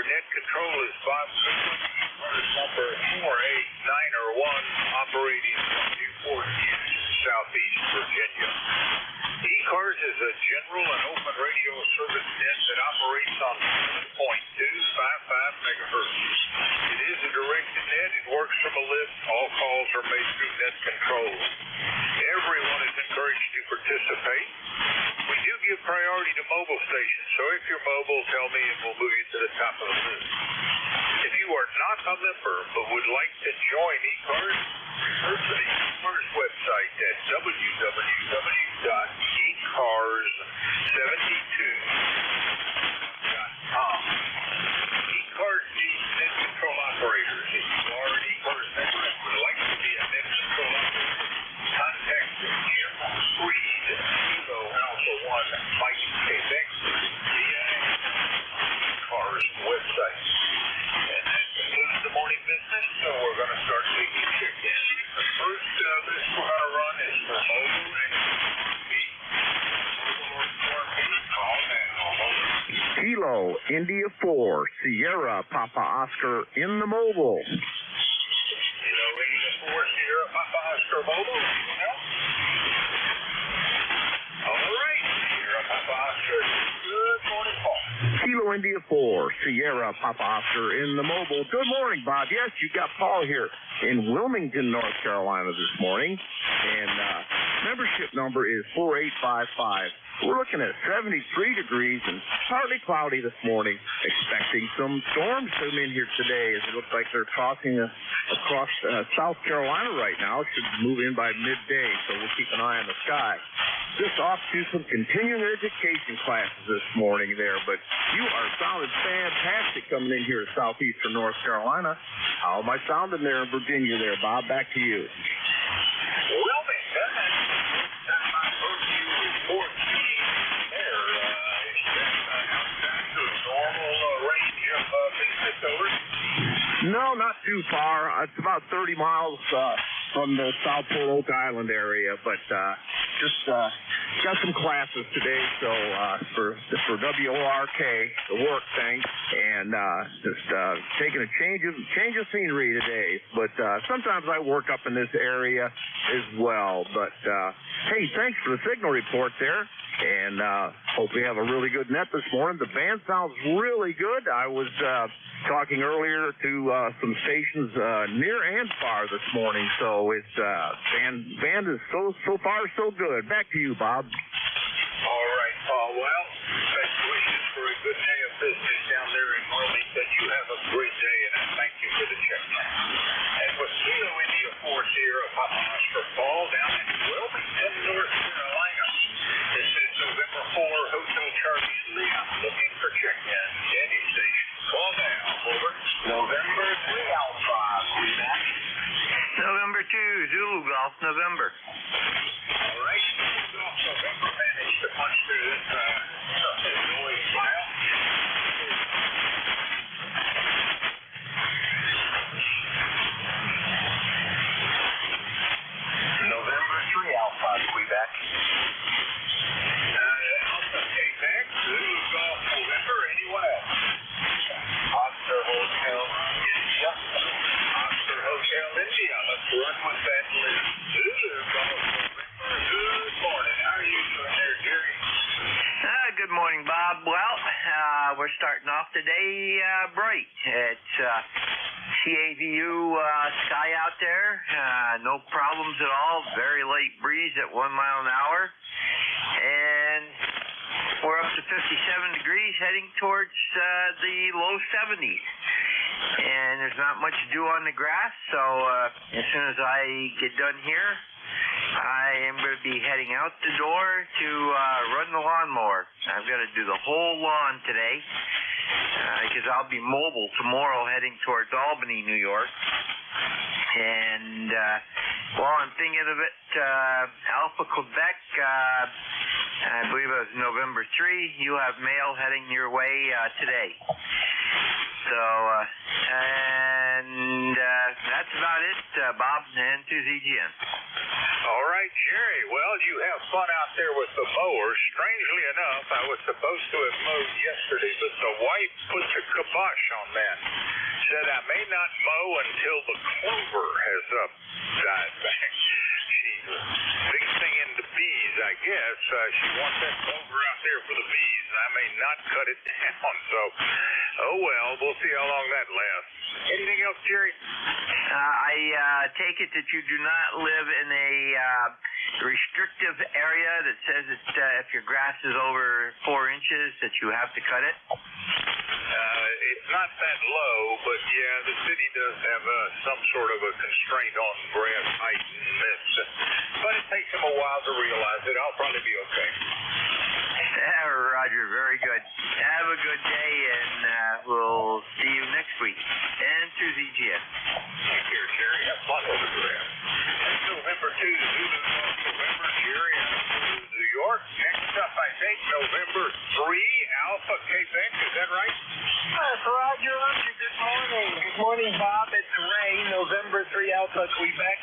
your net control is Bob Goodwin, ECARS number 4891, operating from Newport News, Southeast Virginia. ECARS is a general and open radio service net that operates on 7.255 megahertz. It is a directed net. It works from a lift. All calls are made through net control. Everyone is encouraged to participate. We do give priority to mobile stations, so if you're mobile, tell me and we'll move you to the top of the list. If you are not a member but would like to join ECARS, refer to the ECARS website at www.ecars72.com. ECARS needs net control operators. If you are an ECARS member and would like to be a net control operator, contact Jim Reed, Kilo Alpha 1, Mike Quebec, via ECARS website. And that concludes the morning business, so we're going to start taking check-ins. The first list we're going to run is for mobile and speed. Call now. Kilo, India 4, Sierra, Papa Oscar in the mobile. Kilo, India 4, Sierra, Papa Oscar mobile. Anyone else? All right, Sierra, Papa Oscar. Good morning, Paul. Kilo, India 4, Sierra, Papa Oscar in the mobile. Good morning, Bob. Yes, you got Paul here in Wilmington, North Carolina this morning. And membership number is 4855. We're looking at 73 degrees and partly cloudy this morning. Expecting some storms to come in here today, as it looks like they're crossing across South Carolina right now. It should move in by midday, so we'll keep an eye on the sky. Just off to some continuing education classes this morning there, but you are sounding fantastic coming in here to southeastern North Carolina. How am I sounding there in Virginia there, Bob? Back to you. Wilmington, time I heard you report there, is that outside the normal range of business over? No, not too far. It's about 30 miles from the Southport Oak Island area, but just got some classes today, so for WORK, the work thing, and just taking a change of scenery today. But sometimes I work up in this area as well. But hey, thanks for the signal report there. And hope we have a really good net this morning. The band sounds really good. I was talking earlier to some stations near and far this morning, so it's band is so far so good. Back to you, Bob. All right, Paul. Well, best wishes for a good day of business down there in Wilmington. You have a great day, and I thank you for the check-in. And with Kilo India 4 Sierra Papa Oscar Paul down in Wilmington, North Carolina. This is November 4, Hotel Charlie Leon, looking for check-in. Any station. Call now. Over. November 3 Alpha. November 2, Zulu Golf, November. All right. Zulu Golf, November. Managed to punch through this noise file. November 3 Alpha, Quebec. Alpha, Quebec. Zulu Golf, November. Anyone else? Oscar Hotel, India. Oscar Hotel, India. Let's run with that list. Zulu Golf, November. Good morning. How are you doing there, Jerry? Good morning, Bob. Well, we're starting off today bright. It's CAVU sky out there. No problems at all. Very light breeze at 1 mile an hour. And we're up to 57 degrees, heading towards the low 70s. And there's not much to do on the grass, so as soon as I get done here, I am going to be heading out the door to run the lawnmower. I've got to do the whole lawn today because I'll be mobile tomorrow heading towards Albany, New York. And while I'm thinking of it, Alpha Quebec, I believe it was November 3, you have mail heading your way today. So, that's about it, Bob, and to ZGN. All right, Jerry. Well, you have fun out there with the mower. Strangely enough, I was supposed to have mowed yesterday, but the wife put the Bosch on that. Said I may not mow until the clover has died back. She's fixing into bees, I guess. She wants that clover out there for the bees, and I may not cut it down. So, oh well, we'll see how long that lasts. Anything else, Jerry? I take it that you do not live in a restrictive area that says that if your grass is over 4 inches that you have to cut it? It's not that low, but yeah, the city does have some sort of a constraint on grass height and width. But it takes them a while to realize it. I'll probably be okay. Roger, very good. Have a good day, and we'll see you next week. And to ZGS. Take care, Jerry. Have fun over the grass. That's November 2 to Zulu North November, Jerry, in New York. Next up, I think, November 3, Alpha Quebec. Is that right? Roger. Good morning. Good morning, Bob. It's Ray. November 3, Alpha Quebec.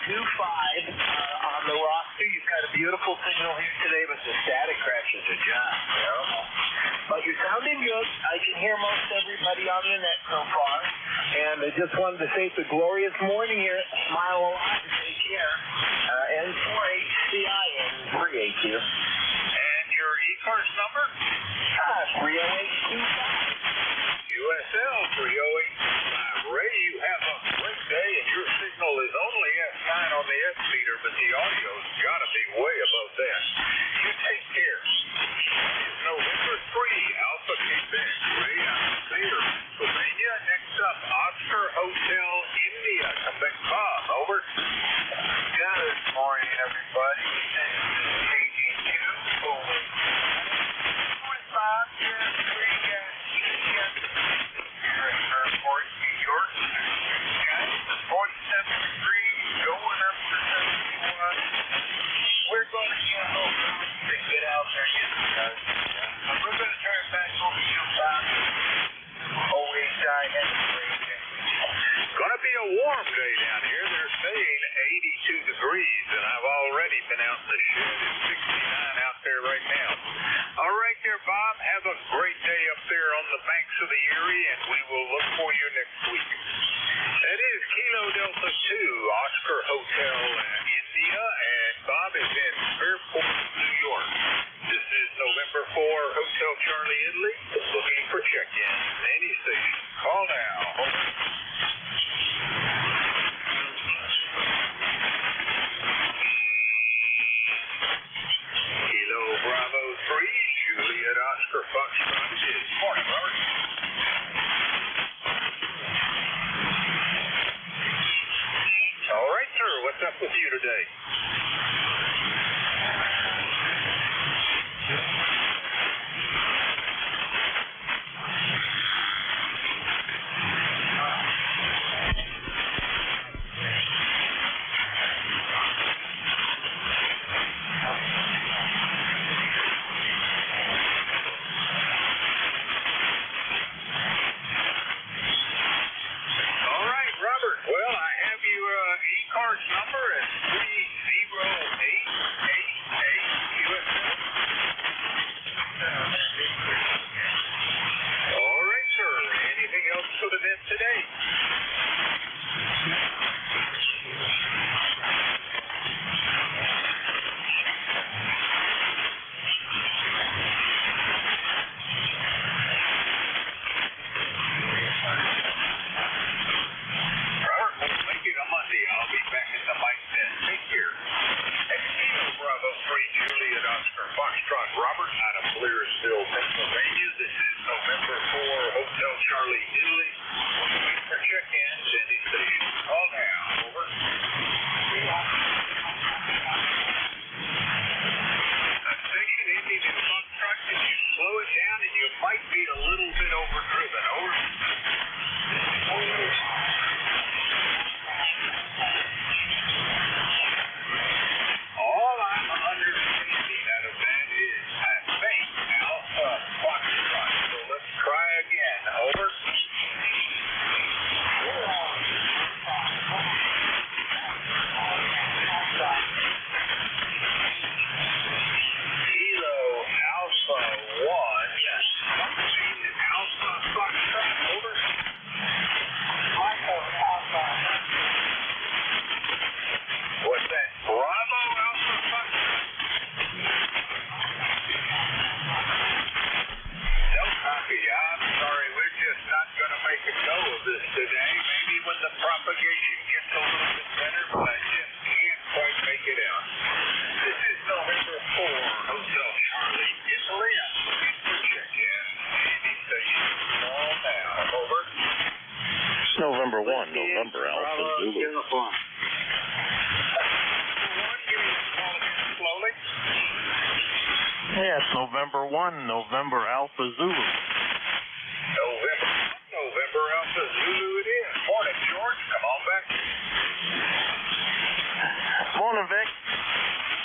2-5 on the roster. You've got a beautiful signal here today, but the static crashes are just terrible. But you're sounding good. I can hear most everybody on the net so far. And I just wanted to say it's a glorious morning here. Smile a lot and take care. N4HCI and 3HU. And your ECARS number? 30825. USL 30825. Ray, you have a great day, and your signal is only S9 on the S meter, but the audio's got to be way above that. You take care. It's November 3, Alpha Quebec. Ray, I'm clear. Pennsylvania. Next up, Oscar Hotel India. Quebec Bob. Over. Good morning, everybody. This is KG2. Over. 45, yes, 3, Airport, New York. It's 47 degrees, going up to 71. We're going to get over to get out there and get the guys. We're going to turn it back over to you, Bob. OHI has a great day. It's going to be a warm day down here. They're saying 82 degrees, and I've already been out in the shed. It's 69 out there right now. All right there, Bob. Have a great day up there on the banks of the Erie, and we will look for you next week. That is Kilo Delta 2, Oscar Hotel India, and Bob is in Fairport, New York. This is November 4, Hotel Charlie Italy, looking for check-ins. Any station. Call now. Kilo Bravo 3, Juliet Oscar Foxtrot is morning, Robert. All right, sir. What's up with you today? ECARS number is 30888 USL. All right, sir. Anything else for the net today? I'll be back at the mic then. Take care. Kilo Bravo 3, Juliet Oscar Foxtrot Robert out of Blairsville, Pennsylvania. This is November 4, Hotel Charlie Italy. Wait for check-ins. Any station. Call now. Over. Station ending in Foxtrot. Can you slow it down? And you might be a little bit overdriven. Over. All I'm understanding out of that is, I think, Alpha Foxtrot. So let's try again. Over. propagation gets a little bit better, but I just can't quite make it out. This is November 4, Hotel Charlie, Italy. I'm looking for check-in. Navy Station, all now. Over. It's November 1, November Alpha Zulu. Uniform. Give me a call again slowly. Yeah, it's November 1, November Alpha Zulu. November Alpha Zulu it is. Morning, George. Come on back. Morning, Vic.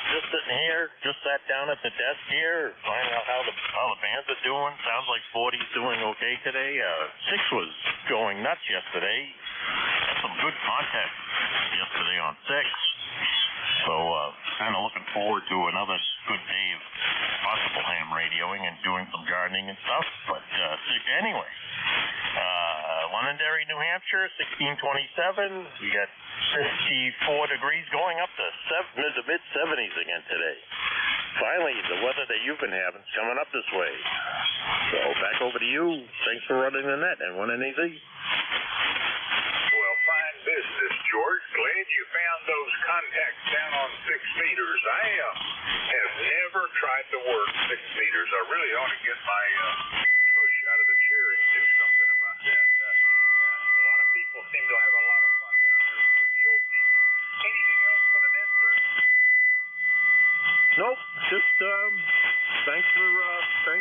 Just sitting here, just sat down at the desk here, finding out how the bands are doing. Sounds like 40's doing okay today. 6 was going nuts yesterday. Had some good contact yesterday on 6. So, kind of looking forward to another good day of possible ham radioing and doing some gardening and stuff. But, anyway, Londonderry, New Hampshire, 1627. We got 54 degrees going up to the mid-70s again today. Finally, the weather that you've been having is coming up this way. So, back over to you. Thanks for running the net and winning easy. Well, fine business, George. Glad you found those contacts down on 6 meters. I have never tried to work 6 meters. I really ought to get my tush out of the chair and do something about that. A lot of people seem to have a lot of fun down there with the opening. Anything else for the net, sir? Nope, just thanks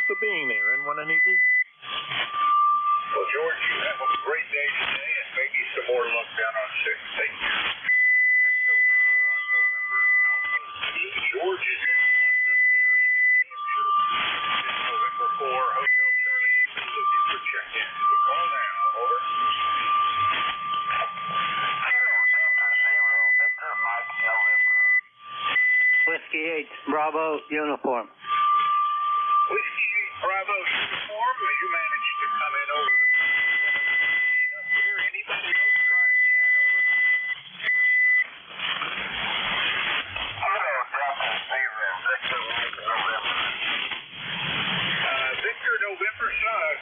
for being there and winning easy. Well, George, you have a great day today and maybe some more luck down on 6. Take care. That's November 1, November Alpha Zulu. George is in Londonderry, New Hampshire. This is November 4, Hotel Charlie, looking for check-in. Call now. Over. Victor Mike November. Whiskey 8, Bravo, uniform. Whiskey 8, Bravo, uniform. You managed to come in over the here. Anybody else try again? Over. Delta 0, Victor November. Victor November,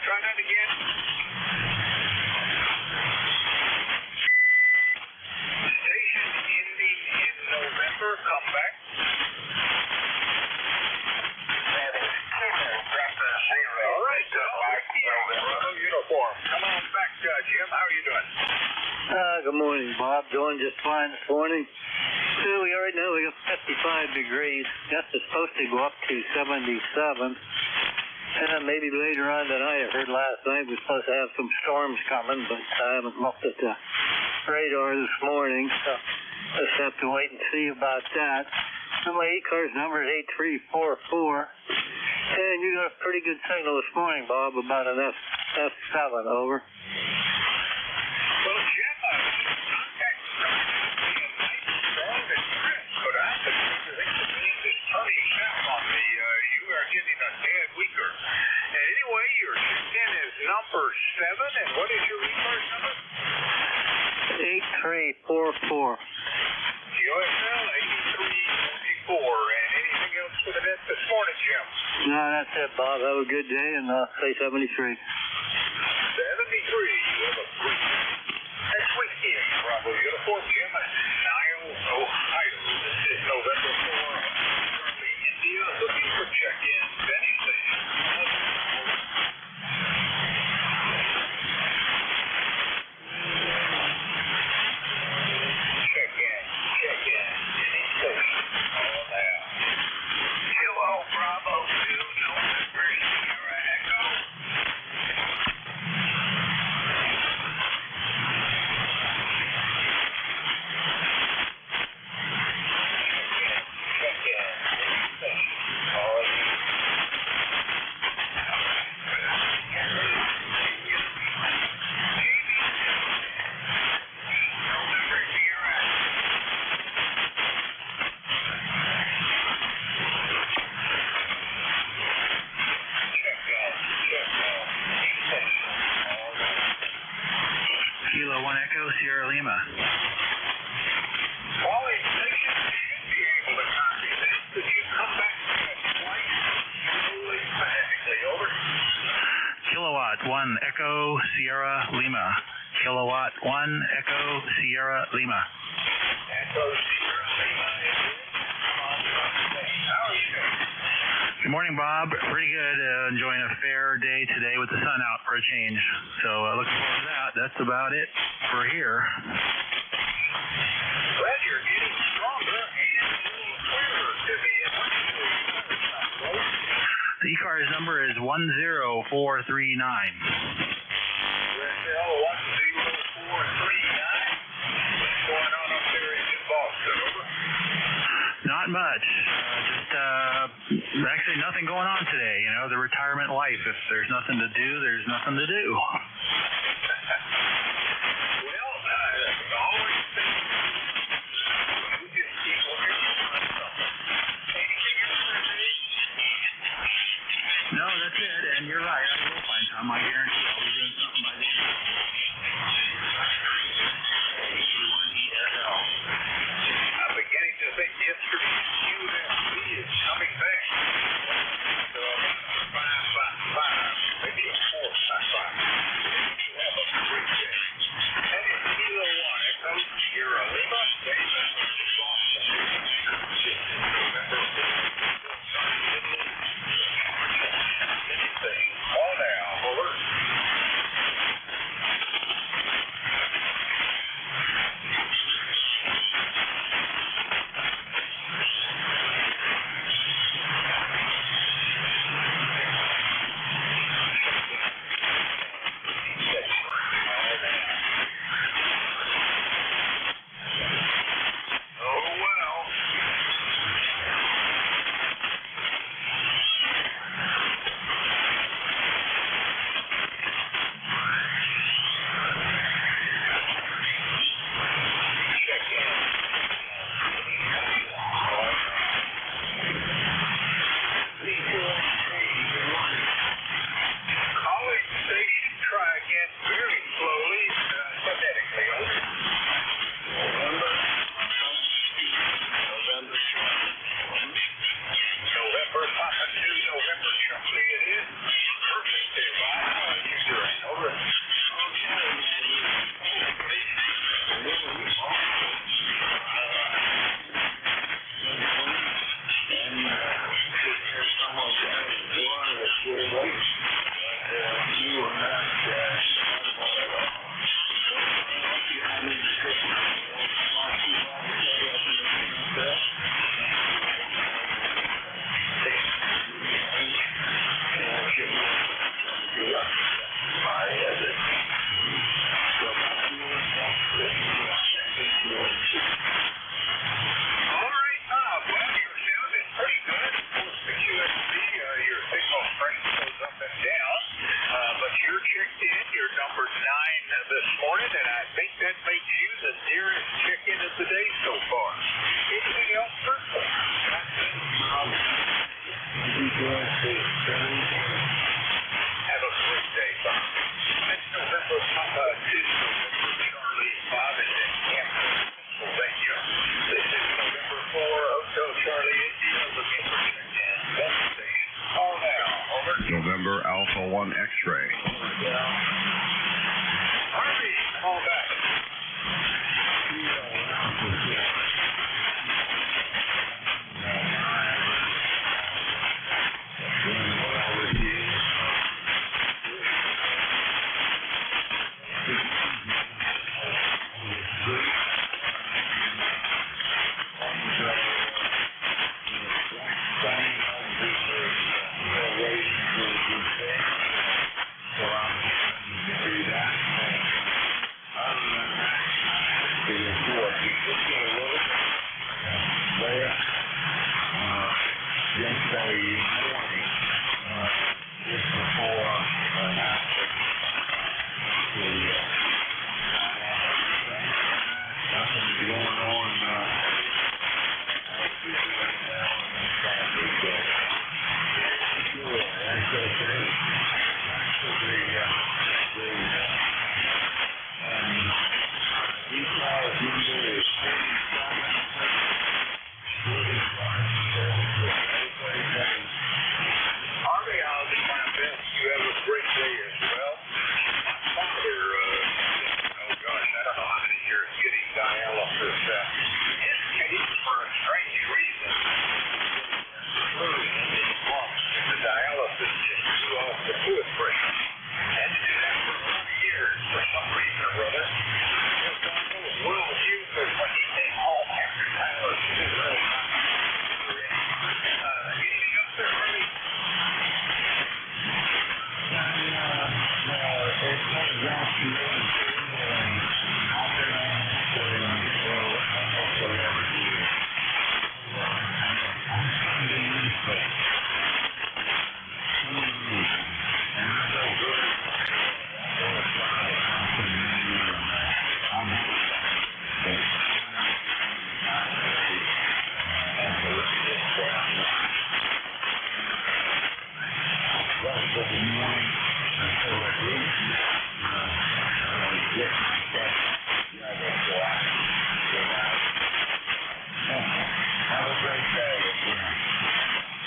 try that again. Station ending in November, come back. All right, Bravo uniform. Come on back, Jim. How are you doing? Good morning, Bob. Doing just fine this morning. So right now we got 55 degrees. That's supposed to go up to 77. And maybe later on tonight, I heard last night we're supposed to have some storms coming, but I haven't looked at the radar this morning, so just have to wait and see about that. And my ECARS number is 8344. And you got a pretty good signal this morning, Bob, about an F7, over. Well, Jim, contact being nice, strong, and crisp, but I think the wind is turning south on me. You are getting a tad weaker. Anyway, your check-in is number 7, and what is your ECARS number? 8344. USL 8344, and anything else for the net this morning, Jim? No, that's it, Bob. Have a good day, and say 73. 73. You have a great day. Next week, Bravo uniform, Jim, Niles, Ohio. This is November 4, Charlie, India, looking for check-in. Benny Station. Check-in. Benny Station. All now. Kilo Bravo 2, November Sierra Echo. Kilo 1 Echo, Sierra Lima. Wally Station should be able to copy that. Could you come back twice? Slowly, phonetically, over. Kilowatt 1 Echo, Sierra Lima. Kilowatt 1, Echo Sierra Lima. Echo Sierra Lima is in. How are you doing? Good morning, Bob. Pretty good. Enjoying a fair day today with the sun out for a change. So looking forward to that. That's about it for here. Glad you're getting stronger and clearer to me. The ECARS number is 10439. USL 10439. What's going on up there in New Boston? Over. Not much. Actually nothing going on today. You know, the retirement life. If there's nothing to do, there's nothing to do. Well, always think you just keep working on something. Anything else today? No, that's it. And you're right. I will find time. I guarantee I'll be doing something by the end of the day. I'm beginning to think yesterday's QFB is coming back. So 555, maybe a 455. Have a great day. That is Kilo 1, Echo Sierra Lima, David, Boston. November 5th. Anything. Call now, over. November Alpha 1 X-ray. Harvey, call back.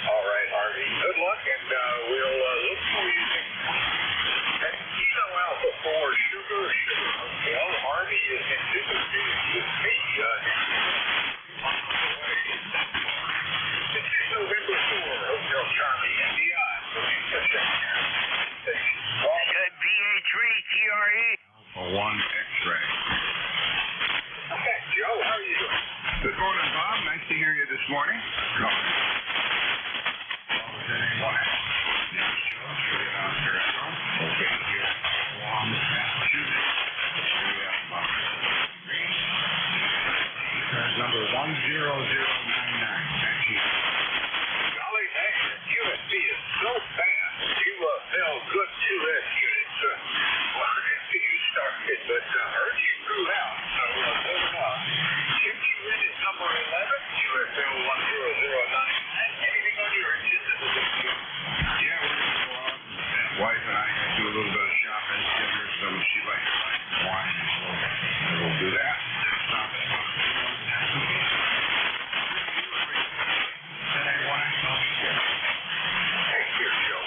All right, Harvey. Good luck, and we'll look for you next week. That's Kilo Alpha 4 Sugar. Well, Harvey is in difficulties with me. This is November 4, Hotel Charlie, India. VA3 TRE. 1 X-ray. Okay, Joe, how are you doing? Good morning, Bob. Nice to hear you this morning. Calling. Okay, here. Massachusetts. ECARS number 10099. Thank you. Golly, man, your QSB is so fast. You fell good 2S units. After you started, but heard you grew out, so good enough. Check you in at number 11, UFL 1009. Anything on your agenda today? Yeah, we're going to go out. Wife and I do a little bit of shopping. Get her some. She likes wine, so we'll do that. Stop at Thank you, Joe.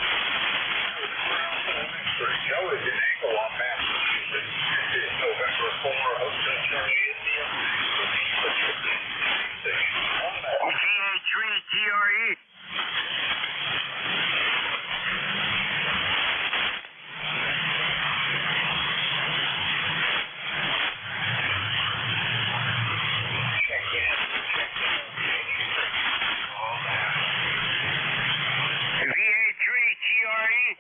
Joe is in Agawam, Massachusetts. This is November 4, Hotel Charlie, India. VA3 TRE. VA3 TRE.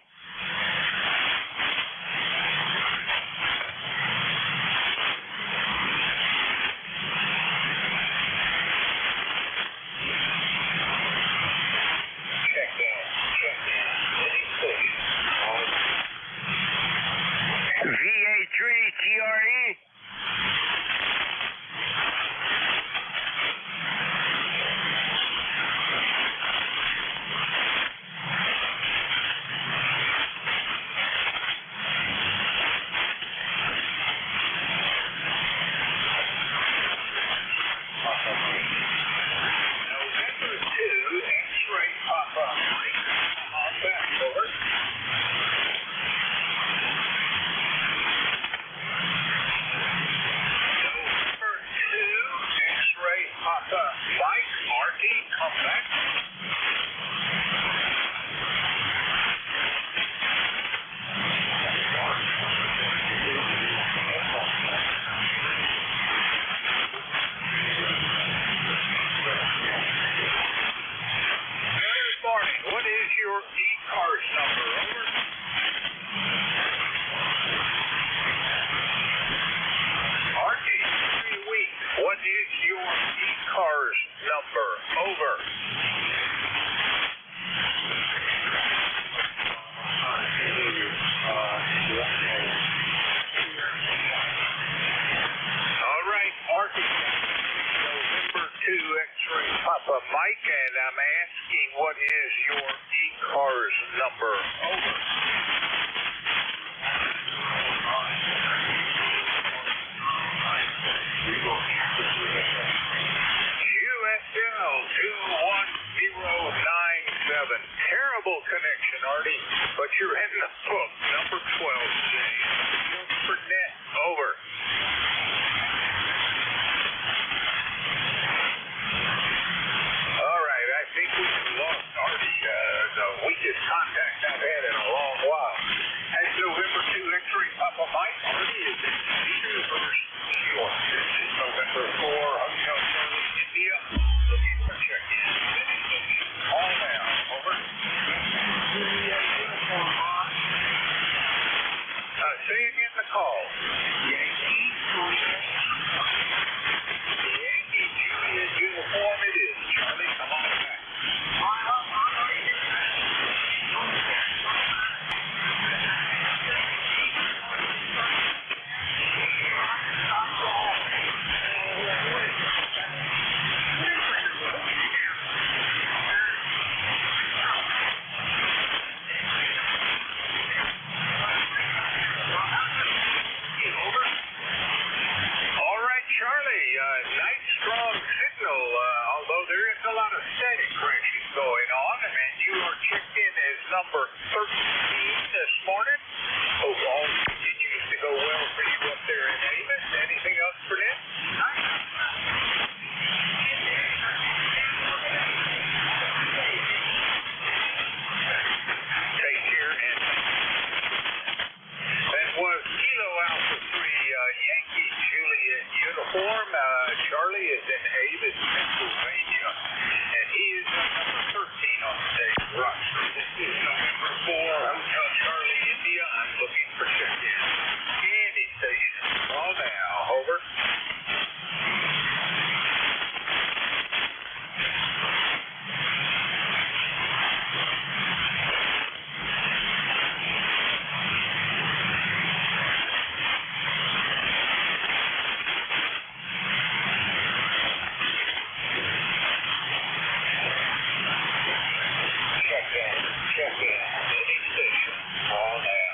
VA3 TRE. November 2, X-ray Papa Mike. On back, over. November 2, X-ray Papa Mike. Marty, come back. Good morning. What is your ECARS number? Over. Marty, 3 weeks. What is your ECARS number? Over. All right, Marty. November 2 X-ray Papa Mike, and I'm asking what is your ECARS number? Over. USL 21097. Terrible connection, Artie, but you're in the book. Number 12, James. Burnett, over. All right, I think we've lost Artie, the weakest contact I've had in a long while. That's November 2 X-ray Papa Mike. Artie is in Cedars, New York. This is November 4 Hotel Charlie, India. Looking for check-in. All now, over. Say again the call. Yankee Juliet uniform it is. Charlie, come on back. Nice strong signal, although there is a lot of static crashing going on, and you are checked in as number 13 this morning. Hope all continues to go well for you up there in Amos. Anything else for Nick? Take care, and that was Kilo Alpha 3 Yankee Juliet uniform. Charlie is in Avis, Pennsylvania, and he is number 13 on today's roster. This is November 4, Hotel Charlie, India. I'm looking for check-in. Candy station. Call now. Over. Check-in. Any station. Call now.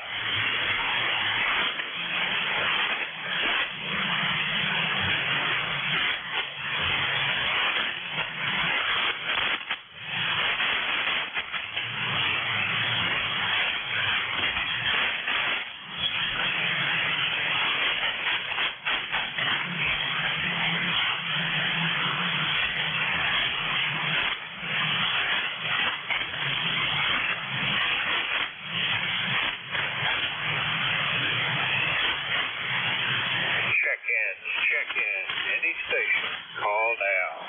Check-in. Any station. Call now.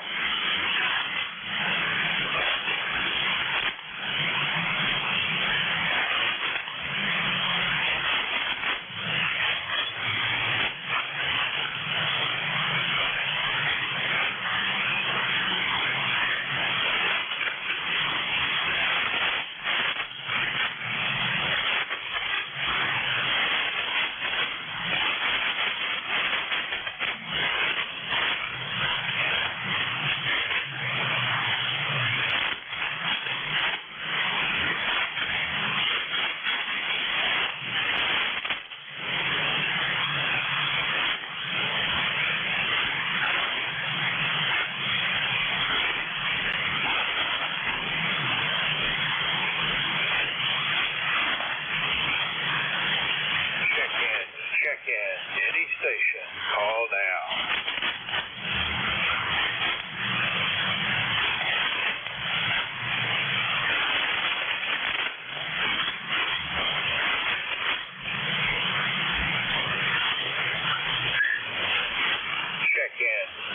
Check-in. Any station. Call now.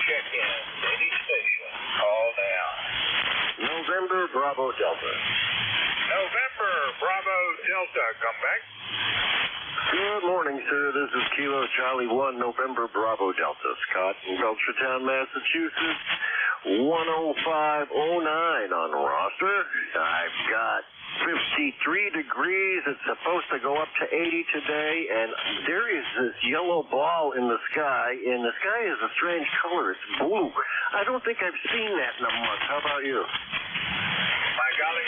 Check-in. Any station. Call now. November Bravo Delta. November Bravo Delta. Come back. Good morning, sir. This is Kilo Charlie 1, November Bravo Delta. Scott in Belchertown, Massachusetts. 10509 on the roster. I've got 53 degrees. It's supposed to go up to 80 today, and there is this yellow ball in the sky, and the sky is a strange color. It's blue. I don't think I've seen that in a month. How about you? My golly,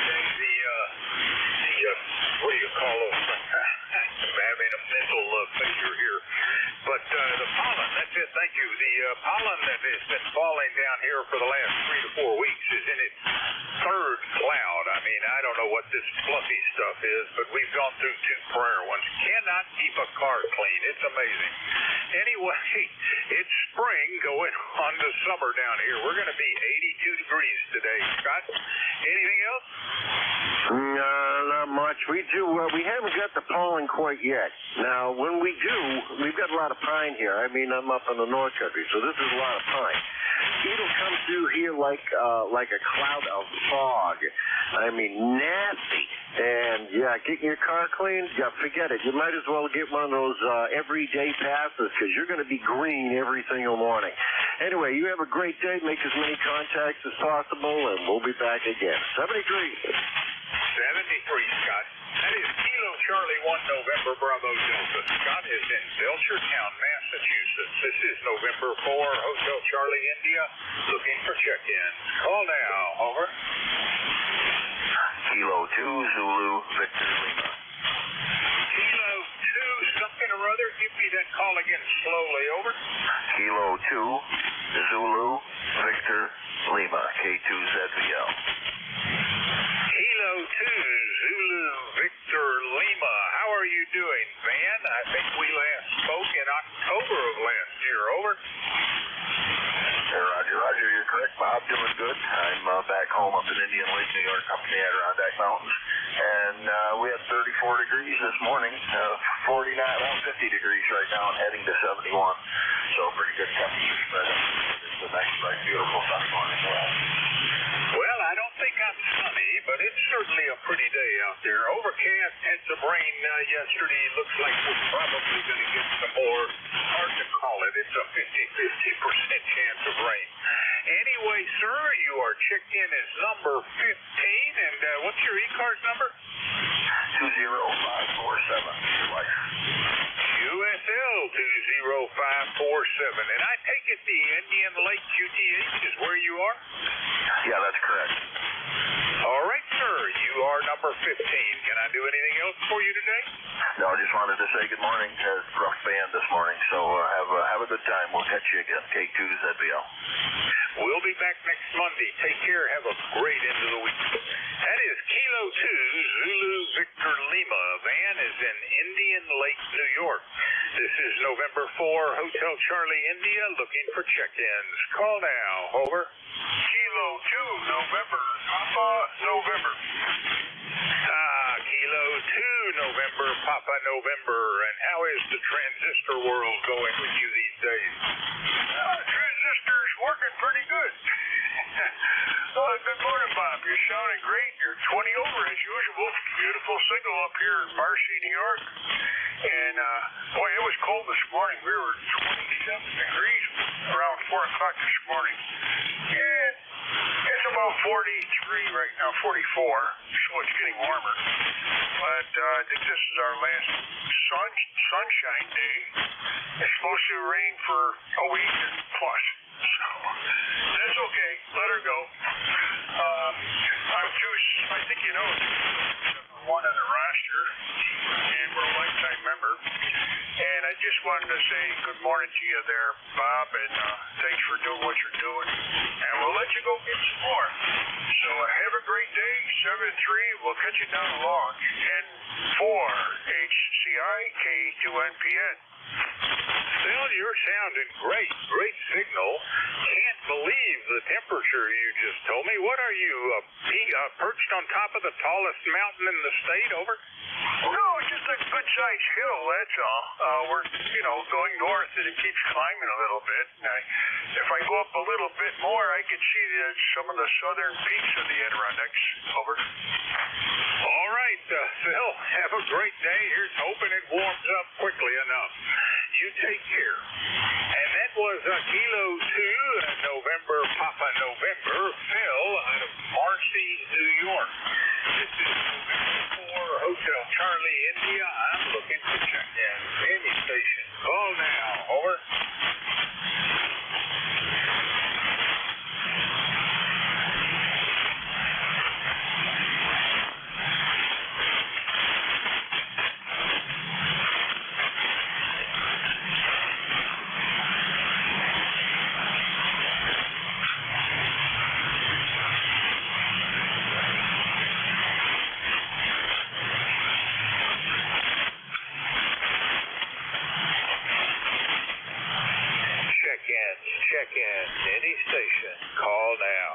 what do you call those? I'm having a mental failure here. But the pollen, that's it, thank you. The pollen that has been falling down here for the last 3 to 4 weeks is in its third cloud. I mean, I don't know what this fluffy stuff is, but we've gone through 2 prayer ones. Cannot keep a car clean. It's amazing. Anyway, it's spring going on to summer down here. We're going to be 82 degrees today. Scott, anything else? No, not much. We haven't got the pollen quite yet. Now, when we do, we've got a lot of pine here. I mean, I'm up in the North Country, so this is a lot of pine. It'll come through here like a cloud of fog. I mean, nasty. And, yeah, getting your car cleaned, yeah, forget it. You might as well get one of those everyday passes because you're going to be green every single morning. Anyway, you have a great day. Make as many contacts as possible, and we'll be back again. 73. 73, Scott. That is Kilo Charlie 1 November Bravo Delta. Scott is in Belchertown, Massachusetts. This is November 4 Hotel Charlie India, looking for check-ins. Call now. Over. Kilo 2, Zulu, Victor Lima. Kilo 2 something or other. Give me that call again slowly. Over. Kilo 2, Zulu, Victor Lima, K2ZVL. Kilo 2 Zulu Victor Lima. How are you doing, Van? I think we last spoke in October of last year. Over. Roger, you're correct. Bob, doing good. I'm back home up in Indian Lake, New York, up in the Adirondack Mountains. And we had 34 degrees this morning, 49, around 50 degrees right now, and heading to 71. So pretty good temperature spread. It's a nice, bright, beautiful sunny morning. Well, I don't think I'm sunny, but it's certainly a pretty day out there. Overcast, had some rain yesterday. Looks like we're probably going to get some more. Hard to call it. It's a 50% chance of rain. Anyway, sir, you are checked in as number 15. And what's your ECARS number? 20547. Your wife. USL 20547. And I take it the Indian Lake QTH is where you are? Yeah, that's correct. All right, sir. You are number 15. Can I do anything else for you today? No, I just wanted to say good morning. Rough band this morning, so have a good time. We'll catch you again. K2ZBL. We'll be back next Monday. Take care. Have a great end of the week. That is Kilo 2 Zulu Victor Lima. Van is in Indian Lake, New York. This is November 4 Hotel Charlie India, looking for check-ins. Call now. Over. Kilo 2 November Papa November. Kilo 2 November Papa November. And how is the transistor world going with you these days? Transistor's working pretty good. Good morning, Bob. You're sounding great. You're 20 over as usual. Beautiful signal up here in Marcy, New York. And, boy, it was cold this morning. We were 27 degrees around 4 o'clock this morning. And it's about 43 right now, 44. So it's getting warmer. But I think this is our last sunshine day. It's supposed to rain for a week plus. So that's okay. Let her go. I think you know, one on the roster, and we're a lifetime member. And I just wanted to say good morning to you there, Bob, and thanks for doing what you're doing. And we'll let you go get some more. So have a great day. 7-3. We'll catch you down the launch. 10-4 HCI K2NPN. Phil, you're sounding great. Great signal. Can't believe the temperature you just told me. What are you, perched on top of the tallest mountain in the state? Over? No, it's just a good-sized hill, that's all. We're, going north, and it keeps climbing a little bit. And if I go up a little bit more, I can see some of the southern peaks of the Adirondacks. Over. All right, Phil, have a great day. Here's hoping it warms up quickly enough. You take care. And that was Kilo 2 November Papa November, Phil, out of Marcy, New York. This is November 4 Hotel Charlie India. I'm looking for check-in. Any station. Call now. Over. Check-in, any station, call now.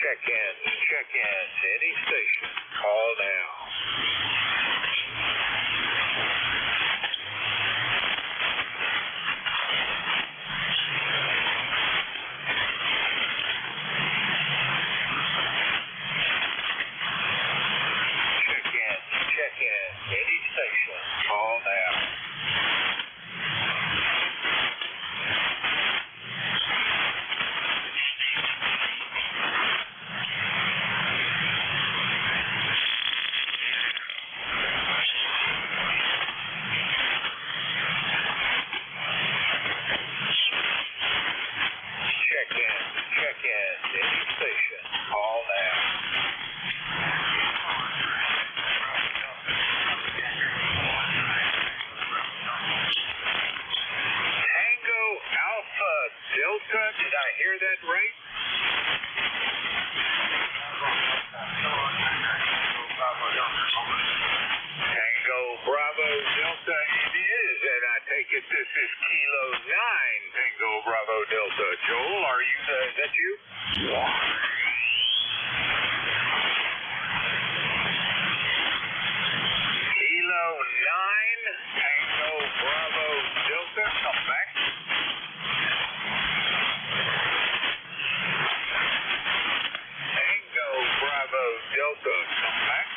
Check-in, any station, call now. Delta, did I hear that right? Tango Bravo Delta it is, and I take it this is Kilo 9 Tango Bravo Delta. Joel, are you, is that you? Kilo 9 Tango Bravo Delta, come back. Tango Bravo Delta, come back.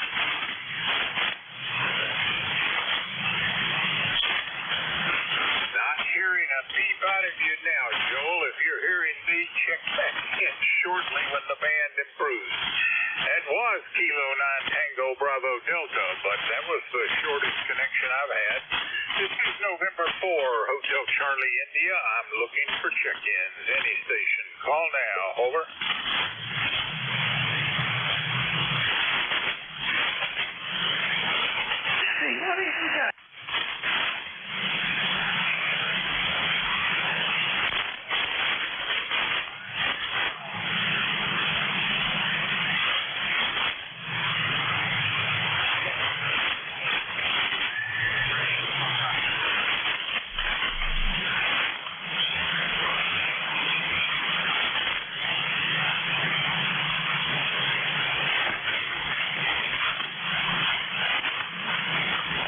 Not hearing a peep out of you now, Joel. If you're hearing me, check back in shortly when the band improves. That was Kilo 9 Tango Bravo Delta, but that was the shortest connection I've had. This is November 4, Hotel Charlie, India. I'm looking for check-ins. Any station. Call now. Over.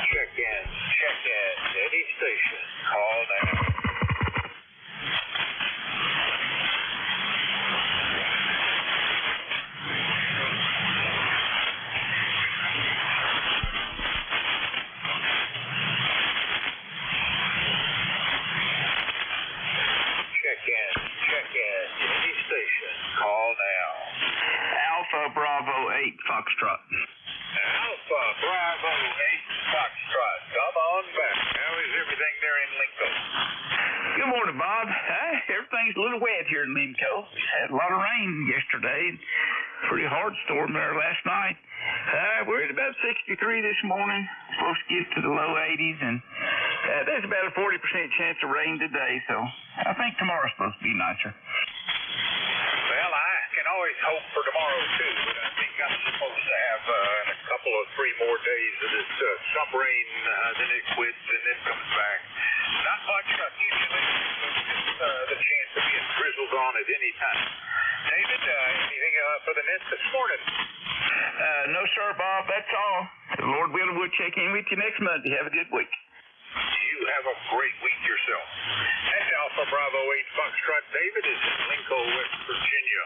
Check-in. Any station. Call now. Check-in. Any station. Call now. Alpha Bravo 8 Foxtrot. Alpha Bravo 8 Foxtrot. Come on back. How is everything there in Lincoln? Good morning, Bob. Everything's a little wet here in Limco. Had a lot of rain yesterday. Pretty hard storm there last night. We're at about 63 this morning. Supposed to get to the low 80s, and there's about a 40% chance of rain today, so I think tomorrow's supposed to be nicer. Well, I can always hope for tomorrow, too, but I think I'm supposed to have a couple of 3 more days of this some rain, then it quits, and then comes back. Not much accumulation, but just the chance of being drizzled on at any time. David, anything for the net this morning? No, sir, Bob. That's all. The Lord willing, we'll check in with you next Monday. Have a good week. You have a great week yourself. That's Alpha Bravo 8 Foxtrot. David is in Lincoln, West Virginia.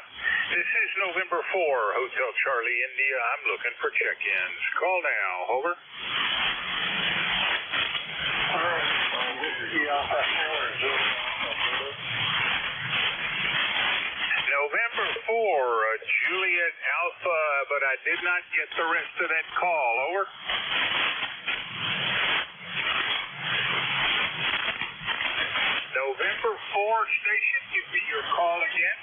This is November 4, Hotel Charlie, India. I'm looking for check-ins. Call now. Over. November 4, Juliet Alpha, but I did not get the rest of that call. Over. November 4 station, give me your call again.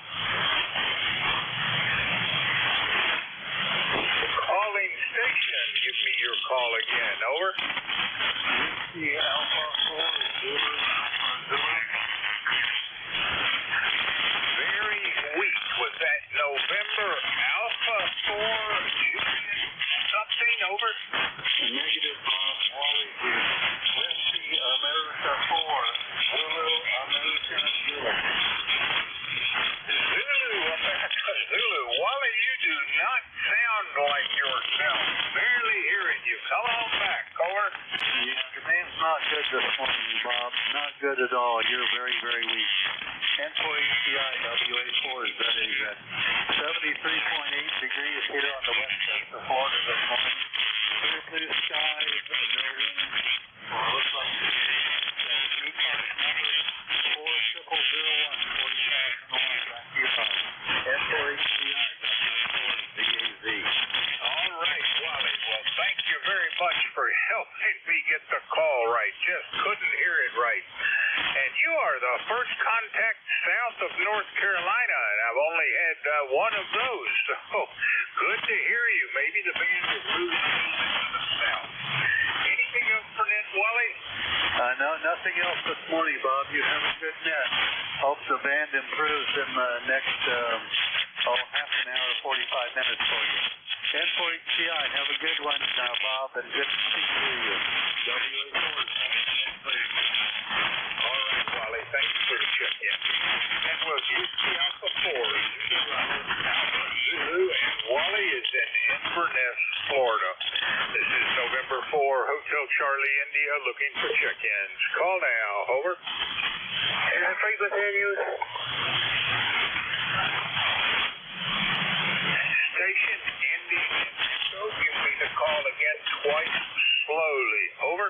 Calling station, give me your call again. Over. Alpha 4, very weak. Was that November Alpha 4, Juliet something? Over. Negative, Bob. Wally here. Whiskey America 4. Zulu America Zulu. Zulu America Zulu. Wally, you do not sound like yourself. Barely hearing you. Come on back. Over. Yeah, your name's not good this morning, Bob. Not good at all. You're very, very weak. N4ECI WA4 is that is at 73.8 degrees here on the west coast of Florida this morning. Clear blue skies, no wind. Looks like ECARS number 40001 40,001 back to your phone. N4ECI WA4 DAZ. All right, Wally. Well, thank you very much for helping me get the call right. Just couldn't hear it right. And you are the first contact south of North Carolina, and I've only had one of those. So good to hear you. Maybe the band is moving a little bit to the south. Anything else for net, Wally? No, nothing else this morning, Bob. You have a good net. Hope the band improves in the next half an hour, 45 minutes for you. And for ECI, have a good one, Bob, and good to speak to you. All right, Wally, thanks for the check-in. And we'll Whiskey Alpha 4, Alpha Zulu, and Wally is in Inverness, Florida. This is November 4, Hotel Charlie, India, looking for check-ins. Call now, over. And Franklin Daniels. Station ending in Echo. Give me the call again twice slowly. Over.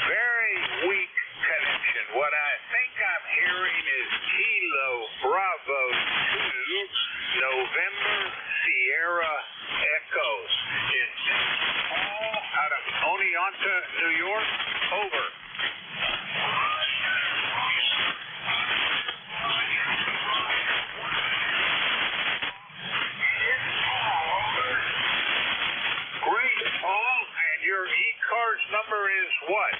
Very weak connection. What I think I'm hearing is Kilo Bravo 2, November Sierra Echo. Is this Paul out of Oneonta, New York? Over. Great, Paul. And your ECARS number is what?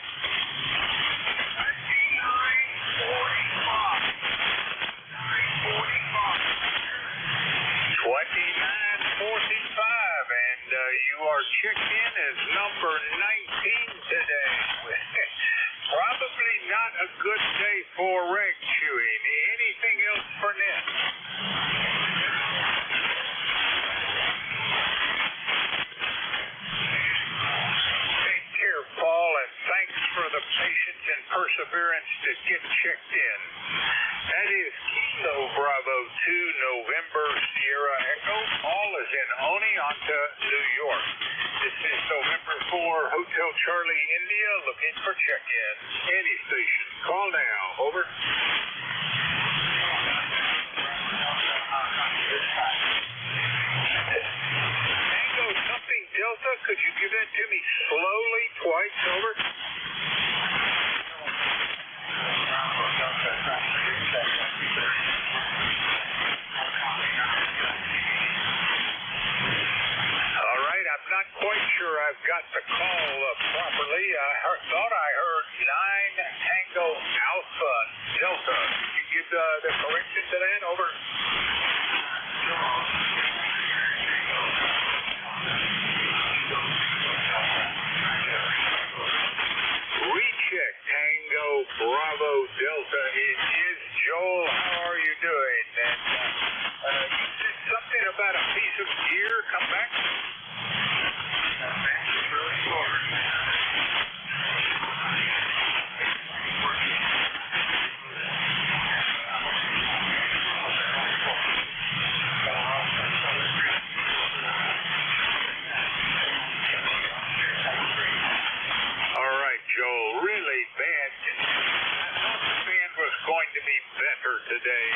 2945, and you are checked in as number 19 today. Probably not a good day for reg chewing. Anything else for Ned? Take care, Paul, and thanks for the patience and perseverance to get checked in. That is Kilo Bravo 2, November Sierra Echo. Paul is in Oneonta, New York. This is November 4, Hotel Charlie, India, looking for check-in. Any station. Call now. Over. Tango something Delta. Could you give that to me slowly twice? Over. All right, I'm not quite sure I've got the call properly. I thought I heard 9 Tango Alpha Delta. Could you give the correction to that? Over. Recheck Tango Bravo Delta. It is Joel. How are you doing? And you said something about a piece of gear. Come back. All right, Joel. Really bad. I thought the band was going to be better today.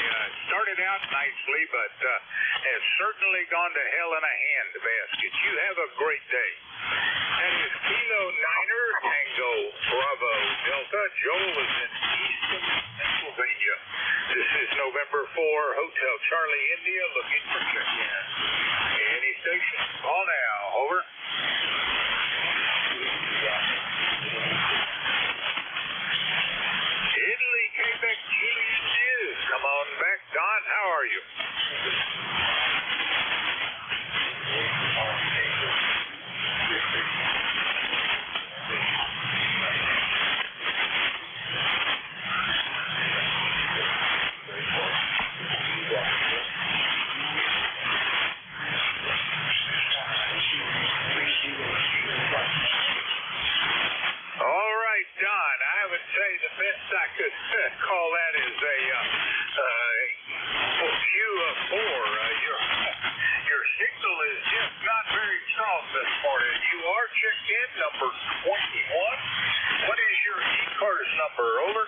Started out nicely, but has certainly gone to hell in a handbasket. You have a great day. That is Kilo Niner, Tango Bravo Delta. Joel is in Easton, Pennsylvania. This is November 4, Hotel Charlie, India, looking for check-in. Any station? Call now. Over. Italy, Quebec, Julian News. Come on back, Don. How are you? All right, Don. I would say the best I could call that is a Q of 4. Your signal is just not very strong this morning. You are checked in, number 21. What is your ECARS number? Over.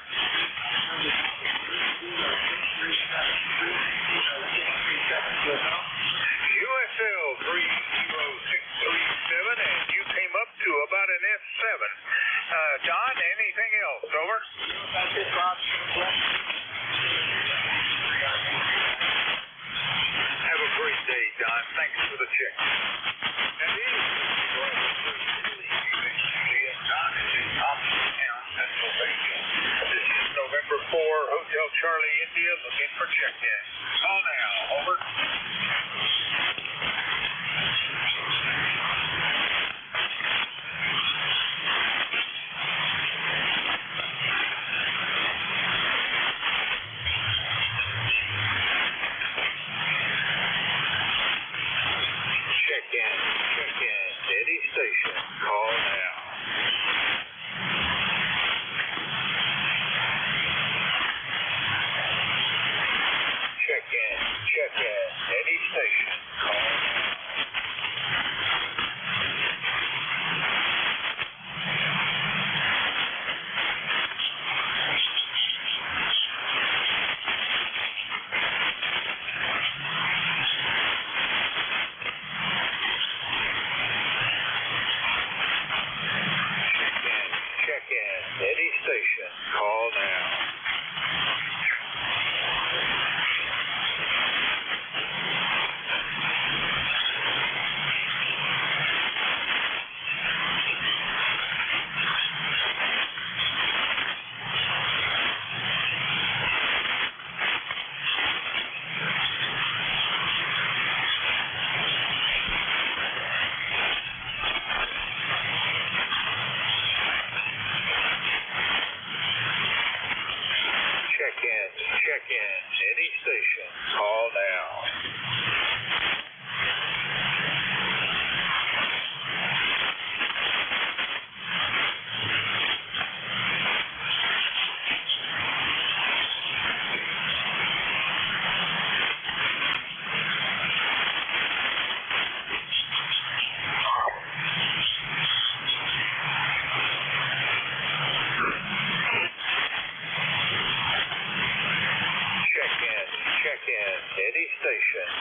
Charlie India looking for check-in. Call now. Over. Check-in. Any station. Call now. Check-in. Any station. Call now. Check-in. Any station. Call now. Check-in. Any station. Call now. Check-in. Any station.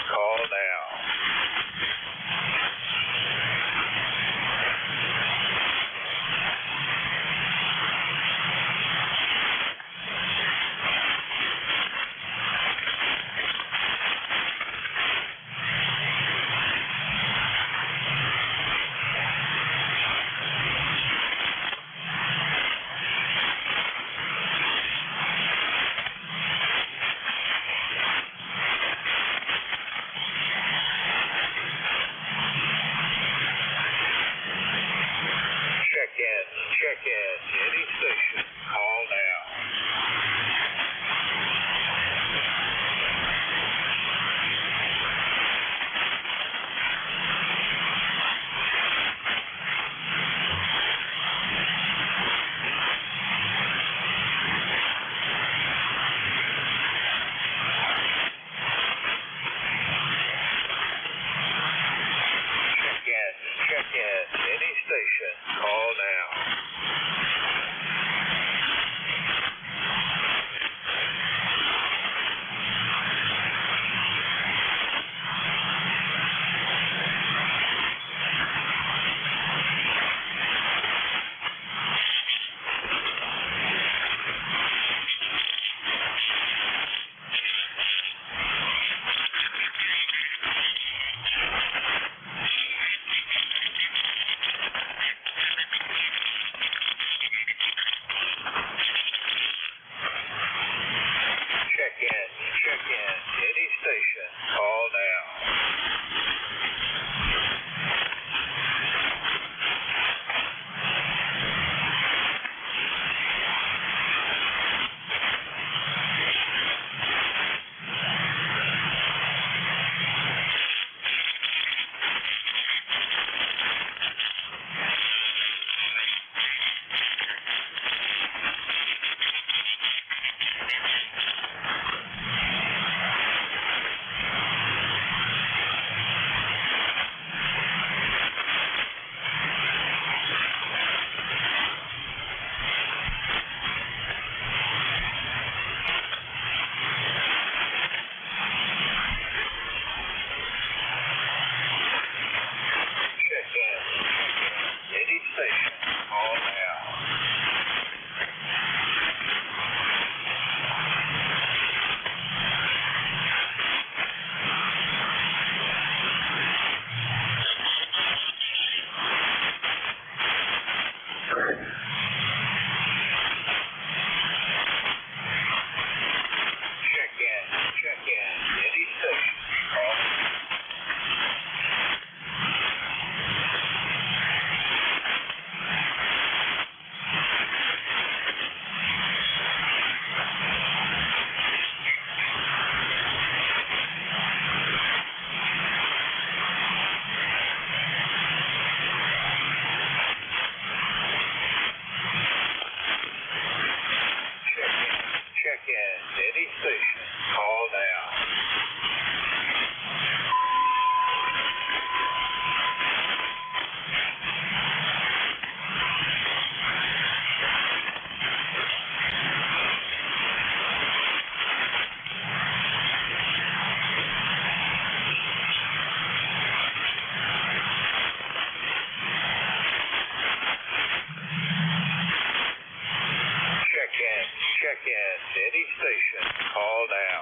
station. Call now.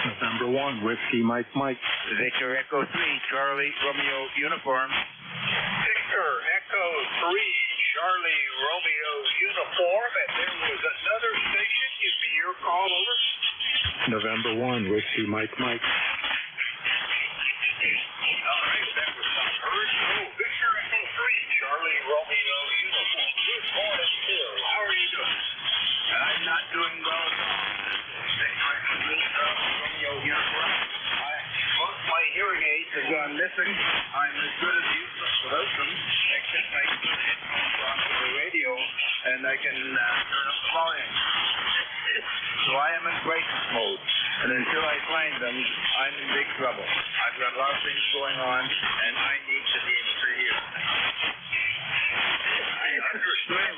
November 1, Whiskey Mike. Victor Echo 3, Charlie Romeo uniform. Victor Echo 3, Charlie Romeo uniform, and there was another station. Give me your call, over. November 1, Whiskey Mike. All right, that was some hurry. Oh, Victor Echo 3, Charlie Romeo uniform. Good morning, Phil. How are you doing? I'm not doing well at all. Victor Echo 3, Charlie Romeo uniform. Both my hearing aids have gone missing. I'm as good as useless without them, except I can put headphones on to the radio, and I can turn up the volume. So I am in crisis mode, and until I find them, I'm in big trouble. I've got a lot of things going on, and I need to be able to hear. I understand.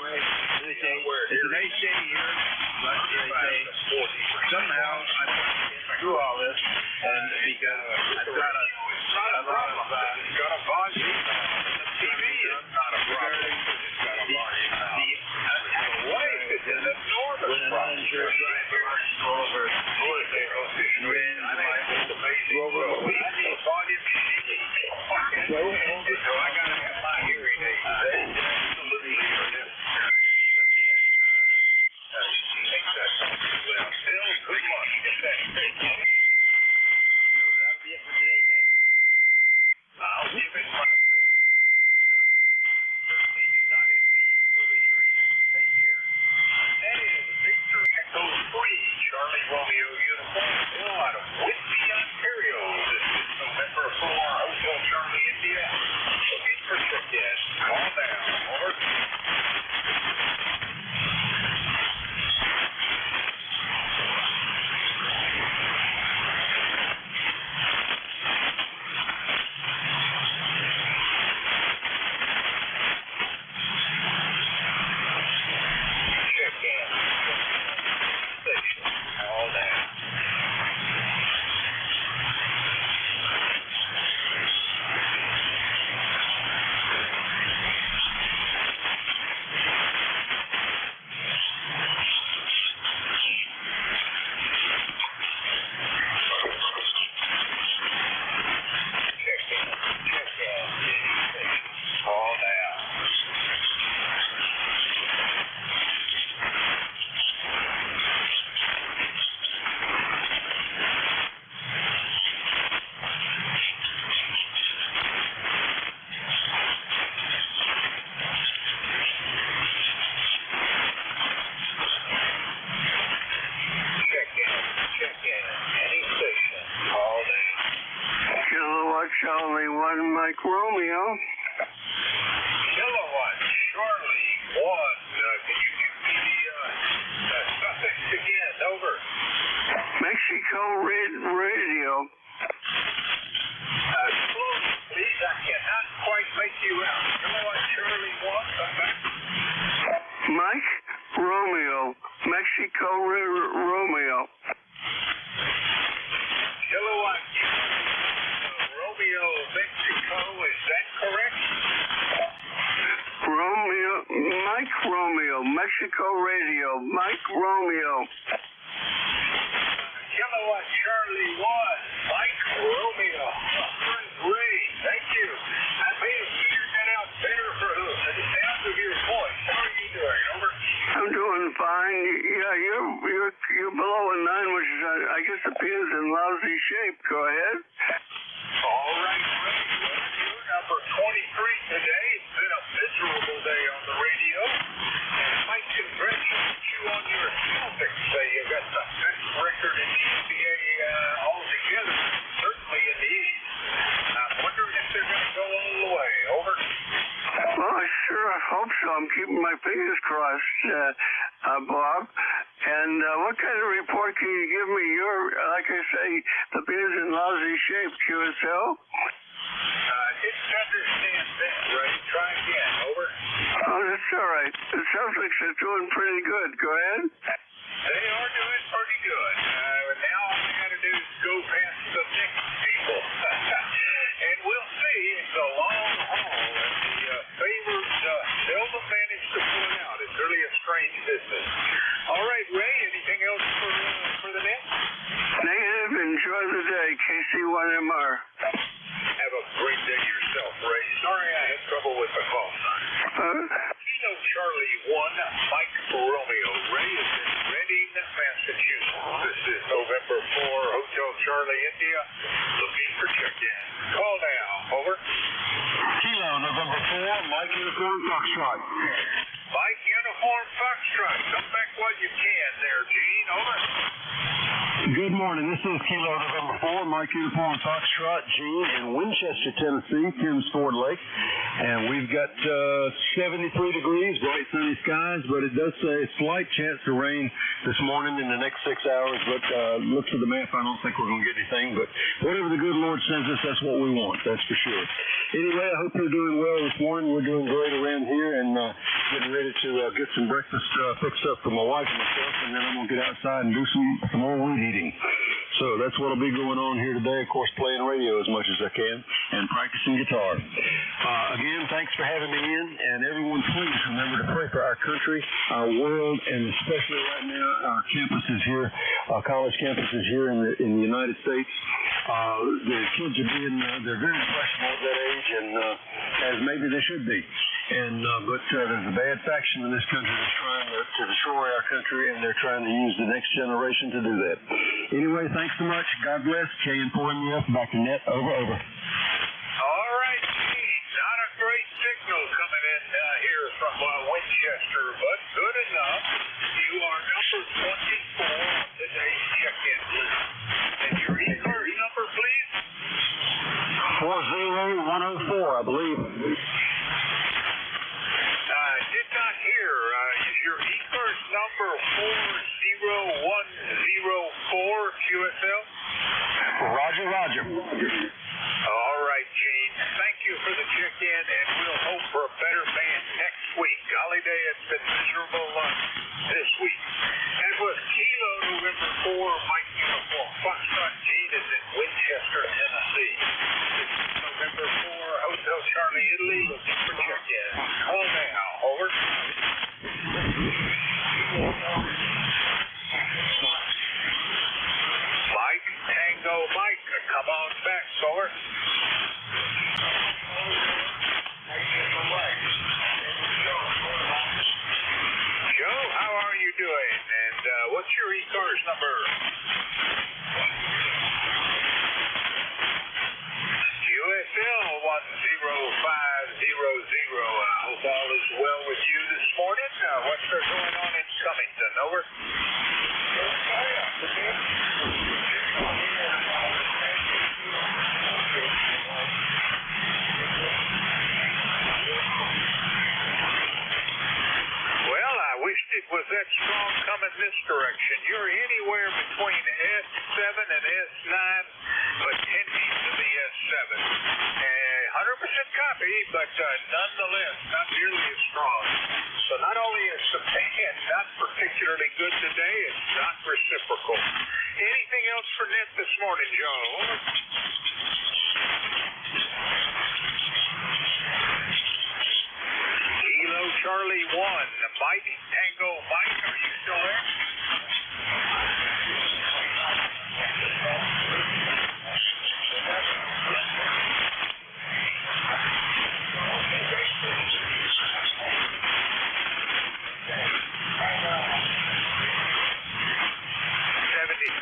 It's a nice day here, but as I say, somehow I'm going to get through all this, and because I've got a lot of volume. The TV is not a problem. It's got a volume now. The wife is an enormous problem. uninsured driver all over. So I got to have my hearing aids. Absolutely. Even then, she thinks that's something. Well, Phil, good luck. Get that fixed. No, that'll be it for today, Dan. I'll give it my best. And certainly do not envy you for the hearing. Take care. That is Victor Echo 3, Charlie Romeo uniform, Phil out of Whitby, Ontario. This is November 4, Hotel Charlie, India. Looking for check-in. Call down. Over. Check-in. Station. Call down. Call now. Check-in. Any station. Call down. Kilowatt Charlie 1, Mike Romeo. Kilowatt Charlie 1. Can you give me the suffix again? Over. Mexico Radio. Close, please. I cannot quite make you out. Kilowatt Charlie 1. Come back. Mike Romeo. Mexico Romeo. Kilowatt Romeo, Mexico. Is that correct? Romeo. Mike Romeo. Mexico Radio. Mike Romeo. Kilowatt Charlie 1. Mike Romeo. Great. Thank you. I may have figured that out better for the sound of your voice. How are you doing? Over. I'm doing fine. Yeah, you're below a 9, which is I guess appears in lousy shape. Go ahead. All right, number 23 today. It's been a miserable day on the radio. And I might congratulate you on your Celtics. You got the best record in the NBA altogether, certainly in the East. I'm wondering if they're going to go all the way. Over. Well, I sure hope so. I'm keeping my fingers crossed, Bob. And what kind of report can you give me? You're, like I say, the beer's in lousy shape, QSL. Didn't understand that, right? Try again. Over. Oh, that's all right. It sounds like they're doing pretty good. Go ahead. They are doing pretty good. Now all they got to do is go past the next people. And we'll see. It's a long haul. And the favorites seldom manage to pull it out. It's really a strange business. EC1MR. Have a great day yourself, Ray. Sorry I had trouble with the call sign. Kilo Charlie 1, Mike Romeo. Ray is in Reading, Massachusetts. This is November 4, Hotel Charlie, India, looking for check-in. Call now. Over. Kilo, November 4, Mike Uniform Foxtrot. Mike Uniform Foxtrot. Come back while you can there, Gene. Over. Good morning. This is Kilo November 4, Mike Uniform Foxtrot, Gene in Winchester, Tennessee, Tim's Ford Lake. And we've got 73 degrees, bright sunny skies, but it does say a slight chance of rain this morning in the next 6 hours. But look for the map. I don't think we're going to get anything. But whatever the good Lord sends us, that's what we want. That's for sure. Anyway, I hope you're doing well this morning. We're doing great around here and getting ready to get some breakfast fixed up for my wife and myself. And then I'm going to get outside and do some more weed eating. So that's what will be going on here today. Of course, playing radio as much as I can and practicing guitar. Again, thanks for having me in. And everyone, please remember to pray for our country, our world, and especially right now, our campuses here, our college campuses here in the United States. The kids are they're very impressionable at that age, and as maybe they should be. But there's a bad faction in this country that's trying to destroy our country, and they're trying to use the next generation to do that. Anyway, thanks so much. God bless. KN4MUF, back to net. Over. All right, Gene. Not a great signal coming in here from Winchester, but good enough. You are number 24 on today's check-in list. And your ECARS number, please? 40104, I believe. Did not hear. Is your ECARS number 40104 QSL? Roger. All right, Gene. Thank you for the check-in, and we'll hope for a better band next week. Golly day, it's been miserable this week. That was Kilo November 4, Mike Uniform Foxtrot. Gene is in Winchester, Tennessee. This is November 4, Hotel Charlie, Italy, looking for check-in. Call now. Over. Mike, Tango Mike, come on back, over. Joe, how are you doing? And what's your ECARS number? QSL 10500. I hope all is well with you this morning. What's going on in Cummington? Over. Well, I wished it was that strong coming this direction. You're anywhere between S7 and S9, but tending to the S7. 100% copy, but nonetheless not nearly as strong. So not only is the band not particularly good today, it's not reciprocal. Anything else for net this morning, Joe? Kilo Charlie 1, Mike Tango Mike, are you still there?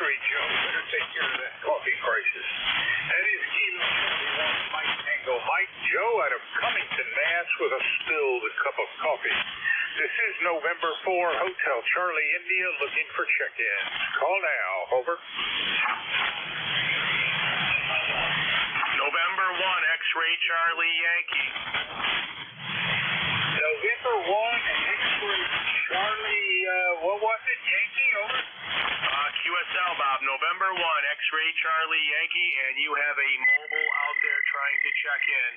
Joe, better take care of that coffee crisis. That is Kilo 1, Mike Tango Mike. Joe out of Cummington, Mass. with a spilled cup of coffee. This is November 4, Hotel Charlie, India, looking for check-in. Call now. Over. November 1, X-Ray Charlie, Yankee. November 1, X-Ray Charlie, what was it? Yankee, over? QSL, Bob. November 1, X-Ray Charlie, Yankee, and you have a mobile out there trying to check in.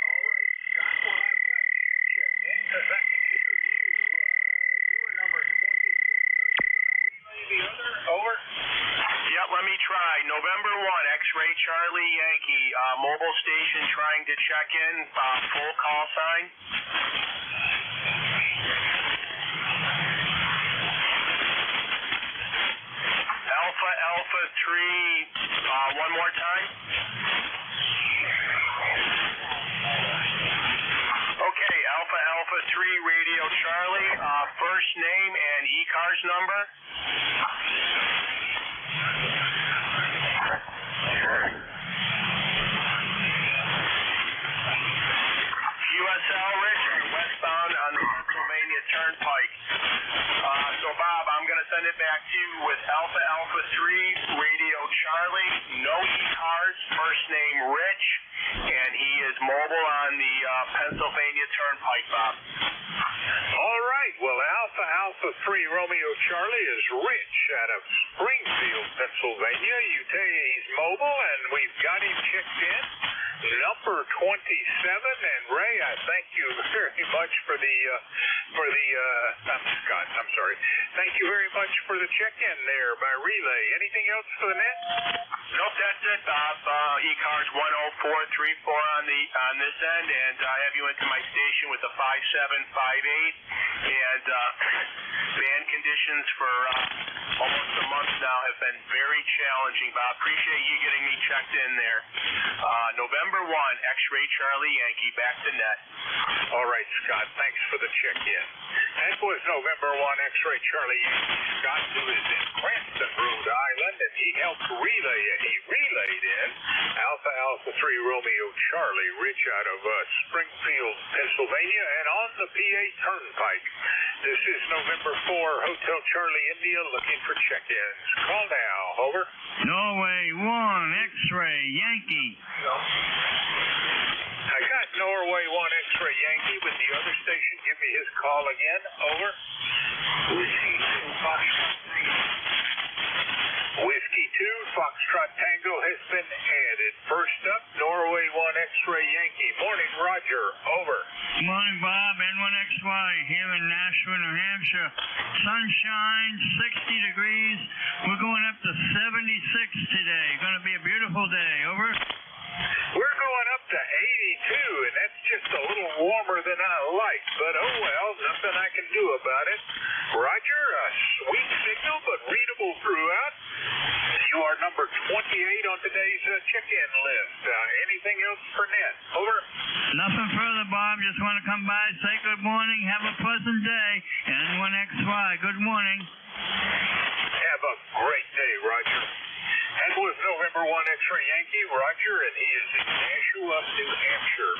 All right, Scott, well, I've got you checked in because I can hear you. You are number 26. Are you going to relay the other? Over. Yep, let me try. November 1, X-Ray Charlie, Yankee, mobile station trying to check in, full call sign. Alpha 3, 1 number? USL Richard, westbound on the Pennsylvania Turnpike. So Bob, I'm going to send it back to you with Alpha Alpha 3, Radio Charlie, no ECARS, first name Rich, and he is mobile on the Pennsylvania Turnpike, Bob. All right. Well, Alpha Alpha 3 Romeo Charlie is Rich out of Springfield, Pennsylvania. You tell you he's mobile, and we've got him checked in. Number 27, and Ray, I thank you very much for the Scott, I'm sorry. Thank you very much for the check-in there by relay. Anything else for the net? Nope, that's it, Bob. ECARS 10434 on this end, and I have you into my station with the 5758, and band conditions for almost a month now have been very challenging, Bob. Appreciate you getting me checked in there. November 1, X-Ray Charlie Yankee, back to net. All right, Scott, thanks for the check-in. That was November 1, X-Ray Charlie Yankee Scott, who is in Cranston, Rhode Island, and he helped relay. He relayed in Alpha Alpha 3 Romeo Charlie, Rich out of Springfield, Pennsylvania, and on the PA Turnpike. This is November 4, Hotel Charlie India, looking for check-ins. Call now, over. Norway 1, X-Ray, Yankee. I got Norway 1 X-Ray Yankee with the other station. Give me his call again, over. Whiskey 2, Foxtrot Tango. Whiskey 2, Foxtrot Tango has been added. First up, Norway 1 X-Ray Yankee. Morning, Roger, over. Morning, Bob. N1XY here in Nashville, New Hampshire. Sunshine, 60 degrees. We're going up to 76 today. Going to be a beautiful day. Over. We're going up to 82, and that's just a little warmer than I like. But oh well, nothing I can do about it. Roger, a sweet signal, but readable throughout. You are number 28 on today's check-in list. Anything else for net? Over. Nothing further, Bob. Just want to come by, say good morning, have a pleasant day. N1XY, good morning. Have a great day, Roger. That was November 1 X-Ray Yankee, Roger, and he is in Nashua, New Hampshire.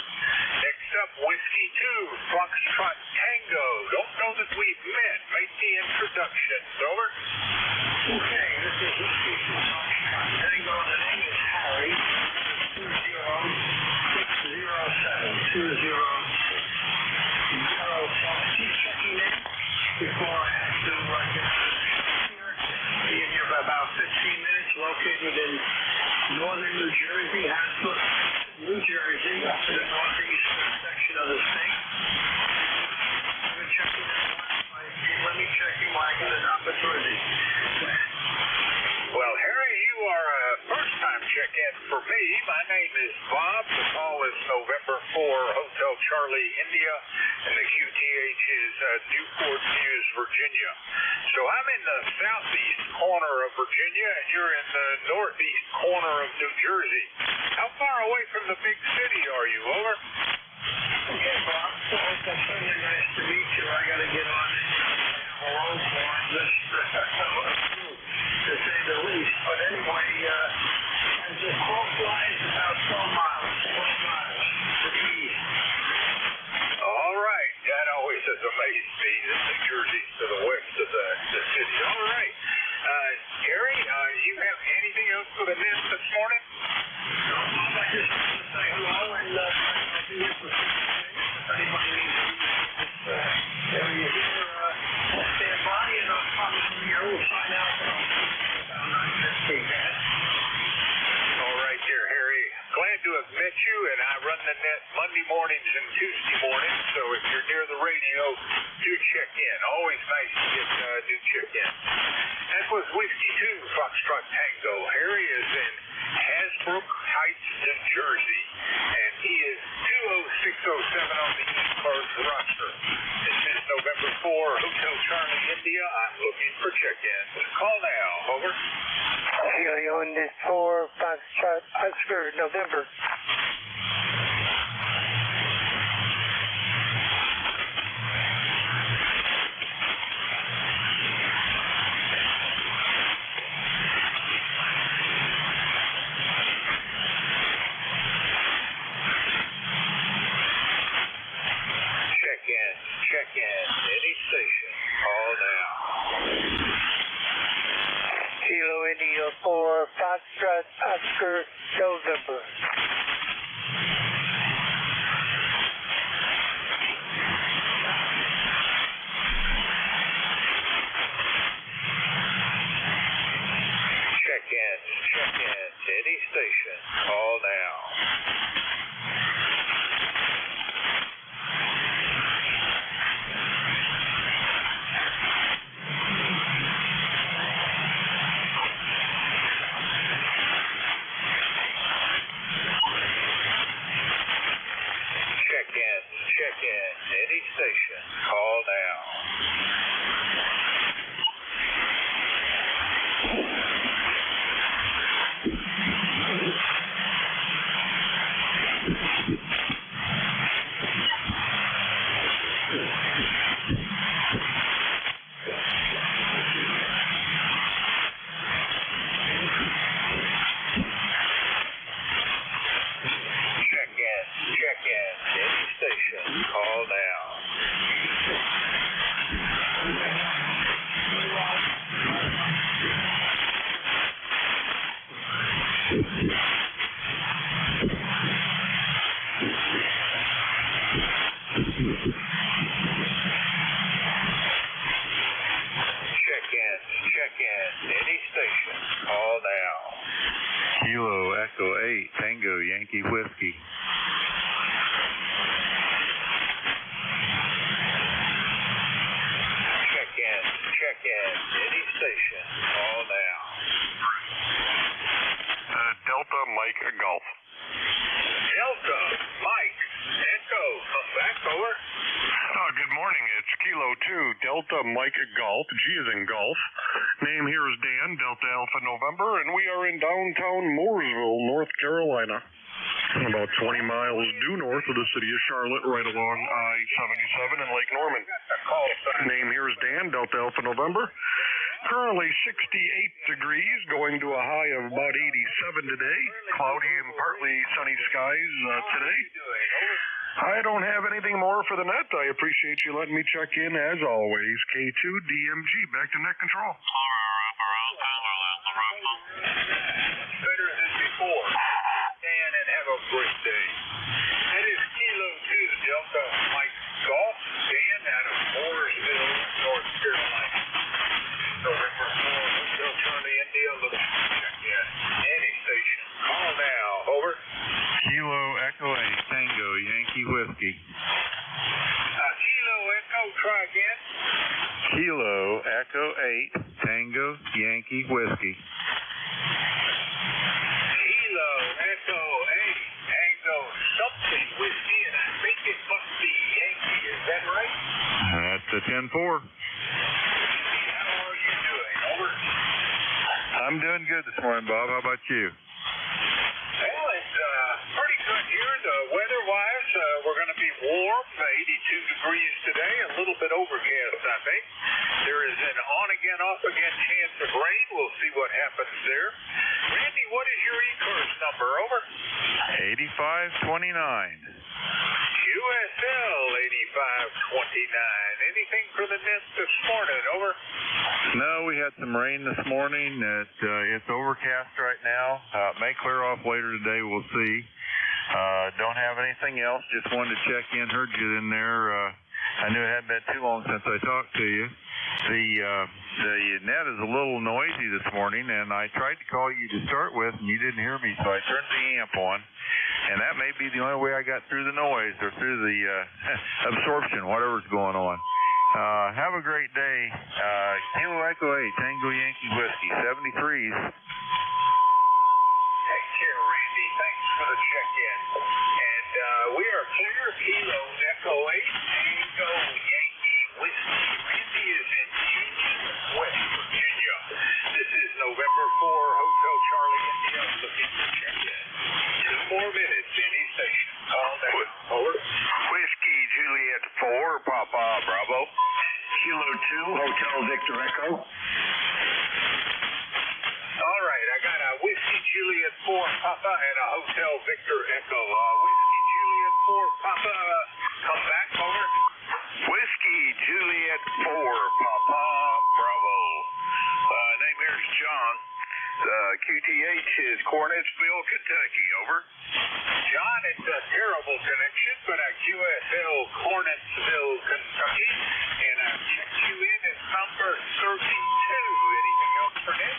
Next up, Whiskey 2, Foxtrot Tango. Don't know that we've met. Make the introductions. Over. Okay, this is Whiskey 2, Foxtrot Tango. The name is Harry. 20607. 20607. Keep checking in before I have to get out of here. Be in here for about 15 minutes. Located in northern New Jersey, Harrisburg, New Jersey, up to the northeast section of the state. Let me check in while I get an opportunity. Well, Harry, you are a first-time check-in for me. My name is Bob. The call is November 4, Hotel Charlie, India, and the QTH is Newport News, Virginia. So I'm in the southeast corner of Virginia, and you're in the northeast corner of New Jersey. How far away from the big city are you? Over. Okay, Bob. So it's certainly nice to meet you. I got to get on a road for this, to say the least. But anyway, as the crow flies, about 12 miles. 12 miles to the east. All right. That always has amazed me, that New Jersey's to the west of the city. All right. Harry, you have anything else for the net this morning? No, Bob, I just want to say hello, and I'll be here for 15 minutes. If anybody needs to use this area here, I'll stand by, and I'll probably will sign out about 9:15. All right there, Harry. Glad to have met you, and I run the net Monday mornings and Tuesday mornings, so if you're near the radio, do check in. Always nice to get do check in. That was Whiskey 2, Foxtrot Tango. Harry is in Hasbrook Heights, New Jersey, and he is 20607 on the ECARS roster. This is November 4, Hotel Charlie, India. I'm looking for check-ins. Call now. Over. On this 4 Foxtrot Oscar, November. India 4, Foxtrot Oscar November. Check in to any station. Call now. Check in to any station. Call now. Check in to any station. Call now. Check in to any station. Call now. Kilo Echo 8, Tango Yankee Whiskey. Check in to any station. Call now. Delta Mike Golf. Delta Mike Echo. Come back, over. Good morning. It's Kilo 2, Delta Mike Golf. G is in golf. Name here is Dan, Delta Alpha November, and we are in downtown Mooresville, North Carolina. About 20 miles due north of the city of Charlotte, right along I-77 in Lake Norman. Name here is Dan, Delta Alpha November. Currently 68 degrees, going to a high of about 87 today. Cloudy and partly sunny skies today. I don't have anything more for the net. I appreciate you letting me check in as always. K2 DMG, back to net control. Better than before. Dan, and have a great day. That is Kilo 2 Delta Mike Golf. Dan out of Mooresville, North Carolina. November 4, Hotel Charlie India, looking to check in. Any station. Call now. Over. Kilo Echo 8, Tango Yankee Whiskey. Kilo Echo, try again. Kilo Echo 8, Tango Yankee Whiskey. Kilo Echo 8, Tango something whiskey, and I think it must be Yankee. Is that right? That's a 10-4. How are you doing? Over. I'm doing good this morning, Bob. How about you? Well, it's pretty good here. The weather-wise, we're going to be warm, 82 degrees today, a little bit overcast, I think. There is an on-again, off-again chance of rain. We'll see what happens there. Randy, what is your ECARS number? Over. 8529. QSL 8529. Anything for the net this morning? Over. No, we had some rain this morning. It's overcast right now. May clear off later today. We'll see. Don't have anything else. Just wanted to check in. Heard you in there. I knew it hadn't been too long since I talked to you. The net is a little noisy this morning, and I tried to call you to start with, and you didn't hear me, so I turned the amp on. And that may be the only way I got through the noise or through the absorption, whatever's going on. Have a great day. Kilo Echo 8, Tango Yankee Whiskey, 73s. Take care, Randy. Thanks for the check-in. And we are clear. Kilo Echo 8, Tango Yankee Whiskey. Randy is in Union, West Virginia. This is November 4, Hotel Charlie India, looking to check in. 2 more minutes, any station. Call down. Over. Whiskey Juliet 4, Papa Bravo. Kilo 2, Hotel Victor Echo. All right, I got a Whiskey Juliet 4 Papa and a Hotel Victor Echo. Whiskey Juliet 4 Papa, come back, over. Whiskey Juliet 4, Papa Bravo. Name here is John. QTH is Cornettsville, Kentucky. Over. John, it's a terrible connection, but at QSL Cornettsville, Kentucky, and I've checked you in as number 32. Anything else for Ned?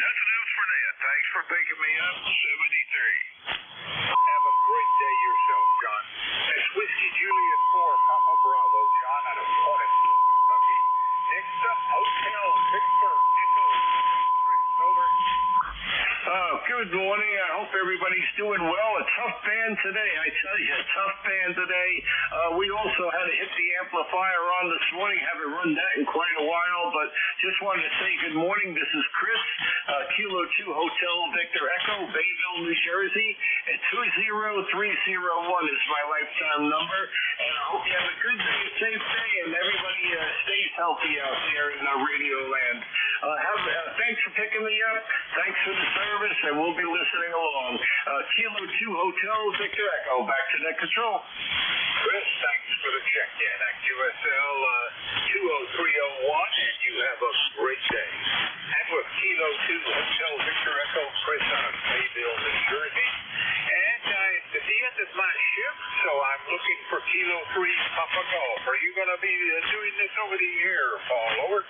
Nothing else for Ned. Thanks for picking me up. 73. Have a great day yourself, John. That's Whiskey Juliet 4, Papa Bravo, John, out of Cornettsville, Kentucky. Next up, Hotel Pittsburgh. Over. Good morning. I hope everybody's doing well. A tough band today. I tell you, a tough band today. We also had to hit the amplifier on this morning. Haven't run that in quite a while, but just wanted to say good morning. This is Chris, Kilo 2 Hotel Victor Echo, Bayville, New Jersey, and 20301 is my lifetime number. And I hope you have a good day, a safe day, and everybody stays healthy out there in Radio Land. Thanks for picking me up. Thanks for the service, and we'll be listening along. Kilo 2 Hotel Victor Echo, back to net control. Chris, thanks for the check-in at QSL 20301, and you have a great day. And with Kilo 2 Hotel Victor Echo, Chris out of Bayville, New Jersey. And it's at the end of my shift, so I'm looking for Kilo 3 Papa Golf. Are you going to be doing this over the air, Paul? Over?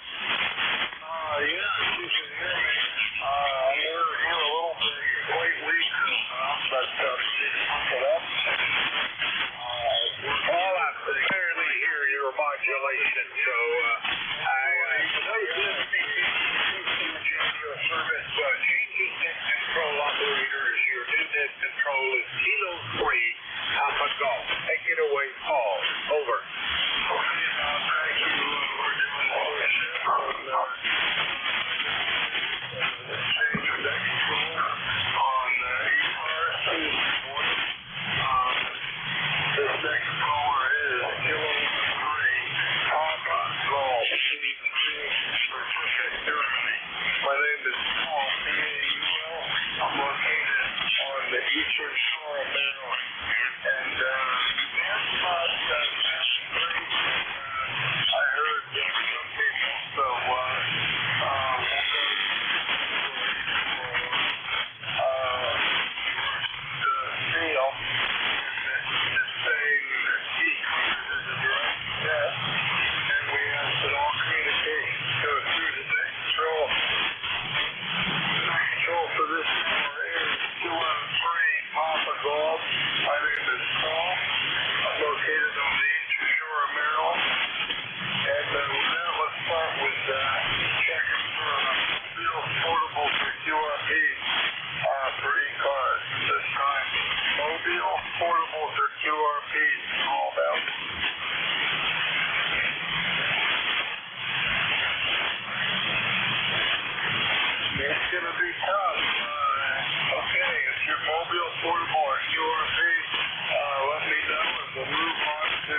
Yeah, you can hear me. We're here a little bit late week, but Paul, I barely hear your modulation, so I know this your service changing net control operators. Your new net control is Kilo 3 Papa Golf. Take it away, Paul. Over. Thank you. We're doing all this change of net control on ECARS this morning. This next caller is Kilo 3 Papa Golf, Pacific, Germany. My name is Paul, P-A-U-L. I'm located on the eastern shore of Maryland. And that's about great. I heard some people, so portables or QRPs, all about. It's going to be tough. Okay, if you're mobile, portable, or QRP, let me know and we'll move on to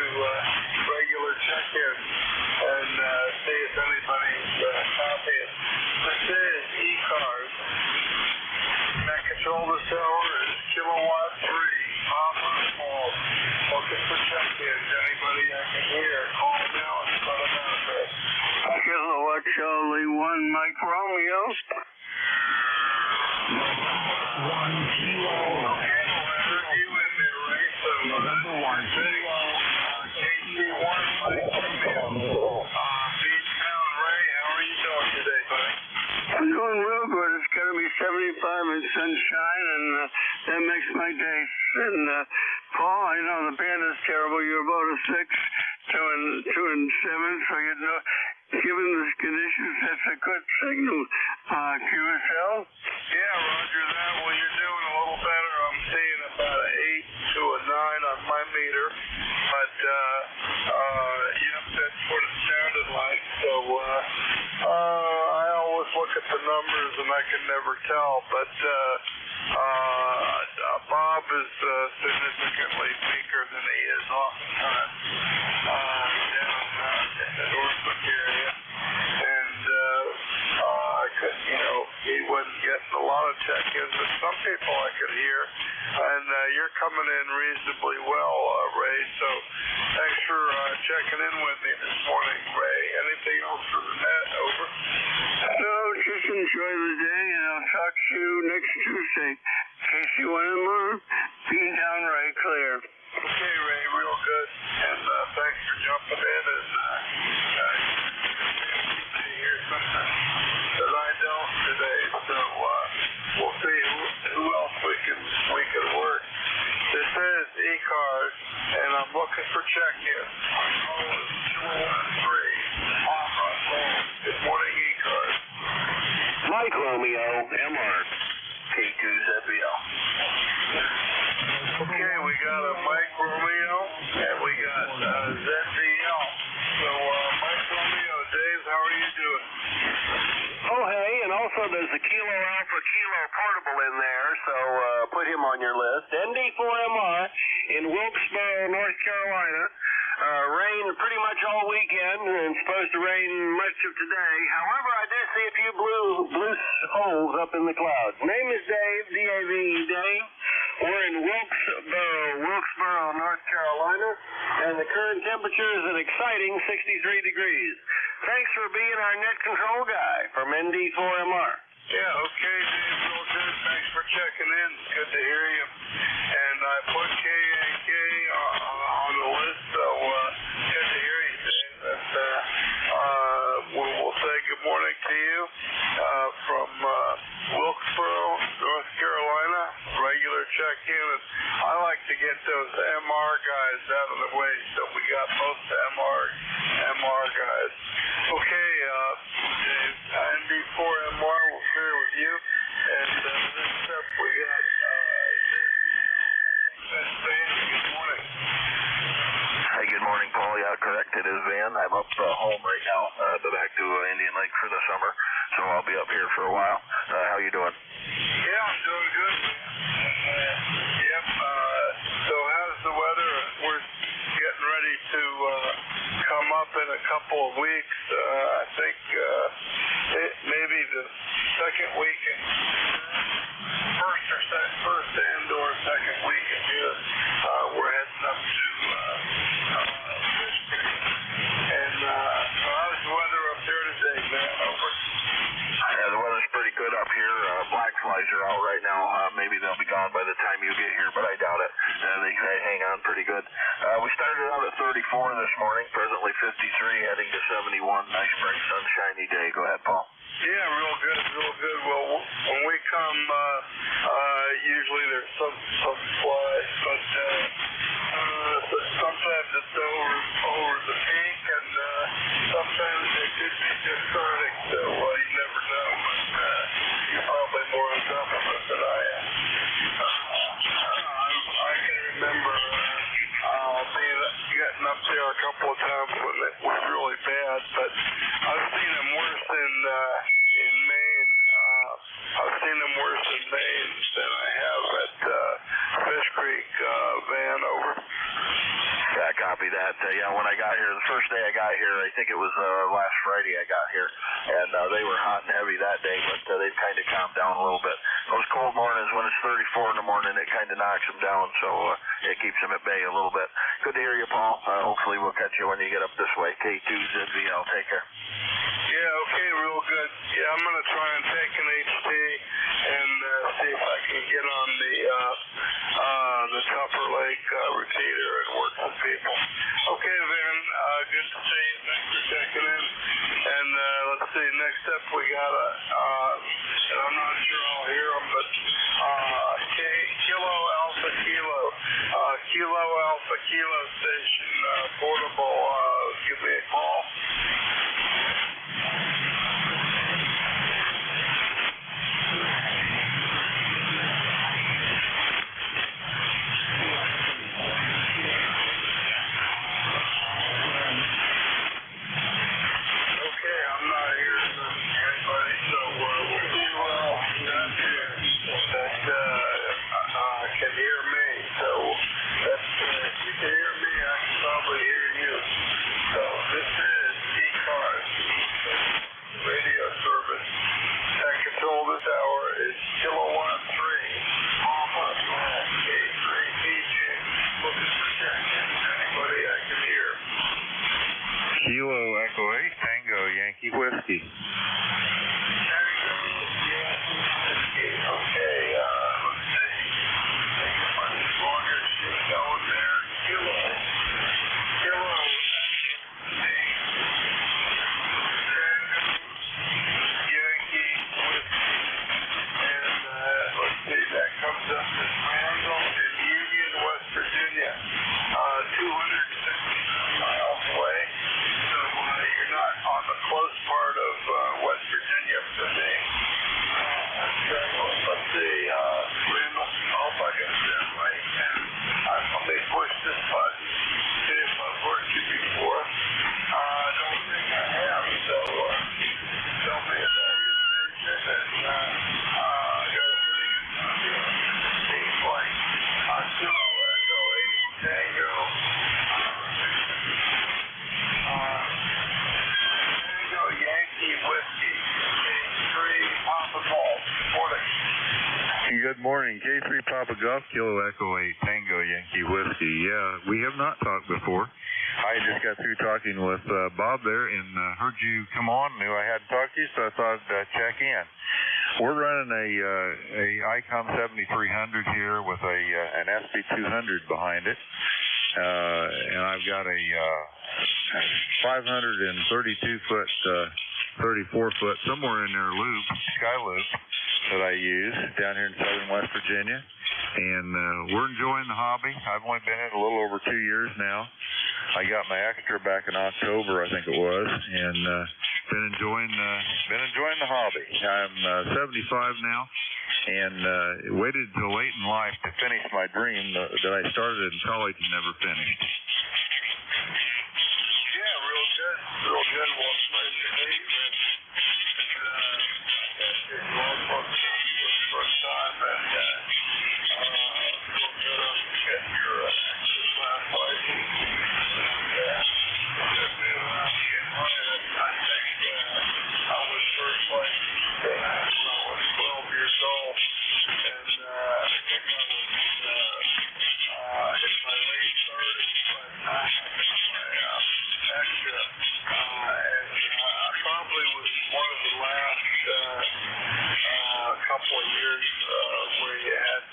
regular check-in and see if anybody's copying. This is ECARS. Net control this hour is Kilowatt 3. Papa Paul. Looking for check-ins. Anybody I can hear, call now and put them out there. Kilowatt Charlie 1 Mike Romeo. 1 kilo. Okay, I heard you in there, Ray. So November 1 kilo. KC1 Mike Romeo. Beachtown Ray, how are you doing today, buddy? I'm doing real good. It's going to be 75 and sunshine, and that makes my day. And Paul, I know the band is terrible. You're about a 6, 2 and 7, so you know, given the conditions, that's a good signal. QSL. Yeah, Roger that. Well, you're doing a little better. I'm seeing about an 8 to a 9 on my meter, but yep, that's what it sounded like. So I always look at the numbers and I can never tell, but Bob is significantly weaker than he is oftentimes down in the Norfolk area, and I could, he wasn't getting a lot of check-ins, but some people I could hear, and you're coming in reasonably well, Ray, so thanks for checking in with me this morning, Ray. Anything else for the net? Over. No, just enjoy the day, and I'll talk to you next Tuesday. KC1MR, be downright clear. Okay, Ray, real good. And thanks for jumping in. And to hear something that I don't today. So we'll see who else we can work. This is ECARS, and I'm looking for check-in. My call is 213. Good morning, ECARS. Mike Romeo, MR. K2ZBL. Okay, we got a Mike Romeo, and we got ZBL. So, Mike Romeo, Dave, how are you doing? Oh, hey, and also there's a Kilo Alpha Kilo portable in there, so put him on your list. ND4MR in Wilkesboro, North Carolina. Rain pretty much all weekend, and supposed to rain much of today. However, I did see a few blue holes up in the clouds. Name is Dave, D-A-V-E, Dave. We're in Wilkesboro, North Carolina, and the current temperature is an exciting 63 degrees. Thanks for being our net control guy from ND4MR. Yeah, okay, Dave, real good. Thanks for checking in. Good to hear you. And I put K&K on the list, so good to hear you, Dave. And we'll say good morning to you from Wilkesboro, North Carolina. Regular check-in. And I like to get those MR guys out of the way, so we got most MR guys. Okay, Dave, ND4MR will share with you. And next up, we got Van. Good morning. Hey, good morning, Paul. Yeah, correct. It is Van. I'm up home right now, back to Indian Lake for the summer, so I'll be up here for a while. How you doing? Yeah, I'm doing good. Yep. So how's the weather? We're getting ready to come up in a couple of weeks. I think maybe the second week in first and or second week in June. We're heading up to Fish Creek. And how's the weather up there today, man? Over. Yeah, the weather's pretty good up here. Black flies are out right now. Maybe they'll be gone by the time you get here, but I doubt it. They hang on pretty good. We started out at 34 this morning, presently 53, heading to 71. Nice, bright, sunshiny day. Go ahead, Paul. Yeah, real good, real good. Well, when we come, usually there's some flies, but sometimes it's over the peak, and sometimes it could be just starting, so you never know, but you're probably more on top of it than I am. I can remember getting up there a couple of times when it was really bad, but I've seen them worse in Maine. I've seen them worse in Maine than I have at Fish Creek, Van. Over. Yeah, copy that. Yeah, when I got here, the first day I got here, I think it was last Friday I got here, and they were hot and heavy that day, but they've kind of calmed down a little bit. Those cold mornings when it's 34 in the morning, it kind of knocks them down, so it keeps them at bay a little bit. Good to hear you, Paul. Hopefully we'll catch you when you get up this way. K2ZVL, take care. Yeah, okay, real good. Yeah, I'm going to try and take an HT and see if I can get on the Tupper Lake repeater and work with people. Okay, Van, good to see you. Thanks for checking in. And let's see, next up we got and I'm not sure I'll hear them, but Kilo Alpha Kilo Station portable. Give me a call. Can hear me, so that's, if you can hear me, I can probably hear you. good morning. K3 Papa Golf, Kilo Echo 8, Tango Yankee Whiskey. Yeah, we have not talked before. I just got through talking with Bob there and heard you come on, knew I hadn't talked to you, so I thought I'd check in. We're running a Icom 7300 here with an SB200 behind it. And I've got a 532-foot, 34-foot, somewhere in there loop, sky loop, that I use down here in southern West Virginia. And we're enjoying the hobby. I've only been in it a little over 2 years now. I got my extra back in October, I think it was, and been enjoying the hobby. I'm 75 now, and waited until late in life to finish my dream that I started in college and never finished. Yeah, real good. Real good. Well, it's nice to meet you, man. It's the first time, and real good on getting your class license. I was first licensed when I was 12 years old, and I think I was in my late 30s by the time I got my extra, and I probably was one of the last couple of years where you had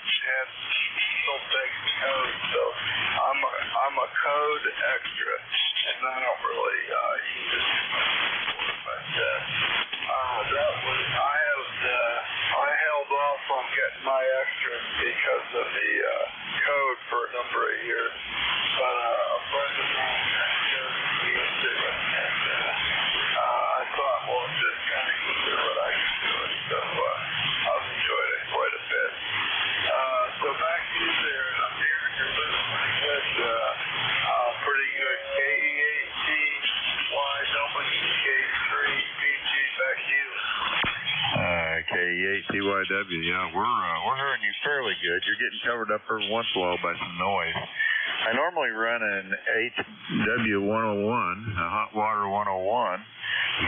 still take the code, so I'm a code extra, and I don't really use it anymore, but that was, I held off on getting my extra because of the code for a number of years, but a friend of mine he used it, and I thought, well, if this guy can do it, I can do it, so I've enjoyed it quite a bit. So back to you there, and I'm hearing you're living pretty good, K8TYWK3 PG, back to you. K8TYW, yeah, we're hearing you fairly good. You're getting covered up every once in a while by some noise. I normally run an HW101, a hot water 101,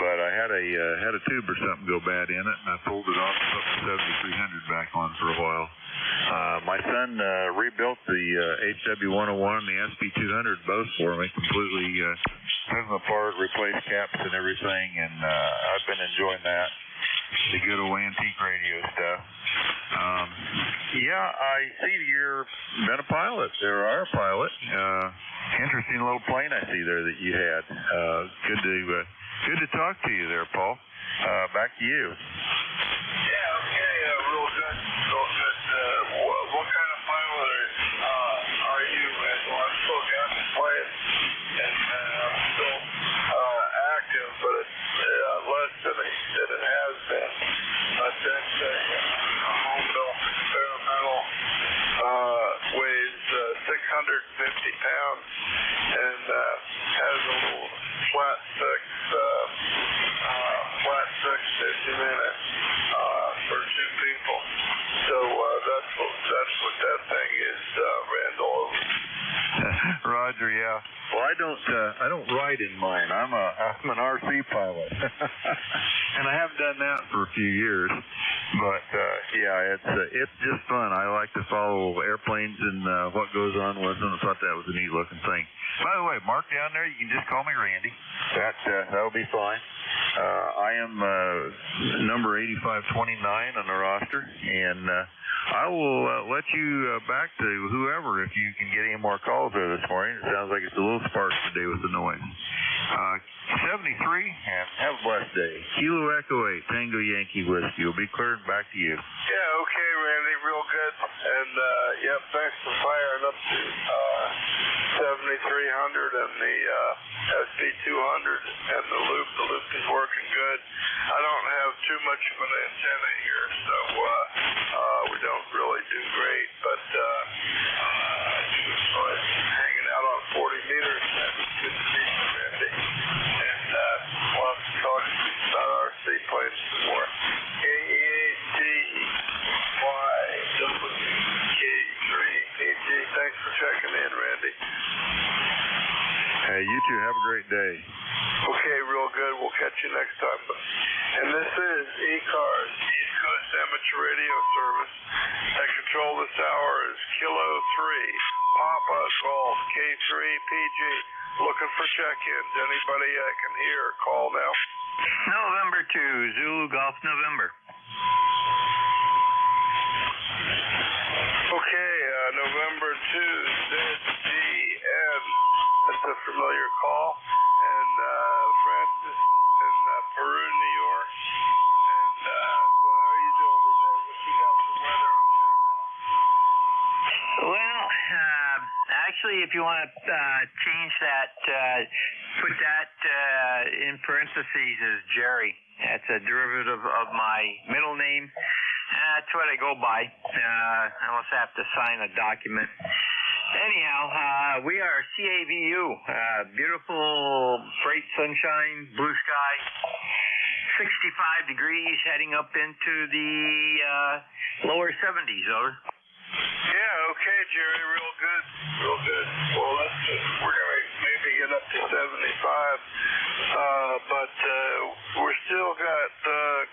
but I had a tube or something go bad in it, and I pulled it off and put my 7300 back on for a while. My son rebuilt the HW101 and the SB200 both for me, completely took them apart, replaced caps and everything, and I've been enjoying that. The good old antique radio stuff. Yeah, I see you've been a pilot. There are a pilot. Interesting little plane I see there that you had. Good to talk to you there, Paul. Back to you. Yeah, okay, real good. What kind of pilot are you? Well, I'm still got to play it, and I'm still active, but it's less than it has been. Since a home-built experimental weighs 650 pounds and has a little flat six 50-minute for two people. So that's what that thing is, Randall. Roger, yeah. Well, I don't ride in mine. I'm an RC pilot, and I haven't done that for a few years. But yeah, it's just fun. I like to follow airplanes and what goes on with them. I thought that was a neat looking thing. By the way, mark down there. You can just call me Randy. That'll be fine. I am number 8529 on the roster, and I will let you back to whoever if you can get any more calls there this morning. It sounds like it's a little sparse today with the noise. 73, and have a blessed day. Kilo Echo 8, Tango Yankee Whiskey. We'll be cleared back to you. Yeah, okay, Randy, real good. And, yep, thanks for firing up to 7300 and the SB200 and the loop. The loop is working good. I don't have too much of an antenna here, so we don't really do great, but I do enjoy hanging out on 40 meters. That's good to meet you, Randy. And we'll have to talk about RC planes some more. K8TYWK3PG. Thanks for checking in, Randy. Hey, you two have a great day. Okay, real good. We'll catch you next time. And this is ECARS, East Coast Amateur Radio Service. At control this hour is Kilo 3, Papa Golf, K3PG. Looking for check-ins. Anybody I can hear, call now. November 2, Zulu Golf November. Okay, November 2, ZGN. That's a familiar call. And Francis in Peru, New York. And so how are you doing today? What you got for weather up there now? Well, actually, if you want to change that, put that in parentheses as Jerry. That's a derivative of my middle name. That's what I go by. I must have to sign a document. Anyhow, we are CAVU. Beautiful, bright sunshine, blue sky. 65 degrees, heading up into the lower 70s. Over. Yeah, okay, Jerry, real good. Well, we're going to maybe get up to 75, but we're still got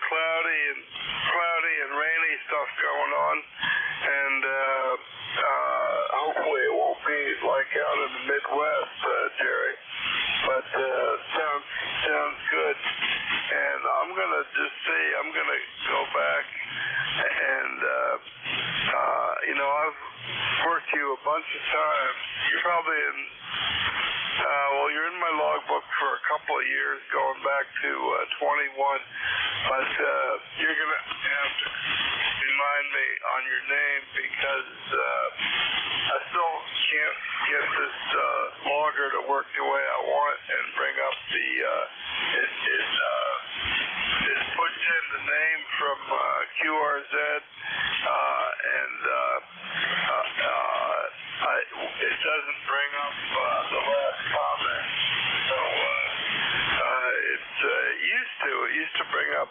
cloudy and rainy stuff going on, and hopefully it won't be like out in the Midwest, Jerry, but sounds good. And I'm going to just say, I'm going to go back and, I've worked you a bunch of times. You're probably you're in my logbook for a couple of years, going back to 21, but you're going to have to remind me on your name because I still can't get this logger to work the way I want and bring up the it puts in the name from QRZ it doesn't bring up the last comment. So it used to bring up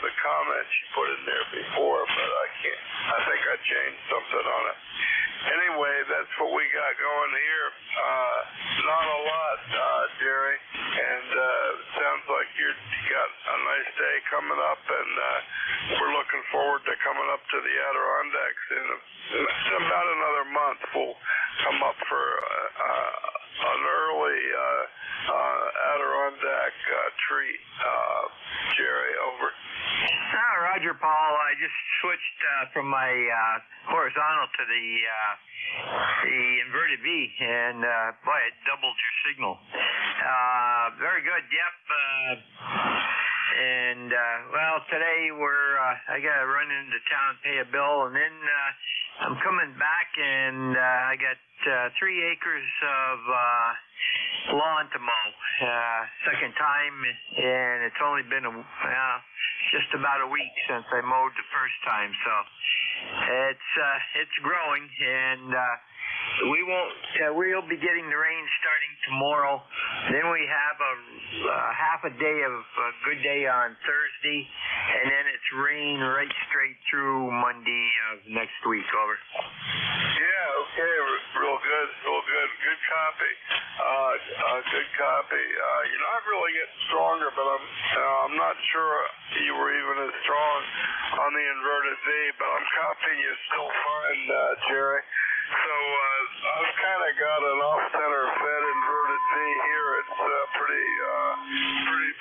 the comments you put in there before, but I can't. I think I changed something on it. Anyway, that's what we got going here. Not a lot, Jerry, and sounds like you got a nice day coming up, and we're looking forward to coming up to the Adirondacks in about another month. We'll come up for an early Adirondack treat, Jerry. Over. Roger, Paul. I just switched from my horizontal to the inverted V, and boy, it doubled your signal. Very good. Yep. And today I gotta run into town, pay a bill, and then I'm coming back, and I got 3 acres of lawn to mow. Second time, and it's only been just about a week since I mowed the first time, so it's growing, and we'll be getting the rain starting tomorrow. Then we have a half a day of a good day on Thursday, and then it's rain right straight through Monday of next week. Over. Yeah, okay, real good. Good copy. Good copy. You're not really getting stronger, but I'm not sure you were even as strong on the inverted V, but I'm copying you still fine, Jerry. So I've kind of got an off-center fed inverted V here. It's pretty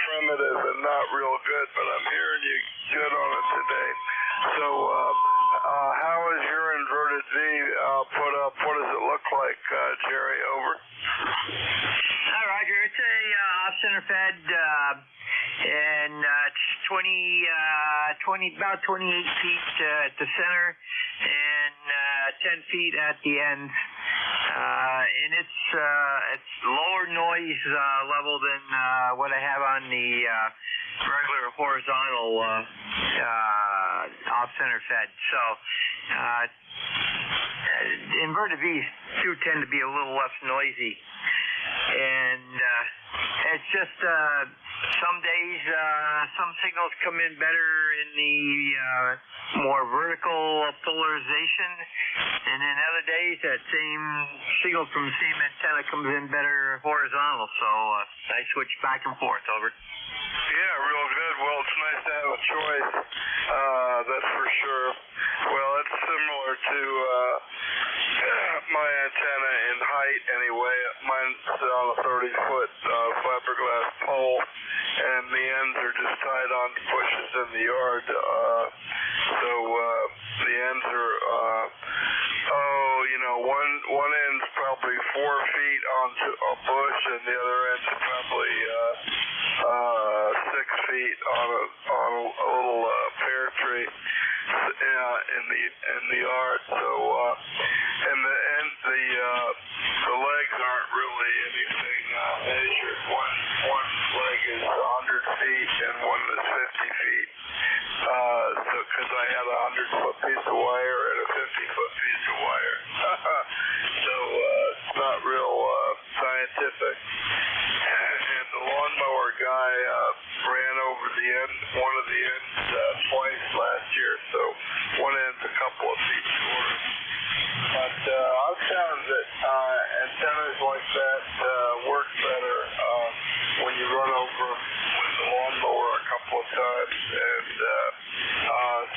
primitive and not real good, but I'm hearing you good on it today. So how is your inverted V put up? What does it look like, Jerry? Over. Hi, Roger. It's a off-center fed, and it's about 28 feet at the center, and 10 feet at the end. And it's lower noise level than what I have on the regular horizontal off-center fed. So inverted V's do tend to be a little less noisy, and it's just some days some signals come in better in the more vertical polarization, and then other days that same signal from the same antenna comes in better horizontal. So I switch back and forth. Over. Yeah, real good. Well, it's nice to have a choice, that's for sure. Well, it's similar to my antenna in height anyway. Mine's on a 30-foot fiberglass pole, and the ends are just tied on to bushes in the yard. So the ends are, one end's probably 4 feet onto a bush, and the other end's probably 6 feet on a little pear tree in the yard. So and the legs aren't really anything measured. One leg is 100 feet and one is 50 feet. So because I had a 100-foot piece of wire and a 50-foot piece of wire, so it's not real scientific. And the lawnmower guy ran over one of the ends twice last year, so one end's a couple of feet shorter. But I've found that antennas like that work better when you run over with the lawnmower a couple of times and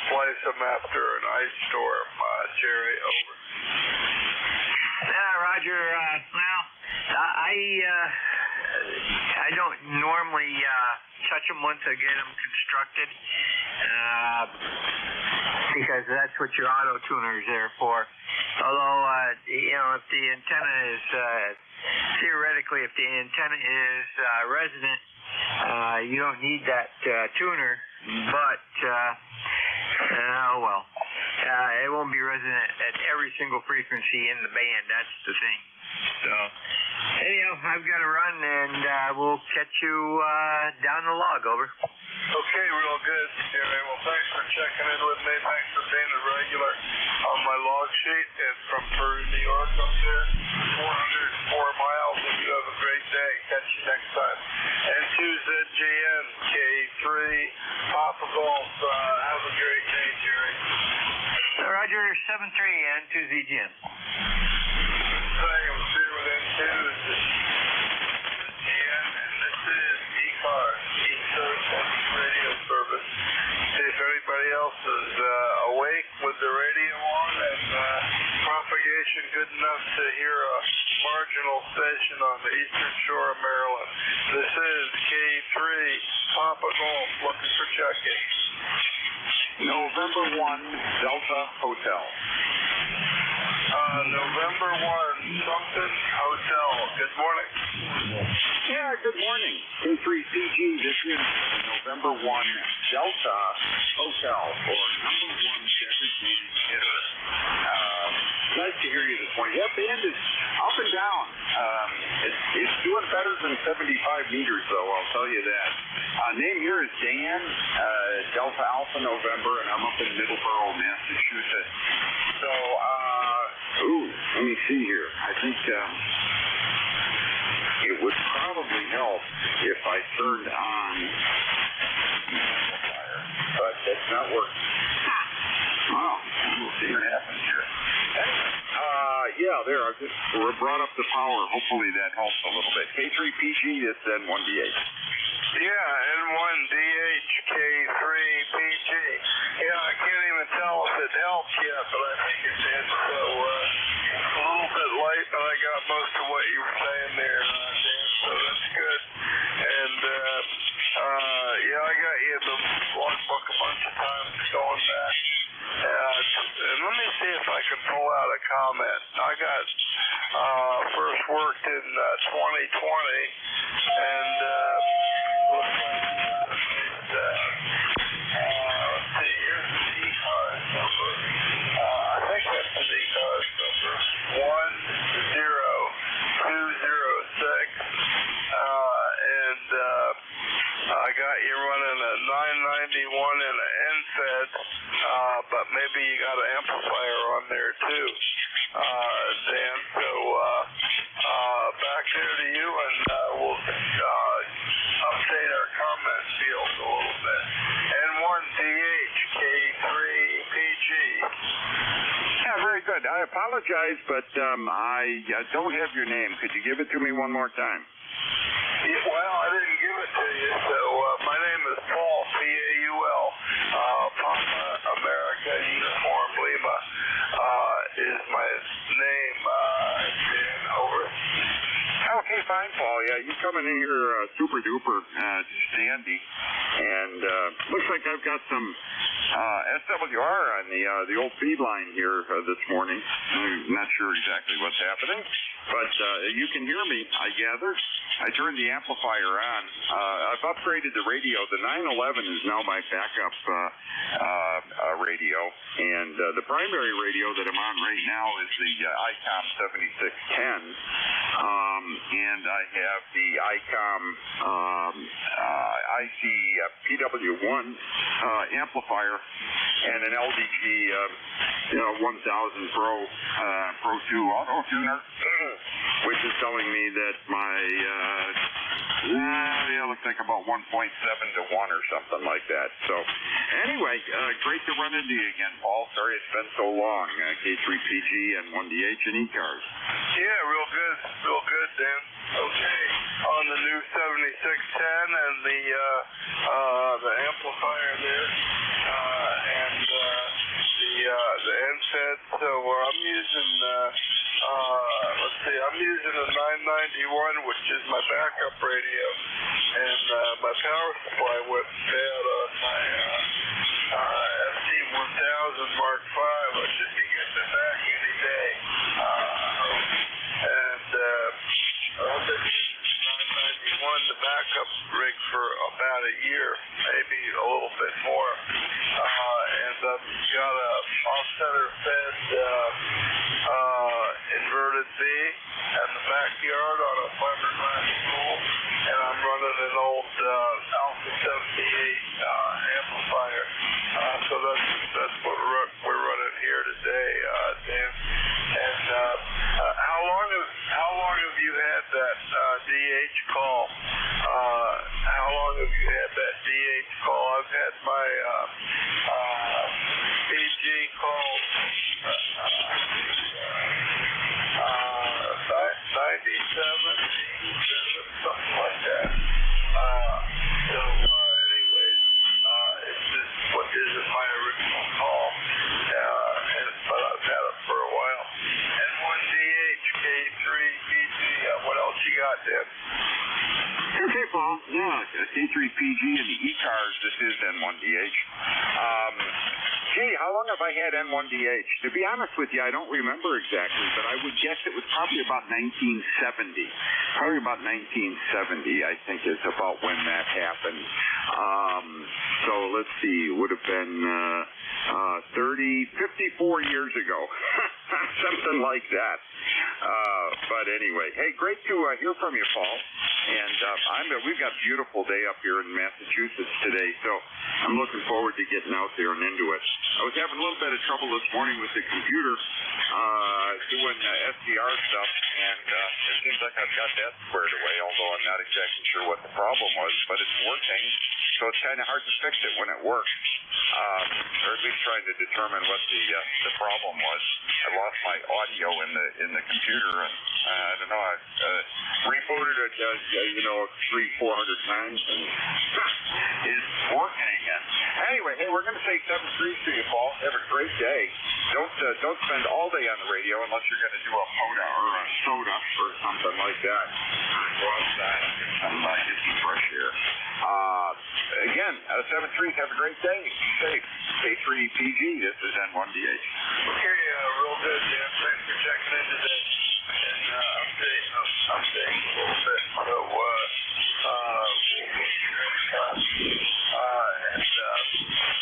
splice them after an ice storm. Jerry, over. Roger. Well, I don't normally touch them once I get them constructed, because that's what your auto tuner is there for. Although, if the antenna is theoretically, if the antenna is resident, you don't need that tuner. But it won't be resident at every single frequency in the band. That's the thing. So, anyhow, I've got to run, and we'll catch you down the log. Over. Okay, real good, Jerry. Well, thanks for checking in with me. Thanks for being a regular on my log sheet. It's from Peru, New York up there. 404 miles, and you have a great day. Catch you next time. And 2ZGN, K3, Papa Golf. Have a great day, Jerry. Roger, 7-3 and 2ZGN. I'm here with N2s. And this is ECARS, East Coast Radio Service. See if anybody else is awake with the radio on and propagation good enough to hear a marginal station on the eastern shore of Maryland. This is K3, Papa Golf, looking for check-in. November 1, Delta Hotel. November 1, something Hotel. Good morning. Yeah, good morning. K3PG, this is November 1, Delta Hotel, or number 1 designated hitter. Nice to hear you this morning. Yeah, the end is up and down. It's doing better than 75 meters, though, I'll tell you that. Name here is Dan, Delta Alpha November, and I'm up in Middleborough, Massachusetts. So, let me see here. I think it would probably help if I turned on the amplifier, but that's not working. Wow, we'll see what happens here. Yeah, there, I just brought up the power. Hopefully that helps a little bit. K3PG, it's N1DH. Yeah, N1DH, K3PG. Yeah, I can't even tell if it helped yet, but I think it did. So, a little bit late, but I got most of what you were saying there, Dan, so that's good. And, I got you in the logbook a bunch of times going back. And let me see if I can pull out a comment. I got first worked in 2020, and looks like let's see, here's the ECARS number. I think that's the ECARS number. 10206. And I got you running a 991 and an NFED, but maybe you got an amplifier on there too, Dan. So back there to you, and we'll update our comment field a little bit. N1DH, K3PG. Yeah, very good. I apologize, but I don't have your name. Could you give it to me one more time? Yeah, well, I didn't give it to you, so my name is Paul, Paul. fine, Paul. Yeah, you coming in here super duper dandy, and looks like I've got some SWR on the old feed line here this morning. I'm not sure exactly what's happening, but you can hear me, I gather. I turned the amplifier on. I've upgraded the radio. The 911 is now my backup radio, and the primary radio that I'm on right now is the ICOM 7610, and I have the ICOM IC PW1 amplifier and an LDG 1000 Pro 2 auto tuner, which is telling me that my looks like about 1.7 to 1 or something like that. So anyway, great to run into you again, Paul. Sorry it's been so long. K3PG and 1DH and ECARS. Yeah, real good, Dan. Okay, on the new 7610 and the amplifier there, and the NFED. So I'm using I'm using a 991, which is my backup radio, and my power supply went bad on my FT1000 Mark V. I should be getting it back any day. I've been using 991, the backup rig, for about a year, maybe a little bit more. And I've got a off-center fed inverted V in the backyard on a fiberglass spool, and I'm running an old Alpha 78 amplifier. So that's what we're running here today, Dan. And how long have you had that DH call? How long have you had that DH call? I've had my PG call 97, something like that. Anyways, it's just what isn't my original call, but I've had it for a while. N1DH, K3PG, what else you got, Dan? Okay, Paul. Yeah, K3PG and the ECARS. This is N1DH. Gee, how long have I had N1DH? To be honest with you, I don't remember exactly, but I would guess it was probably about 1970. Probably about 1970, I think, is about when that happened. So let's see, would have been 54 years ago. Something like that. But anyway, hey, great to hear from you, Paul. And we've got a beautiful day up here in Massachusetts today, so I'm looking forward to getting out there and into it. I was having a little bit of trouble this morning with the computer doing SDR stuff, and it seems like I've got that squared away, although I'm not exactly sure what the problem was, but it's working, so it's kind of hard to fix it when it works, or at least trying to determine what the problem was. I lost my audio in the computer, and I don't know, I rebooted it 300-400 times, and it's working again. Anyway, hey, we're going to say 7-3 to you, Paul. Have a great day. Don't spend all day on the radio unless you're going to do a POTA or a soda or something like that. Go outside and get some fresh air. Again, 7-3, have a great day. Be safe. K3PG, this is N1DH. Okay, real good, Dan. Thanks for checking in today. And updating a little bit. So,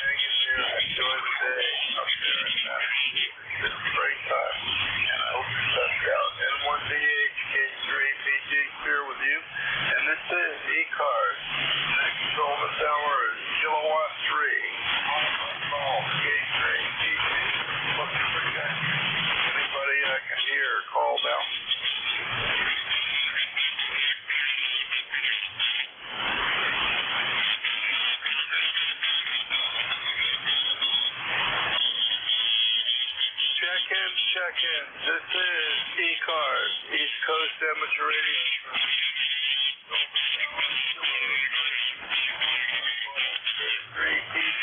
hang in there. Enjoy the day up there in Massachusetts. It's a great time. And I hope you're sucked out. N1DH, K3PG, clear with you. And this is ECARS. Next control this hour is Kilowatt 3. K3PG. Looking for you guys. Anybody I can hear, call now. Check in. This is ECARS, East Coast Amateur Radio. 3PG.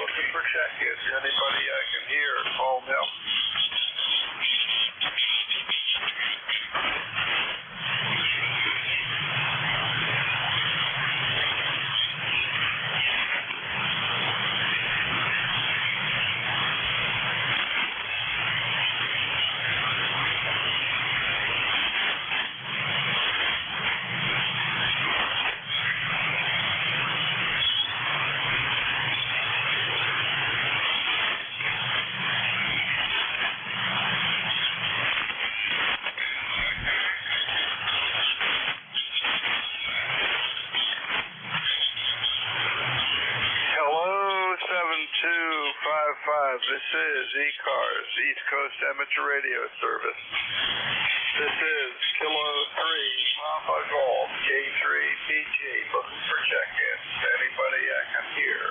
Looking for check-ins. Anybody I can hear, call now. 255. This is ECARS, East Coast Amateur Radio Service. This is Kilo 3, Papa Golf, K3PG, looking for check-in. Anybody I can hear?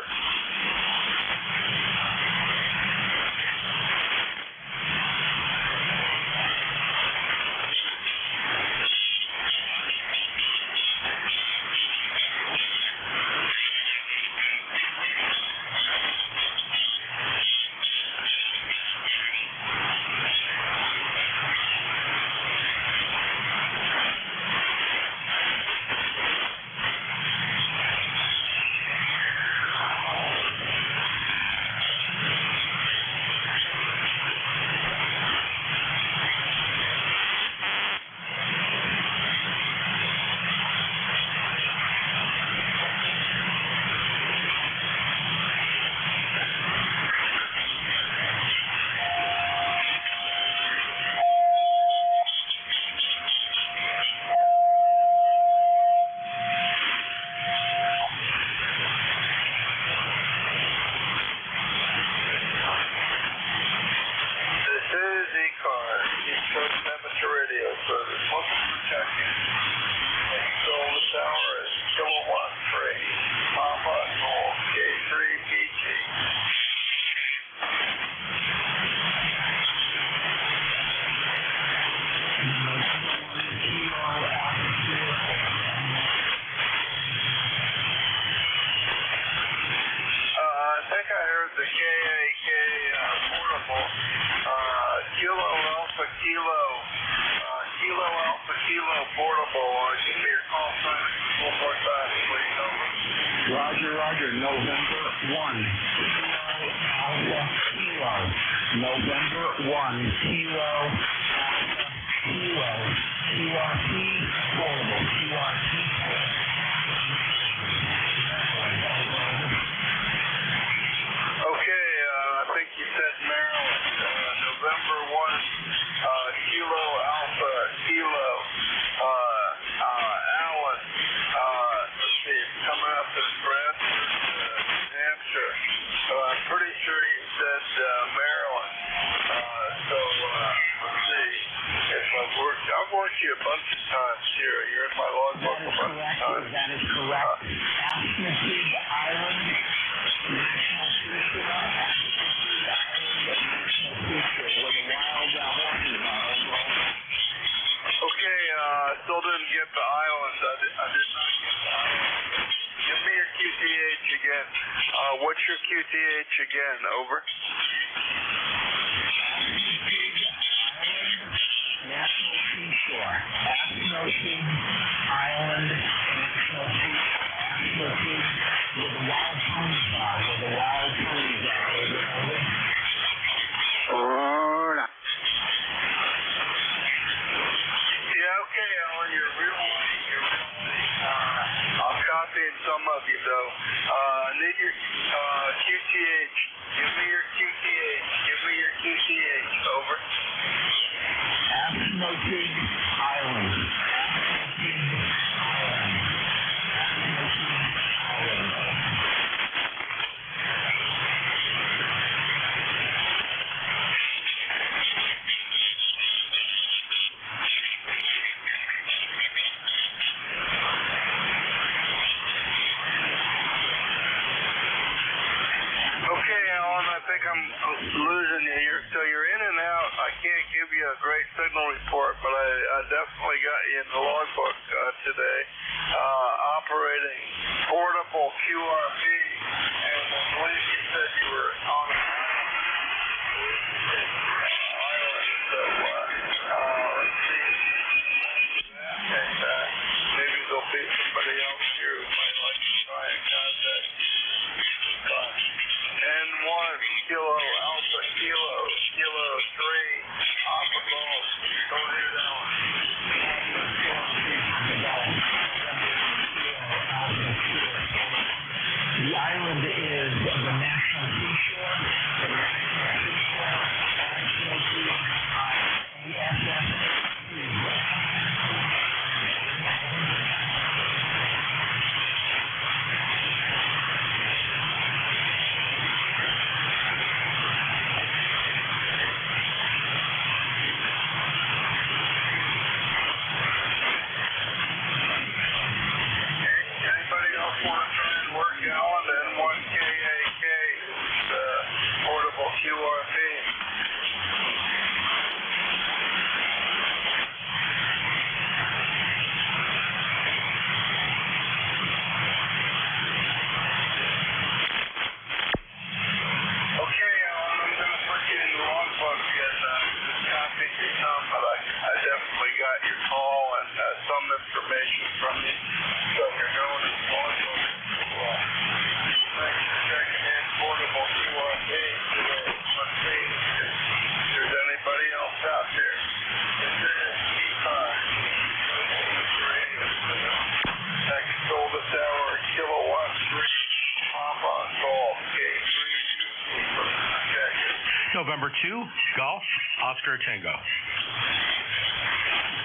November 2, Golf, Oscar Tango.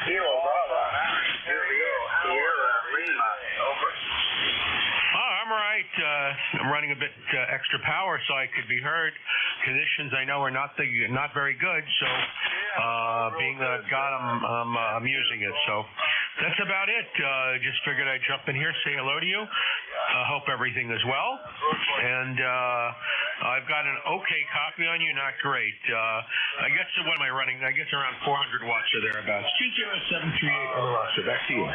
Kilo Bravo. Here we go. Sierra Lima. Over. I'm right. I'm running a bit extra power so I could be heard. Conditions I know are not very good, so being that I've got them, I'm using it. So that's about it. Just figured I'd jump in here, say hello to you. Hope everything is well. And I've got an okay copy on you, not great. I guess, what am I running? I guess around 400 watts or thereabouts. 20738 on the roster. Back to you.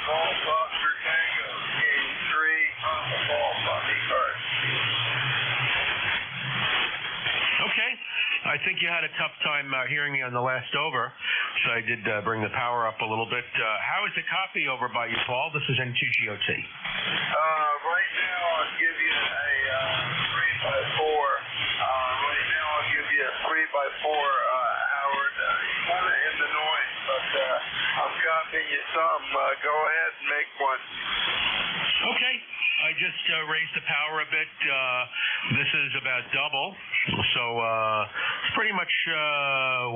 Golf Oscar Tango, game 3 on the ball on ECARS. Okay. I think you had a tough time hearing me on the last over, so I did bring the power up a little bit. How is the copy over by you, Paul? This is N2GOT. Right now I'll give you a 3x4. Right now I'll give you a 3x4, Howard. You're kind of in the noise, but I'm copying you some. Go ahead and make one. Okay. I just raised the power a bit. This is about double, so it's pretty much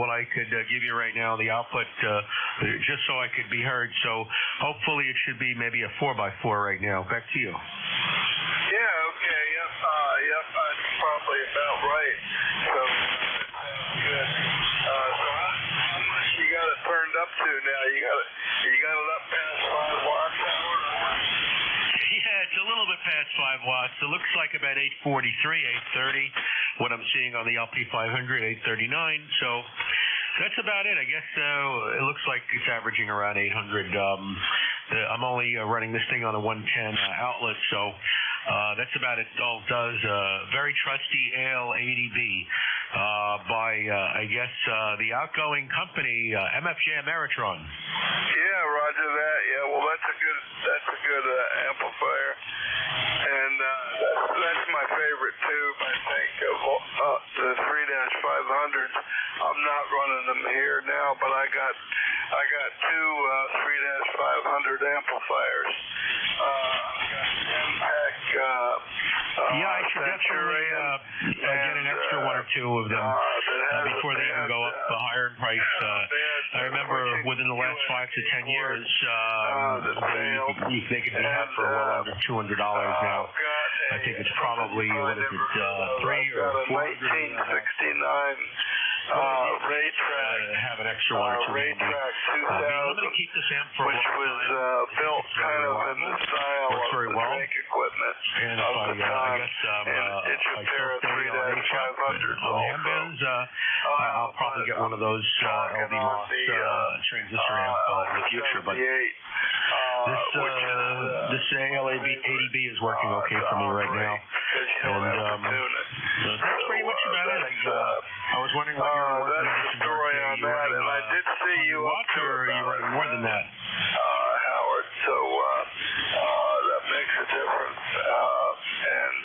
what I could give you right now, the output, just so I could be heard. So hopefully it should be maybe a 4x4 right now. Back to you. Yeah, okay, yep, that's probably about right. So, good. So how much you got it turned up to now? You got it up past 5 watts, Howard? Yeah, it's a little bit past 5 watts. It looks like about 843, 830, what I'm seeing on the LP500, 839. So that's about it. I guess it looks like it's averaging around 800. I'm only running this thing on a 110 outlet, so that's about it. All it does. Very trusty AL80B by, I guess, the outgoing company, MFJ Ameritron. Yeah, roger that. Yeah, well, that's a good amplifier, and that's my favorite tube. I think of the 3-500s. I'm not running them here now, but I got two 3-500 amplifiers. Impact. Yeah, I should definitely get an extra one or two of them before they even go up higher in price. I remember within the last 5 to 10 years, they could be had for well under $200 now. I think it's probably, what is it, 3 or 400? 1969. Ray Track. Have an extra one or two. Ray Track 2000. I'm going to keep this amp for which was built kind of in the style of the tank equipment and of the time. I guess it's a pair of 3-500s also. I'll probably get one of those LD Moss transistor amp in the future. But this AL80B is working okay for me right now. And that's pretty much about it. I was wondering what you were working that's the story on that, and I did see you up to or are you running more than that? Howard, so that makes a difference. And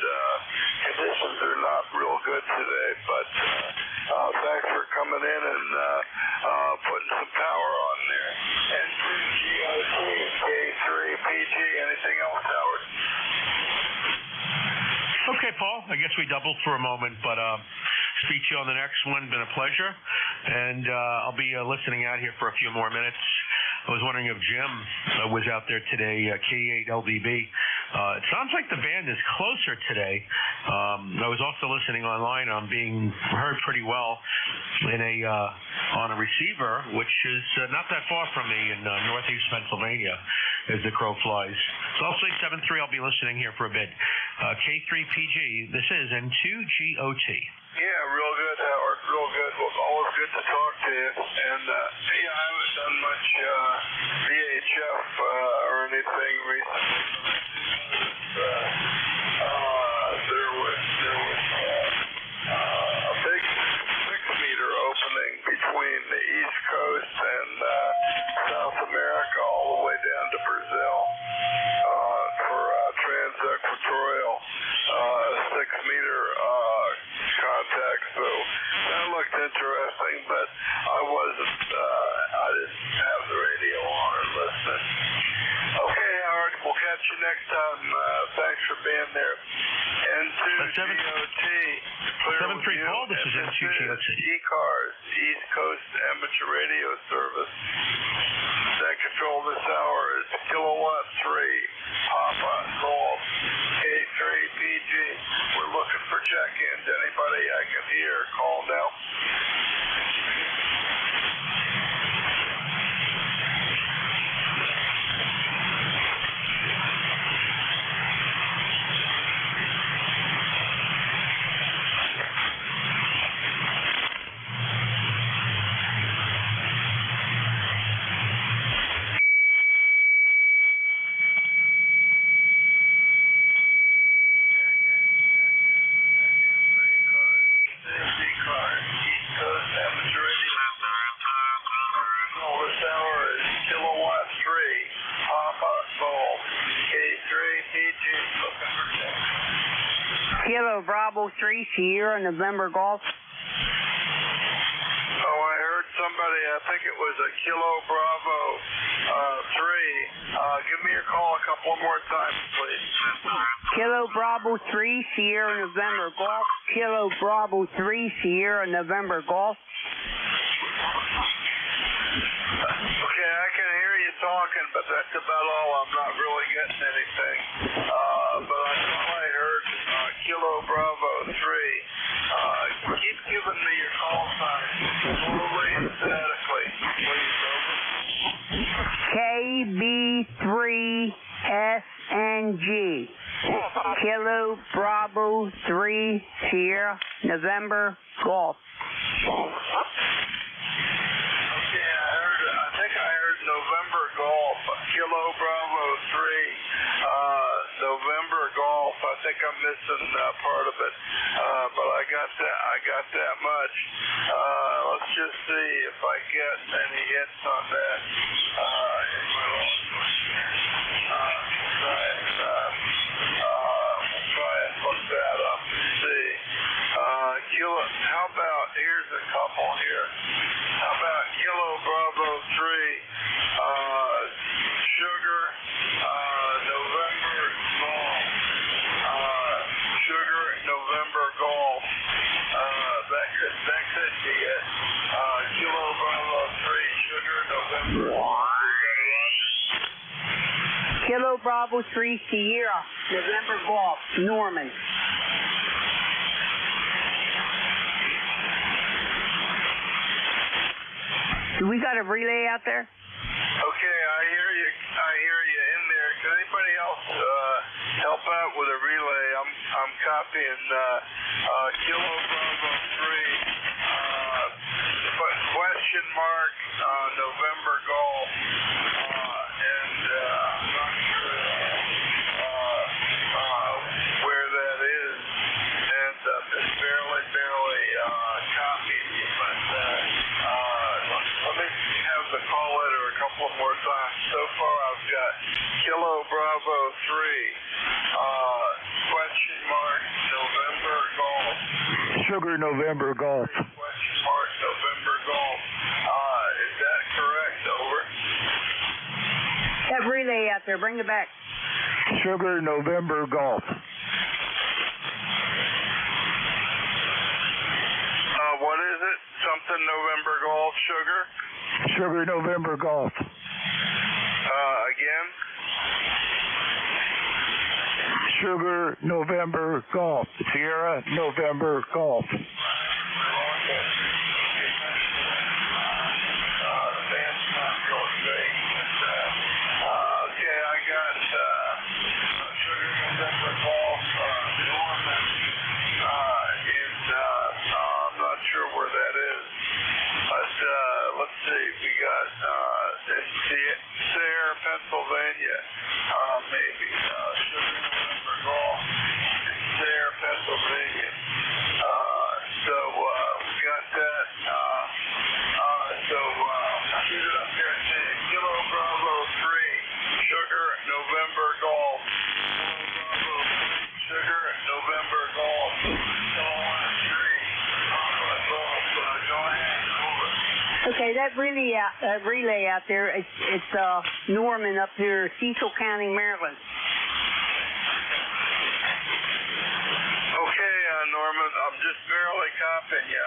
conditions are not real good today, but thanks for coming in and putting some power on there. And GOT, K3PG, anything else, Howard? Okay, Paul. I guess we doubled for a moment, but speak to you on the next one. Been a pleasure, and I'll be listening out here for a few more minutes. I was wondering if Jim was out there today, K8LDB. It sounds like the band is closer today. I was also listening online. I'm being heard pretty well in on a receiver, which is not that far from me in northeast Pennsylvania, as the crow flies. So I'll say 7-3. I'll be listening here for a bit. K3PG. This is N2GOT. Yeah, real good, Howard. Real good. Well, always good to talk to you. And I haven't done much VHF or anything recently. There was a big 6-meter opening between the East Coast and South America, all the way down to Brazil, for transequatorial 6-meter contact. So that looked interesting, but I didn't have the radio on or listening. Okay, Howard, we'll catch you next time. Thanks for being there. N2GOT, clear with you. 734, this is N2GOT. ECARS, East Coast Amateur Radio Service. That control this hour is Kilowatt 3, Papa Golf, K3PG. We're looking for check-ins. Anybody I can hear, call now. Kilo Bravo 3, Sierra, November Golf. Oh, I heard somebody, I think it was a Kilo Bravo 3. Give me your call a couple more times, please. Kilo Bravo 3, Sierra, November Golf. Kilo Bravo 3, Sierra, November Golf. Okay, I can hear you talking, but that's about all. I'm not really getting anything. But I thought I heard Kilo Bravo 3. Keep giving me your call sign slowly and phonetically, please, KB3SNG. Kilo Bravo 3, Sierra, November Golf. November Golf, Kilo Bravo 3, November Golf. I think I'm missing part of it, but I got that much. Let's just see if I get any hits on that. Try and look that up and see. How about, here's a couple here. How about Kilo Bravo 3, Sugar, November Golf, Sugar, November Golf. That could be it. Kilo Bravo 3, Sugar, November. Kilo Bravo 3, Sierra, November Golf, Norman. Do we got a relay out there? Okay, I hear you in there. Can anybody else help out with a relay? I'm copying Kilo Bravo 3, question mark, November Golf, and I'm not sure where that is, and just barely copied me, but let me have the call letter a couple more times. So far I've got Kilo Bravo 3, question mark, November Golf. Sugar November Golf. Question mark, November Golf. Is that correct? Over. That relay out there, bring it back. Sugar November Golf. What is it? Something November Golf, Sugar? Sugar November Golf. Again? Sugar November Golf. Sierra November Golf. Okay, I got Sugar November Golf, Norman, I'm not sure where that is, but let's see, we got in Sayre, Pennsylvania, maybe Sugar November Golf in Sayre, Pennsylvania. So we got that. So shoot it up there and say Kilo Bravo 3, Sugar November Golf. Kilo Bravo 3, Sugar November Golf. Kilowatt 3, Papa Golf. Go ahead, over. Okay, that relay out there, it's Norman up here, Cecil County, Maryland. Norman. I'm just barely copying you.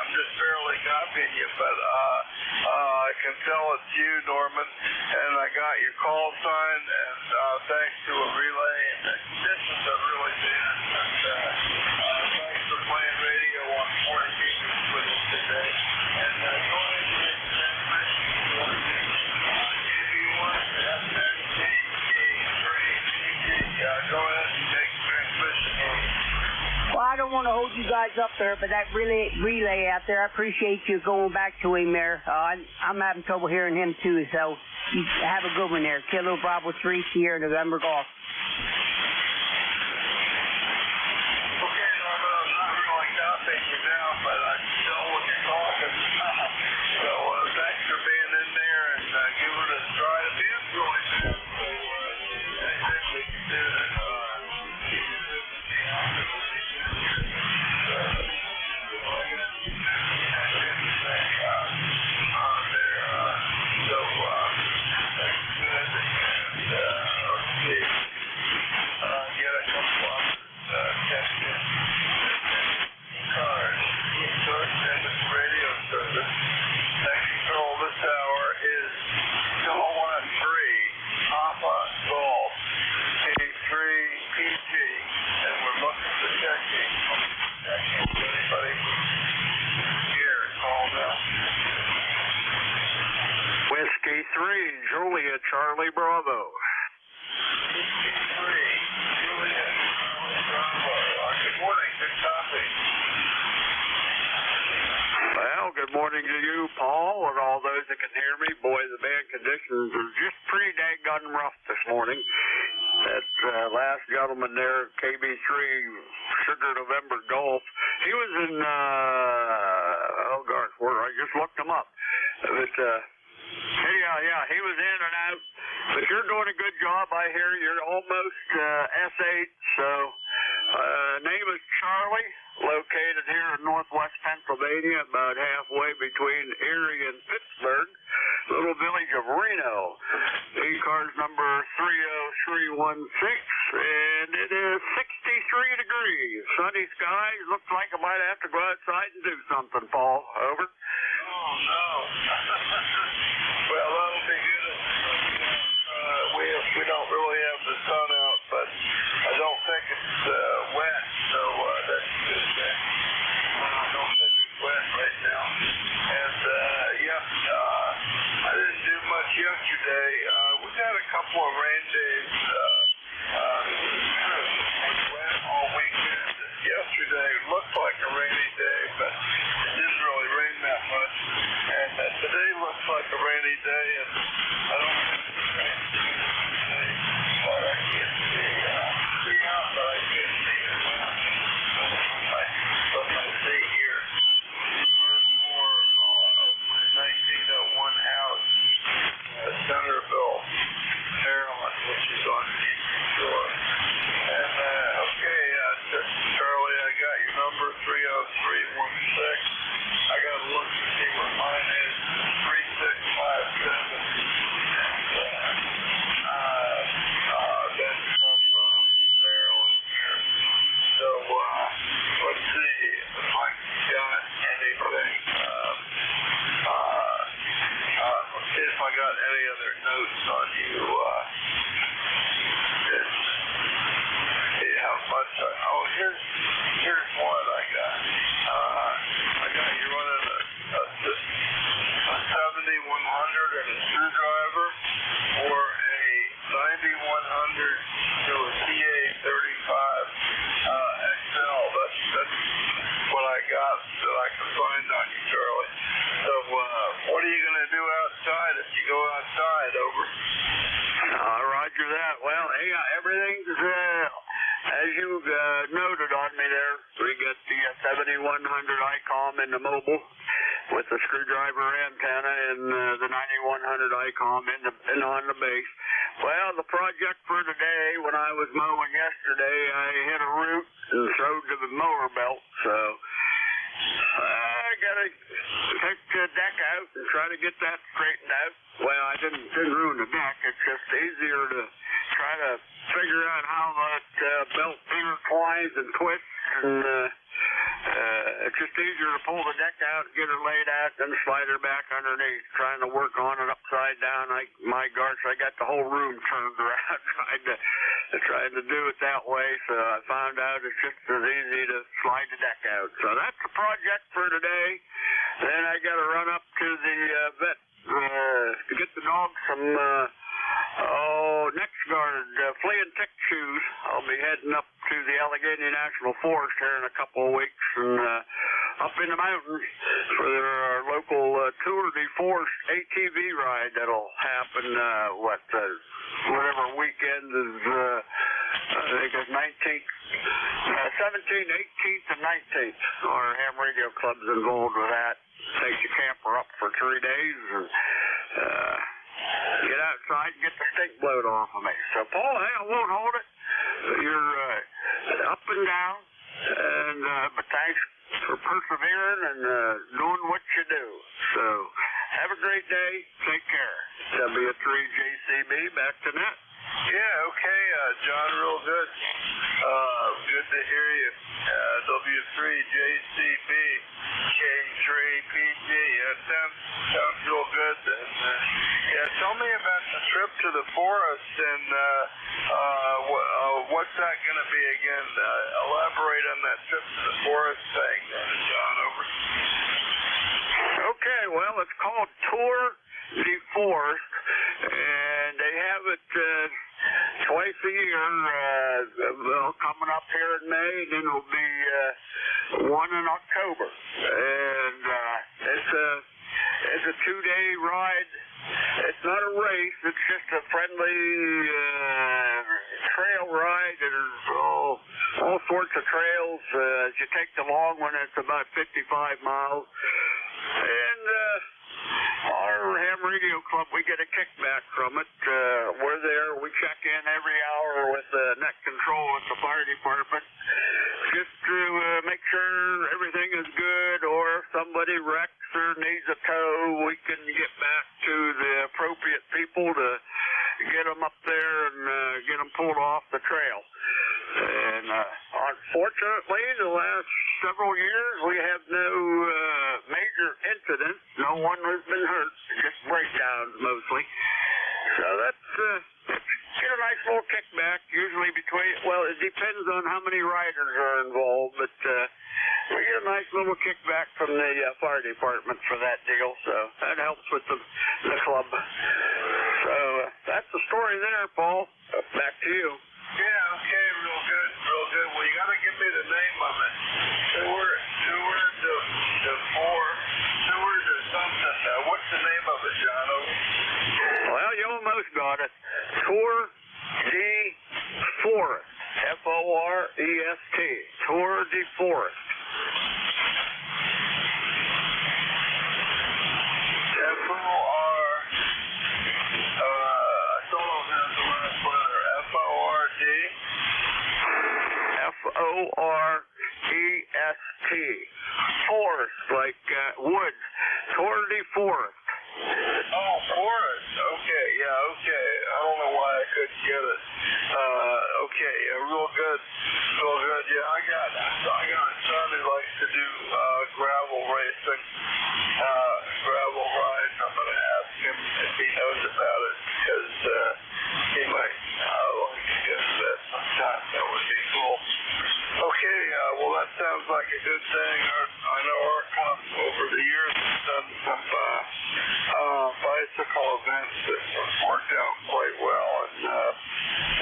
But I can tell it's you, Norman. And I got your call sign, and thanks to a relay. And the conditions have really been. And thanks for playing radio on 40 feet with us today. And go ahead and make the transmission. If you want to have that go ahead and take the transmission. Well, I don't want to hold you guys up there, but that relay out there, I appreciate you going back to him there. I'm having trouble hearing him too, so you have a good one there. Kilo Bravo 3 Sierra November Golf. Okay, Norman, I'm not really copying you now, but I can tell when you're talking. So thanks for being in there and giving it a try. It is really bad. Anything we can do to Whiskey 3, Juliet, Charlie Bravo. Good morning, good topic. Well, good morning to you, Paul, and all those that can hear me. Boy, the bad conditions are just pretty daggone rough this morning. That last gentleman there, KB3, Sugar November Golf, he was in, I just looked him up. But, yeah, he was in and out. But you're doing a good job. I hear you're almost S8. So, name is Charlie, located here in northwest Pennsylvania, about halfway between Erie and Pittsburgh, little village of Reno. ECARS number 30316, and it is 63 degrees. Sunny skies. Looks like I might have to go outside and do something, Paul. Over. Oh, no. Well, that'll be good. We don't really have the sun out, but I don't think it's wet, so that's a good thing. I don't think it's wet right now. And, I didn't do much yesterday. We've had a couple of rain days. Wet all weekend. Yesterday looked like a rainy day, but it didn't really rain that much. And today looks like a rainy day, and I don't think it's raining today. But I can't see out, but I can't see it well. But I see here. More of my 1901 house, Centerville, Maryland, which is on the eastern shore. And, okay, Charlie, I got your number, 30316. I got to look to see what mine is, 3657. And, that's from Maryland here. So, let's see if I got anything. Let's see if I got any other notes on you. How much? Here's one I got. I got you running a 7100 and a screwdriver, or a 9100 to a CA35 XL. That's what I got that I can find on you, Charlie. So, what are you going to do outside if you go outside? Over. Roger that. Well, hey, everything's as you noted on me there. We got the 7100 ICOM in the mobile with the screwdriver antenna, and the 9100 ICOM in on the base. Well, the project for today, when I was mowing yesterday, I hit a root and throwed the mower belt, so I got to take the deck out and try to get that straightened out. Well, I didn't ruin the deck. It's just easier to try to figure out how that belt intertwines and twists and it's just easier to pull the deck out, get her laid out, then slide her back underneath. Trying to work on it upside down, my gosh, I got the whole room turned around trying to do it that way. So I found out it's just as easy to slide the deck out. So that's the project for today. Then I got to run up to the vet to get the dog some next guard flea and tick chews. I'll be heading up to the Allegheny National Forest here in a couple of weeks and up in the mountains for their local Tour de Force ATV ride that'll happen whatever weekend is I think it's 19th, 17th, 18th, and 19th. Our ham radio club's involved with that. Take the camper up for 3 days and get outside and get the stink blowed off of me. So, Paul, hey, I won't hold it. You're up and down, and but thanks for persevering and doing what you do. So, have a great day. Take care. W3JCB, back to net. Yeah, okay, John, real good. Good to hear you. W3JCB, K3PG. That sounds real good. And, yeah, tell me about the trip to the forest and what's that going to be again? Elaborate on that trip to the forest thing, John, over. Okay, well, it's called Tour de Forest, and they have it twice a year, coming up here in May, and then it'll be one in October. And it's a 2-day ride. It's not a race. It's just a friendly trail ride. There's all sorts of trails. You take the long one, it's about 55 miles. And our ham radio club, we get a kickback from it. We're there. We check in every hour with net control at the fire department just to make sure everything is good, or if somebody wrecks or needs a tow, we can get back to the appropriate people to get them up there and get them pulled off the trail. And unfortunately, the last several years, we have no major incidents. No one has been hurt, just breakdowns mostly. So that's get a nice little kickback, usually it depends on how many riders are involved, but we get a nice little kickback from the fire department for that deal, so that helps with the club. So that's the story there, Paul. Back to you. Yeah, okay, real good. Well, you got to give me the name of it. Tour de something. What's the name of it, John? Well, you almost got it. Tour de Forest. Forest. Tour de Forest. Forest. Forest, like woods. Tour de Forest. Oh, forest. Okay, yeah, okay. I don't know why I couldn't get it. Okay, real good. Yeah, I got a son who likes to do gravel racing, gravel rides. I'm going to ask him if he knows about it, because he might like to get that sometime. That would be cool. Okay, well, that sounds like a good thing. I know our club over the years has done some bicycle events that worked out quite well, and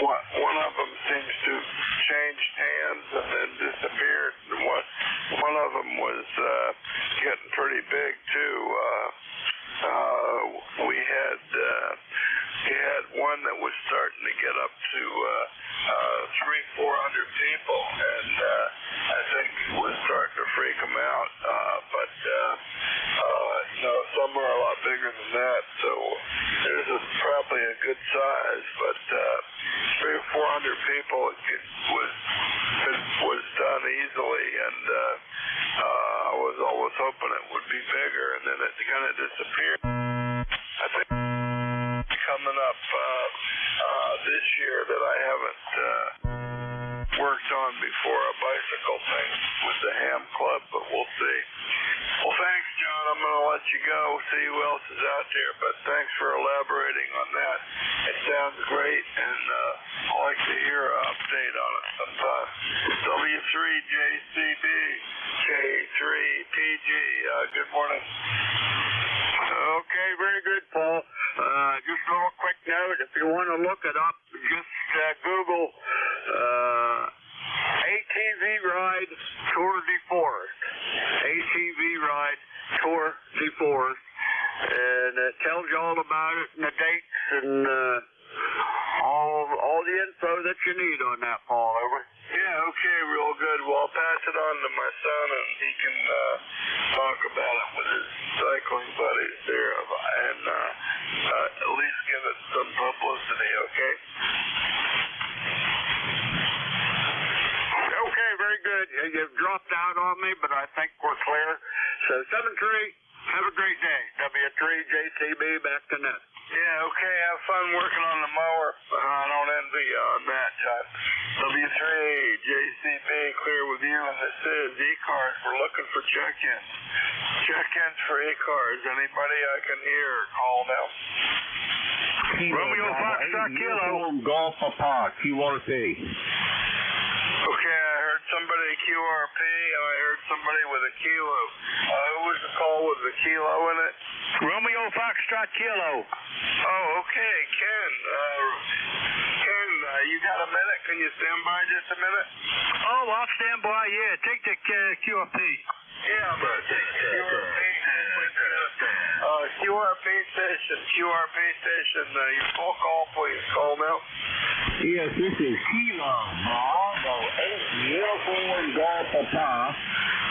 one of them seems to change hands and then disappeared. And one of them was getting pretty big too. We had one that was starting to get up to 300-400 people, and I think it was starting to freak them out. But some are a lot bigger than that, so theirs is probably a good size. But 300 or 400 people, it was done easily, and I was always hoping it would be bigger, and then it kind of disappeared. I think coming up this year that I haven't worked on before, a bicycle thing with the ham club, but we'll see. Well, thanks, John. I'm going to let you go, see who else is out there, but thanks for elaborating on that. It sounds great, and I like to hear an update on it sometime. W3JCB, K3PG, good morning. Okay, very good, Paul. Just a little quick note, if you want to look it up, just Google ATV Ride Tour de Forest. ATV Ride Tour de Forest. And it tells you all about it and the dates and all the info that you need on that, Paul. Over. Yeah, okay, real good. Well, I'll pass it on to my son, and he can talk about it with his cycling buddies there, and at least give it some publicity, okay? Okay, very good. You've dropped out on me, but I think we're clear. So 7-3, have a great day. W3JCB, back to net. Yeah, okay, have fun working on the mower. I don't envy you on that, John. W3JCB, clear with you, and this is ECARS. We're looking for check-ins. Check-ins for ECARS. Anybody I can hear, call now. Romeo Foxtrot Kilo. Golf Papa, QRP. Okay, I heard somebody QRP, and I heard somebody with a kilo. Who was the call with the kilo in it? Romeo Foxtrot Kilo. Oh, okay, Ken. Ken, you got a minute? Can you stand by just a minute? Oh, I'll stand by, yeah. Take the QRP. Yeah, I'm going to take the QRP station. QRP station. Your full call, please. Call now. Yes, this is Kilo Bravo 8 Uniform Golf Papa.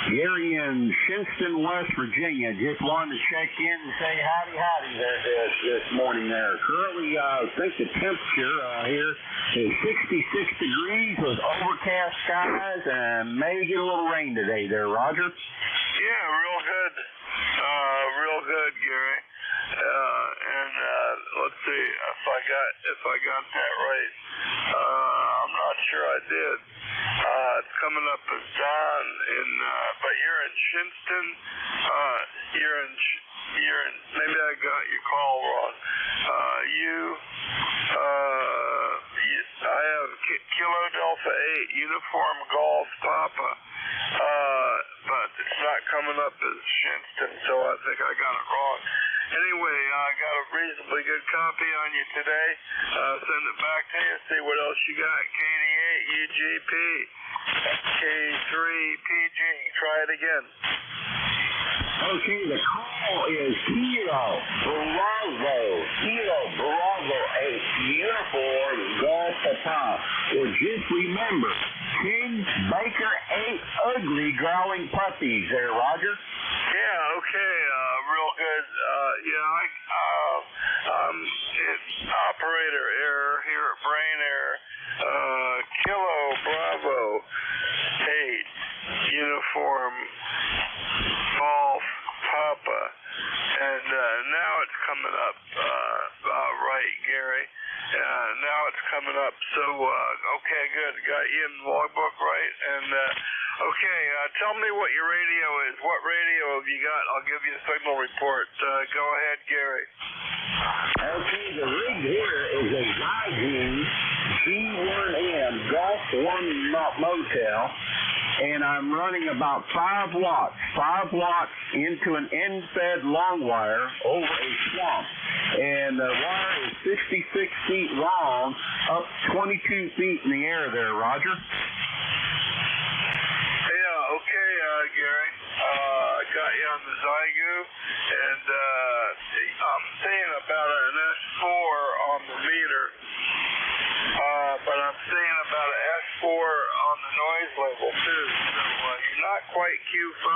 Gary in Shinston, West Virginia. Just wanted to check in and say howdy there this morning there. Currently, I think the temperature here is 66 degrees with overcast skies and may get a little rain today there, Roger. Yeah, real good. Real good, Gary. And let's see if I got that right. I'm not sure I did. It's coming up as Don but you're in Shinston. You're in. Maybe I got your call wrong. I have Kilo Delta 8 Uniform Golf Papa. But it's not coming up as Shinston, so I think I got it wrong. Anyway, I got a reasonably good copy on you today. Send it back to you, see what else you got. KD8 UGP, K3PG. Try it again. Okay, the call is Kilo Bravo 8 Uniform Golf Papa. Well, just remember, King Baker 8 ugly growling puppies there, Roger. Yeah, okay, real good. It's operator error here at Brain Error. Kilo Bravo 8 Uniform Golf Papa. And now it's coming up right, Gary. Now it's coming up. So, okay, good. Got you in the logbook right. And, okay, tell me what your radio is. What radio have you got? I'll give you a signal report. Go ahead, Gary. Okay, the rig here is a Zygoon G1M Golf 1 Motel, and I'm running about 5 watts into an end-fed long wire over a swamp. And the wire is 66 feet long, up 22 feet in the air there, Roger. Yeah, okay, Gary. I got you on the Zygoon, and I'm seeing about an S4 on the meter, but I'm seeing about an S4 on the noise level too. So you're not quite Q5,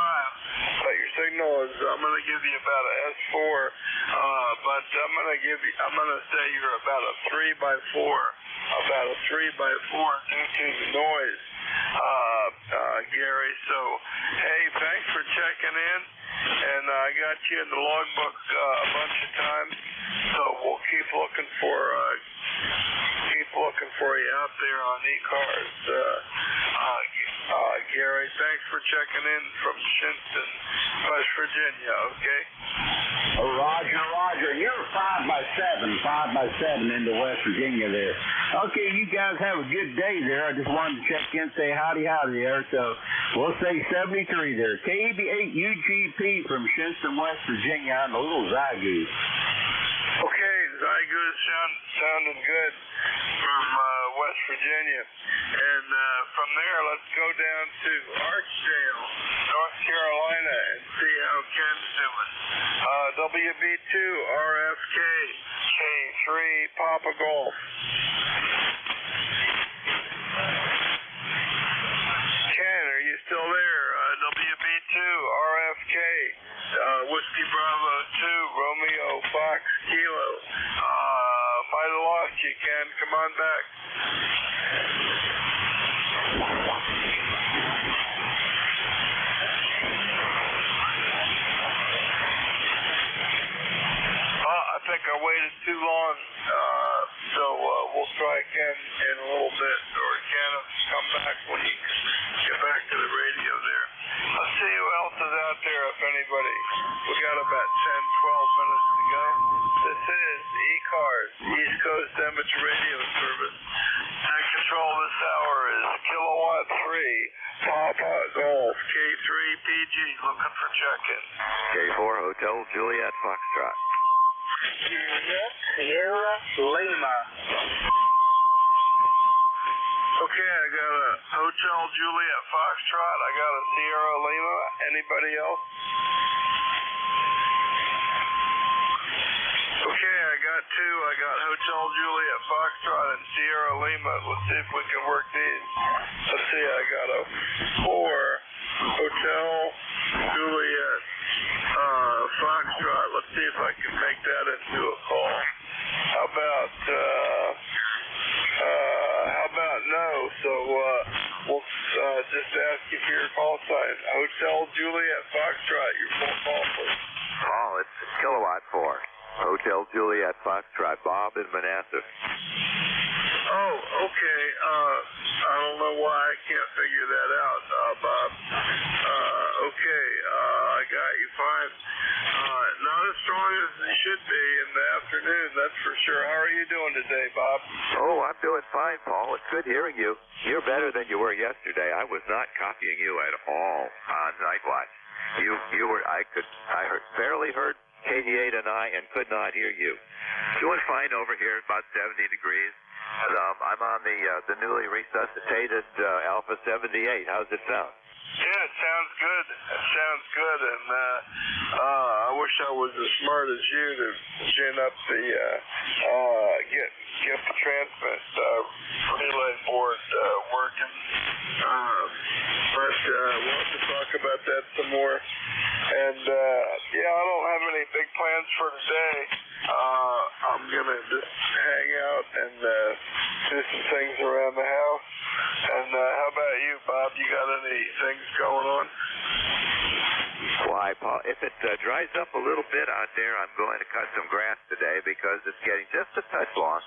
but your signal is. I'm going to give you about an S4, but I'm going to say you're about a 3x4, due to the noise. Gary, so hey, thanks for checking in, and I got you in the logbook a bunch of times, so we'll keep looking for you out there on ECARS. Gary, thanks for checking in from Shinston, West Virginia, okay? Roger. You're 5x7 into West Virginia there. Okay, you guys have a good day there. I just wanted to check in, say howdy there. So we'll say 73 there. KB8UGP from Shinston, West Virginia on the little Zygoos. Okay, Zygoos sounding good from West Virginia. And from there, let's go down to Archdale, North Carolina, and see how Ken's doing. WB2 RFK K3 Papa Golf. Ken, are you still there? WB2 RFK Whiskey Bravo 2 Romeo Fox Kilo. Might have lost you, Ken. Come on back. I think I waited too long, so we'll try Ken in a little bit, or Ken, come back when you get back to the radio there. Let's see who else is out there, if anybody. We got about 10, 12 minutes to go. This is ECARS, East Coast Amateur Radio Service. Net control this hour is Kilowatt 3, Papa Golf, K3 PG, looking for check-in. K4 Hotel Juliet Foxtrot. Sierra Lima. Okay, I got a Hotel Juliet Foxtrot. I got a Sierra Lima. Anybody else? Okay, I got two. I got Hotel Juliet Foxtrot and Sierra Lima. Let's see if we can work these. Let's see, I got a 4 Hotel Juliet Foxtrot. Let's see if I can make that into a call. How about no? So we'll just ask you for your call sign. Hotel Juliet Foxtrot, your full call, please. Oh, it's Kilowatt 4. Hotel Juliet Foxtrot, Bob in Manassas. Oh, okay. I don't know why I can't figure that out, Bob. Okay, I got you fine. Not as strong as it should be in the afternoon, that's for sure. How are you doing today, Bob? Oh, I'm doing fine, Paul. It's good hearing you. You're better than you were yesterday. I was not copying you at all on Night Watch. You were. I barely heard KD8 and I, and could not hear you. Doing fine over here, about 70 degrees. I'm on the newly resuscitated Alpha 78. How's it sound? Yeah, it sounds good. And I wish I was as smart as you to gin up the get the transmit relay board working. But we'll have to talk about that some more. And yeah, I don't have any big plans for today. I'm gonna just hang out and do some things around the house. And how about you, Bob? You got any things going on? Why, Paul, if it dries up a little bit out there, I'm going to cut some grass today because it's getting just a touch long.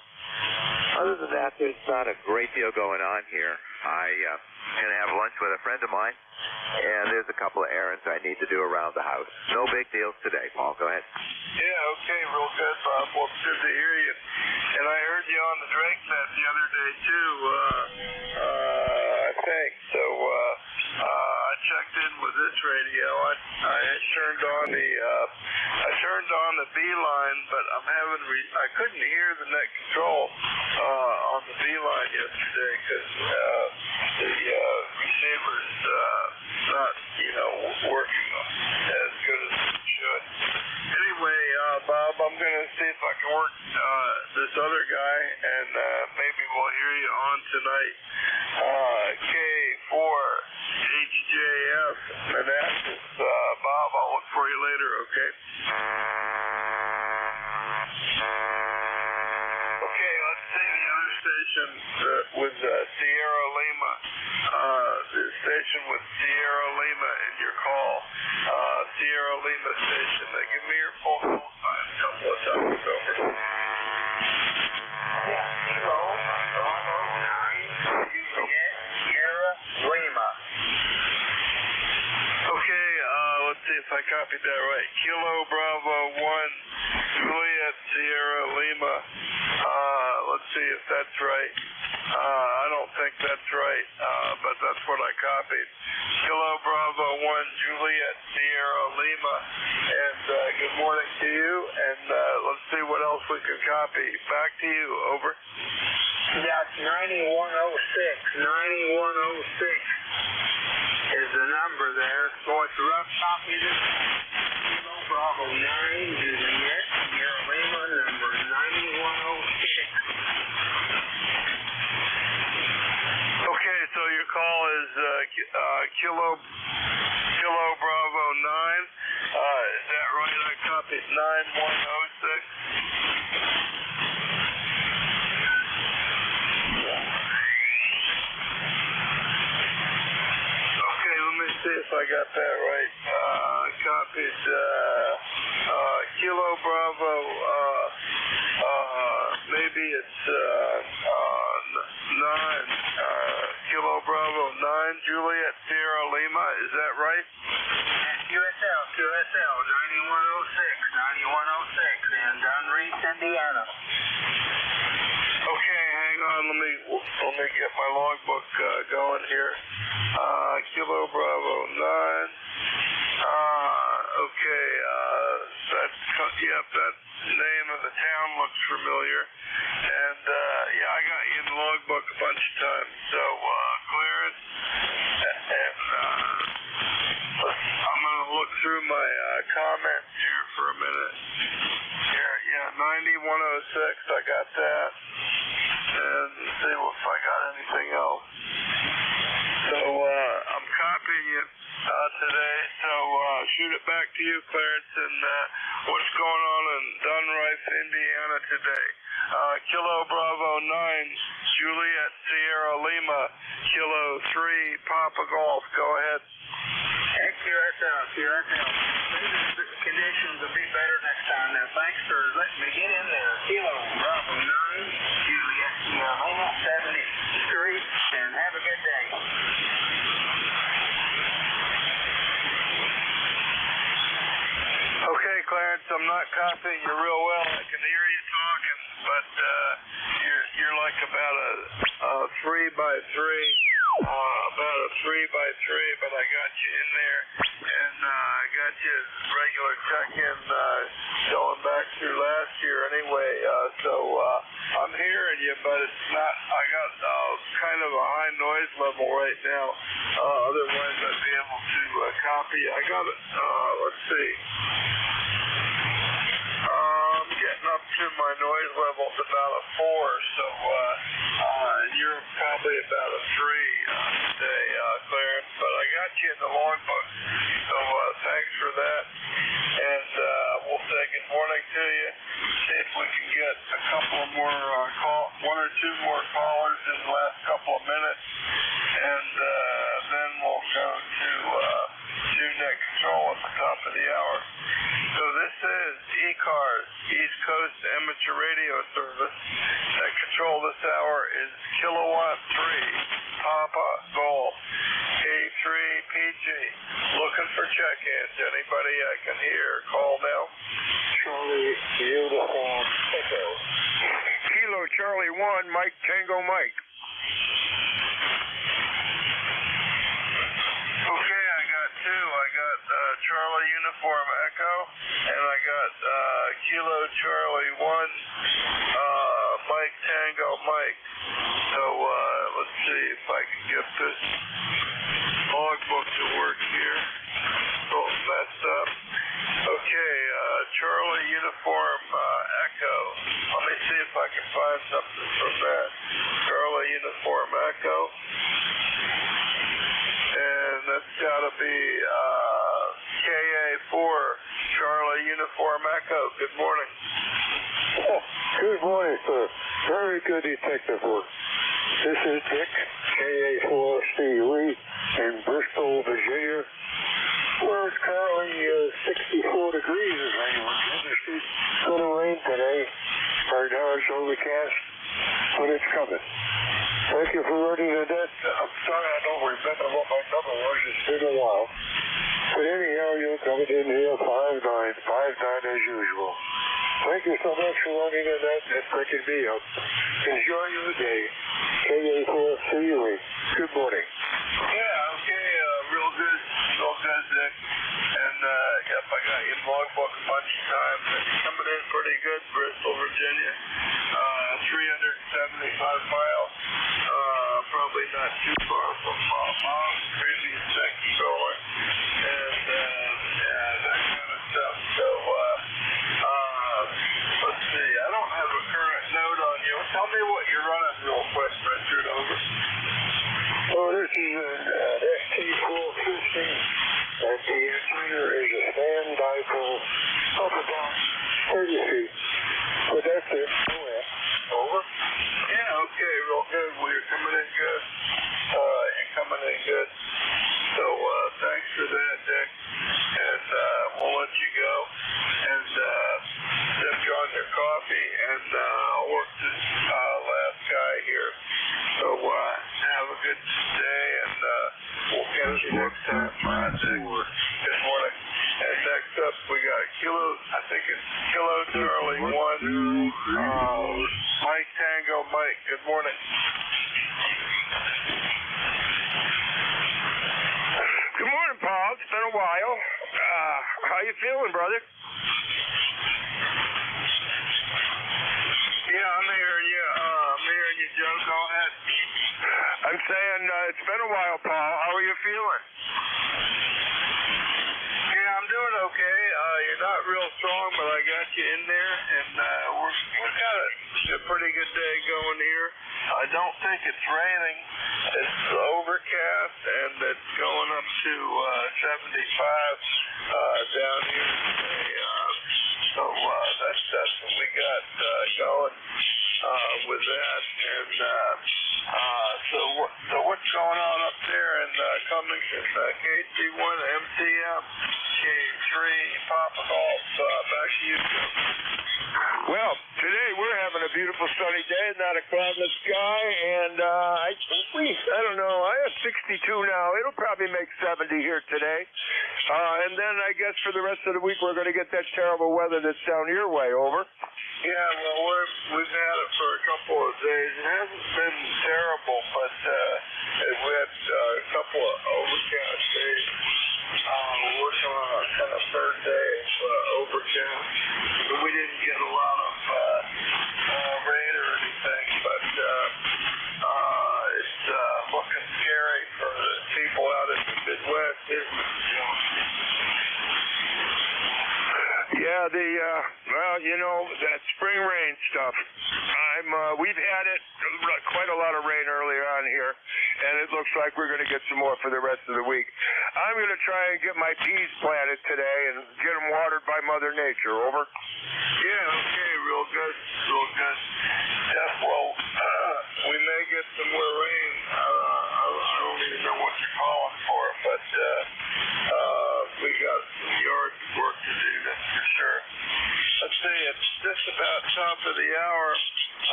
Other than that, there's not a great deal going on here. I'm going to have lunch with a friend of mine, and there's a couple of errands I need to do around the house. No big deals today, Paul. Go ahead. Yeah, okay, real good, Bob. Well, it's good to hear you. And I heard you on the Drake Net the other day, too, I think. So I checked in with this radio. I turned on the B line, but I couldn't hear the net control on the B line yesterday because the receiver's not, working as good as it should. Anyway, Bob, I'm going to see if I can work this other guy, and maybe we'll hear you on tonight. K4 HJF Manassas. Bob, I'll look for you later, okay? Okay, let's see the other station with Sierra Lima. The station with Sierra Lima in your call. Sierra Lima station. Give me your full call sign. Couple of times over. Sierra Lima. I copied that right. Kilo Bravo 1, Juliet Sierra Lima. Let's see if that's right. I don't think that's right, but that's what I copied. Kilo Bravo 1, Juliet Sierra Lima. And good morning to you. And let's see what else we can copy. Back to you. Over. That's 9106. 9106 is the number there. So it's a rough copy of this. Kilo Bravo 9, Juliet Sierra Lima, number 9106. Okay, so your call is Kilo Bravo 9. Is that right? I copied 9106. See if I got that right. Copied Kilo Bravo. Maybe it's 9. Kilo Bravo 9, Juliet Sierra Lima. Is that right? QSL 9106 in Don Reese, Indiana. Okay, hang on. Let me get my logbook going here. Kilo Bravo 9. Okay, that name of the town looks familiar. And yeah, I got you in the logbook a bunch of times. So Clarence, and I'm gonna look through my comments here for a minute. Here, yeah, 9106. I got that. And see if I got anything else. So I'm copying you today. So shoot it back to you, Clarence. And what's going on in Dunrice, Indiana today? Kilo Bravo 9, Juliet Sierra Lima, Kilo 3, Papa Golf. Go ahead. QSL. Maybe the conditions will be better next time. Now, thanks for letting me get in there. Kilo Bravo 9, Juliet Sierra Lima, 73, and have a good day. Okay, Clarence, I'm not copying you real well. I can hear you talking, but you're like about a 3x3. About a 3x3, but I got you in there, and I got you regular check-in going back through last year anyway. So I'm hearing you, but it's not. I got kind of a high noise level right now. Otherwise, I'd be able to copy. I got it. Let's see. I'm getting up to my noise level at about a 4, so you're probably about a 3 today, Clarence, but I got you in the logbook, so thanks for that, and we'll say good morning to you, see if we can get a couple more one or two more callers in the last couple of minutes, and then we'll go to net control at the top of the hour. So this is ECARS, East Coast Amateur Radio Service. That control this hour is Kilowatt 3, Papa Golf, K3PG. Looking for check-ins. Anybody I can hear, call now. Charlie Uniform Echo. Kilo Charlie 1, Mike Tango Mike. Okay, I got 2. I got Charlie Uniform Echo, and I got Kilo Charlie 1, Mike Tango Mike. So let's see if I can get this logbook to work here. Oh, messed up. Okay, Charlie Uniform Echo. Let me see if I can find something from that. Charlie Uniform Echo. And that's got to be KA4, Charlie Uniform Echo. Good morning. Good morning, sir. Very good detective work. This is Dick, KA4C Lee in Bristol, Virginia, where it's currently 64 degrees as anyone can. It's going to rain today. Right now it's overcast, but it's coming. Thank you for running the net. I'm sorry I don't remember what my number was. It's been a while. But anyhow, you're coming in here 5'9", 5'9" as usual. Thank you so much for running in that and picking me up. Enjoy your day. KA4CUE. Good morning. Yeah, okay, real good, Dick. And, yep, I got you in logbook a bunch of times. And you're coming in pretty good, Bristol, Virginia. 375 miles. Probably not too far from Mom's previous second dollar. And, yeah, that kind of stuff. So, let's see. I don't have a current note on you. Tell me what you're running real quick, Richard. Over. Oh, this is an ST-450, and the interior is a stand dipole of about 30 feet. But that's it. Over. Yeah, okay, real good. Well, you're coming in good. You're coming in good. So, thanks for that, Dick. And, we'll let you go. And, sip you on your coffee, and, I'll work this, last guy here. So, have a good day, and, we'll catch you next time. Dick. Good morning. And next up, we got Kilo, I think it's Kilo Charlie 1, Mike Tango Mike. Good morning. Good morning, Paul. It's been a while. How you feeling, brother? Yeah, I'm hearing you. Joe. Go ahead. I'm saying it's been a while, Paul. How are you feeling? Yeah, I'm doing okay. You're not real strong, but I got you in there, and we've got a pretty good day going here. I don't think it's raining. It's overcast, and it's going up to 75 down here today. So that's what we got going with that. And so what's going on up there in Cummington? KC1, MCM, K3, Papa Golf. Back to you, Joe. Well, today we're having a beautiful sunny day, not a cloud in the sky, and I think I don't know, I have 62 now. It'll probably make 70 here today. And then I guess for the rest of the week we're going to get that terrible weather that's down your way. Over. Yeah, well, we've had it for a couple of days. It hasn't been terrible, but we had a couple of overcast days. We're working on our kind of third day of overcast. But we didn't get a lot of rain or anything, but it's looking scary for the people out in the Midwest, isn't it? Yeah, well, you know, that spring rain stuff. We've had it, quite a lot of rain earlier on here, and it looks like we're going to get some more for the rest of the week. I'm going to try and get my peas planted today and get them watered by Mother Nature. Over. Yeah, okay, real good. Yeah, well, we may get some more rain. I don't even know what you're calling for, but we got some yard work to do, that's for sure. Let's see, it's just about top of the hour,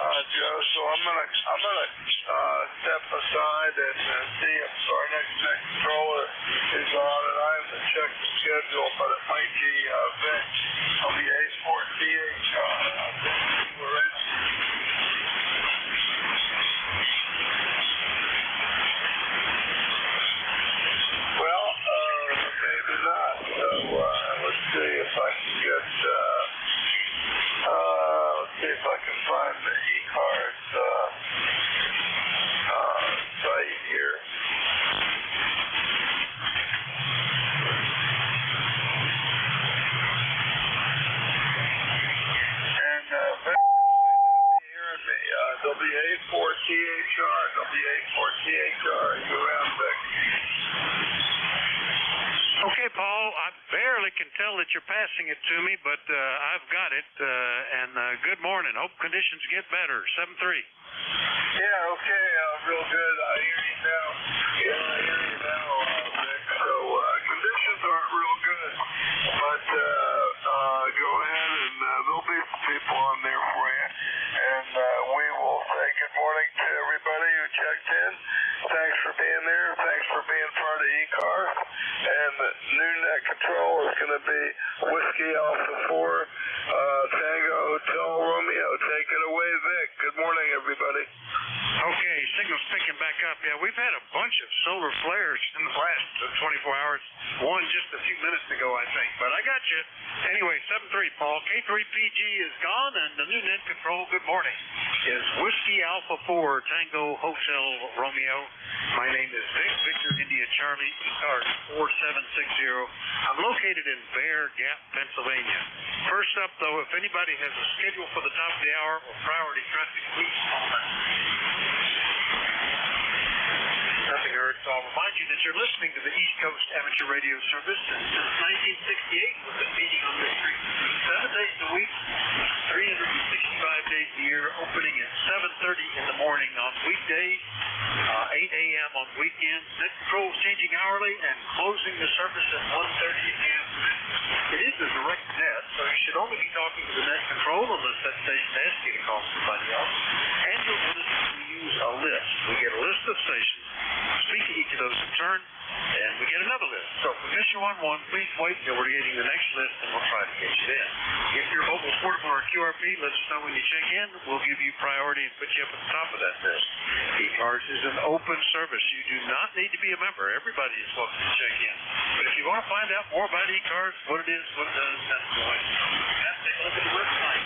Joe, so I'm gonna step aside and see if our next controller is on, and I have to check the schedule, but it might be Vic of the A4CH. We're in. Well, maybe not. So let's see if I can get. Let's see if I can find the ECARS site here. And Vic might not be hearing me. WA4THR. WA4THR. You around, Vic? Okay, Paul, I barely can tell that you're passing it to me, but I've got it. And good morning. Hope conditions get better. 7-3. Yeah, okay, real good. I hear you now. Vic. So conditions aren't real good, but go ahead and there'll be some people on there for you. And we will say good morning to everybody who checked in. Thanks for being there. Thanks for being part of ECARS. And the new net control is going to be Whiskey Alpha 4, Tango Hotel Romeo. Take it away, Vic. Good morning, everybody. Okay, signal's picking back up. Yeah, we've had a bunch of solar flares in the last 24 hours. One just a few minutes ago, I think. But I got you. Anyway, 7-3, Paul. K3PG is gone, and the new net control, good morning, is Whiskey Alpha 4, Tango Hotel Romeo. My name is Vic, Victor India Charlie, ECARS 4760. I'm located in Bear Gap, Pennsylvania. First up, though, if anybody has a schedule for the top of the hour or priority traffic, please call that. Nothing heard, so I'll remind you that you're listening to the East Coast Amateur Radio Service. And since 1968, we've been meeting on this street 7 days a week, 365 days a year, opening at 7:30 in the morning on weekdays, 8 a.m. on weekends. Net control changing hourly and closing the service at 1:30 a.m. It is a direct net, so you should only be talking to the net control unless that station asks you to call somebody else. And you'll notice we use a list. We get a list of stations, speak to each of those in turn, and we get another list. So if we miss you on one, please wait until we're getting the next list, and we'll try to get you in. If you're mobile, portable, or QRP, let us know when you check in. We'll give you priority and put you up at the top of that list. ECARS is an open service. You do not need to be a member. Everybody is welcome to check in. But if you want to find out more about ECARS, what it is, what it does, that's going on. Take a look at the website,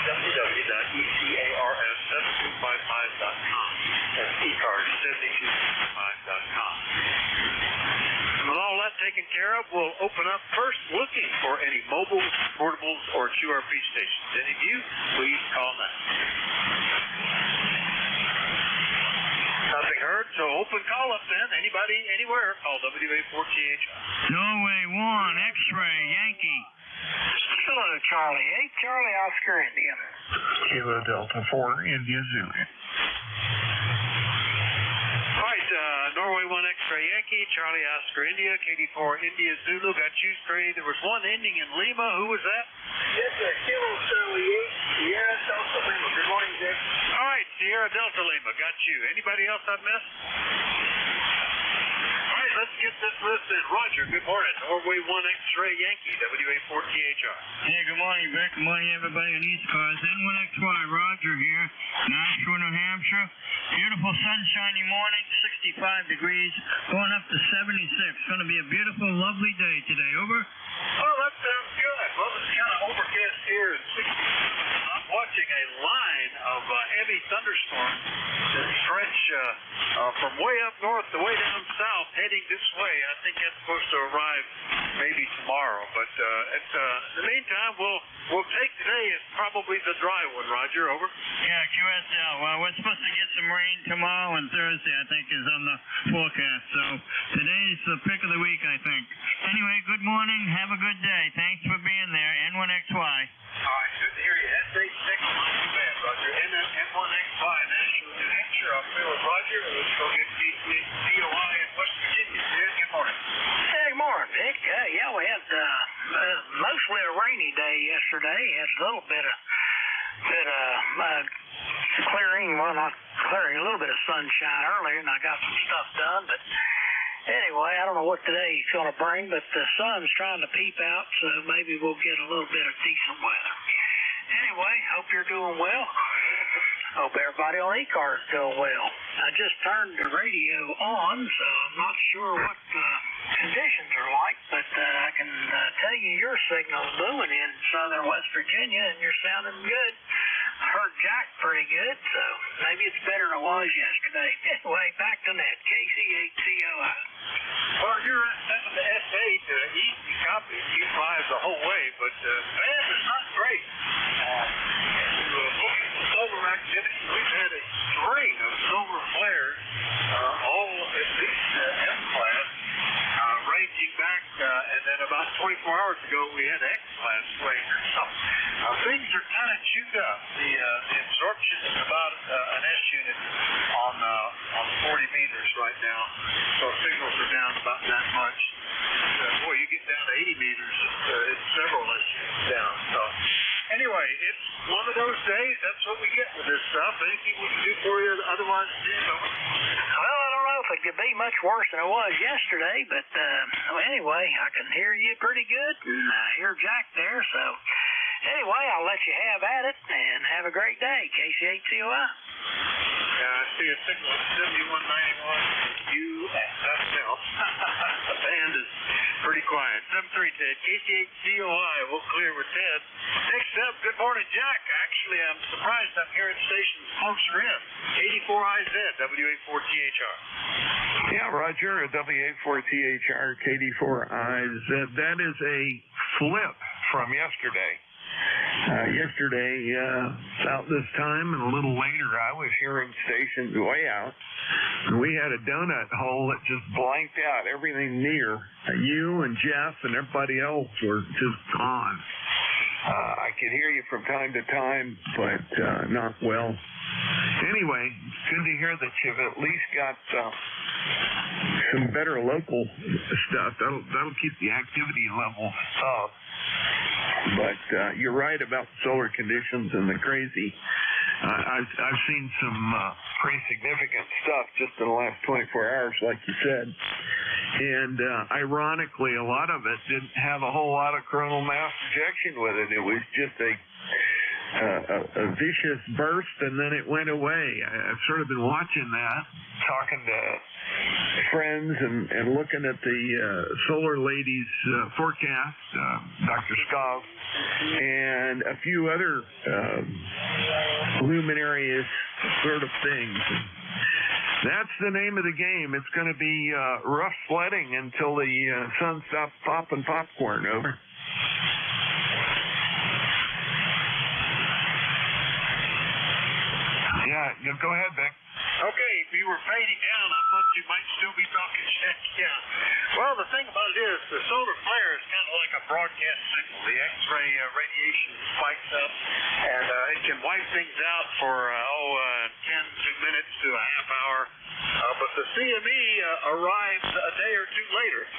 www.ECARS7255.com. That's ECARS7255.com. And with all that taken care of, we'll open up first looking for any mobile, portables, or QRP stations. Any of you, please call now. Nothing heard, so open call up then. Anybody, anywhere, call WA4TH. Norway 1, X-ray, Yankee. Hello, Charlie. Hey, Charlie, Oscar India. Kilo Delta 4, India Zulu. All right, Norway 1 X-ray Yankee, Charlie Oscar India, KD4 India Zulu. Got you straight. There was one ending in Lima. Who was that? Yes, sir. Kilo Charlie 8, Sierra Delta Lima. Good morning, Vic. All right, Sierra Delta Lima. Got you. Anybody else I've missed? All right, let's get this list in. Roger, good morning. Norway 1 X-ray Yankee, WA4THR. Hey, good morning, Vic. Good morning, everybody on ECARS. N1XY, Roger here, Nashua, New Hampshire. Beautiful sunshiny morning, 65 degrees, going up to 76. Going to be a beautiful, lovely day today. Over. Oh, that sounds good. Well, it's kind of overcast here at 67. I'm watching a line of heavy thunderstorms that stretch from way up north to way down south, heading this way. I think that's supposed to arrive maybe tomorrow. But in the meantime, we'll take today as probably the dry one. Roger, over. Yeah, QSL. Well, we're supposed to get some rain tomorrow, and Thursday, I think, is on the forecast. So today's the pick of the week, I think. Anyway, good morning. Have a good day. Thanks for being there. N1XY. All right, good to hear you. S86, not too bad, Roger. N1XY, Nashua, New Hampshire. I'll fill with Roger. Let's go get DOI in West Virginia. Good morning. Hey, good morning, Vic. Yeah, we had mostly a rainy day yesterday. Had a little bit of clearing, well, not clearing, a little bit of sunshine earlier, and I got some stuff done. But anyway, I don't know what today's going to bring, but the sun's trying to peep out, so maybe we'll get a little bit of decent weather. Anyway, hope you're doing well. Hope everybody on ECARS is doing well. I just turned the radio on, so I'm not sure what conditions are like, but I can tell you your signal's booming in southern West Virginia, and you're sounding good. I heard Jack pretty good, so maybe it's better than it was yesterday. Anyway, back to net, KC8COI. Well, you're at the S8, easy copy. You flies the whole way, but band is not great. Look at the solar activity. We've had a string of solar flares, all at least M-class, ranging back, and then about 24 hours ago we had X-class flares. So things are kind of chewed up. The absorption is about an S unit on 40 meters right now, so signals are down about that much. Boy, you get down to 80 meters, it's several S units down. So anyway, it's one of those days. That's what we get with this stuff. Anything we can do for you otherwise, Jim? Well, I don't know, if it could be much worse than it was yesterday, but well, anyway, I can hear you pretty good, and I hear Jack there, so anyway, I'll let you have at it, and have a great day, KCHCOI. I see a signal at 7191. You nothing else. The band is pretty quiet. 73 Ted, KCHCOI. We'll clear with Ted. Next up, good morning, Jack. Actually, I'm surprised I'm hearing stations closer in. 84IZ, W84THR. Yeah, Roger, W84THR, KD4IZ. That is a flip from yesterday. Yesterday, about this time and a little later, I was hearing stations way out. And we had a donut hole that just blanked out everything near. You and Jeff and everybody else were just gone. I could hear you from time to time, but not well. Anyway, it's good to hear that you've at least got some better local stuff. That'll keep the activity level up. But you're right about the solar conditions and the crazy. I've seen some pretty significant stuff just in the last 24 hours, like you said. And ironically, a lot of it didn't have a whole lot of coronal mass ejection with it. It was just a vicious burst, and then it went away. I've sort of been watching that, talking to friends and looking at the Solar Ladies forecast, Dr. Skov, and a few other luminarious sort of things. That's the name of the game. It's going to be rough sledding until the sun stops popping popcorn. Over. Yeah, go ahead, Vic. Okay, if you were fading down, I thought you might still be talking, Jack. Yeah. Well, the thing about it is, the solar flare is kind of like a broadcast signal. The X-ray radiation spikes up, and it can wipe things out for 10 minutes to a half hour. But the CME arrives a day or two later.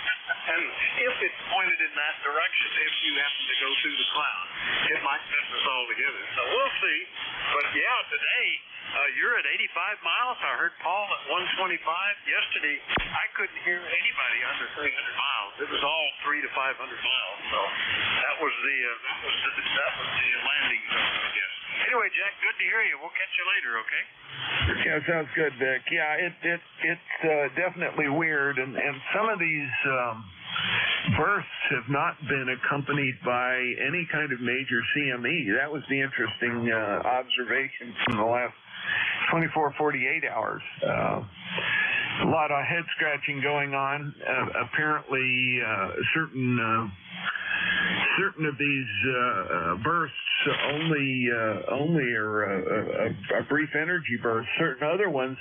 And if it's pointed in that direction, if you happen to go through the cloud, it might miss us all together. So we'll see. But yeah, today, you're at 85 miles. I heard Paul at 125. Yesterday, I couldn't hear anybody under 300 miles. It was all 300 to 500 miles. So that was the landing zone, I guess. Anyway, Jack, good to hear you. We'll catch you later, okay? Yeah, sounds good, Vic. Yeah, it's definitely weird, and some of these bursts have not been accompanied by any kind of major CME. That was the interesting observation from the last 24, 48 hours. A lot of head scratching going on. Apparently, certain of these bursts only are a brief energy burst. Certain other ones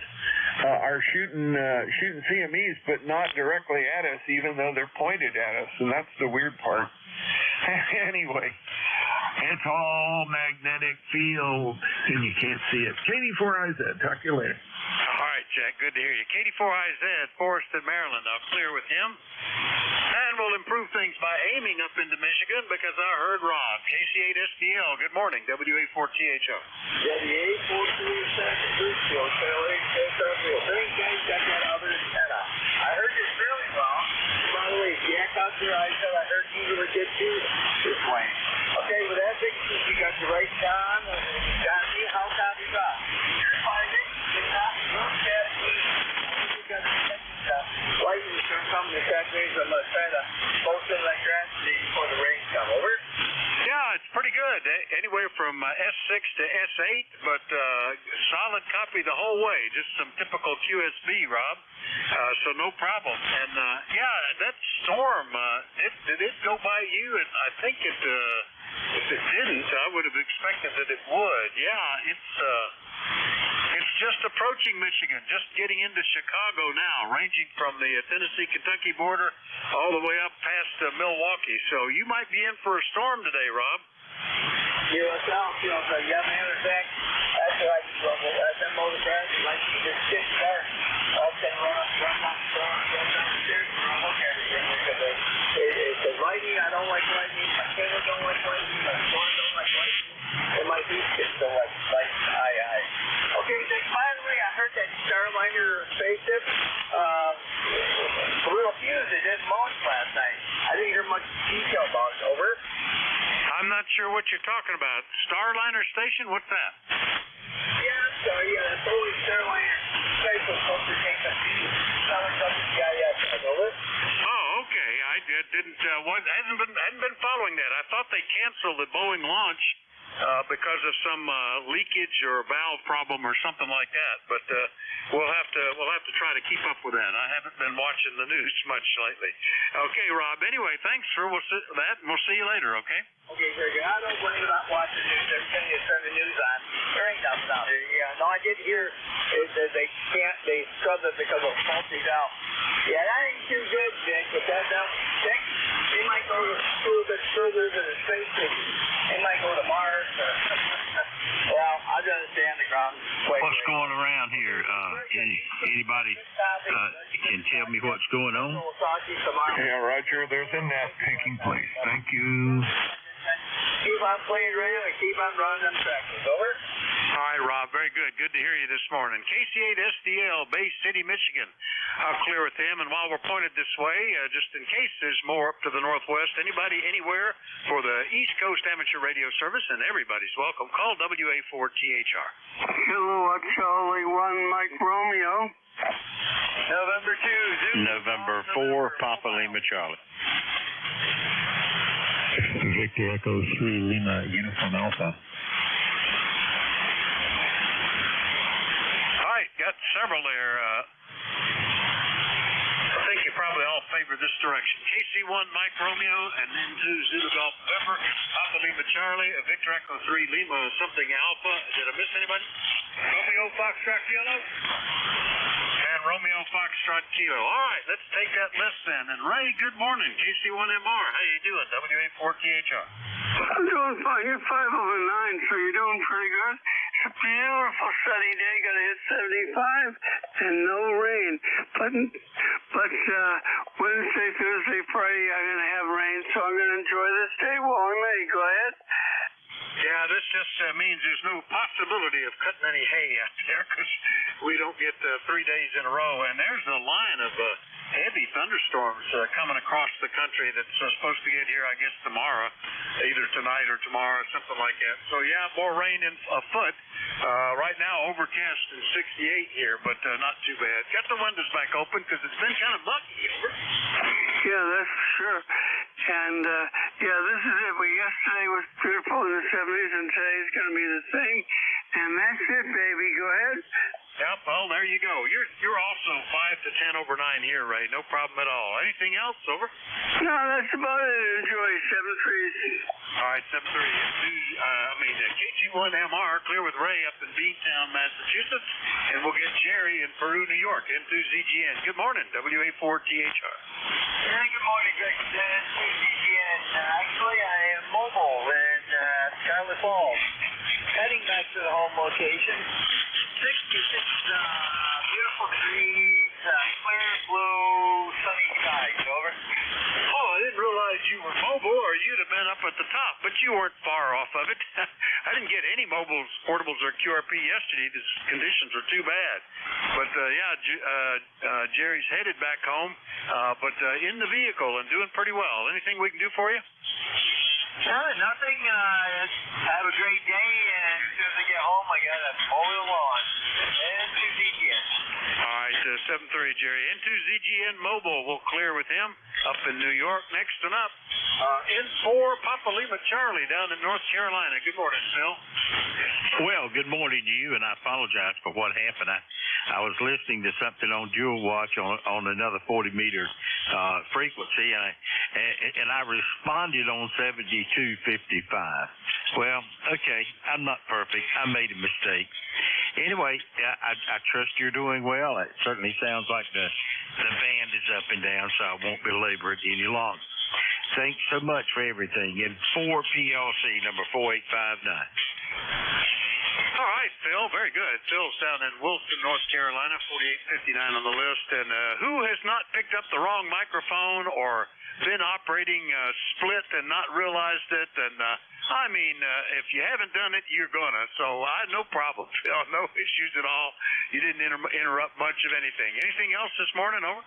are shooting CMEs, but not directly at us, even though they're pointed at us, and that's the weird part. Anyway, it's all magnetic field, and you can't see it. KD4IZ, talk to you later. All right, Jack, good to hear you. KD4IZ, Forrest in Maryland. I'll clear with him. And we'll improve things by aiming up into Michigan because I heard Rob. KC8SDL, good morning. WA4THO. I heard you really well. By the way, Jack out there, I said I heard you were good too this way. Okay, with that big piece, you got the right time, and you got me. How copy got? You're fine. You're not. Look at me. You got the lightning is going to come this afternoon, so I'm going to try to post in electricity before the rain comes. Over. Yeah, it's pretty good. Anywhere from S6 to S8, but solid copy the whole way. Just some typical QSB, Rob. So no problem. And yeah, that storm, did it go by you? And I think if it didn't, I would have expected that it would. Yeah, it's just approaching Michigan, just getting into Chicago now, ranging from the Tennessee-Kentucky border all the way up past Milwaukee. So you might be in for a storm today, Rob. Yeah, it sounds, yeah, matter of fact, that's what I just love. That's that motor crash, like you just sit there, all can run downstairs, and look at it. It's the lightning. I don't like lightning. My kids don't like lightning. My son don't like lightning. And my beach kids don't like lightning. Okay, then finally, I heard that Starliner spaceship sure what you're talking about. Starliner Station? What's that? Yeah, the Boeing Starliner Station is supposed to take a few WCIS. Over. Oh, okay. I hadn't been following that. I thought they canceled the Boeing launch because of some leakage or valve problem or something like that. But we'll have to try to keep up with that. I haven't been watching the news much lately. Okay, Rob. Anyway, thanks for that, and we'll see you later. Okay. Okay, very good. I don't worry about watching the news every time you turn the news on. There ain't nothing out there. Yeah, no, I did hear that they scrubbed it because of faulty valve. Yeah, that ain't too good, Vic, but that Vic, they might go a little bit further to the space station. They might go to Mars. Well, I'd rather stay on the ground. What's going around here? Anybody can tell me what's going on? Yeah, Roger, there's a nest taking place. Thank you. Keep on playing radio and keep on running them tractors. Over. All right, Rob. Very good. Good to hear you this morning. KC8 SDL, Bay City, Michigan. I'll clear with them. And while we're pointed this way, just in case there's more up to the northwest, anybody anywhere for the East Coast Amateur Radio Service, and everybody's welcome, call WA4THR. Kilo Charlie 1, Mike Romeo. November 2, November 4, Papa Lima Charlie. Victor Echo 3, Lima Uniform Alpha. All right, got several there. I think you probably all favor this direction. KC1, Mike Romeo, and then 2, Zulu Golf November, Papa Lima Charlie, Victor Echo 3, Lima something Alpha. Did I miss anybody? Romeo Foxtrot Kilo? And Romeo Foxtrot Kilo. All right, let's take that list then. And Ray, good morning. KC1MR, how you doing? WA4THR. I'm doing fine. You're 5 over 9, so you're doing pretty good. It's a beautiful sunny day. Gonna hit 75 and no rain. But Wednesday, Thursday, Friday, I'm gonna have rain, so I'm gonna enjoy this day while I may. Go ahead. Yeah, this just means there's no possibility of cutting any hay out there because we don't get 3 days in a row. And there's a line of heavy thunderstorms coming across the country that's supposed to get here, I guess, tomorrow, either tonight or tomorrow, something like that. So, yeah, more rain afoot. Right now, overcast and 68 here, but not too bad. Got the windows back open because it's been kind of mucky. Over. Yeah, that's for sure. And, this is it. But yesterday was beautiful in the 70s, and today's going to be the same. And that's it, baby. Go ahead. Yep, well, there you go. You're also 5 to 10 over 9 here, Ray. No problem at all. Anything else? Over? No, that's about it. Enjoy 7-3. All right, 7-3. KG1MR, clear with Ray up in Beantown, Massachusetts. And we'll get Jerry in Peru, New York, N2ZGN. Good morning, WA4THR. Yeah, good morning, Greg. N2ZGN. Actually, I am mobile in Charlotte Falls. Heading back to the home location. 66 beautiful trees, clear blue, sunny skies. Over. Oh, I didn't realize you were mobile, or you'd have been up at the top, but you weren't far off of it. I didn't get any mobiles, portables, or QRP yesterday. The conditions were too bad. But, Jerry's headed back home, but in the vehicle and doing pretty well. Anything we can do for you? Nothing. Have a great day, and as soon as I get home, I got to mow the lawn. N2ZGN. All right, 7-3, Jerry. N2ZGN Mobile. We'll clear with him up in New York. Next one up, N4 Papa Lima Charlie down in North Carolina. Good morning, Phil. Well, good morning to you, and I apologize for what happened. I was listening to something on Jewel Watch on another 40-meter frequency, and I responded on 7255. Well, okay, I'm not perfect. I made a mistake. Anyway, I trust you're doing well. It certainly sounds like the band is up and down, so I won't belabor it any longer. Thanks so much for everything. And 4 PLC, number 4859. All right, Phil. Very good. Phil's down in Wilson, North Carolina, 4859 on the list. And who has not picked up the wrong microphone or been operating split and not realized it? And if you haven't done it, you're gonna. So no problem, Phil. No issues at all. You didn't interrupt much of anything. Anything else this morning? Over.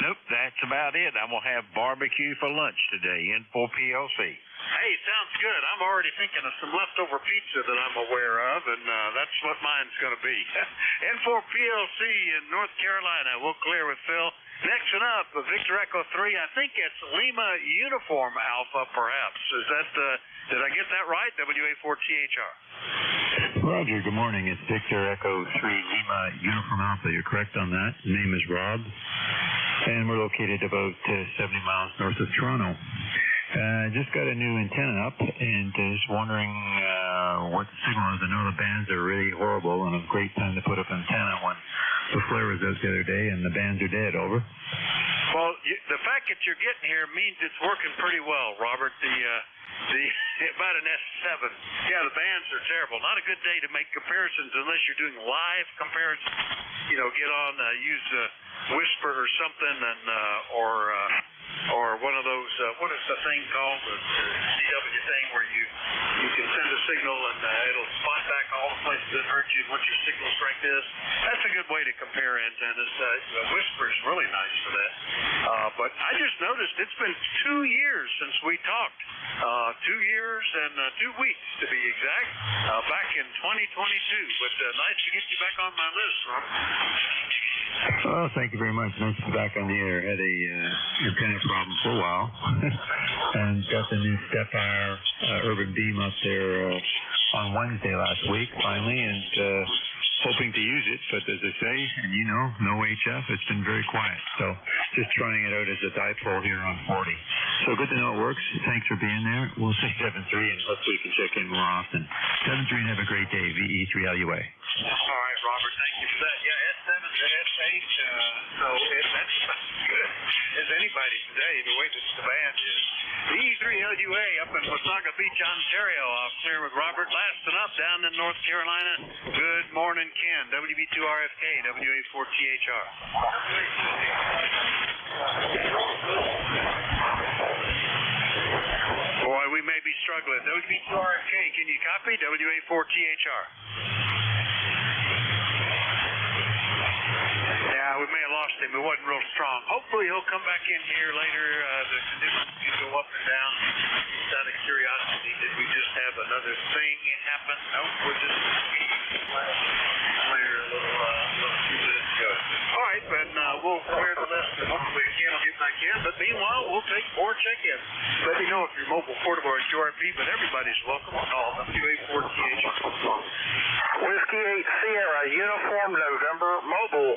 Nope, that's about it. I'm gonna have barbecue for lunch today in 4 PLC. Hey, Hey, sounds good. I'm already thinking of some leftover pizza that I'm aware of, and that's what mine's going to be. N4PLC in North Carolina. We'll clear with Phil. Next one up, Victor Echo 3. I think it's Lima Uniform Alpha, perhaps. Is that, did I get that right? WA4THR. Roger, good morning. It's Victor Echo 3 Lima Uniform Alpha. You're correct on that. The name is Rob, and we're located about 70 miles north of Toronto. Just got a new antenna up, and just wondering what the signal is. I know the bands are really horrible, and a great time to put up an antenna when the flare was out the other day, and the bands are dead. Over. Well, the fact that you're getting here means it's working pretty well, Robert. About an S7. Yeah, the bands are terrible. Not a good day to make comparisons unless you're doing live comparisons. You know, get on, use Whisper or something, and or one of those. What is the thing called? The CW thing where you can send a signal and it'll spot back all the places that hurt you and what your signal strength is. That's a good way to compare antennas. Whisper is really nice for that. But I just noticed it's been 2 years since we talked. 2 years and 2 weeks to be exact. Back in 2022. But nice to get you back on my list, Robert. Oh, thank you very much. Nice to be back on the air. Had a antenna problem for a while, and got the new Step-Hour Urban Beam up there on Wednesday last week, finally, and hoping to use it. But as I say, and you know, no HF. It's been very quiet. So just trying it out as a dipole here on 40. So good to know it works. Thanks for being there. We'll say 7-3, and hopefully we can check in more often. 7-3, and have a great day. VE3LUA. All right, Robert. Thank you for that. Yeah, S7 to S8. So that's about as good as anybody today, the way that the band is. VE3LUA up in Wasaga Beach, Ontario. Off there with Robert. Last and up down in North Carolina. Good morning, Ken. WB2RFK, WA4THR. Boy, we may be struggling. WB2RFK, can you copy? WA4THR. Yeah, we may have lost him. It wasn't real strong. Hopefully he'll come back in here later. The conditions can go up and down. Just out of curiosity, did we just have another thing happen? No, we're just clear a little few minutes ago. All right, then we'll clear the list, and hopefully Ken will get back in. But meanwhile, we'll take 4 check-ins. Let me know if you're mobile, portable, or QRP, but everybody's welcome to call WA4TH. Whiskey 8 Sierra, Uniform November, Mobile.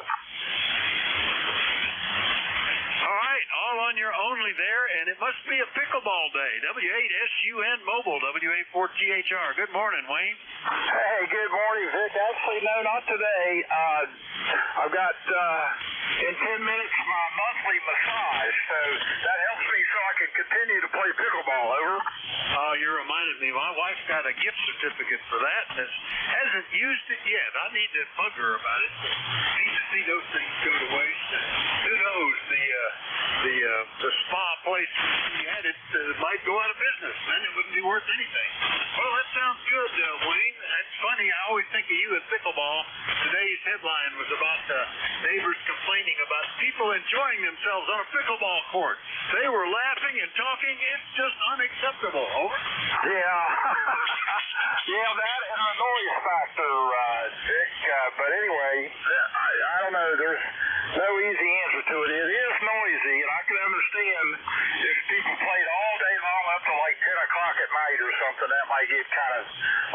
All right, all on your only there, and it must be a pickleball day. W8SUN Mobile, WA4THR. Good morning, Wayne. Hey, good morning, Vic. Actually, no, not today. I've got, in 10 minutes, my monthly massage, so that helps me so I can continue to play pickleball, over. You reminded me, my wife's got a gift certificate for that, and hasn't used it yet. I need to bug her about it. I need to see those things go to waste. Who knows, the spa place we had it might go out of business, then it wouldn't be worth anything. Well, that sounds good, Wayne. That's funny. I always think of you at pickleball. Today's headline was about neighbors complaining about people enjoying themselves on a pickleball court. They were laughing and talking. It's just unacceptable. Over. Yeah. Yeah, that and a noise factor, Dick. But anyway, I don't know. There's no easy answer to it. It is noisy, and I can understand if people played all day long up to like 10 o'clock at night or something, that might get kind of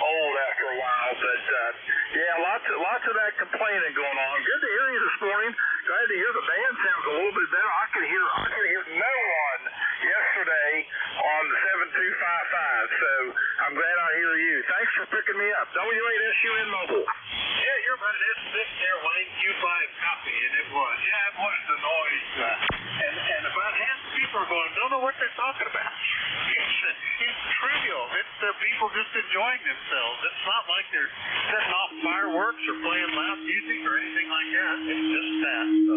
old after a while. But yeah, lots of that complaining going on. Good to hear you this morning. Glad to hear the band sounds a little bit better. I could hear no one yesterday on the 7255. So I'm glad I hear you. Thanks for picking me up. W8SUN Mobile. Yeah, you're about an S6 there, Wayne. Q5 copy, and it was. Yeah, it was the noise. And about half the people are going, don't know what they're talking about. It's trivial. It's people just enjoying themselves. It's not like they're setting off fireworks or playing loud music or anything like that. It's just that. So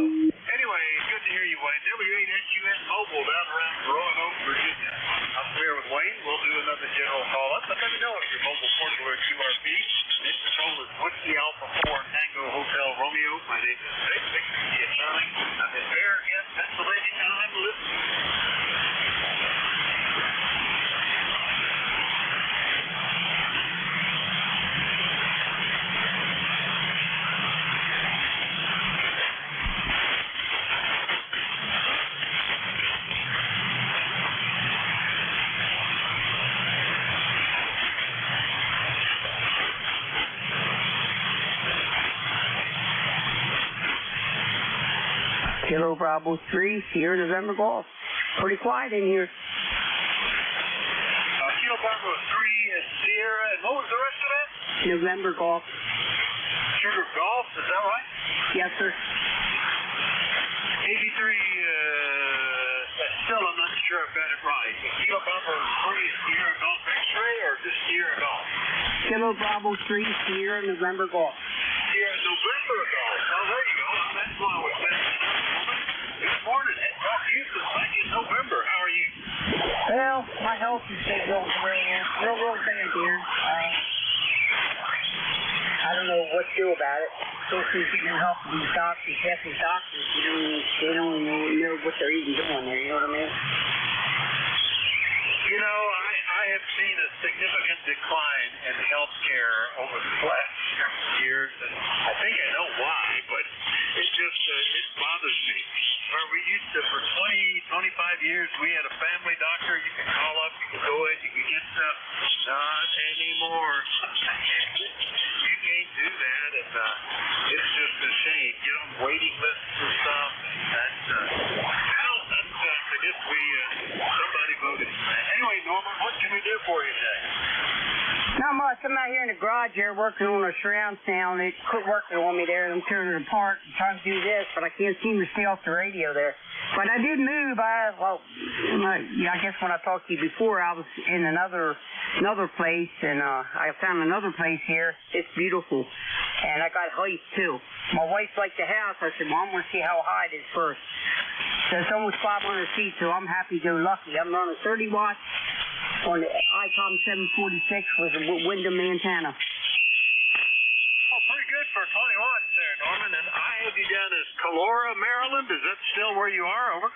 anyway, good to hear you, Wayne. W8SUN Mobile down around Roanoke, Virginia. I'm clear with Wayne. We'll do another general call-up. But let me know if you're mobile, portable, or QRP. This control is Whiskey Alpha 4 Tango Hotel Romeo. My name is Vic. Charlie. I'm in Bear, Pennsylvania, and I'm listening. Bravo 3, Sierra November Golf. Pretty quiet in here. Kilo Bravo 3 is Sierra, and what was the rest of that? November Golf. Sugar Golf, is that right? Yes, sir. AB3, still I'm not sure I've got it right. Kilo Bravo 3 is Sierra Golf X-ray or just Sierra Golf? Kilo Bravo 3, Sierra November Golf. Sierra November Golf. Oh, there you go. That's why I was messing up. Good morning. Hadn't talked to you since back in November. How are you? Well, my health has been real bad here. I don't know what to do about it. Supposed to be getting help from these doctors, half these doctors, they don't even know what they're even doing there, you know what I mean? You know, I have seen a significant decline in health care over the last years, and I think I know why, but it just, it bothers me. Where we used to, for 20, 25 years, we had a family doctor. You could call up, you could go in, you could get stuff. Not anymore. You can't do that, and it's just a shame. Get on waiting lists and stuff. I guess somebody voted. Anyway, Norman, what can we do for you today? Not much. I'm out here in the garage here working on a surround sound. They quit working on me there. I'm turning it apart and trying to do this, but I can't seem to stay off the radio there. But I did move. I guess when I talked to you before, I was in another place, and I found another place here. It's beautiful, and I got height too. My wife liked the house. I said, well, I'm going to see how high it is first. So it's almost 500 feet, so I'm happy-go-lucky. I'm running 30 watts on the ICOM 746 with a Wyndham antenna. Oh, pretty good for 20 watts there, Norman. And I had you down as Calora, Maryland. Is that still where you are? Over.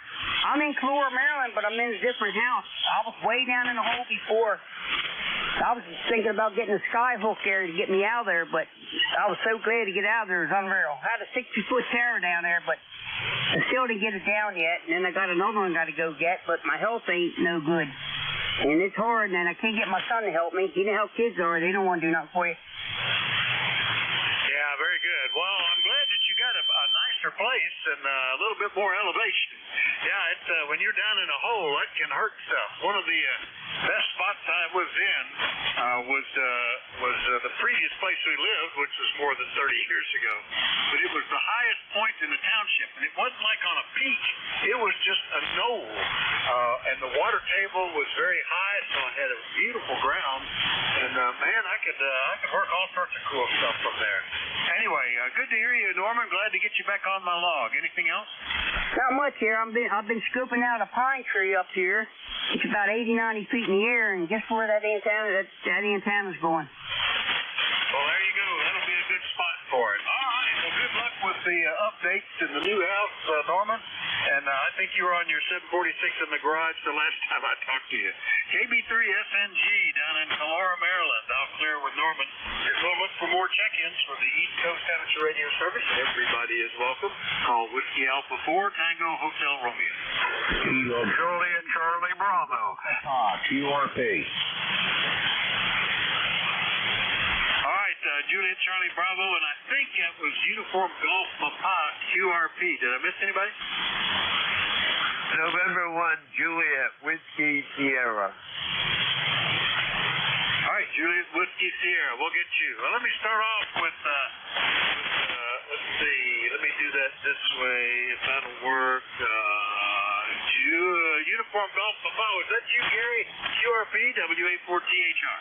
I'm in Calora, Maryland, but I'm in a different house. I was way down in the hole before. I was thinking about getting a skyhook there to get me out of there, but I was so glad to get out of there. It was unreal. I had a 60-foot tower down there, but I still didn't get it down yet. And then I got another one I got to go get, but my health ain't no good. And it's hard, and I can't get my son to help me. You know how kids are. They don't want to do nothing for you. Yeah, very good. Well, I'm glad that you got a nicer place and a little bit more elevation. Yeah, it's when you're down in a hole, that can hurt stuff. One of the best spots I was in was the previous place we lived, which was more than 30 years ago. But it was the highest point in the township, and it wasn't like on a peak. It was just a knoll, and the water table was very high, so it had a beautiful ground. And man, I could work all sorts of cool stuff from there. Anyway, good to hear you, Norman. Glad to get you back on my log. Anything else? Not much here. I've been scoping out a pine tree up here. It's about 80, 90 feet in the air, and guess where that antenna's going? Well, there you go. That'll be a good spot for it. All right. Well, good luck with the updates in the new house, Norman. And I think you were on your 746 in the garage the last time I talked to you. KB3SNG down in Calora, Maryland. I'll clear with Norman. We'll look for more check-ins for the East Coast Amateur Radio Service. Everybody is welcome. Call Whiskey Alpha 4, Tango Hotel Romeo. Kilo Juliet Charlie Bravo. QRP. All right, Juliet Charlie Bravo, and I think that was Uniform Golf Mapa QRP. Did I miss anybody? November 1, Juliet Whiskey Sierra. All right, Juliet Whiskey Sierra. We'll get you. Well, let me start off with let's see. Let me do that this way, if that'll work. Uniform Golf Mapa. Is that you, Gary? QRP, W84THR.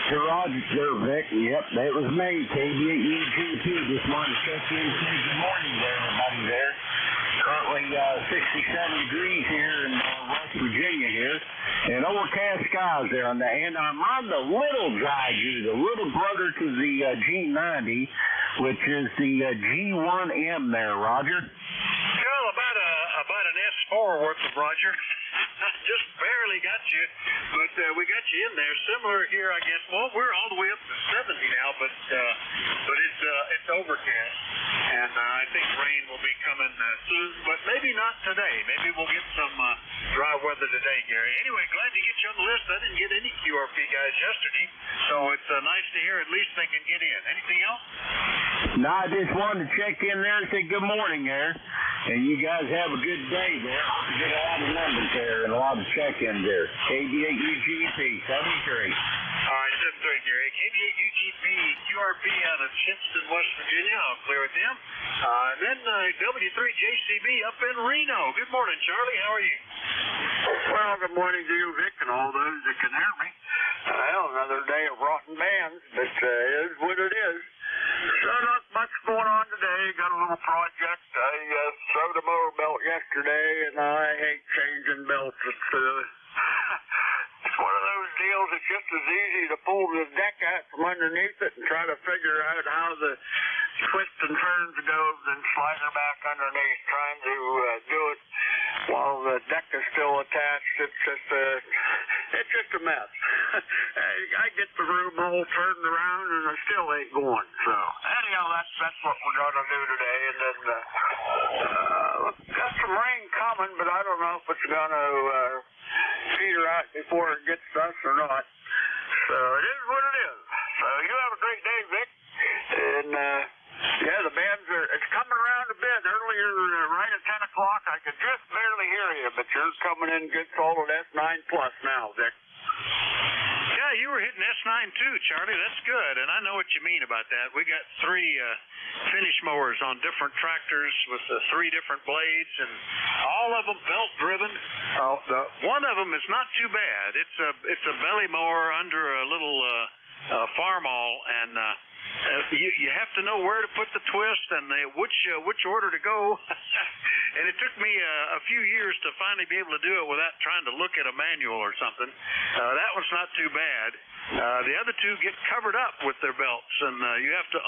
Roger, sir, Vic. Yep, that was me, KBUGP. Just wanted to check in and say good morning to everybody there. Currently 67 degrees here in West Virginia here, and overcast skies there. And I'm on the little Zygu, the little brother to the G90, which is the G1M there, Roger. Well, about an S4 worth of Roger. Just barely got you, but we got you in there. Similar here, I guess. Well, we're all the way up to 70 now, but it's overcast, and I think rain will be coming soon, but maybe not today. Maybe we'll get some dry weather today, Gary. Anyway, glad to get you on the list. I didn't get any QRP guys yesterday, so it's nice to hear at least they can get in. Anything else? No, I just wanted to check in there and say good morning there. And you guys have a good day there. You get a lot of numbers there and a lot of check-ins there. KB8UGP, 73. All right, 73, Gary. KB8UGP, QRP out of Chinston, West Virginia. I'll clear with them. And then W3JCB up in Reno. Good morning, Charlie. How are you? Well, good morning to you, Vic, and all those that can hear me. Well, another day of rotten bands, but it is what it is. So not much going on today. Got a little project. I sewed a mower belt yesterday, and I hate changing belts. It's one of those deals. It's just as easy to pull the deck out from underneath it and try to figure out how the twists and turns go than slide her back underneath, trying to do it while the deck is still attached. It's just a mess. I get the room all turned around and I still ain't going. So anyhow, that's what we're gonna do today. And then got some rain coming, but I don't know if it's gonna peter out before it gets to us or not. So it is what it is. So you have a great day, Vic. And yeah, the bands it's coming around a bit. Earlier, right at 10 o'clock, I could just barely hear you, but you're coming in good solid S9 plus now, Vic. Yeah, you were hitting S9 too, Charlie. That's good, and I know what you mean about that. We got 3 finish mowers on different tractors with 3 different blades, and all of them belt driven. One of them is not too bad. It's a belly mower under a little farmall, and you have to know where to put the twist and which order to go. And it took me a few years to finally be able to do it without trying to look at a manual or something. That one's not too bad. The other 2 get covered up with their belts, and you have to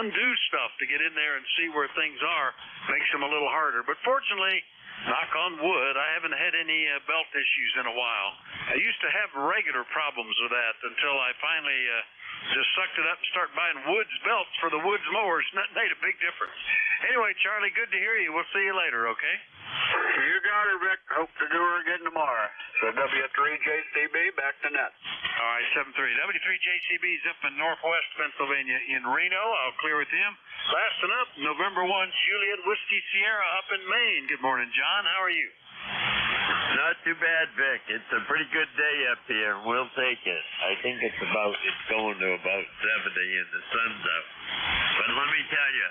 undo stuff to get in there and see where things are. Makes them a little harder. But fortunately, knock on wood, I haven't had any belt issues in a while. I used to have regular problems with that until I finally just sucked it up and started buying Woods belts for the Woods mowers, and that made a big difference. Anyway, Charlie, good to hear you. We'll see you later, okay? You got it, Rick. Hope to do her again tomorrow. So W3JCB, back to net. All right, 73. W3JCB's up in northwest Pennsylvania in Reno. I'll clear with him. Last one up, November 1, Juliet Whiskey Sierra up in Maine. Good morning, John. How are you? Not too bad, Vic. It's a pretty good day up here. We'll take it. I think it's going to about 70 and the sun's up. But let me tell you,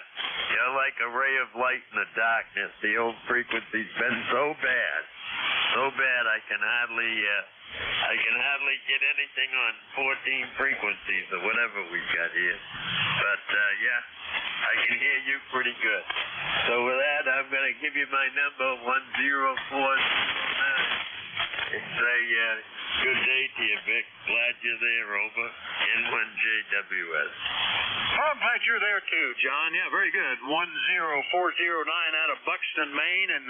you're like a ray of light in the darkness. The old frequency's been so bad I can hardly get anything on 14 frequencies or whatever we've got here. But yeah, I can hear you pretty good. So with that, I'm going to give you my number, 10409. It's a good day to you, Vic. Glad you're there, over. N1JWS. Oh, I'm glad you're there too, John. Yeah, very good. 10409 out of Buxton, Maine, and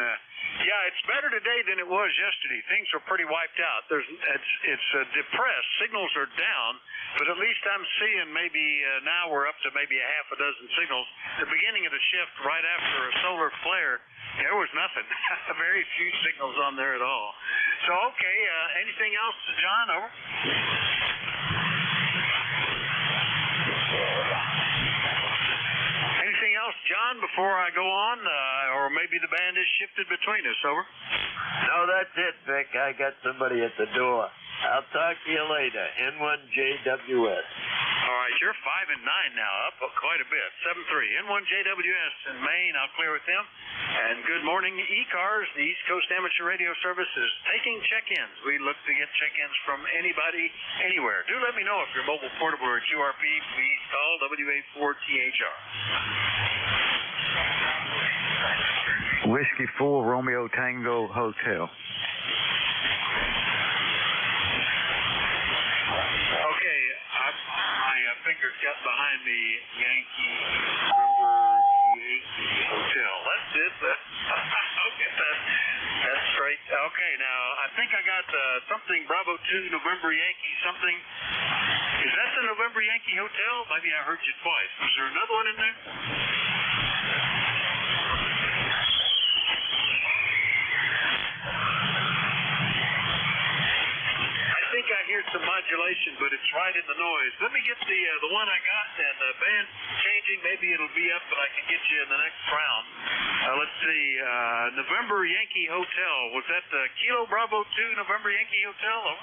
yeah, it's better today than it was yesterday. Things were pretty wiped out. It's depressed. Signals are down, but at least I'm seeing maybe now we're up to maybe a half a dozen signals. The beginning of the shift, right after a solar flare, there was nothing. Very few signals on there at all. So okay, anything else, John? Over. Anything else, John, before I go on? Or maybe the band is shifted between us. Over. No, that's it, Vic. I got somebody at the door. I'll talk to you later. N1JWS. All right, you're 5 and 9 now, up quite a bit. 7-3. N1JWS in Maine. I'll clear with them. And good morning, ECARS. The East Coast Amateur Radio Service is taking check-ins. We look to get check-ins from anybody, anywhere. Do let me know if you're mobile, portable, or QRP. Please call WA4THR. Whiskey 4, Romeo Tango Hotel. Okay, my fingers got behind me. Yankee Hotel. That's it. Okay, that's straight. Okay, now I think I got something Bravo 2 November Yankee something. Is that the November Yankee Hotel? Maybe I heard you twice. Was there another one in there? I think I hear some modulation, but it's right in the noise. Let me get the one I got, and the band changing. Maybe it'll be up, but I can get you in the next round. Let's see, November Yankee Hotel. Was that the Kilo Bravo 2 November Yankee Hotel?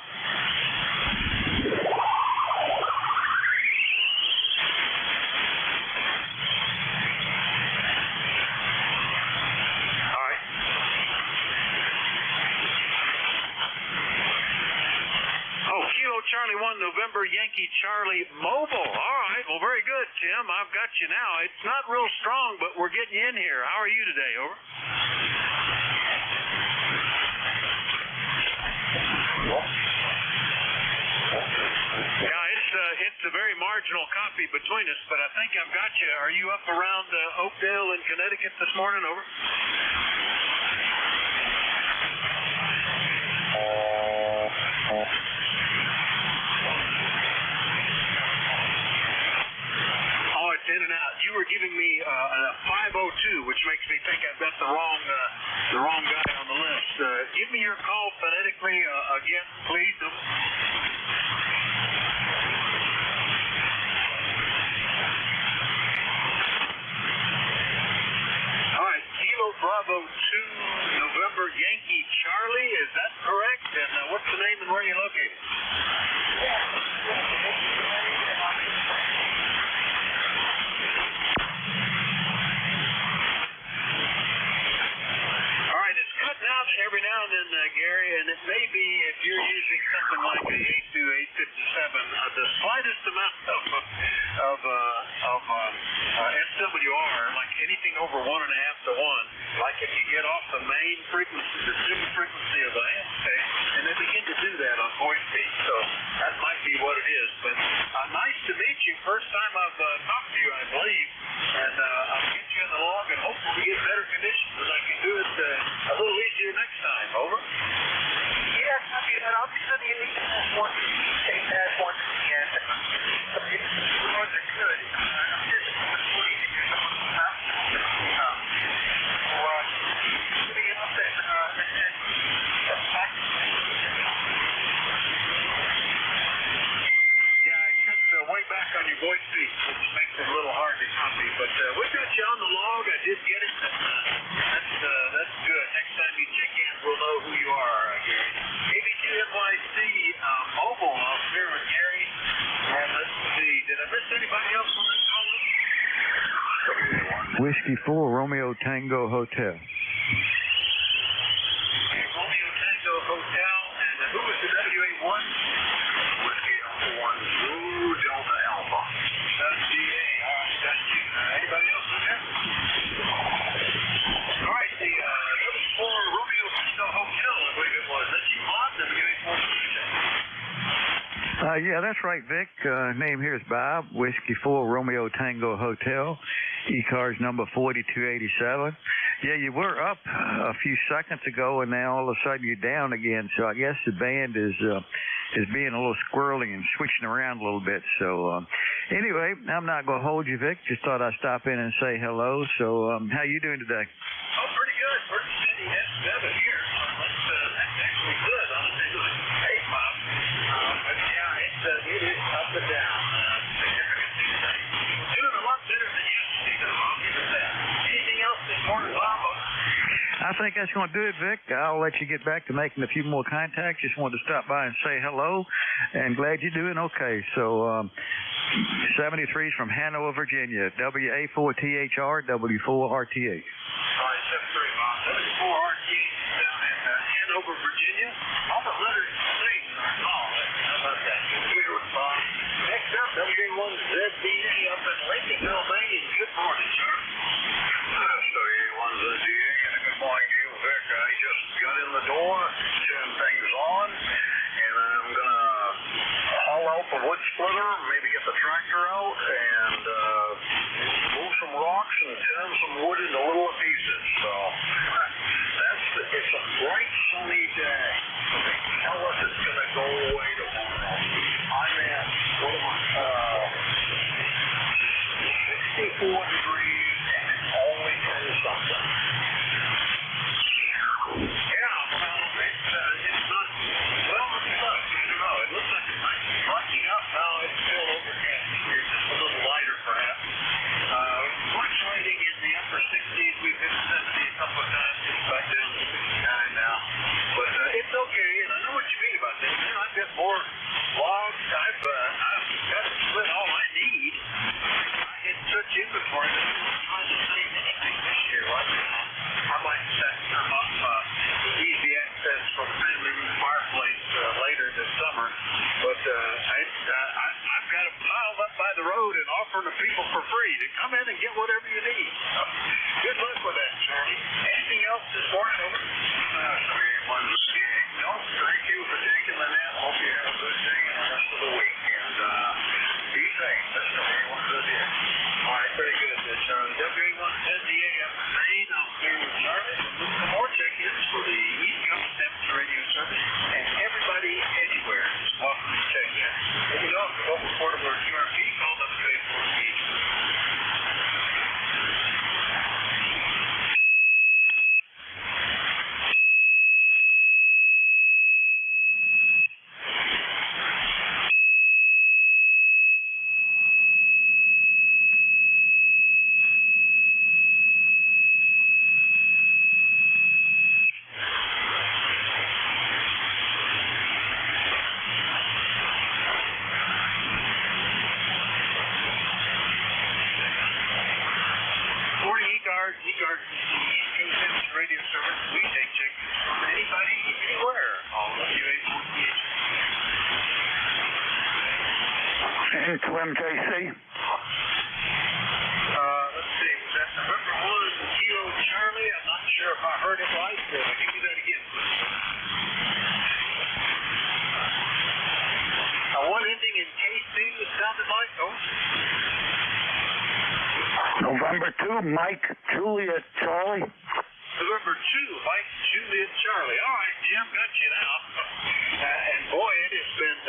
Charlie 1, November Yankee Charlie Mobile. All right, well, very good, Tim. I've got you now. It's not real strong, but we're getting you in here. How are you today? Over. Yeah, it's a very marginal copy between us, but I think I've got you. Are you up around Oakdale in Connecticut this morning? Over. In and out. You were giving me a 502, which makes me think I've got the wrong guy on the list. Give me your call phonetically again, please. All right, Kilo Bravo 2, November Yankee Charlie. Is that correct? And what's the name and where are you located? Every now and then, Gary, and it may be if you're using something like a 82857, the slightest amount of SWR, like anything over 1.5 to 1, like if you get off the main frequency, the signal frequency of the amp state, and they begin to do that on voice feed. So that might be what it is. But nice to meet you. First time I've talked to you, I believe, and I'll get you in the log and hopefully get better conditions and I can do it a little easier next time. Over. Yes, I'll be sending an email once take that once again. The roads are good. I'm just way back on your voice feed, which makes it a little hard to copy. But we got you on the log. I did get it. That's good. Next time you check in, we'll know who you are, Gary. ABQNYC Mobile out here with Gary. And let's see. Did I miss anybody else on this call? Whiskey 4, Romeo Tango Hotel. Romeo Tango Hotel. And who was the WA1? Whiskey Alpha 1 Zulu Delta Alpha. That's DA. That's you. Anybody else in there? All right, the W4 Romeo Tango Hotel, I believe it was. That's you, Bob, WA4 Yeah, that's right, Vic. Name here is Bob. Whiskey 4, Romeo Tango Hotel. ECARS number 4287. Yeah, you were up a few seconds ago, and now all of a sudden you're down again. So I guess the band is being a little squirrely and switching around a little bit. So anyway, I'm not going to hold you, Vic. Just thought I'd stop in and say hello. So how you doing today? Oh, pretty good. Pretty steady. S7 here. That's actually good on a day like today, Bob. But yeah, it is up and down significantly today. Doing a lot better than yesterday, though. I'll give it that. Anything else this morning, Bob? I think that's going to do it, Vic. I'll let you get back to making a few more contacts. Just wanted to stop by and say hello, and glad you're doing okay. So 73 is from Hanover, Virginia. WA4THR, W4RTA. All right, 73, Bob. W4RTA down in Hanover, Virginia. Almost 100 in our call. How about that? Good, Bob. Next up, WA1ZDA up in Lincolnville, Maine. Good morning, sir. WA1ZDA. Good morning to you, Vic. I just got in the door, turn things on, and I'm going to haul out the wood splitter, maybe get the tractor out, and move some rocks and turn some wood into little pieces. So it's a bright, sunny day. They tell us it's going to go away tomorrow. I'm at 64 degrees, and it's only 10 something. Yeah, well, it's not, well, I don't know. It looks like it might be brightening up now. It's still overcast here, just a little lighter perhaps. Fluctuating in the upper 60s. We've hit 70 to MJC. Let's see, was that November 1, Kilo Charlie? I'm not sure if I heard it right. Give me that again, please. One ending in KC, it sounded like. November 2, Mike, Juliet, Charlie. November 2, Mike, Juliet, Charlie. All right, Jim, got you now. And boy, it has been,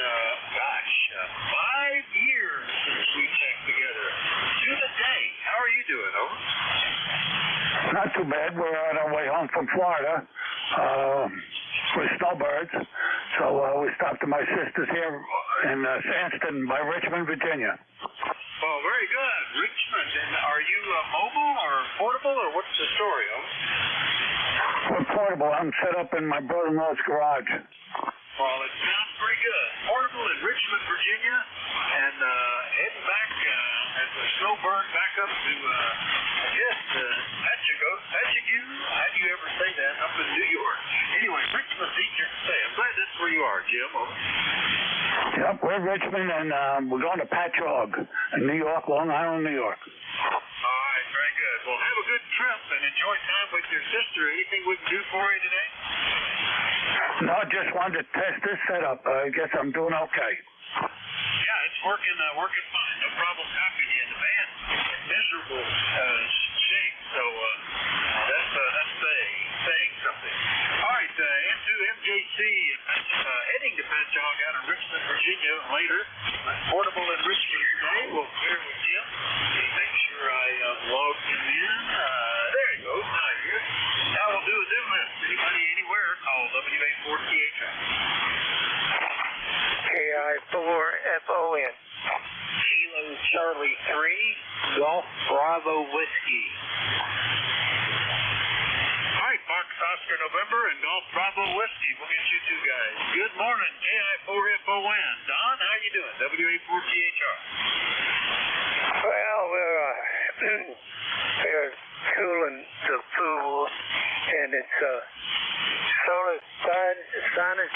5 years since we checked together. To the day. How are you doing, over? Not too bad. We're on our way home from Florida. We're snowbirds. So we stopped at my sister's here in Sandston by Richmond, Virginia. Oh, very good. Richmond. And are you mobile or portable, or what's the story, We're portable. I'm set up in my brother-in-law's garage. Well, it sounds pretty good. Portable in Richmond, Virginia, and heading back as a snowbird back up to, I guess, Patchagoo. How do you ever say that? Up in New York. Anyway, Richmond's easier to say. I'm glad that's where you are, Jim. Yep, we're in Richmond, and we're going to Patchogue in New York, Long Island, New York. All right, very good. Well, have a good trip and enjoy time with your sister. Anything we can do for you today? No, I just wanted to test this setup. I guess I'm doing okay. Yeah, it's working fine. No problem copying you. The band's in miserable shape, so that's saying something. All right, into MJC, heading to Patchogue out of Richmond, Virginia later. Portable in Richmond today. We'll clear with Jim. Make sure I logged him in. There he goes. Now you're here. Now we'll do a new list. Anybody anywhere, call WA4THI. KI4FON. Kilo Charlie 3, Golf Bravo Whiskey. All right, Fox Oscar November and Golf Bravo Whiskey. We'll get you two guys. Good morning, KI4FON. Don, how you doing? WA4THR. Well, we're cooling the pool, and it's sort of sinus.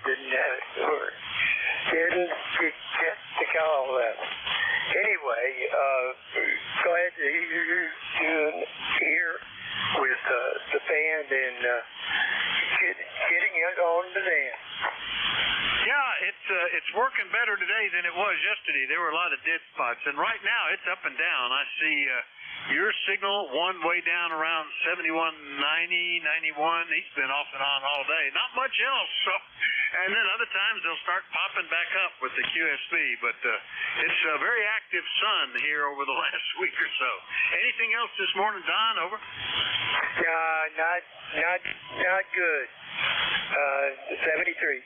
Didn't have it. Didn't get the call that. Anyway, glad to hear you doing here with the band and getting it on the dance. Yeah, it's working better today than it was yesterday. There were a lot of dead spots, and right now it's up and down. I see your signal one way down around 71, 90, 91. He's been off and on all day. Not much else. So, and then other times they'll start popping back up with the QSB. But it's a very active sun here over the last week or so. Anything else this morning, Don? Over. Not good. 73.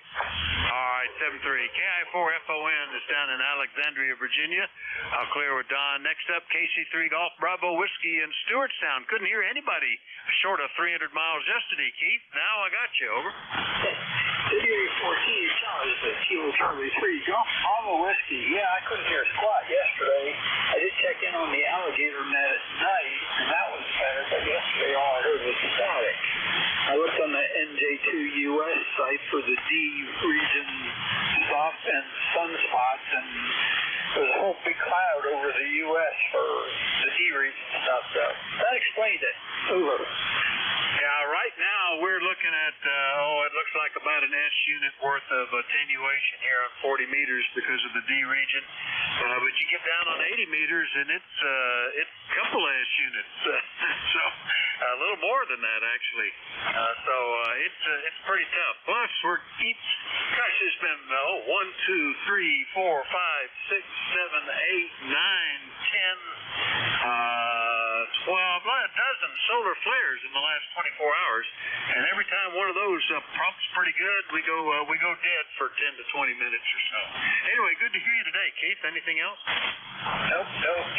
All right, 73. KI4FON is down in Alexandria, Virginia. I'll clear with Don. Next up, KC3 Golf Bravo Whiskey in Stewartstown. Couldn't hear anybody short of 300 miles yesterday, Keith. Now I got you. Over. WA14 Charlie, the Kilo Charlie 3 Golf Bravo Whiskey. Yeah, I couldn't hear a squat yesterday. I did check in on the alligator net at night, and that was better, but yesterday all I heard was static. I looked on the NJ2 US site for the D region soft and sunspots, and there's a whole big cloud over the US for the D region stuff, so that explained it. Over. Yeah, right now we're looking at, it looks like about an S unit worth of attenuation here on 40 meters because of the D region. But you get down on 80 meters and it's a couple of S units. So a little more than that, actually. So it's pretty tough. Plus, it's been 1, 2, 3, 4, 5, 6, 7, 8, 9, 10, 12, a dozen solar flares in the last 24 hours, and every time one of those prompts pretty good, we go dead for 10 to 20 minutes or so. Anyway, good to hear you today, Keith. Anything else? Nope.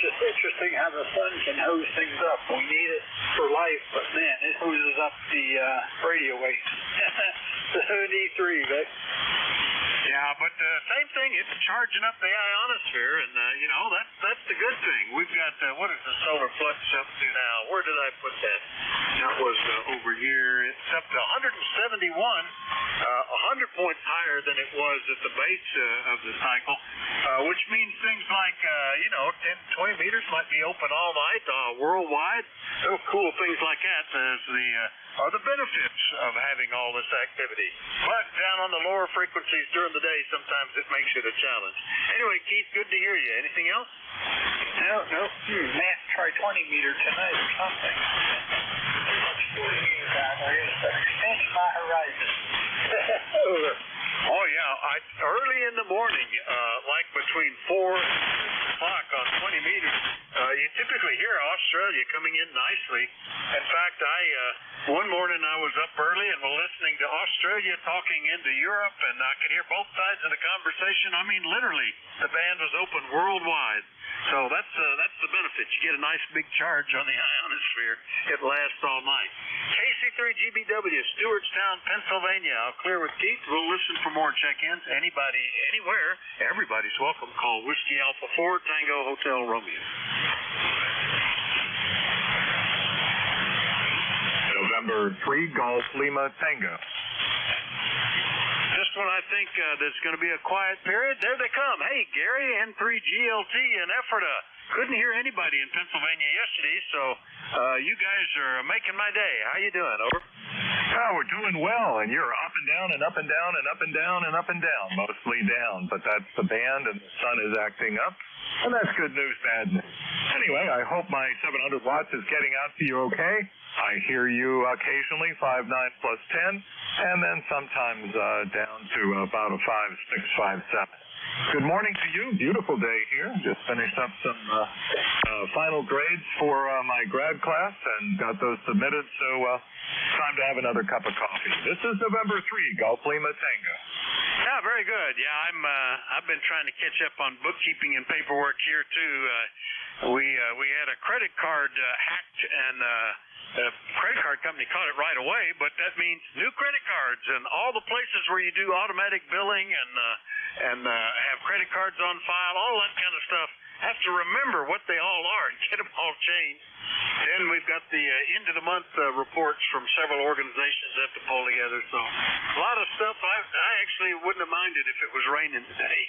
Just interesting how the sun can hose things up. We need it for life, but man, it hoses up the radio waves. The 73, Vic. Yeah, but same thing. It's charging up the ionosphere, and that's the good thing. We've got what is the solar flux up to now? Where did I put that? That was over here. It's up to 171, 100 points higher than it was at the base of the cycle, which means things like, 10, 20 meters might be open all night worldwide. So cool things like that are the benefits of having all this activity. But down on the lower frequencies during the day, sometimes it makes it a challenge. Anyway, Keith, good to hear you. Anything else? No. Mass try 20 meter tonight or something. There's much 40 meters down there is, but extending my horizon. Oh, yeah. Early in the morning, like between 4 and 6 o'clock on 20 meters, you typically hear Australia coming in nicely. In fact, one morning I was up early and was listening to Australia talking into Europe, and I could hear both sides of the conversation. I mean, literally, the band was open worldwide. So that's the benefit. You get a nice big charge on the ionosphere. It lasts all night. KC3GBW, Stewartstown, Pennsylvania. I'll clear with Keith. We'll listen for more check-ins. Anybody, anywhere, everybody's welcome. Call Whiskey Alpha 4 Tango Hotel Romeo. November 3, Golf Lima Tango. Just when I think there's going to be a quiet period, there they come. Hey, Gary, N3GLT in Ephrata. Couldn't hear anybody in Pennsylvania yesterday, so you guys are making my day. How you doing? Over. Oh, we're doing well, and you're up and down and up and down and up and down and up and down. Mostly down, but that's the band, and the sun is acting up. And that's good news, bad news. Anyway, I hope my 700 watts is getting out to you okay. I hear you occasionally, 5.9 plus 10, and then sometimes down to about a 5.6, 5.7. Good morning to you. Beautiful day here. Just finished up some final grades for my grad class and got those submitted, so time to have another cup of coffee. This is November 3, Golf Lima Tango. Yeah, very good. Yeah, I've been trying to catch up on bookkeeping and paperwork here too. We had a credit card hacked, and the credit card company caught it right away, but that means new credit cards and all the places where you do automatic billing and have credit cards on file, all that kind of stuff. Have to remember what they all are and get them all changed. Then we've got the end of the month reports from several organizations that have to pull together. So a lot of stuff. I actually wouldn't have minded if it was raining today.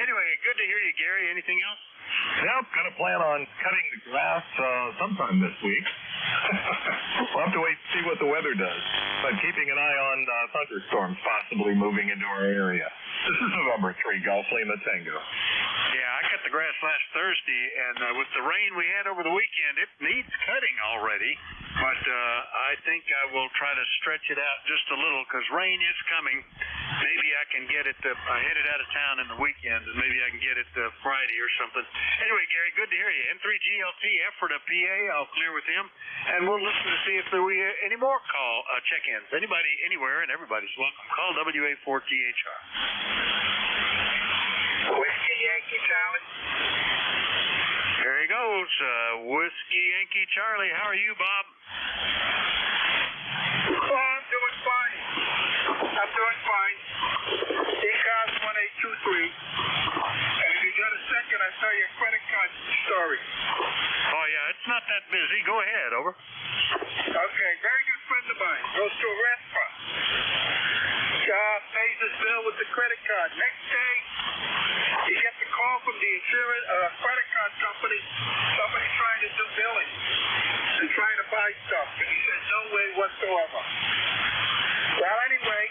Anyway, good to hear you, Gary. Anything else? Yep, gonna plan on cutting the grass sometime this week. We'll have to wait and see what the weather does. But keeping an eye on thunderstorms possibly moving into our area. This is November 3, Golf Lima Tango. Yeah, I cut the grass last Thursday, and with the rain we had over the weekend, it needs cutting already. But I think I will try to stretch it out just a little because rain is coming. Maybe I can get it. I headed out of town in the weekend, and maybe I can get it Friday or something. Anyway, Gary, good to hear you. N3GLT, Ephrata, PA. I'll clear with him, and we'll listen to see if there were any more call check-ins. Anybody, anywhere, and everybody's welcome. Call WA4THR. Whiskey Yankee Charlie. There he goes. Whiskey Yankee Charlie. How are you, Bob? Oh, I'm doing fine. ECARS 1823. And if you got a second, I'll tell you a credit card story. Oh, yeah, it's not that busy. Go ahead, over. Okay, very good friend of mine. Goes to a restaurant. Pays his bill with the credit card. Next day, he gets a call from the insurance credit card company. Somebody trying to do billing and trying to buy stuff. And he said, no way whatsoever. Well, anyway,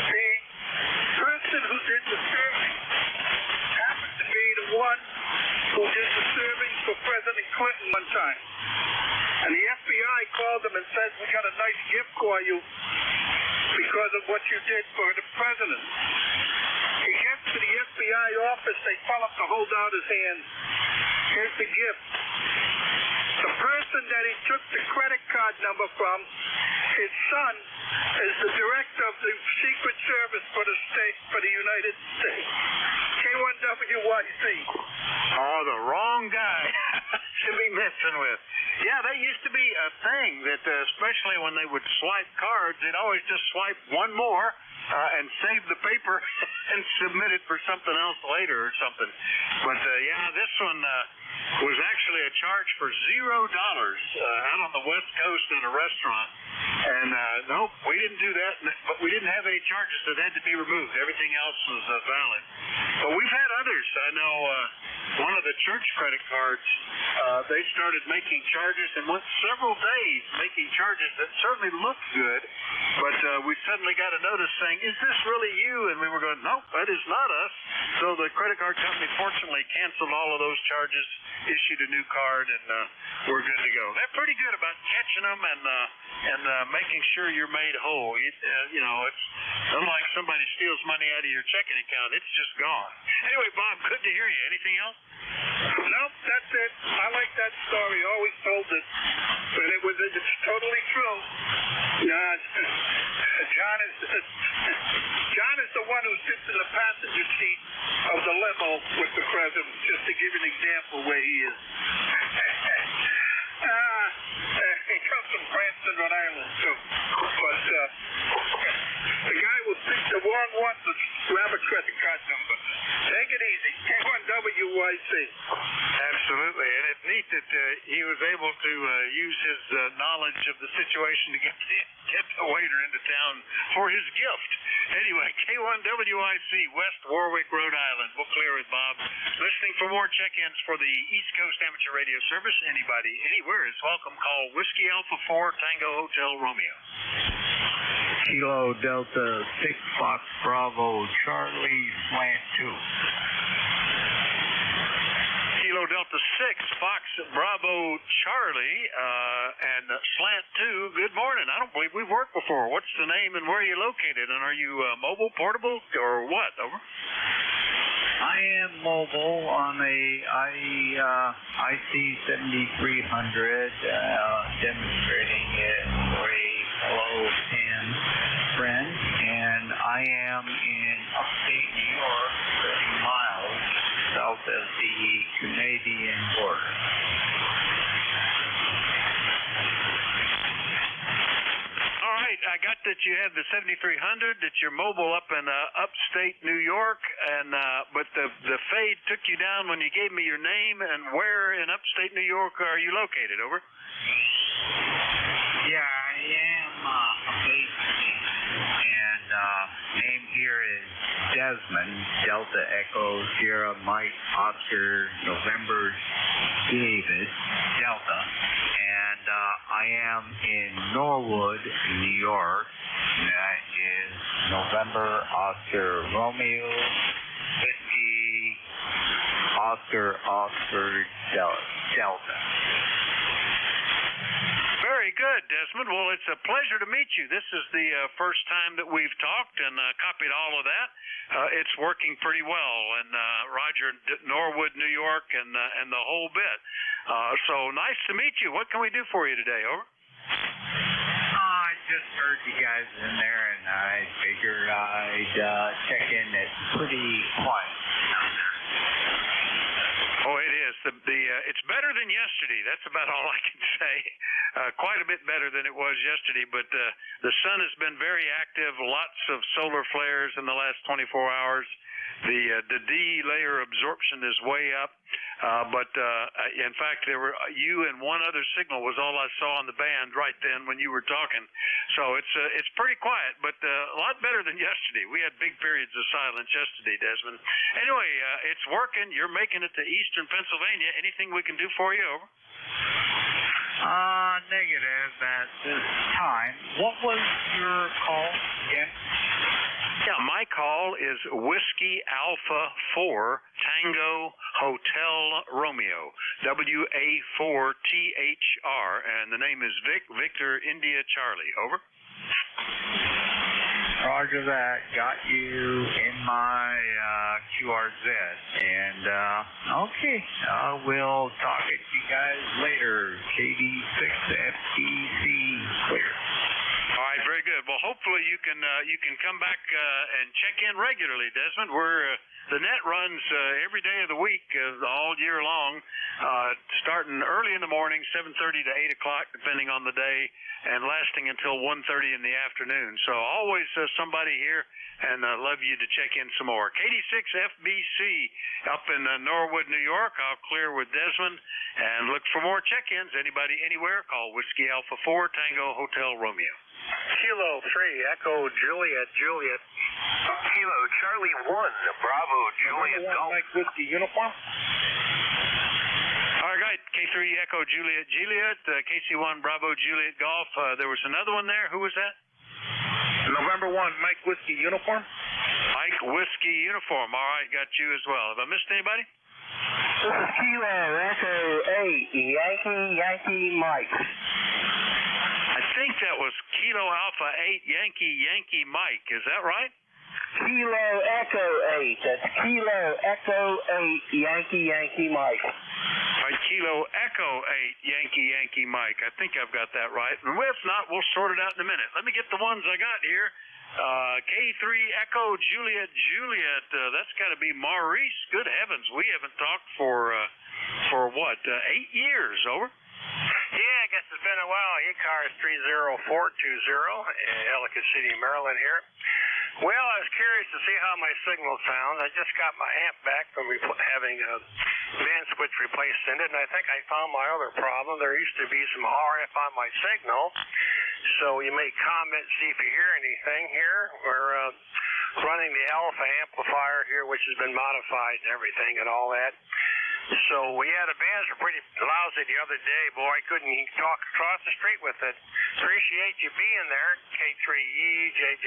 the person who did the serving happened to be the one who did the serving for President Clinton one time. And the FBI called him and said, we got a nice gift for you because of what you did for the president. He gets to the FBI office. They tell him to hold out his hand. Here's the gift. The person that he took the credit card number from, his son, is the director of the Secret Service for the state, for the United States. K1WYC. Oh, the wrong guy to be messing with. Yeah, that used to be a thing that, especially when they would swipe cards, they'd always just swipe one more and save the paper and submit it for something else later or something. But, yeah, this one was actually a charge for $0. on the West Coast at a restaurant, and nope, we didn't do that, but we didn't have any charges that had to be removed. Everything else was valid. But we've had others. I know one of the church credit cards, they started making charges and went several days making charges that certainly looked good, but we suddenly got a notice saying, is this really you? And we were going, nope, that is not us. So the credit card company fortunately canceled all of those charges, issued a new card, and we're good to go. They're pretty good about catching them and making sure you're made whole. You know, it's unlike somebody steals money out of your checking account. It's just gone. Anyway, Bob, good to hear you. Anything else? Nope, that's it. I like that story. Always told it, and it's totally true. John is the one who sits in the passenger seat of the limo with the president, just to give you an example where he is. He comes from Cranston, Rhode Island, too. But the guy will pick the wrong one to grab a credit card number. Take it easy. K1WYC. Absolutely. And it's neat that he was able to use his knowledge of the situation to get the waiter into town for his gift. Anyway, K1WIC, West Warwick, Rhode Island. We'll clear it, Bob. Listening for more check-ins for the East Coast Amateur Radio Service. Anybody, anywhere is welcome. Call Whiskey Alpha 4 Tango Hotel Romeo. Kilo Delta 6 Fox Bravo Charlie Slant 2. Kilo Delta 6 Fox Bravo Charlie and Slant 2. Good morning. I don't believe we've worked before. What's the name and where are you located? And are you mobile, portable, or what? Over. I am mobile on a IC 7300, demonstrating it for a fellow PIN friend, and I am in upstate New York, 30 miles south of the Canadian border. All right, I got that you have the 7300, that you're mobile up in upstate New York, and but the fade took you down when you gave me your name. And where in upstate New York are you located? Over. Yeah, I am upstate, and name here is Desmond, Delta Echo Sierra Mike Oscar November David Delta. And I am in Norwood, New York. That is November Oscar Romeo Whiskey Oscar Oxford Delta. Very good, Desmond. Well, it's a pleasure to meet you. This is the first time that we've talked and copied all of that. It's working pretty well. And Roger, Norwood, New York, and the whole bit. So nice to meet you. What can we do for you today? Over. I just heard you guys in there, and I figured I'd check in. It's pretty quiet down there. Oh, it is. It's better than yesterday. That's about all I can say. Quite a bit better than it was yesterday, but the sun has been very active. Lots of solar flares in the last 24 hours. The D layer absorption is way up, but in fact, there were you and one other signal was all I saw on the band right then when you were talking. So it's pretty quiet, but a lot better than yesterday. We had big periods of silence yesterday, Desmond. Anyway, it's working. You're making it to Eastern Pennsylvania. Anything we can do for you? Over. Negative at this time. What was your call again? Yeah, my call is Whiskey Alpha 4 Tango Hotel Romeo, WA4THR, and the name is Victor India Charlie. Over. Roger that. Got you in my QRZ. And, okay, I will talk at you guys later. KD6FTC clear. All right, very good. Well, hopefully you can come back and check in regularly, Desmond. the net runs every day of the week, all year long, starting early in the morning, 7:30 to 8 o'clock, depending on the day, and lasting until 1:30 in the afternoon. So always somebody here, and love you to check in some more. KD6 FBC up in Norwood, New York. I'll clear with Desmond and look for more check-ins. Anybody anywhere, call Whiskey Alpha 4 Tango Hotel Romeo. Kilo 3, Echo Juliet, Juliet. Kilo Charlie 1, Bravo Juliet Golf. Mike Whiskey uniform. All right, K3 Echo Juliet Juliet, KC1 Bravo Juliet Golf. There was another one there. Who was that? November 1, Mike Whiskey uniform. Mike Whiskey uniform. All right, got you as well. Have I missed anybody? This is Kilo Echo 8, Yankee Mike. I think that was Kilo Alpha 8 Yankee Mike. Is that right? Kilo Echo 8. That's Kilo Echo 8 Yankee Mike. All right, Kilo Echo 8 Yankee Mike. I think I've got that right. And if not, we'll sort it out in a minute. Let me get the ones I got here. K3 Echo Juliet Juliet. That's got to be Maurice. Good heavens, we haven't talked for what? 8 years. Over. Yeah, I guess it's been a while. ECARS 30420, Ellicott City, Maryland here. Well, I was curious to see how my signal sounds. I just got my amp back from having a band switch replaced in it, and I think I found my other problem. There used to be some RF on my signal, so you may comment, see if you hear anything here. We're running the Alpha amplifier here, which has been modified and everything and all that. So, yeah, the bands were pretty lousy the other day. Boy, I couldn't talk across the street with it. Appreciate you being there, K3EJJ.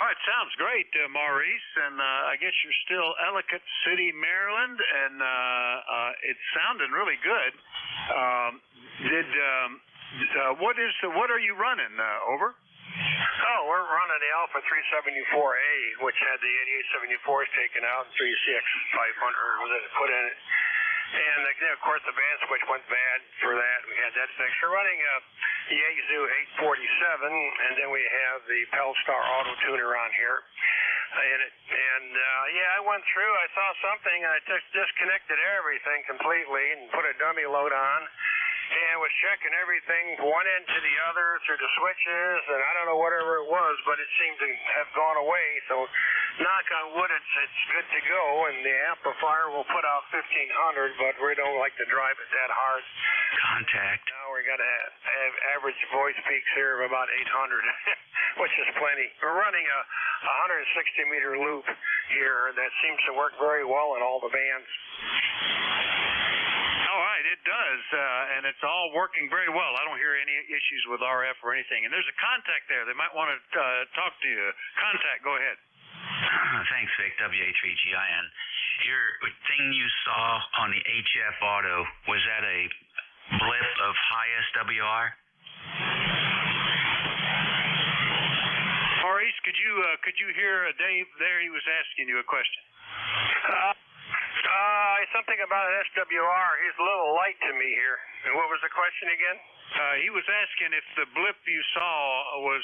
All right, sounds great, Maurice. And I guess you're still Ellicott City, Maryland, and it's sounding really good. What are you running? Over. Oh, we're running the Alpha 374A, which had the 8874s taken out and 3CX500 was put in it. And, of course, the band switch went bad for that. We had that fixed. We're running the Yaesu 847, and then we have the Pelstar Auto Tuner on here. I went through. I saw something, and I just disconnected everything completely and put a dummy load on. And was checking everything one end to the other through the switches, and I don't know whatever it was, but it seemed to have gone away. So, knock on wood, it's good to go, and the amplifier will put out 1500, but we don't like to drive it that hard. Contact. Now we got to have average voice peaks here of about 800, which is plenty. We're running a 160-meter loop here that seems to work very well in all the bands. All right, it does, and it's all working very well. I don't hear any issues with RF or anything. And there's a contact there. They might want to talk to you. Contact, go ahead. Thanks, Vic, W-A-3-G-I-N. Your thing you saw on the HF Auto, was that a blip of high SWR? Maurice, could you hear Dave there? He was asking you a question. Something about an SWR. He's a little light to me here. And what was the question again? He was asking if the blip you saw was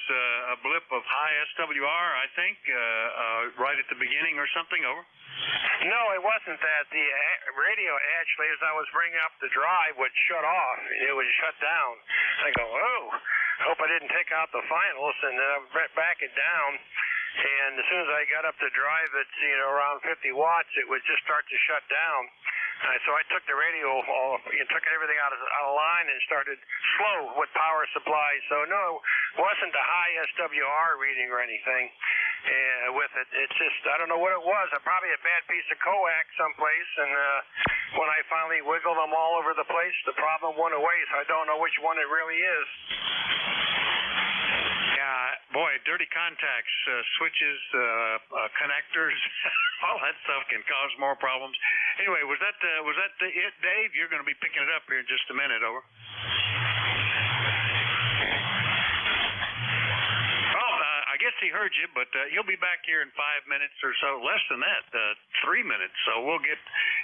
a blip of high SWR, I think, right at the beginning or something. Over. No, it wasn't that. The radio, actually, as I was bringing up the drive, would shut off. It would shut down. I go, oh, hope I didn't take out the finals, and then I back it down. And as soon as I got up to drive it, around 50 watts, it would just start to shut down. So I took the radio off, took everything out of line and started slow with power supply. So no, it wasn't a high SWR reading or anything with it. It's just, I don't know what it was. Probably a bad piece of coax someplace. And when I finally wiggled them all over the place, the problem went away. So I don't know which one it really is. Boy, dirty contacts, switches, connectors, all that stuff can cause more problems. Anyway, was that it, Dave? You're going to be picking it up here in just a minute. Over. Well, I guess he heard you, but he'll be back here in 5 minutes or so, less than that, 3 minutes. So we'll get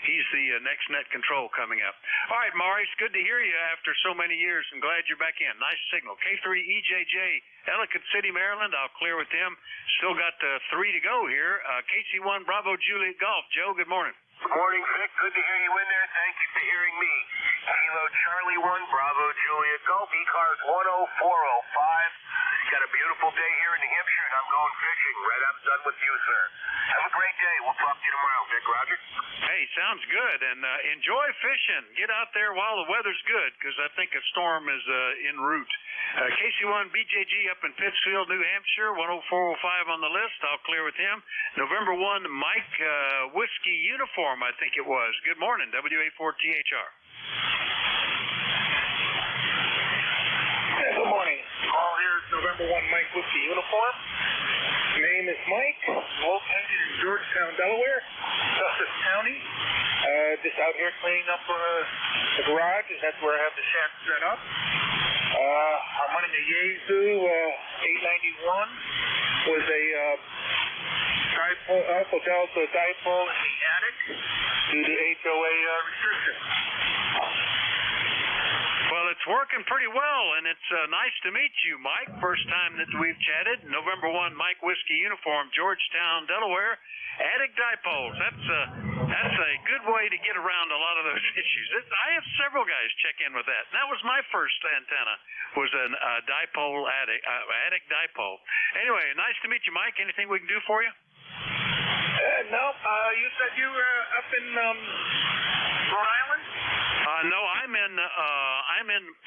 he's the next net control coming up. All right, Maurice, good to hear you after so many years, and glad you're back in. Nice signal. K3EJJ, Ellicott City, Maryland. I'll clear with them. Still got 3 to go here. KC1 Bravo Juliet Golf. Joe, good morning. Good morning, Vic. Good to hear you in there. Thank you for hearing me. Kilo Charlie 1, Bravo Juliet Golf, ECARS 10405. Got a beautiful day here in New Hampshire, and I'm going fishing. Right, I'm done with you, sir. Have a great day. We'll talk to you tomorrow, Vic. Roger. Hey, sounds good. And enjoy fishing. Get out there while the weather's good, because I think a storm is en route. KC1 BJG up in Pittsfield, New Hampshire, 10405 on the list. I'll clear with him. November 1, Mike Whiskey Uniform, I think it was. Good morning, WA4THR. Good morning. Call here is November 1 Mike Whiskey Uniform. Name is Mike, located in Georgetown, Delaware, Sussex County. Just out here cleaning up the garage, and that's where I have the shack set up. I'm running a Yaesu 891 with a dipole, Alpha Delta dipole in the attic due to HOA restrictions. Well, it's working pretty well, and it's nice to meet you, Mike. First time that we've chatted. November 1 Mike Whiskey Uniform, Georgetown, Delaware. Attic dipoles. That's a good way to get around a lot of those issues. I have several guys check in with that. That was my first antenna, was a dipole attic dipole. Anyway, nice to meet you, Mike. Anything we can do for you? No. You said you were up in Rhode Island? No, I'm in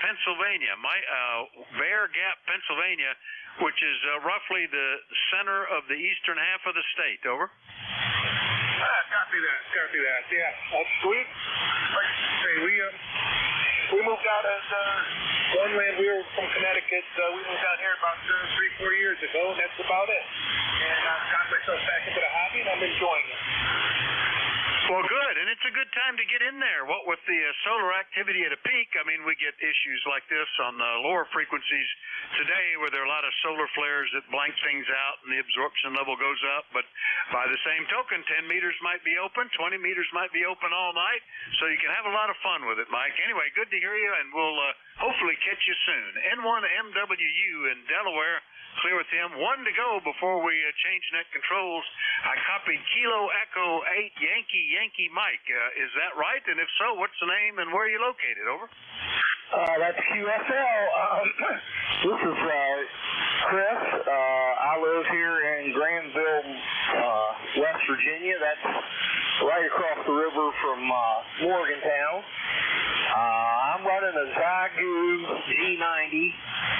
Pennsylvania. Bear Gap, Pennsylvania, which is roughly the center of the eastern half of the state. Over. Copy that. Yeah, that's sweet. Like I say, we moved out as one land. We were from Connecticut. We moved out here about 3-4 years ago, and that's about it. And I've got myself back into the hobby, and I'm enjoying it. Well, good, and it's a good time to get in there. What with the solar activity at a peak, I mean, we get issues like this on the lower frequencies today where there are a lot of solar flares that blank things out and the absorption level goes up. But by the same token, 10 meters might be open, 20 meters might be open all night, so you can have a lot of fun with it, Mike. Anyway, good to hear you, and we'll hopefully catch you soon. N1MWU in Delaware. Clear with him. 1 to go before we change net controls. I copied Kilo Echo 8 Yankee Mike. Is that right? And if so, what's the name and where are you located? Over. That's QSL. This is Chris. I live here in Granville, West Virginia. That's right across the river from Morgantown. I'm running a Zygu G90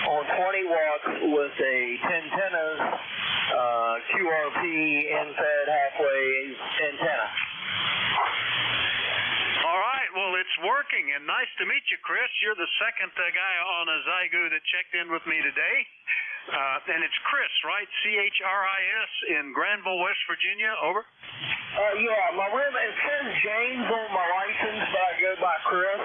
on 20 watts with a 1010 QRP end-fed halfway antenna. All right, well, it's working, and nice to meet you, Chris. You're the second guy on a Zygu that checked in with me today. And it's Chris, right? CHRIS in Granville, West Virginia. Over. Yeah, it says James on my license, but I go by Chris.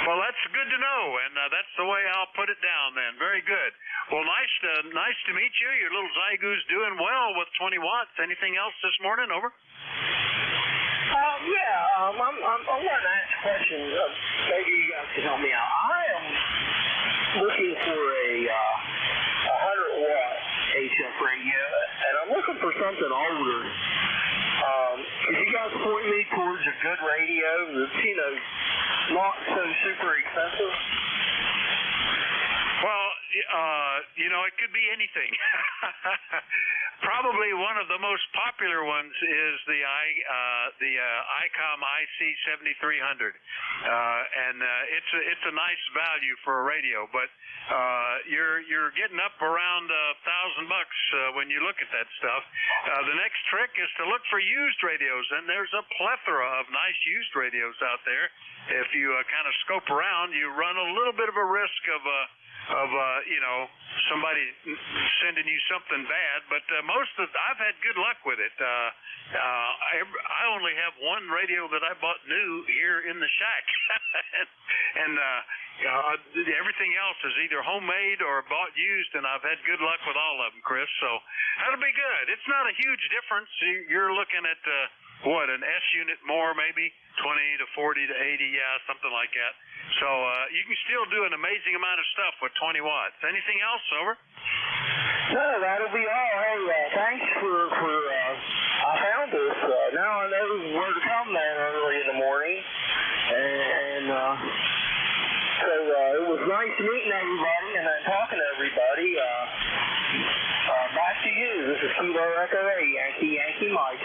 Well, that's good to know, and that's the way I'll put it down then. Very good. Well, nice to meet you. Your little Zygu's doing well with 20 watts. Anything else this morning? Over. I'm wanting to ask a question. Maybe you guys can help me out. I am looking for a 100-watt HF radio, and I'm looking for something older. Could you guys point me towards a good radio that's, not so super expensive? Well, it could be anything. Probably one of the most popular ones is the ICOM IC 7300, and it's a nice value for a radio, but you're getting up around $1,000 when you look at that stuff. The next trick is to look for used radios, and there's a plethora of nice used radios out there. If you kind of scope around, you run a little bit of a risk of somebody sending you something bad, but I've had good luck with it. I only have one radio that I bought new here in the shack, and everything else is either homemade or bought used, and I've had good luck with all of them, Chris. So that'll be good. It's not a huge difference. You're looking at an S unit more, maybe 20 to 40 to 80, yeah, something like that. So you can still do an amazing amount of stuff with 20 watts. Anything else, over? No, that'll be all. Hey, thanks for I found this. Now I know where to come there early in the morning, and so it was nice meeting everybody and then talking to everybody. Back to you. This is Kilo Echo 8, Yankee Mike.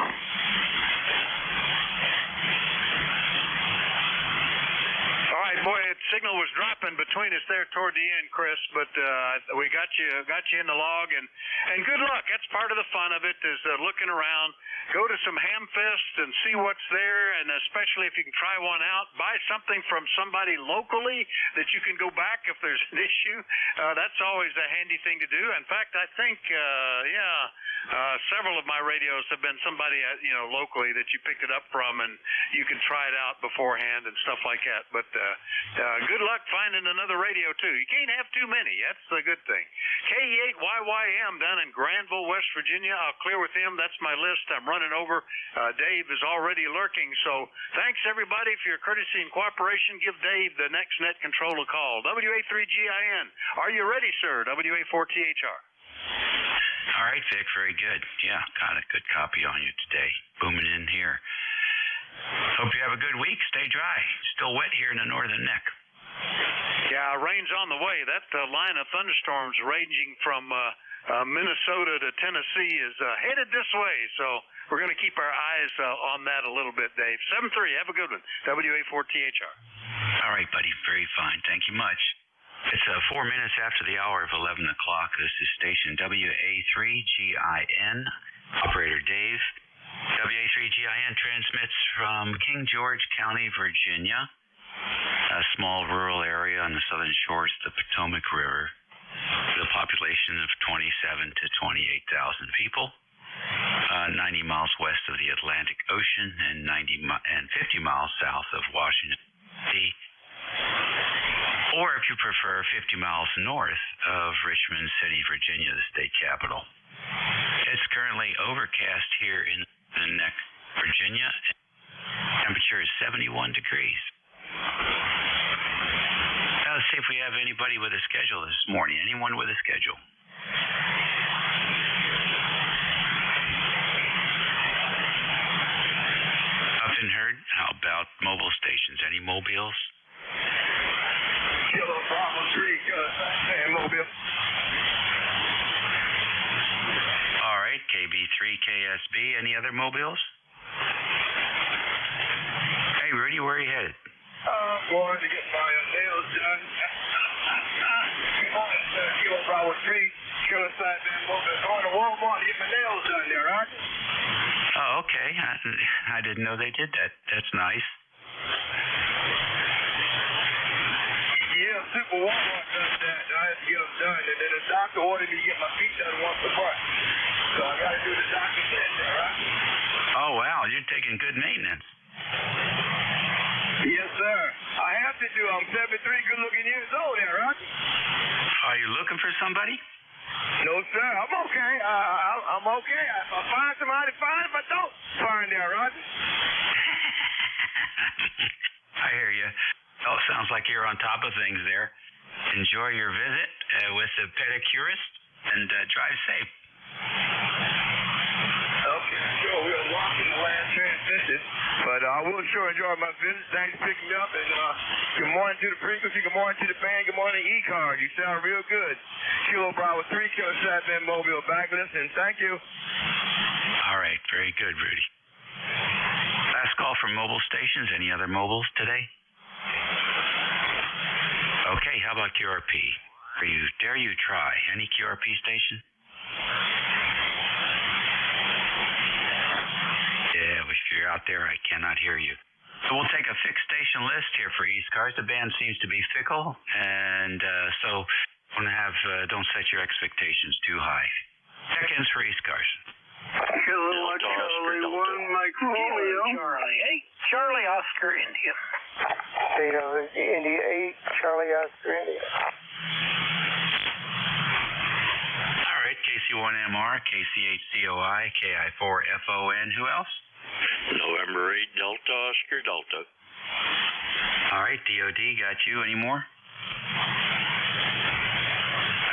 All right, boy, the signal was dropping between us there toward the end, Chris, but we got you in the log, and good luck. That's part of the fun of it, is looking around. Go to some Hamfest and see what's there, and especially if you can try one out, buy something from somebody locally that you can go back if there's an issue. That's always a handy thing to do. In fact, I think, several of my radios have been somebody, locally that you picked it up from, and you can try it out beforehand and stuff like that. But good luck finding another radio, too. You can't have too many. That's the good thing. KE8YYM down in Granville, West Virginia. I'll clear with him. That's my list. I'm running over. Dave is already lurking. So thanks, everybody, for your courtesy and cooperation. Give Dave, the next net control, a call. WA3GIN. Are you ready, sir? WA4THR. All right, Vic. Very good. Yeah, got a good copy on you today. Booming in here. Hope you have a good week. Stay dry. Still wet here in the northern neck. Yeah, rain's on the way. That line of thunderstorms ranging from Minnesota to Tennessee is headed this way. So we're going to keep our eyes on that a little bit, Dave. 7-3. Have a good one. WA4THR. All right, buddy. Very fine. Thank you much. It's 4 minutes after the hour of 11 o'clock. This is station WA3GIN. Operator Dave. WA3GIN transmits from King George County, Virginia, a small rural area on the southern shores of the Potomac River, with a population of 27 to 28,000 people, 90 miles west of the Atlantic Ocean and 50 miles south of Washington, D.C., or if you prefer, 50 miles north of Richmond City, Virginia, the state capital. It's currently overcast here in the neck, Virginia. Temperature is 71 degrees. Now let's see if we have anybody with a schedule this morning. Anyone with a schedule? Nothing heard? How about mobile stations? Any mobiles? Kilo Bravo 3, Mobile. All right, KB3, KSB. Any other mobiles? Hey, Rudy, where are you headed? Going to get my nails done. Kilo Bravo 3, Kilo Side Mobile. Going to Walmart to get my nails done there, right? Oh, okay. I didn't know they did that. That's nice. Yeah, Super Walmart does that. I have to get them done. And then the doctor ordered me to get my feet done once a month. So I got to do the doctor said there, right? Oh, wow. You're taking good maintenance. Yes, sir. I have to do. I'm 73 good-looking years old there, right? Are you looking for somebody? No, sir. I'm okay. I'm okay. If I find somebody, fine. If I don't, fine there, Roger. I hear you. Oh, sounds like you're on top of things there. Enjoy your visit with the pedicurist and drive safe. Okay, sure. We'll walk in the last transition, but I will sure enjoy my visit. Thanks for picking me up, and good morning to the frequency, good morning to the band, good morning ECARS. You sound real good. Kilo Bravo 3, Kilo Satman Mobile back with us, and thank you. All right, very good, Rudy. Last call from mobile stations. Any other mobiles today? Okay, how about QRP? Dare you try? Any QRP station? Yeah, if you're out there, I cannot hear you. So we'll take a fixed station list here for ECARS. The band seems to be fickle, and so don't set your expectations too high. Check-ins for ECARS. Kilo Charlie 1, Mike Romeo. Charlie 8, Charlie Oscar India. India 8, Charlie Oscar India. All right, KC1MR, KC8COI, KI4FON. Who else? November 8, Delta, Oscar, Delta. All right, DOD, got you. Any more?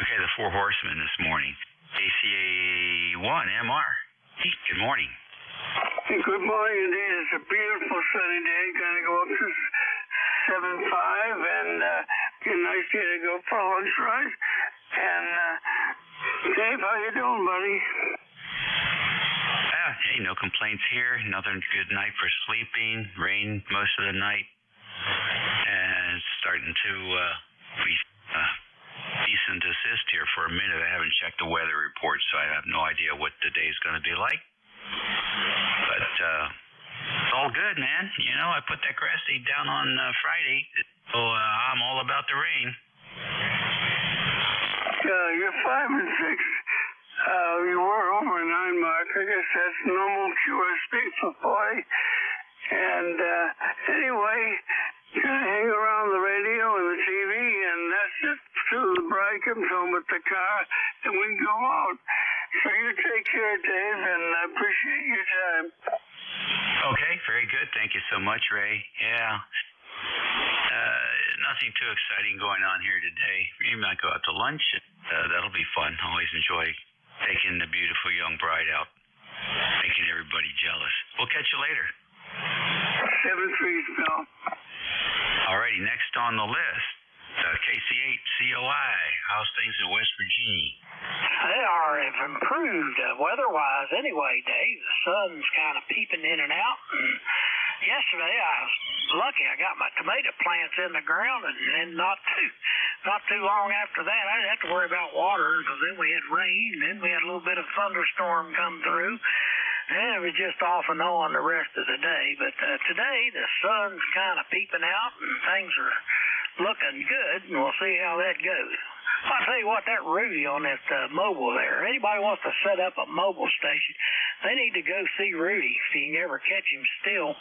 Okay, the Four Horsemen this morning. ACA 1, MR. Good morning. Good morning, indeed. It's a beautiful sunny day. Gonna go up to 7.5 and get a nice day to go for lunch, right? And Dave, how you doing, buddy? Hey, no complaints here. Another good night for sleeping. Rain most of the night. And it's starting to be cease and desist here for a minute. I haven't checked the weather report, so I have no idea what the day's going to be like. But it's all good, man. You know, I put that grass seed down on Friday, so I'm all about the rain. You're 5 and 6. You were over 9 mark. I guess that's normal QSP for play. And anyway, hang around the radio and the TV, and that's it. Till the bride comes home with the car, and we can go out. So you take care, Dave, and I appreciate your time. Okay, very good. Thank you so much, Ray. Yeah. Nothing too exciting going on here today. We might go out to lunch. That'll be fun. Always enjoy taking the beautiful young bride out, making everybody jealous. We'll catch you later. 7-3, Phil. All righty, next on the list, KC8 COI. How's things in West Virginia? They have improved weather-wise anyway, Dave. The sun's kind of peeping in and out. And yesterday I was lucky. I got my tomato plants in the ground, and not too long after that, I didn't have to worry about water because then we had rain, then we had a little bit of thunderstorm come through, and it was just off and on the rest of the day. But today the sun's kind of peeping out, and things are looking good, and we'll see how that goes. I'll tell you what, that Rudy on that mobile there, anybody wants to set up a mobile station, they need to go see Rudy if you can ever catch him still.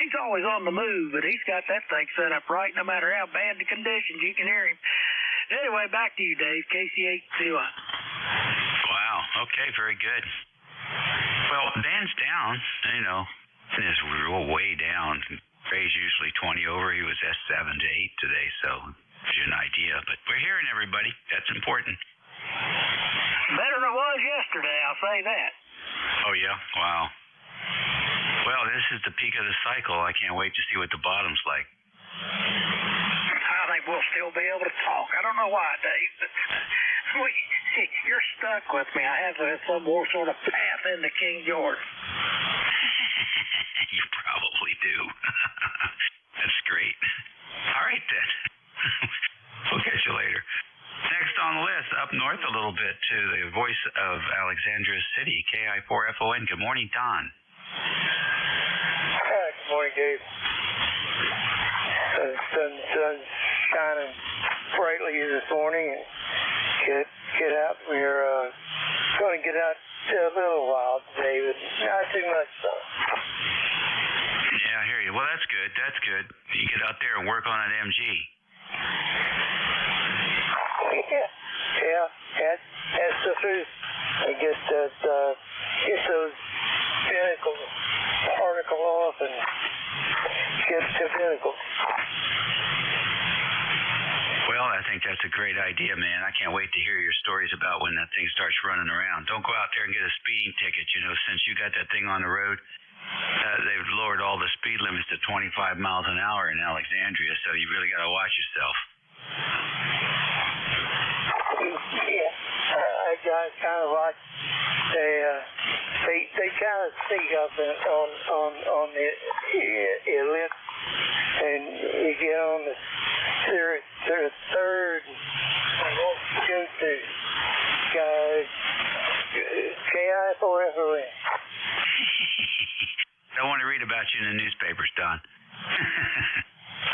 He's always on the move, but he's got that thing set up right no matter how bad the conditions, you can hear him. Anyway, back to you, Dave, KC8 Wow, okay, very good. Well, band's down, you know, and it's real way down. Ray's usually 20 over. He was S7 to 8 today, so gives you an idea. But we're hearing everybody. That's important. Better than it was yesterday, I'll say that. Oh, yeah? Wow. Well, this is the peak of the cycle. I can't wait to see what the bottom's like. I think we'll still be able to talk. I don't know why, Dave, but you're stuck with me. I have some more sort of path into King George. You probably do. That's great. All right, then. We'll catch you later. Next on the list, up north a little bit to the voice of Alexandria City, KI4FON. Good morning, Don. Good morning, Dave. Sun's shining brightly this morning, and get out. We're going to get out a little while today, but not too much so. Yeah, I hear you. Well, that's good. That's good. You get out there and work on an MG. Yeah, that's the truth. I get those particle off and get to vehicle. Well, I think that's a great idea, man. I can't wait to hear your stories about when that thing starts running around. Don't go out there and get a speeding ticket. You know, since you got that thing on the road, they've lowered all the speed limits to 25 miles an hour in Alexandria, so you really got to watch yourself. Yeah, I kind of like they kind of speak up on the ellipse, and you get on the third and go to KI4FON. I want to read about you in the newspapers, Don.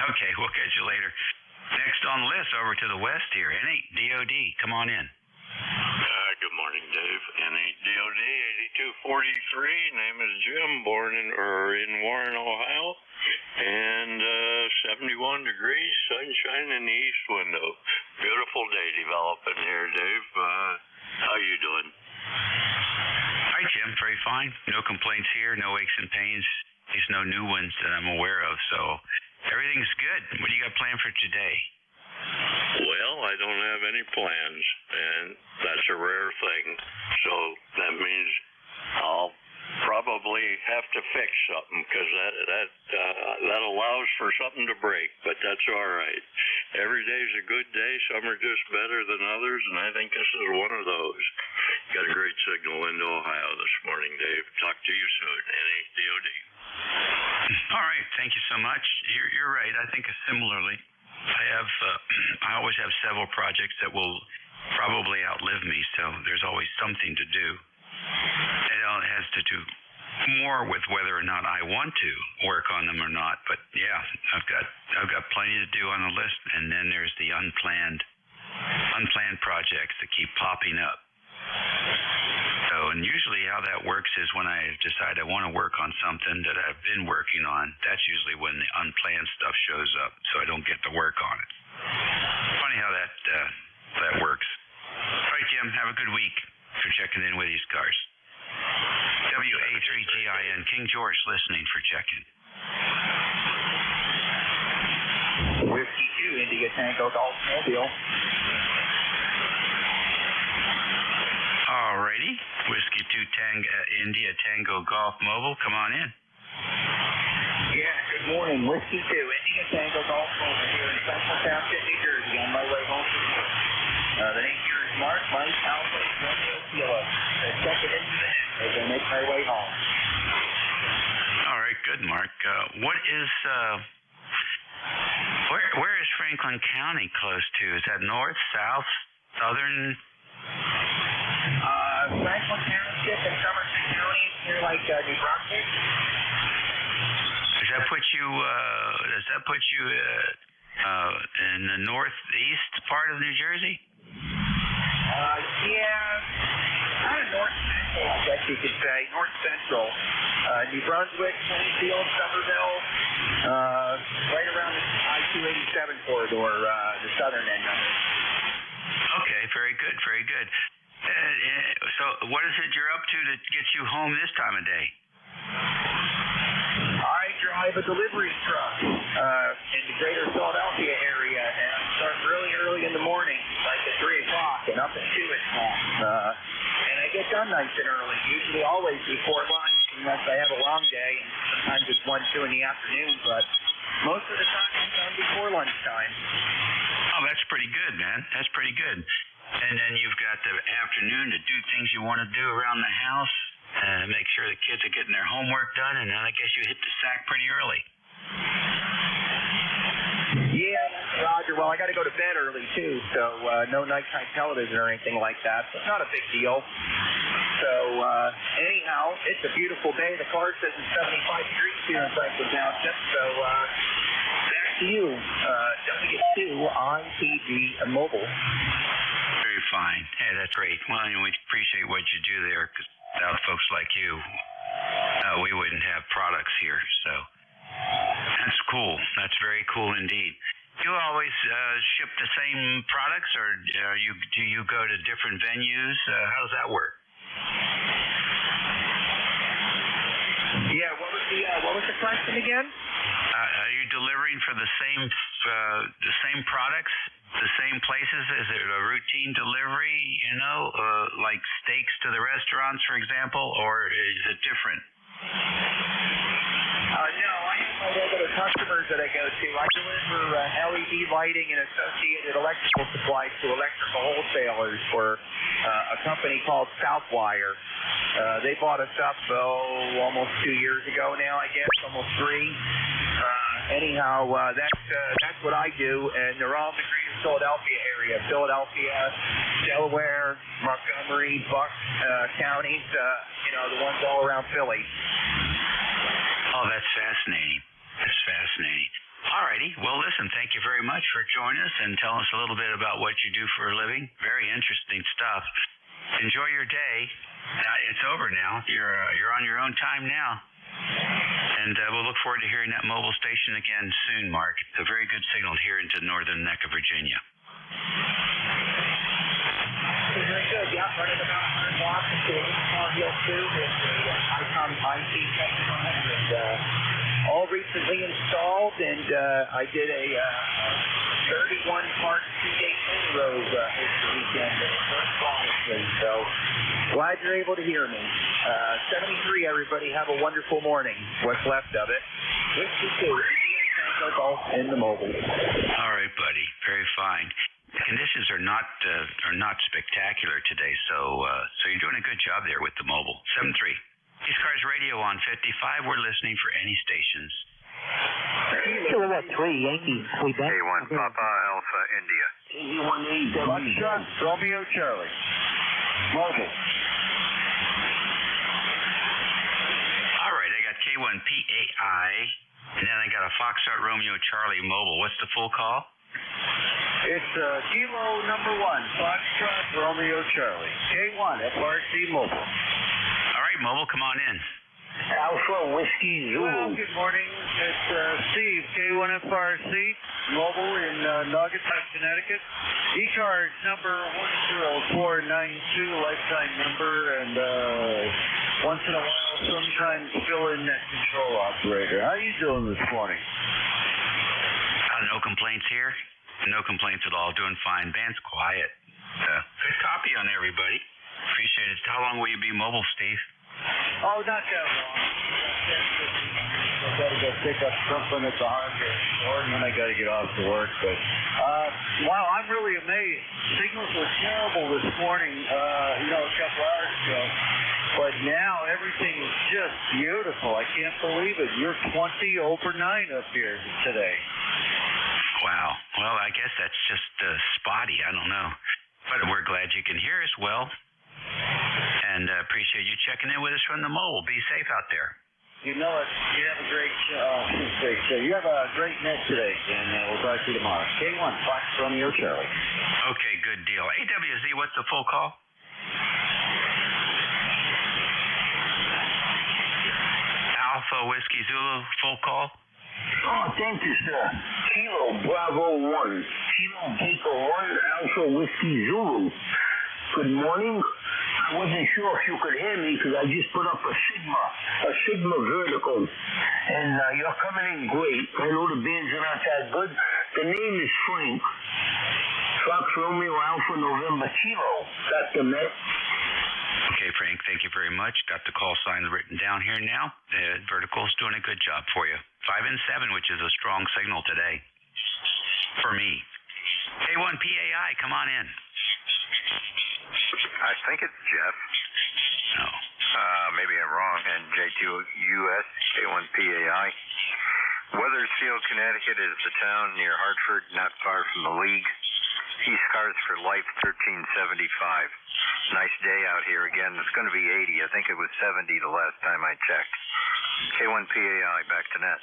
Okay, we'll catch you later. Next on the list, over to the west here, N8 DOD. Come on in. Good morning, Dave. N8 DOD 8243. Name is Jim. Born in Warren, Ohio. And 71 degrees, sunshine in the east window. Beautiful day developing here, Dave. How you doing? Hi, Jim. Very fine. No complaints here, no aches and pains. At least no new ones that I'm aware of. So everything's good. What do you got planned for today? Well, I don't have any plans, and that's a rare thing. So that means I'll probably have to fix something because that allows for something to break, but that's all right. Every day's a good day. Some are just better than others, and I think this is one of those. Got a great signal into Ohio this morning, Dave. Talk to you soon. NADOD. All right. Thank you so much. You're right. I think similarly. I always have several projects that will probably outlive me, so there's always something to do. It has to do more with whether or not I want to work on them or not. But yeah, I've got plenty to do on the list, and then there's the unplanned projects that keep popping up. So, and usually how that works is when I decide I want to work on something that I've been working on, that's usually when the unplanned stuff shows up, so I don't get to work on it. Funny how that works. All right, Jim, have a good week for checking in with ECARS. WA3GIN, King George listening for check-in. Whiskey 2, India Tango Golf Mobile. Alrighty, Whiskey 2 India Tango Golf Mobile, come on in. Yeah, good morning. Whiskey 2, India Tango Golf Mobile here in Central Township, New Jersey, on my way home from work. The name here is Mark, Mike, Alpha, Romeo, Kilo. Check it into the net as I make my way home. All right, good, Mark. What is, where is Franklin County close to? Is that north, south, southern? Franklin Township and Somerset County, near like New Brunswick. Does that put you in the northeast part of New Jersey? Yeah, kind of north central, I guess you could say. North central. New Brunswick, Plainfield, Somerville, right around the I-287 corridor, the southern end of it. Okay, very good, very good. So what is it you're up to get you home this time of day? I drive a delivery truck in the greater Philadelphia area, and I start really early in the morning, like at 3 o'clock, and up at 2 o'clock. And I get done nice and early, usually always before lunch, unless I have a long day, and sometimes it's 1, 2 in the afternoon, but most of the time I'm done before lunchtime. Oh, that's pretty good, man. That's pretty good. And then you've got the afternoon to do things you want to do around the house, make sure the kids are getting their homework done, and then I guess you hit the sack pretty early. Yeah, Roger. Well, I got to go to bed early, too, so no nighttime television or anything like that. So it's not a big deal. So, anyhow, it's a beautiful day. The car says it's 75 degrees here in Franklin Township, so back to you. W2 on TV Mobile. Very fine. Hey, that's great. Well, we appreciate what you do there, because without folks like you, we wouldn't have products here. So that's cool. That's very cool indeed. Do you always ship the same products, or do you go to different venues? How does that work? Yeah, what was the question again? Are you delivering for the same products, the same places? Is it a routine delivery, like steaks to the restaurants, for example, or is it different? No, I have my regular customers that I go to. I deliver LED lighting and associated electrical supplies to electrical wholesalers for a company called Southwire. They bought us up, almost 2 years ago now, I guess, almost 3. Anyhow, that's what I do, and they're all in the greater Philadelphia area. Philadelphia, Delaware, Montgomery, Buck counties, the ones all around Philly. Oh, that's fascinating. That's fascinating. All righty. Well, listen, thank you very much for joining us and telling us a little bit about what you do for a living. Very interesting stuff. Enjoy your day. It's over now. You're on your own time now. And we'll look forward to hearing that mobile station again soon, Mark. It's a very good signal here into the northern neck of Virginia. Very good. Yeah, running about 100 watts. deal too with the ICOM IT customer, and all recently installed, and I did a 31-part 2-day road over the weekend, and it worked flawlessly, so glad you're able to hear me. 73, everybody, have a wonderful morning, what's left of it. Whiskey 2, in the mobile. All right, buddy, very fine. The conditions are not spectacular today, so you're doing a good job there with the mobile. 7-3. ECARS Radio on 55. We're listening for any stations. Kilowatt 3, Yankee. K1 Papa Alpha India. Foxtrot Romeo Charlie. Mobile. All right, I got K1 PAI, and then I got a Foxtrot Romeo Charlie mobile. What's the full call? It's Kilo number 1, Foxtrot Romeo Charlie. K1 FRC Mobile. All right, mobile, come on in. Alpha Whiskey Zulu. Well, good morning. It's Steve, K1 FRC Mobile in Naugatuck, Connecticut. ECARS number 10492, lifetime number, and once in a while, sometimes fill in that control operator. How you doing this morning? No complaints here. No complaints at all. Doing fine. Band's quiet. Good copy on everybody. Appreciate it. How long will you be mobile, Steve? Oh, not that long. I've got to go pick up something at the hardware store, and then I got to get off to work. But wow, I'm really amazed. Signals were terrible this morning. A couple hours ago. But now everything is just beautiful. I can't believe it. You're 20 over 9 up here today. Wow. Well, I guess that's just spotty. I don't know. But we're glad you can hear us well. And appreciate you checking in with us from the mobile. Be safe out there. You know it. You have a great you have a great net today, and we'll talk to you tomorrow. K1, Fox Romeo Charlie. Okay, good deal. AWZ, what's the full call? Alpha Whiskey Zulu, full call? Oh, thank you, sir. Kilo Bravo 1. Kilo Echo 1, Alpha Whiskey Zulu. Good morning. I wasn't sure if you could hear me because I just put up a Sigma vertical. And you're coming in great. I know the bands are not that good. The name is Frank. Fox Romeo Alpha November Kilo. Got the net. Okay, Frank, thank you very much. Got the call signs written down here now. The vertical's doing a good job for you. 5 and 7, which is a strong signal today. For me. K1 PAI, come on in. I think it's Jeff. No. Maybe I'm wrong. And J2US, K1PAI. Weathersfield, Connecticut is the town near Hartford, not far from the league. ECARS for Life, 1375. Nice day out here again. It's going to be 80. I think it was 70 the last time I checked. K1PAI, back to net.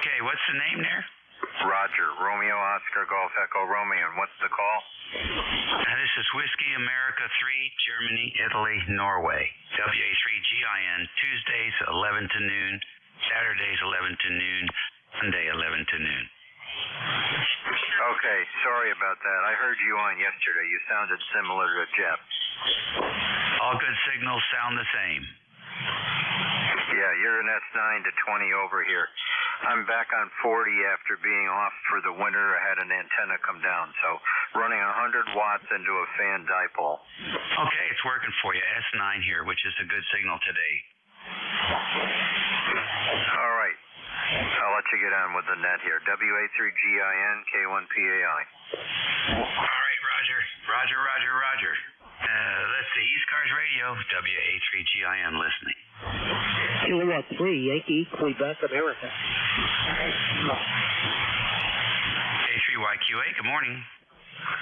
Okay, what's the name there? Roger, Romeo Oscar Golf Echo Romeo. And what's the call? This is Whiskey America 3, Germany, Italy, Norway. WA3GIN, Tuesdays 11 to noon, Saturdays 11 to noon, Sunday 11 to noon. Okay, sorry about that. I heard you on yesterday. You sounded similar to Jeff. All good signals sound the same. Yeah, you're an S9 to 20 over here. I'm back on 40 after being off for the winter. I had an antenna come down, so running 100 watts into a fan dipole. Okay, it's working for you. S9 here, which is a good signal today. All right. I'll let you get on with the net here. WA3GIN, K1PAI. All right, Roger. Roger. Let's see. ECARS Radio, WA3GIN listening. Kilowatt 3, Yankee, Quebec, America. K3YQA, good morning.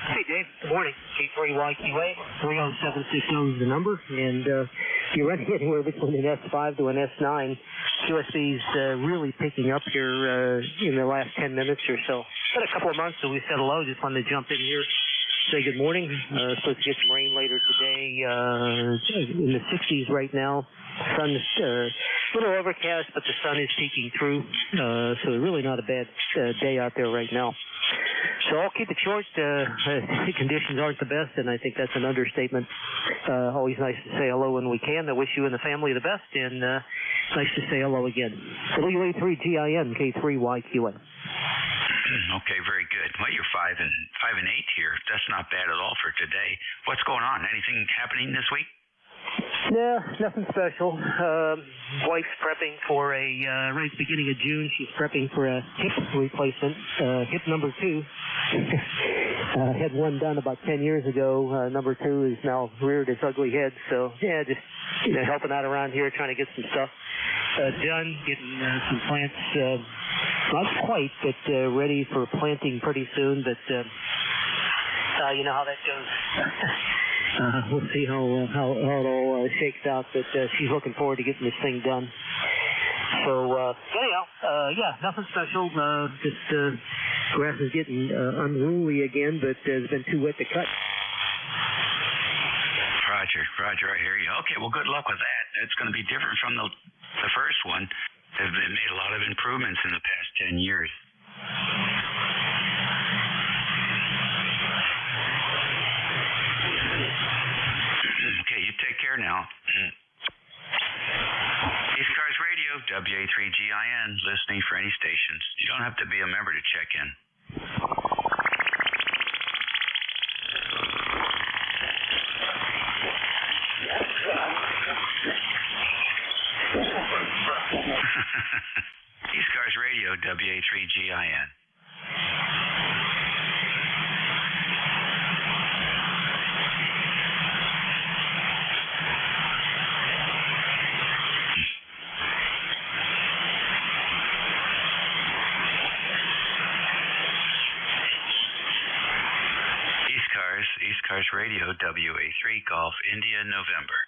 Hey, Dave. Good morning. K3YQA, 30760 is the number, and you're running anywhere between an S5 to an S9. QSB's really picking up here in the last 10 minutes or so. Been a couple of months, so we said hello. Just wanted to jump in here, say good morning. Supposed to get some rain later today. In the 60s right now. Sun's a little overcast, but the sun is peeking through. So really not a bad day out there right now. So I'll keep it short. The conditions aren't the best, and I think that's an understatement. Always nice to say hello when we can. I wish you and the family the best, and nice to say hello again. WA3GIN K3YQA. Okay, very good. Well, you're 5 and 8 here. That's not bad at all for today. What's going on? Anything happening this week? No, nothing special. Wife's prepping for right at the beginning of June, she's prepping for a hip replacement, hip number 2. Had one done about 10 years ago. Number 2 is now reared its ugly head. So, yeah, just helping out around here, trying to get some stuff done, getting some plants, not quite, but ready for planting pretty soon. But you know how that goes. We'll see how it all shakes out, but she's looking forward to getting this thing done. So, anyhow, yeah, nothing special. Just grass is getting unruly again, but it's been too wet to cut. Roger, I hear you. Okay, well, good luck with that. It's going to be different from the first one. They've made a lot of improvements in the past 10 years. Okay, you take care now. ECARS Radio, WA3GIN, listening for any stations. You don't have to be a member to check in. ECARS Radio, WA3GIN. ECARS Radio, WA3 Golf, India, November.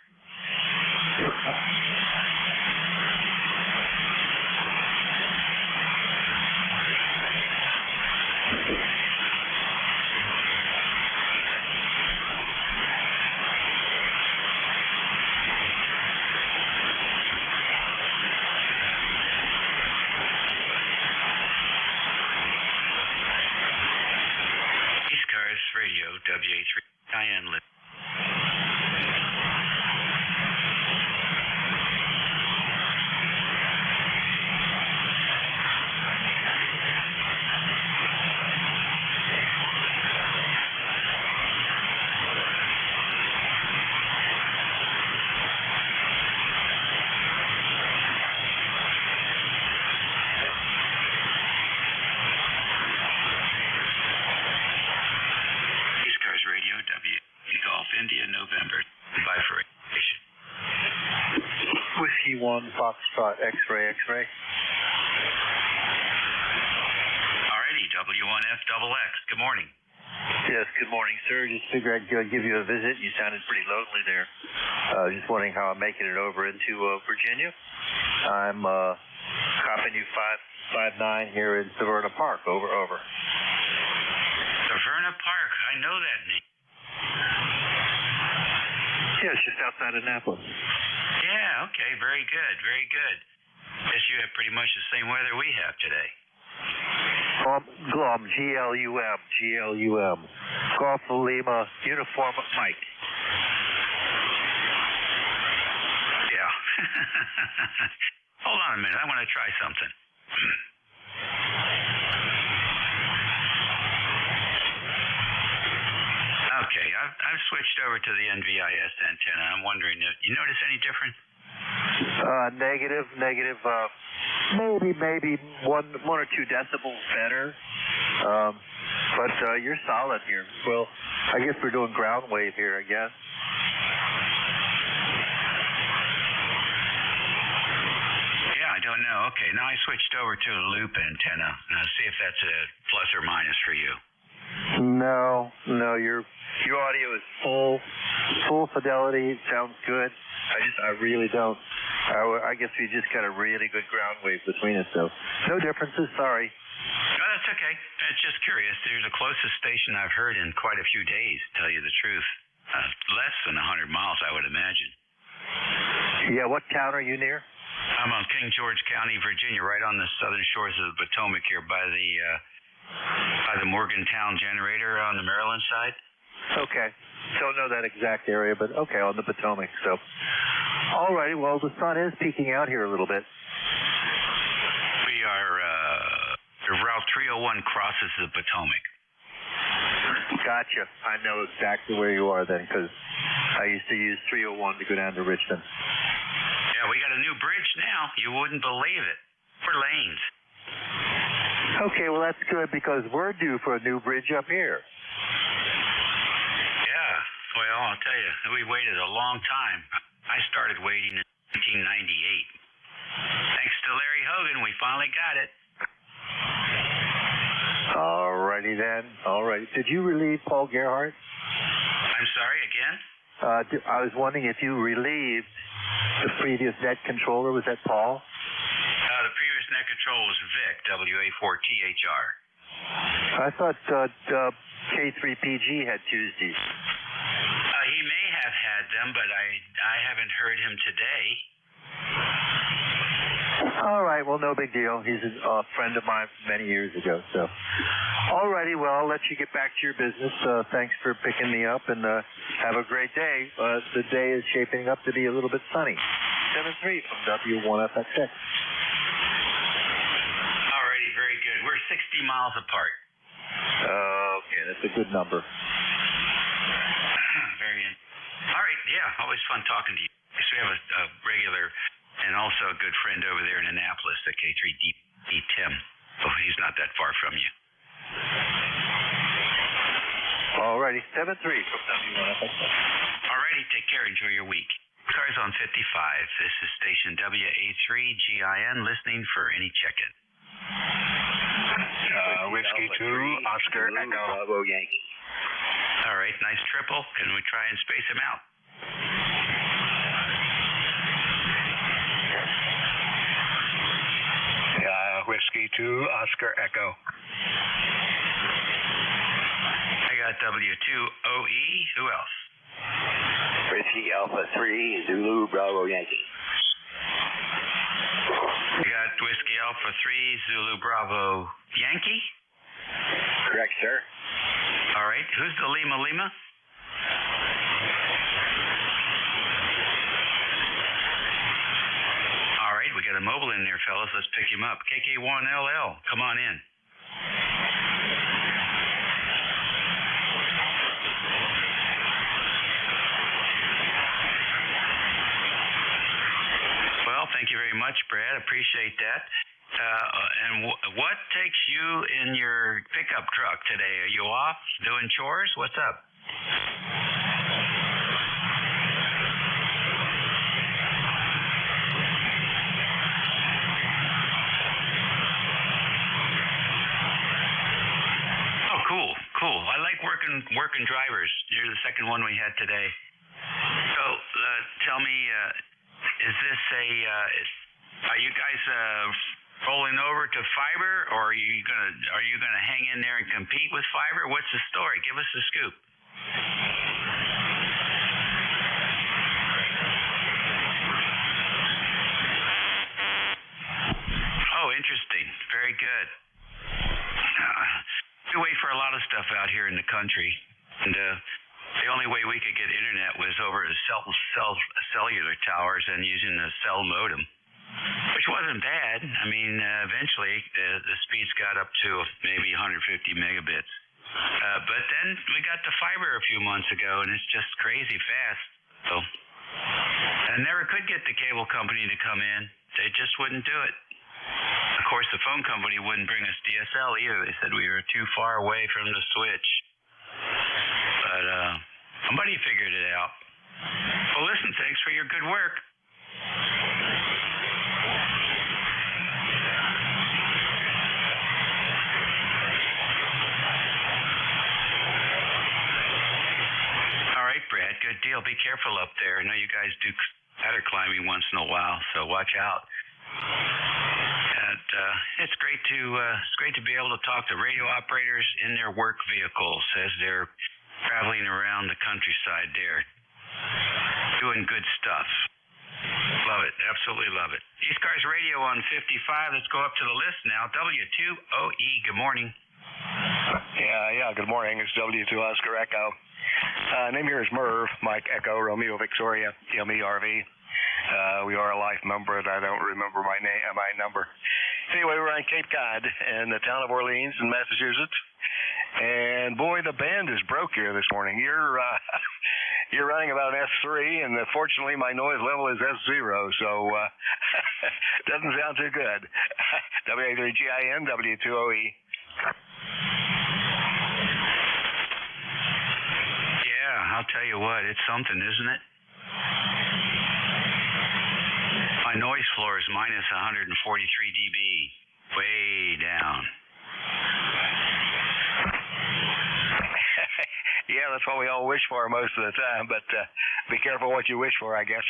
Radio, WA3GIN. India, November. Bifurcation. Whiskey 1, Foxtrot, X-ray. Alrighty, W1FXX. Good morning. Yes, good morning, sir. Just figured I'd give you a visit. You sounded pretty lonely there. Just wondering how I'm making it over into Virginia. I'm copying you 559 here in Severna Park. Over. Severna Park. I know that name. Yeah, it's just outside of Annapolis. Yeah, okay, very good. Guess you have pretty much the same weather we have today. Glum, G-L-U-M. Golf Lima, Uniform Mike. Yeah. Hold on a minute, I want to try something. Okay, I've switched over to the NVIS antenna. I'm wondering, you notice any difference? Negative. Maybe one or two decibels better. But you're solid here. Well, I guess we're doing ground wave here, I guess. Yeah, I don't know. Okay, now I switched over to a loop antenna. Now see if that's a plus or minus for you. No, your audio is full fidelity. It sounds good. I really don't. I guess we just got a really good ground wave between us, so no differences. Sorry. No, that's okay. I'm just curious. You're the closest station I've heard in quite a few days, to tell you the truth. Less than 100 miles, I would imagine. Yeah, what town are you near? I'm on King George County, Virginia, right on the southern shores of the Potomac here by the by the Morgantown generator on the Maryland side. Okay. Don't know that exact area, but okay, on the Potomac. So, all righty. Well, the sun is peeking out here a little bit. We are, Route 301 crosses the Potomac. Gotcha. I know exactly where you are then, because I used to use 301 to go down to Richmond. Yeah, we got a new bridge now. You wouldn't believe it. 4 lanes. Okay, well, that's good, because we're due for a new bridge up here. Yeah, well, I'll tell you, we waited a long time. I started waiting in 1998. Thanks to Larry Hogan, we finally got it. All righty then. All right. Did you relieve Paul Gerhardt? I'm sorry, again? I was wondering if you relieved the previous net controller. Was that Paul? The previous net controller was Vic, WA4THR. I thought K3PG had Tuesdays. He may have had them, but I haven't heard him today. All right, well, no big deal. He's a friend of mine from many years ago. So, all righty, well, I'll let you get back to your business. Thanks for picking me up, and have a great day. The day is shaping up to be a little bit sunny. 7-3 from W1FXX. All righty, very good. We're 60 miles apart. Okay, that's a good number. Very good. All right, yeah, always fun talking to you. So we have a regular and also a good friend over there in Annapolis, the K3D Tim. Oh, he's not that far from you. All righty, 7-3 from W1FX. All righty, take care. Enjoy your week. Cars on 55. This is station WA3GIN, listening for any check-in. Whiskey 2, Oscar Echo. Bravo Yankee. All right, nice triple. Can we try and space him out? Whiskey 2, Oscar Echo. I got W2OE. Who else? Whiskey Alpha 3, Zulu Bravo Yankee. I got Whiskey Alpha 3, Zulu Bravo Yankee? Correct, sir. All right, who's the Lima Lima? All right, we got a mobile in there, fellas. Let's pick him up. KK1LL, come on in. Well, thank you very much, Brad. Appreciate that. And what takes you in your pickup truck today? Are you off doing chores? What's up? Oh, cool. I like working drivers. You're the second one we had today. So, tell me, is this are you guys rolling over to fiber, or are you gonna hang in there and compete with fiber? What's the story? Give us the scoop. Oh, interesting. Very good. We wait for a lot of stuff out here in the country, and the only way we could get internet was over cellular towers and using the cell modem, which wasn't bad. I mean, eventually the speeds got up to maybe 150 megabits. But then we got the fiber a few months ago, and it's just crazy fast. So I never could get the cable company to come in. They just wouldn't do it. Of course, the phone company wouldn't bring us DSL either. They said we were too far away from the switch. But somebody figured it out. Well, listen, thanks for your good work. All right, Brad, good deal. Be careful up there. I know you guys do ladder climbing once in a while, so watch out. And it's great to be able to talk to radio operators in their work vehicles as they're traveling around the countryside there, doing good stuff. Love it. Absolutely love it. ECARS Radio on 55. Let's go up to the list now. W2OE, good morning. Yeah, good morning. It's W2 Oscar Echo. Name here is Merv, Mike Echo, Romeo Victoria, MERV. We are a life member, and I don't remember my number. Anyway, we're on Cape Cod in the town of Orleans in Massachusetts. And boy, the band is broke here this morning. You're running about an S3, and fortunately my noise level is S0, so doesn't sound too good. WA3GIN, W2OE. Yeah, I'll tell you what, it's something, isn't it? My noise floor is minus 143 dB, way down. Yeah, that's what we all wish for most of the time, but be careful what you wish for, I guess.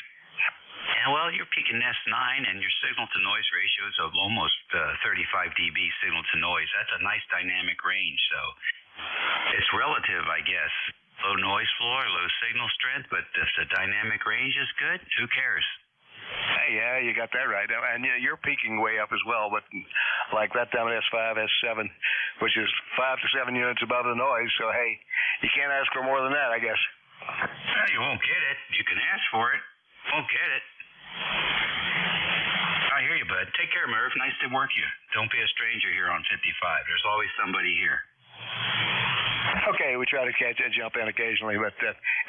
Yeah, well, you're peaking S9, and your signal-to-noise ratio is of almost 35 dB signal-to-noise. That's a nice dynamic range, so it's relative, I guess. Low noise floor, low signal strength, but if the dynamic range is good, who cares? Hey, yeah, you got that right. And you're peaking way up as well, but like that down at S5, S7, which is 5 to 7 units above the noise. So, hey, you can't ask for more than that, I guess. Well, you won't get it. You can ask for it. Won't get it. I hear you, bud. Take care, Merv. Nice to work you. Don't be a stranger here on 55. There's always somebody here. Okay, we try to jump in occasionally, but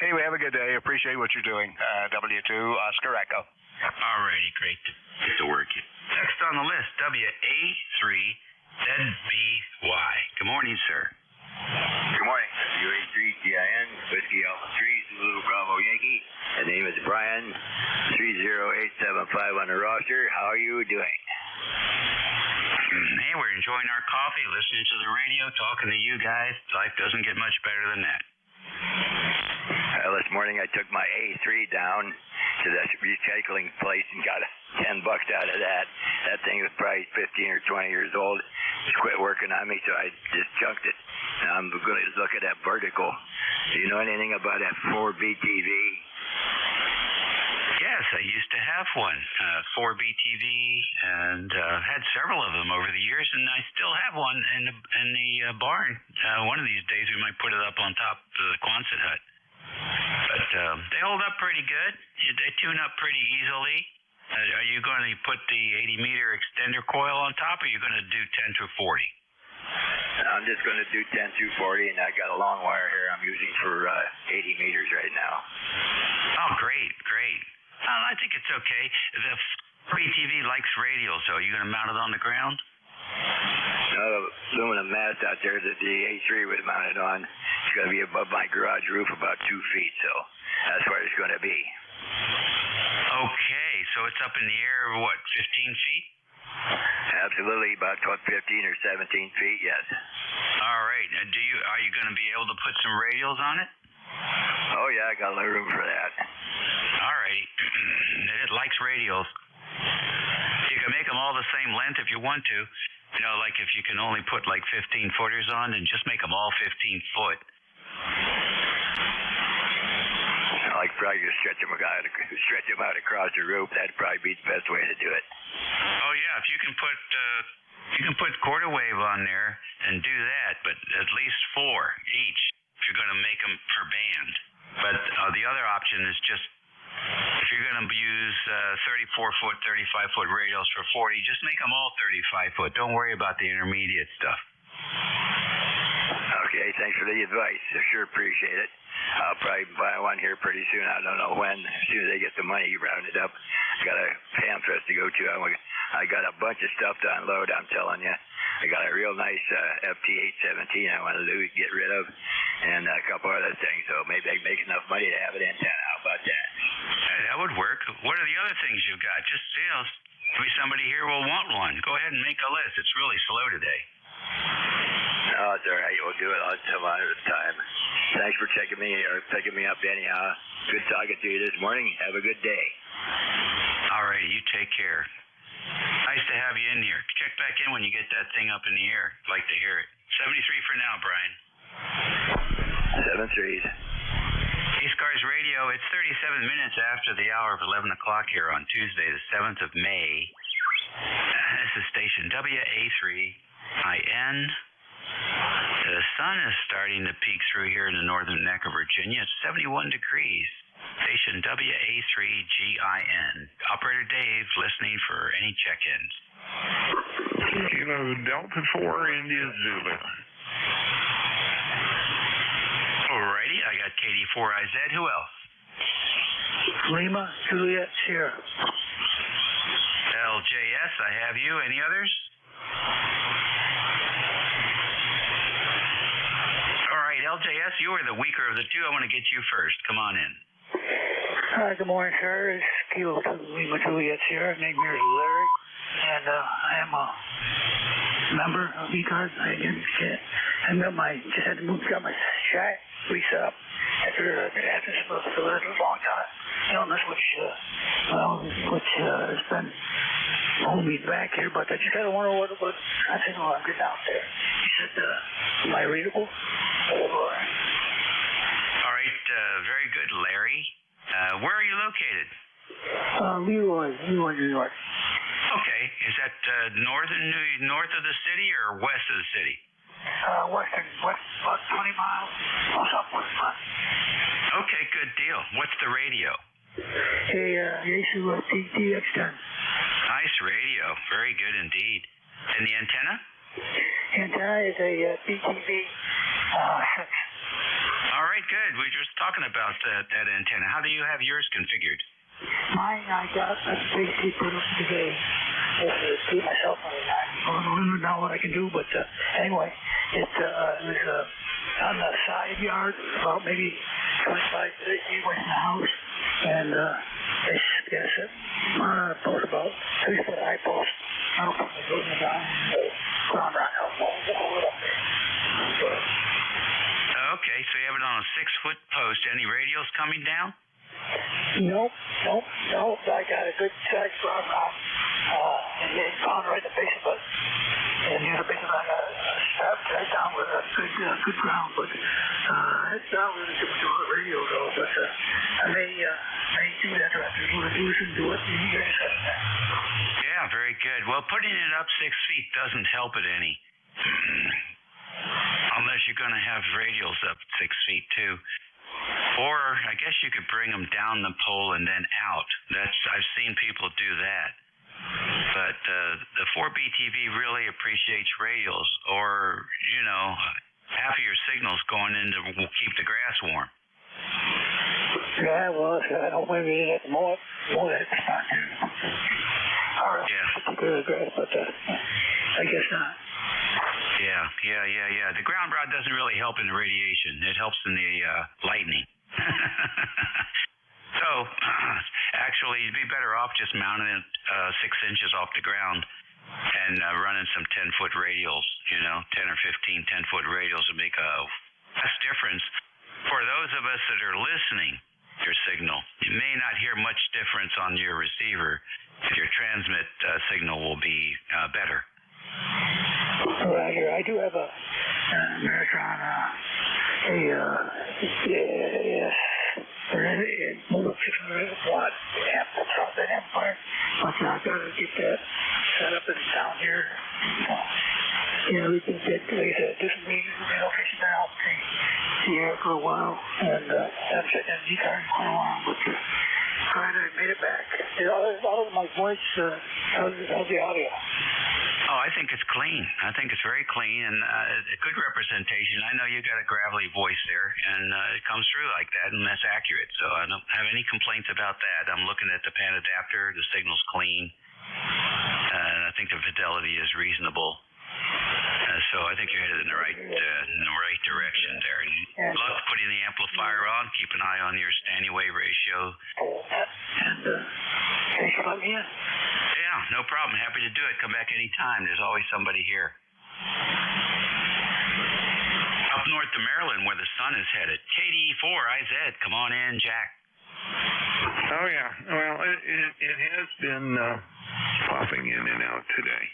anyway, have a good day. Appreciate what you're doing. W2 Oscar Echo. All righty, great to work you. Next on the list, WA3ZBY. Good morning, sir. Good morning. WA3GIN, Whiskey Alpha 3, Zulu Bravo Yankee. The name is Brian, 30875 on the roster. How are you doing? Hey, we're enjoying our coffee, listening to the radio, talking to you guys. Life doesn't get much better than that. This morning I took my A3 down to the recycling place and got $10 out of that. That thing was probably 15 or 20 years old. It's quit working on me, so I just junked it. Now I'm going to look at that vertical. Do you know anything about that 4BTV? Yes, I used to have one, 4BTV, and had several of them over the years, and I still have one in the barn. One of these days we might put it up on top of the Quonset hut. But they hold up pretty good. They tune up pretty easily. Are you going to put the 80-meter extender coil on top, or are you going to do 10 to 40? I'm just going to do 10 to 40, and I got a long wire here I'm using for 80 meters right now. Oh, great. I think it's okay. The free TV likes radio, so are you going to mount it on the ground? The aluminum mast out there that the A3 was mounted on, it's going to be above my garage roof about 2 feet, so that's where it's going to be. Okay, so it's up in the air, what, 15 feet? Absolutely, about 15 or 17 feet, yes. All right. Are you going to be able to put some radials on it? Oh, yeah, I got a little room for that. All righty. It likes radials. You can make them all the same length if you want to. You know, like if you can only put like 15-footers on, then just make them all 15-foot. I like probably just stretch them out across the roof. That'd probably be the best way to do it. Oh yeah, if you can put quarter wave on there and do that, but at least 4 each if you're going to make them per band. But the other option is just if you're going to use 34-foot, 35-foot radials for 40, just make them all 35-foot. Don't worry about the intermediate stuff. Okay, thanks for the advice. I sure appreciate it. I'll probably buy one here pretty soon. I don't know when. As soon as I get the money rounded up. I got a ham fest to go to. I got a bunch of stuff to unload, I'm telling you. I got a real nice FT817 I want to get rid of, and a couple other things. So maybe I can make enough money to have an antenna. How about that? Hey, that would work. What are the other things you've got? Just, maybe somebody here will want one. Go ahead and make a list. It's really slow today. No, it's all right. We'll do it on some other time. Thanks for picking me up anyhow. Good talking to you this morning. Have a good day. All right, you take care. Nice to have you in here. Check back in when you get that thing up in the air. I'd like to hear it. 73 for now, Brian. 73. ECARS Radio, it's 37 minutes after the hour of 11 o'clock here on Tuesday, the 7th of May. This is station WA3IN. The sun is starting to peek through here in the northern neck of Virginia. It's 71 degrees. Station WA3GIN. Operator Dave listening for any check-ins. Kilo Delta 4 India Zulu. Alrighty, I got KD4IZ. Who else? Lima, Juliet, Sierra. LJS, I have you. Any others? All right, LJS, you are the weaker of the two. I want to get you first. Come on in. Hi, good morning, sir. It's Kilo Lima, Juliet, Sierra. Name here is Larry, and I am a member of ECARS. I just had to move, got my shack reset up after for a long time illness, which has been holding me back here. But I just kind of wonder what I think when I get down there. He said, "Am I readable?" All right, very good, Larry. Where are you located? Leroy, New York. Okay, is that north of the city or west of the city? West, about 20 miles. Southwest. Okay, good deal. What's the radio? Hey, Yaesu TX10. Nice radio. Very good indeed. And the antenna? Antenna is a BTV 6. All right, good. We were just talking about that antenna. How do you have yours configured? Mine, I got basically put up today. To keep myself on it. I don't know what I can do, but anyway, it was on the side yard, about maybe 25, 30 feet away from the house, and it's a post about 3-foot high post. I don't put my foot in the ground right now. Okay, so you have it on a 6-foot post. Any radios coming down? Nope. I got a good size ground rock. And it's gone right in the base of it. And near the base of it, I got a strap tied down with a good ground. But it's not really too much of a radio, though. But I may do that after listen to it. Yeah, very good. Well, putting it up 6 feet doesn't help it any. Unless you're going to have radios up 6 feet, too. Or I guess you could bring them down the pole and then out. I've seen people do that. But the 4BTV really appreciates radios, or, half of your signals going in to keep the grass warm. Yeah, well, I don't maybe it more that's not too. All right. Yeah. Good grass, but I guess not. Yeah. The ground rod doesn't really help in the radiation. It helps in the lightning. So, actually, you'd be better off just mounting it 6 inches off the ground and running some 10-foot radials, 10 or 15 10-foot radials would make a vast difference. For those of us that are listening to your signal, you may not hear much difference on your receiver. Your transmit signal will be better. Right here. I do have a Ameritron, mobile 600 watt amp that's off that amplifier. But I've got to get that set up and down here. We can get, like I said, do some relocation now. See here for a while, and I've checked in ECARS for a while, but I made it back. All of my voice, how's the audio? Oh, I think it's clean. I think it's very clean and a good representation. I know you got a gravelly voice there, and it comes through like that, and that's accurate. So I don't have any complaints about that. I'm looking at the pan adapter. The signal's clean. And I think the fidelity is reasonable. So I think you're headed in the right direction there. And luck putting the amplifier on. Keep an eye on your standing wave ratio. And thanks for letting me in. Yeah, no problem. Happy to do it. Come back anytime. There's always somebody here. Up north to Maryland, where the sun is headed. KD4IZ. Come on in, Jack. Oh, yeah. Well, it has been popping in and out today.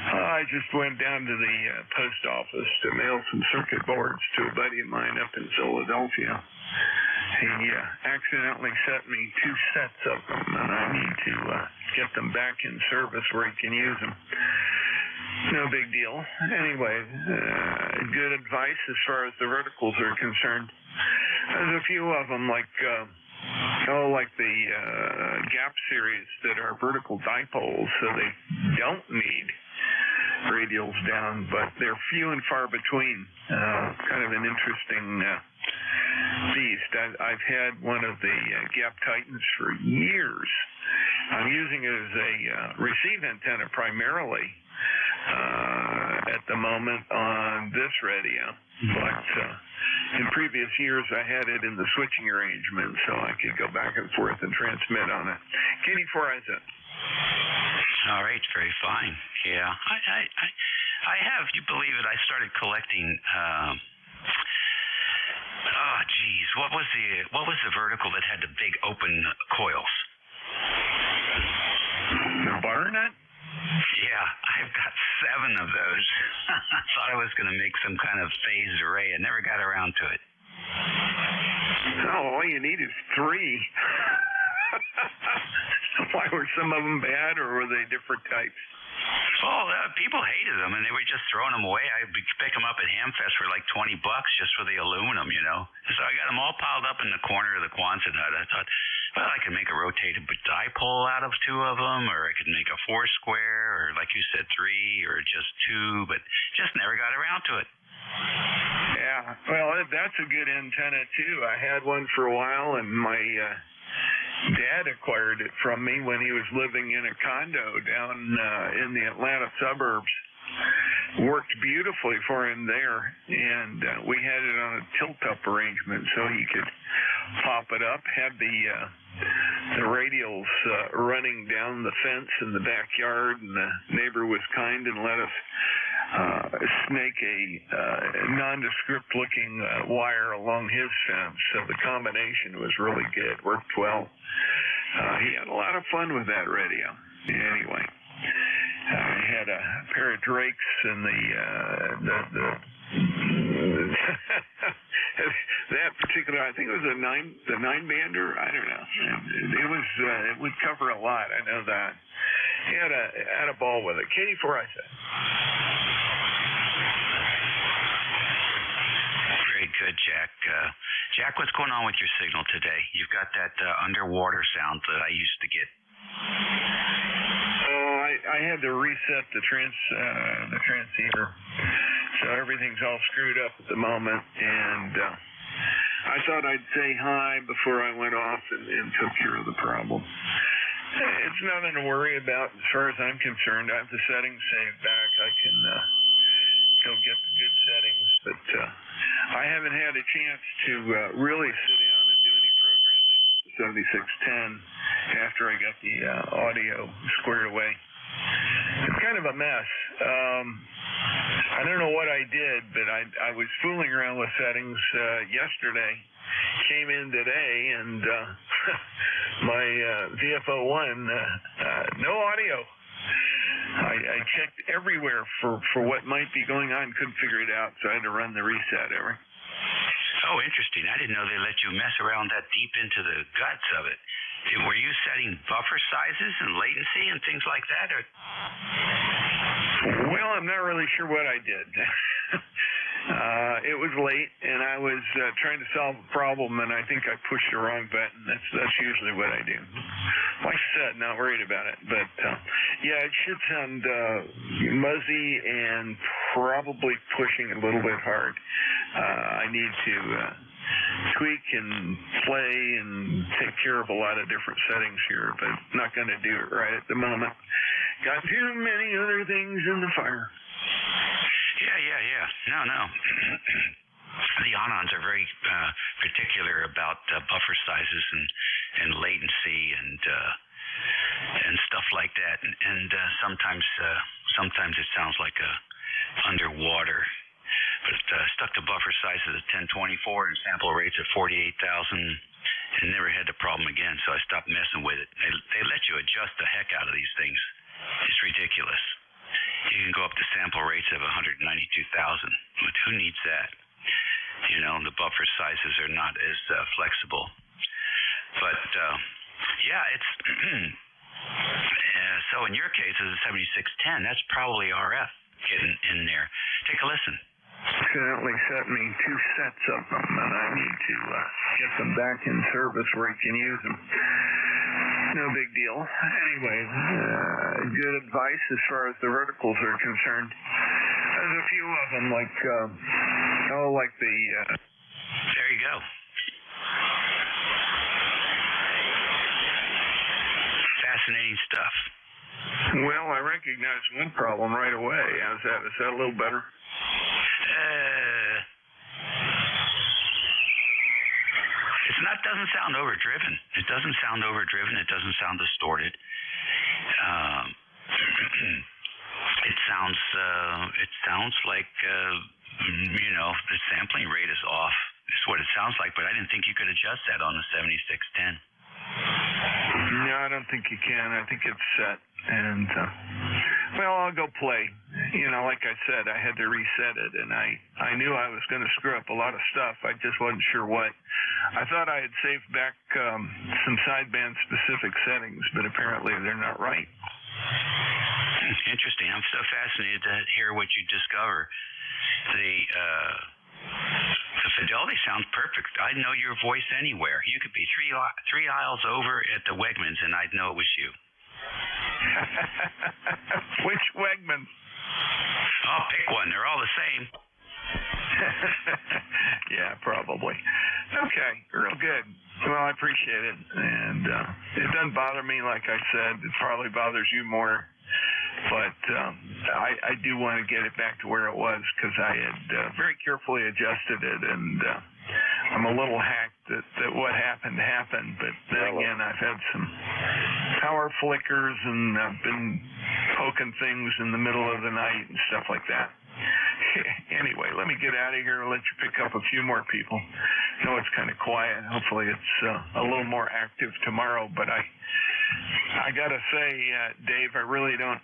I just went down to the post office to mail some circuit boards to a buddy of mine up in Philadelphia. He accidentally sent me 2 sets of them, and I need to get them back in service where he can use them. no big deal. Anyway, good advice as far as the verticals are concerned. There's a few of them, like the Gap series that are vertical dipoles, so they don't need radials down, but they're few and far between. Kind of an interesting beast. I've had one of the Gap Titans for years. I'm using it as a receive antenna primarily at the moment on this radio, but in previous years I had it in the switching arrangement so I could go back and forth and transmit on it. Katie, for is it? All right, very fine. Yeah, I have. You believe it? I started collecting. Oh, geez, what was the vertical that had the big open coils? The butternut? Yeah, I've got 7 of those. I thought I was going to make some kind of phased array. I never got around to it. Oh, all you need is 3. Why were some of them bad, or were they different types? Oh, people hated them, and they were just throwing them away. I'd pick them up at Hamfest for like $20 just for the aluminum, you know. So I got them all piled up in the corner of the Quonset hut. I thought, well, I could make a rotated dipole out of 2 of them, or I could make a 4 square, or like you said, 3, or just 2, but just never got around to it. Yeah, well, that's a good antenna, too. I had one for a while, and my Dad acquired it from me when he was living in a condo down in the Atlanta suburbs. Worked beautifully for him there, and we had it on a tilt-up arrangement so he could pop it up, had the radials running down the fence in the backyard, and the neighbor was kind and let us snake a nondescript looking wire along his fence, so the combination was really good, worked well. He had a lot of fun with that radio. Anyway, I had a pair of Drakes and that particular, I think it was the 9-bander. I don't know. It would cover a lot. I know that. He had a ball with it. Katie, for I said. Very good, Jack. Jack, what's going on with your signal today? You've got that underwater sound that I used to get. I had to reset the transceiver, so everything's all screwed up at the moment, and I thought I'd say hi before I went off and took care of the problem. It's nothing to worry about as far as I'm concerned. I have the settings saved back. I can go get the good settings, but I haven't had a chance to really sit down and do any programming with the 7610 after I got the audio squared away. It's kind of a mess. I don't know what I did, but I was fooling around with settings yesterday, came in today, and my VFO1, no audio. I checked everywhere for what might be going on, couldn't figure it out, so I had to run the reset over. Oh, interesting. I didn't know they let you mess around that deep into the guts of it. Were you setting buffer sizes and latency and things like that? Or? Well, I'm not really sure what I did. It was late, and I was trying to solve a problem, and I think I pushed the wrong button. That's usually what I do. Like I said, not worried about it. But, yeah, it should sound muzzy and probably pushing a little bit hard. I need to tweak and play and take care of a lot of different settings here, but not going to do it right at the moment. Got too many other things in the fire. Yeah. No. The Anons are very particular about buffer sizes and latency and stuff like that. And sometimes it sounds like underwater. But stuck to buffer sizes of 1024 and sample rates of 48,000 and never had the problem again, so I stopped messing with it. They let you adjust the heck out of these things. It's ridiculous. You can go up to sample rates of 192,000. But who needs that? You know, the buffer sizes are not as flexible. But, yeah, it's... So in your case, it's a 7610. That's probably RF getting in there. Take a listen. Accidentally set me 2 sets of them, and I need to get them back in service where you can use them. No big deal. Anyway, good advice as far as the verticals are concerned. There's a few of them, like the... There you go. Fascinating stuff. Well, I recognize one problem right away. Is that a little better? Doesn't sound overdriven. It doesn't sound overdriven. It doesn't sound distorted. It sounds like the sampling rate is off. Is what it sounds like. But I didn't think you could adjust that on the 7610. No, I don't think you can. I think it's set. And I'll go play. Like I said, I had to reset it, and I knew I was going to screw up a lot of stuff. I just wasn't sure what. I thought I had saved back some sideband specific settings, but apparently they're not right. Interesting. I'm so fascinated to hear what you discover. The fidelity sounds perfect. I'd know your voice anywhere. You could be three aisles over at the Wegmans, and I'd know it was you. Which Wegman? Oh, pick one. They're all the same. Yeah, probably. Okay, real good. Well, I appreciate it. And it doesn't bother me, like I said. It probably bothers you more. But I do want to get it back to where it was because I had very carefully adjusted it. And I'm a little hacked that what happened. But then again, I've had some power flickers, and I've been poking things in the middle of the night and stuff like that. Anyway, let me get out of here and let you pick up a few more people. I know it's kind of quiet. Hopefully it's a little more active tomorrow. But I gotta say, Dave, I really don't.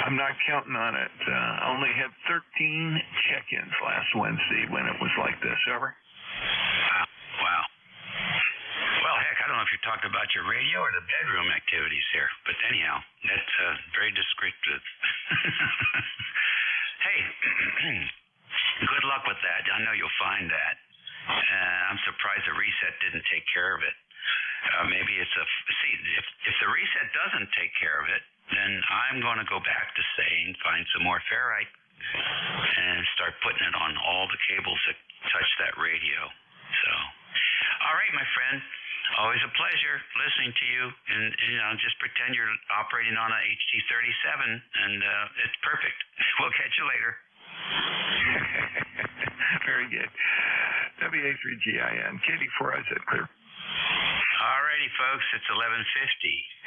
I'm not counting on it. I only had 13 check-ins last Wednesday when it was like this. Over. Wow. Well, heck, I don't know if you're talking about your radio or the bedroom activities here, but anyhow, that's very descriptive. Hey, good luck with that. I know you'll find that. I'm surprised the reset didn't take care of it. Maybe it's if the reset doesn't take care of it, then I'm going to go back to saying find some more ferrite and start putting it on all the cables that touch that radio. So, all right, my friend. Always a pleasure listening to you, and just pretend you're operating on a HT37, and it's perfect. We'll catch you later. Very good. WA3GIN, KD4IZ clear. Alrighty, folks, it's 11:50,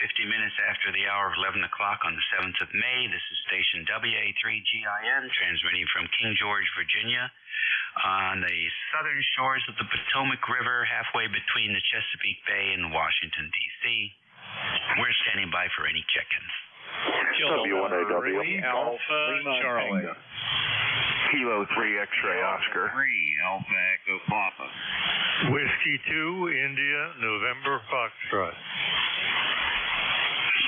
50 minutes after the hour of 11 o'clock on the 7th of May. This is station WA3GIN, transmitting from King George, Virginia, on the southern shores of the Potomac River, halfway between the Chesapeake Bay and Washington, D.C. We're standing by for any check-ins. W1AW, Alpha Charlie. Kilo 3 X-ray Oscar. 3 Alpha Echo Papa. Whiskey 2 India November Foxtrot.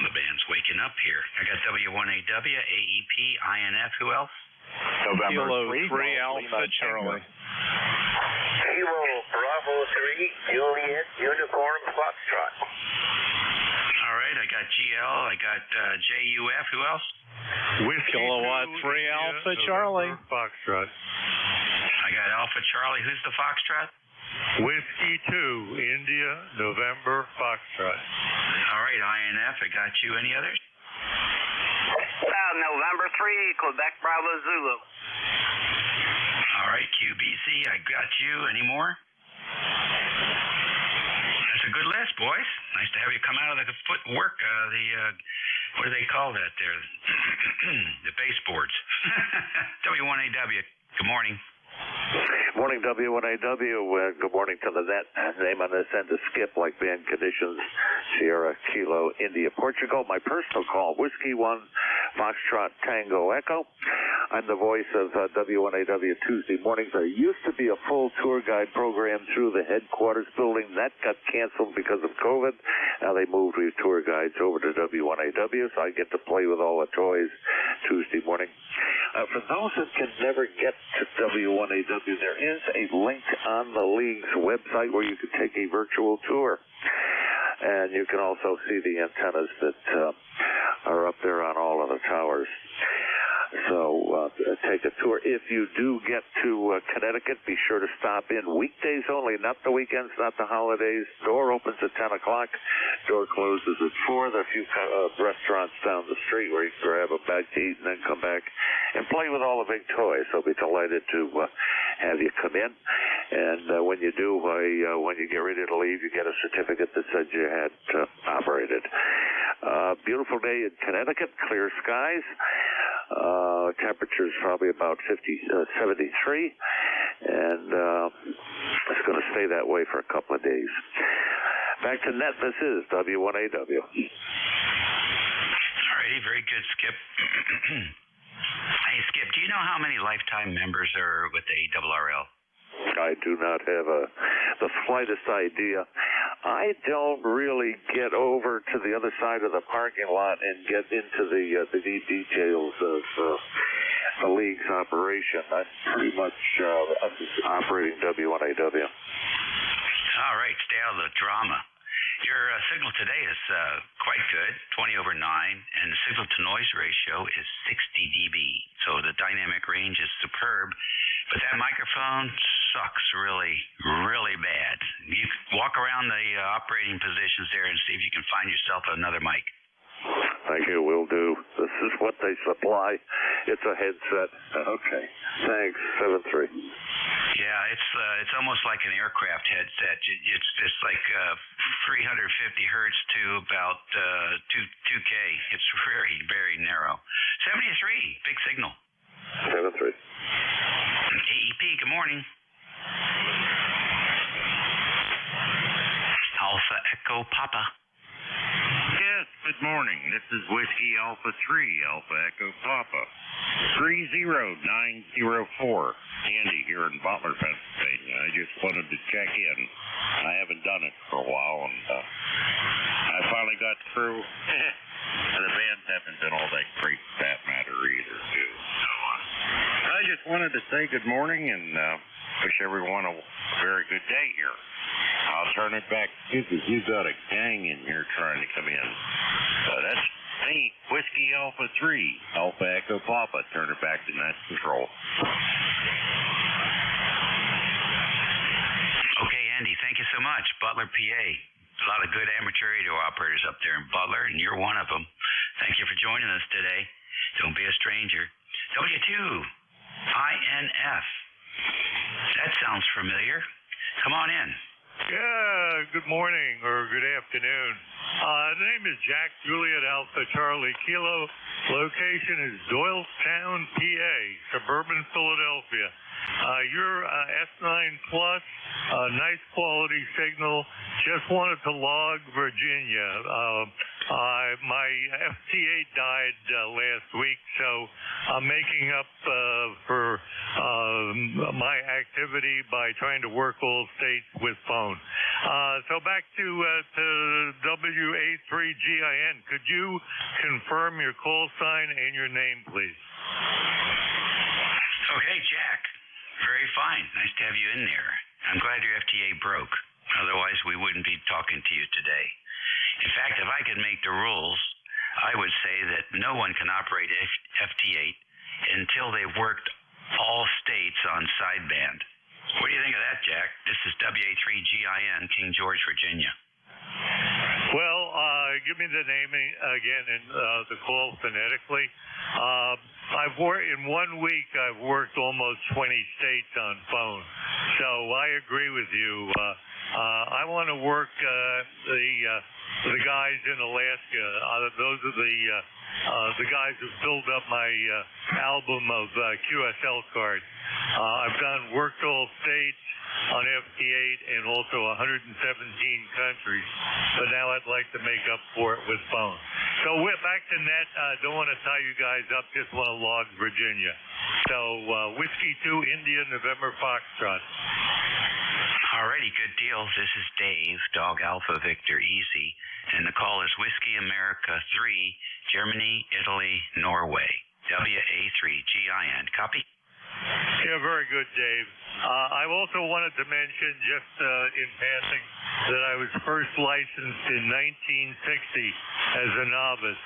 The band's waking up here. I got W1AW, AEP, INF. Who else? November Kilo 3 Alpha Charlie. Kilo Bravo 3 Juliet Uniform Foxtrot. All right, I got GL, I got JUF. Who else? Whiskey Kilowatt 3 Alpha Charlie. Foxtrot. I got Alpha Charlie. Who's the Foxtrot? Whiskey 2 India November Foxtrot. All right, INF. I got you. Any others? November 3 Quebec Bravo Zulu. All right, QBC. I got you. Any more? That's a good list, boys. Nice to have you come out of the footwork. What do they call that there? The baseboards. W1AW. Good morning. Morning, W1AW. Good morning to the net. Name on this end is Skip, like band conditions. Sierra Kilo, India, Portugal. My personal call, Whiskey 1, Foxtrot Tango Echo. I'm the voice of W1AW Tuesday mornings. There used to be a full tour guide program through the headquarters building. That got canceled because of COVID. Now they moved with tour guides over to W1AW, so I get to play with all the toys Tuesday morning. For those that can never get to W1AW, there is a link on the league's website where you can take a virtual tour. And you can also see the antennas that are up there on all of the towers. So take a tour. If you do get to Connecticut, be sure to stop in. Weekdays only, not the weekends, not the holidays. Door opens at 10 o'clock. Door closes at 4. There are a few restaurants down the street where you can grab a bite to eat and then come back and play with all the big toys. I'll be delighted to have you come in. And when you do, when you get ready to leave, you get a certificate that says you had operated. Beautiful day in Connecticut, clear skies. Temperature's probably about 73, and it's going to stay that way for a couple of days. Back to net, this is W1AW. Alrighty, very good, Skip. Hey, Skip, do you know how many lifetime members are with the ARRL? I do not have the slightest idea. I don't really get over to the other side of the parking lot and get into the details of the league's operation. I'm pretty much operating W1AW. All right, stay out of the drama. Your signal today is quite good, 20 over 9, and the signal-to-noise ratio is 60 dB. So the dynamic range is superb, but that microphone sucks really, really bad. You walk around the operating positions there and see if you can find yourself another mic. Thank you, will do. This is what they supply. It's a headset. Okay. Thanks, 7-3. Yeah, it's almost like an aircraft headset. It's just like 350 hertz to about 2K. It's very, very narrow. 73, big signal. 7-3. AEP, good morning. Alpha Echo Papa. Yes, good morning. This is Whiskey Alpha 3, Alpha Echo Papa. 30904. Andy here in Butler, Pennsylvania. I just wanted to check in. I haven't done it for a while, and I finally got through. And the bands haven't been all that great for that matter either, too. So I just wanted to say good morning and wish everyone a very good day here. I'll turn it back to you because you've got a gang in here trying to come in. That's me, Whiskey Alpha 3, Alpha Echo Papa. Turn it back to net control. Okay, Andy, thank you so much. Butler, PA. A lot of good amateur radio operators up there in Butler, and you're one of them. Thank you for joining us today. Don't be a stranger. W2INF. That sounds familiar. Come on in. Yeah, good morning or good afternoon. The name is Jack Juliet Alpha Charlie Kilo. Location is Doylestown, PA, suburban Philadelphia. Your S9 Plus, nice quality signal. Just wanted to log Virginia. My FT8 died last week, so I'm making up for my activity by trying to work all states with phone. So back to WA3GIN. Could you confirm your call sign and your name, please? Okay, Jack. Very fine. Nice to have you in there. I'm glad your FTA broke. Otherwise, we wouldn't be talking to you today. In fact, if I could make the rules, I would say that no one can operate FT8 until they've worked all states on sideband. What do you think of that, Jack? This is WA3GIN, King George, Virginia. Well, give me the name again and the call phonetically. I've worked in 1 week. I've worked almost 20 states on phone, so I agree with you. I want to work the guys in Alaska. Those are the guys who filled up my album of QSL cards. I've worked all states on FT8 and also 117 countries, but now I'd like to make up for it with phone. So we're back to net. Don't want to tie you guys up, just want to log Virginia. So Whiskey 2, India, November, Foxtrot. Alrighty, good deal. This is Dave, Dog Alpha Victor Easy, and the call is Whiskey America 3, Germany, Italy, Norway, WA3GIN. Copy? Yeah, very good, Dave. I also wanted to mention, just in passing, that I was first licensed in 1960 as a novice.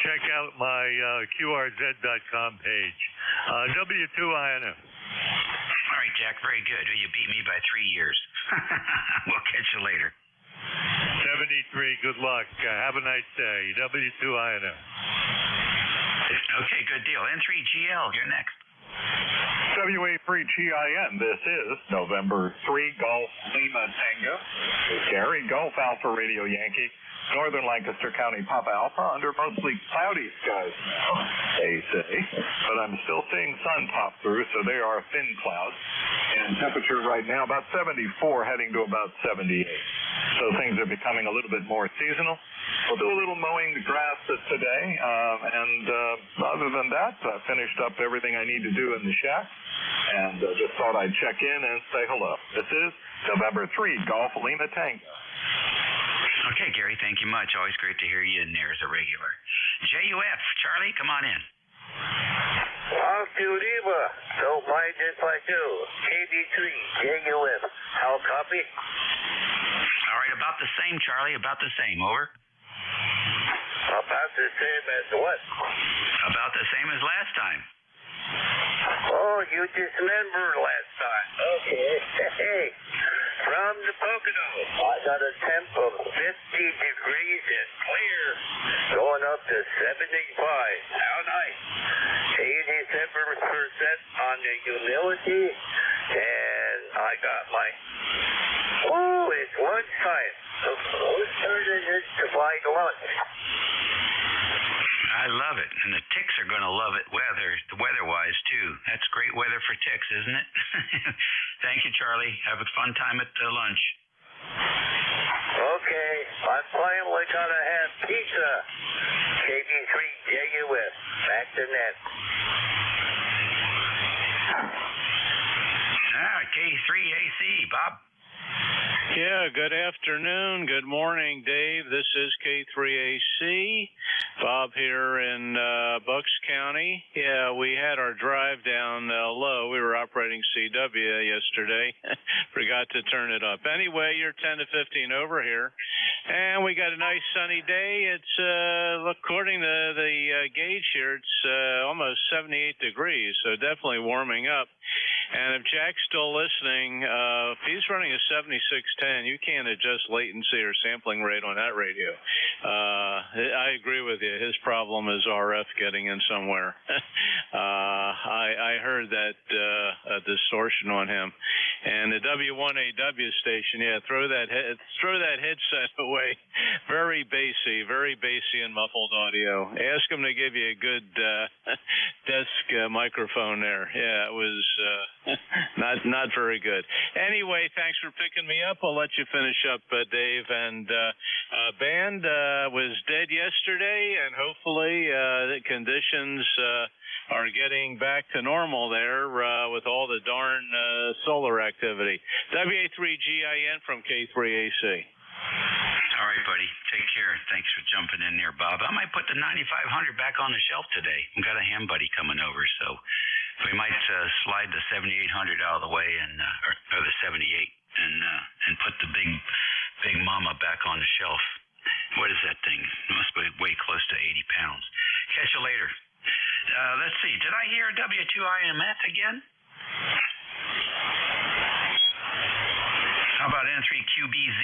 Check out my QRZ.com page. W2INF. All right, Jack, very good. You beat me by 3 years. We'll catch you later. 73, good luck. Have a nice day. W2INF. Okay, good deal. N3GL, you're next. WA3GIN, this is November 3, Golf Lima Tango. Gary, Golf Alpha Radio Yankee, Northern Lancaster County Papa Alpha, under mostly cloudy skies now, they say. But I'm still seeing sun pop through, so they are thin clouds. And temperature right now about 74, heading to about 78. So things are becoming a little bit more seasonal. We'll do a little mowing the grass today, and other than that, I finished up everything I need to do in the shack, and just thought I'd check in and say hello. This is November 3, Golf Lima Tango. Okay, Gary, thank you much. Always great to hear you in there as a regular. JUF, Charlie, come on in. Alpha Lima, don't mind if I do. KB3, JUF, how copy? All right, about the same, Charlie, about the same, over. About the same as what? About the same as last time. Oh, you dismembered last time. Okay. Hey, from the Pocono, I got a temp of 50 degrees and clear, going up to 75. How nice. 87% on the humidity, and I got my... Oh, it's lunchtime. Who's turning this to buy lunch? I love it, and the ticks are going to love it weather-wise, too. That's great weather for ticks, isn't it? Thank you, Charlie. Have a fun time at lunch. Okay, I finally got to have pizza. KB3JUF, back to net. K3AC, Bob. Yeah, good afternoon, good morning, Dave. This is K3AC. Bob here in Bucks County. Yeah, we had our drive down low. We were operating CW yesterday. Forgot to turn it up. Anyway, you're 10 to 15 over here. And we got a nice sunny day. It's, according to the gauge here, it's almost 78 degrees, so definitely warming up. And if Jack's still listening, if he's running a 7610, you can't adjust latency or sampling rate on that radio. I agree with you. His problem is RF getting in somewhere. I heard that distortion on him. And the W1AW station, yeah, throw that headset away. Very bassy and muffled audio. Ask him to give you a good desk microphone there. Yeah, it was not very good. Anyway, thanks for picking me up. I'll let you finish up, Dave. And band was dead yesterday, and hopefully the conditions are getting back to normal there with all the darn solar activity. WA3GIN from K3AC. All right, buddy. Take care. Thanks for jumping in there, Bob. I might put the 9500 back on the shelf today. I've got a ham buddy coming over, so we might slide the 7800 out of the way and or the 78 and put the big mama back on the shelf. What is that thing? It must be way close to 80 pounds. Catch you later. Let's see. Did I hear W2IMF again? How about N3QBZ?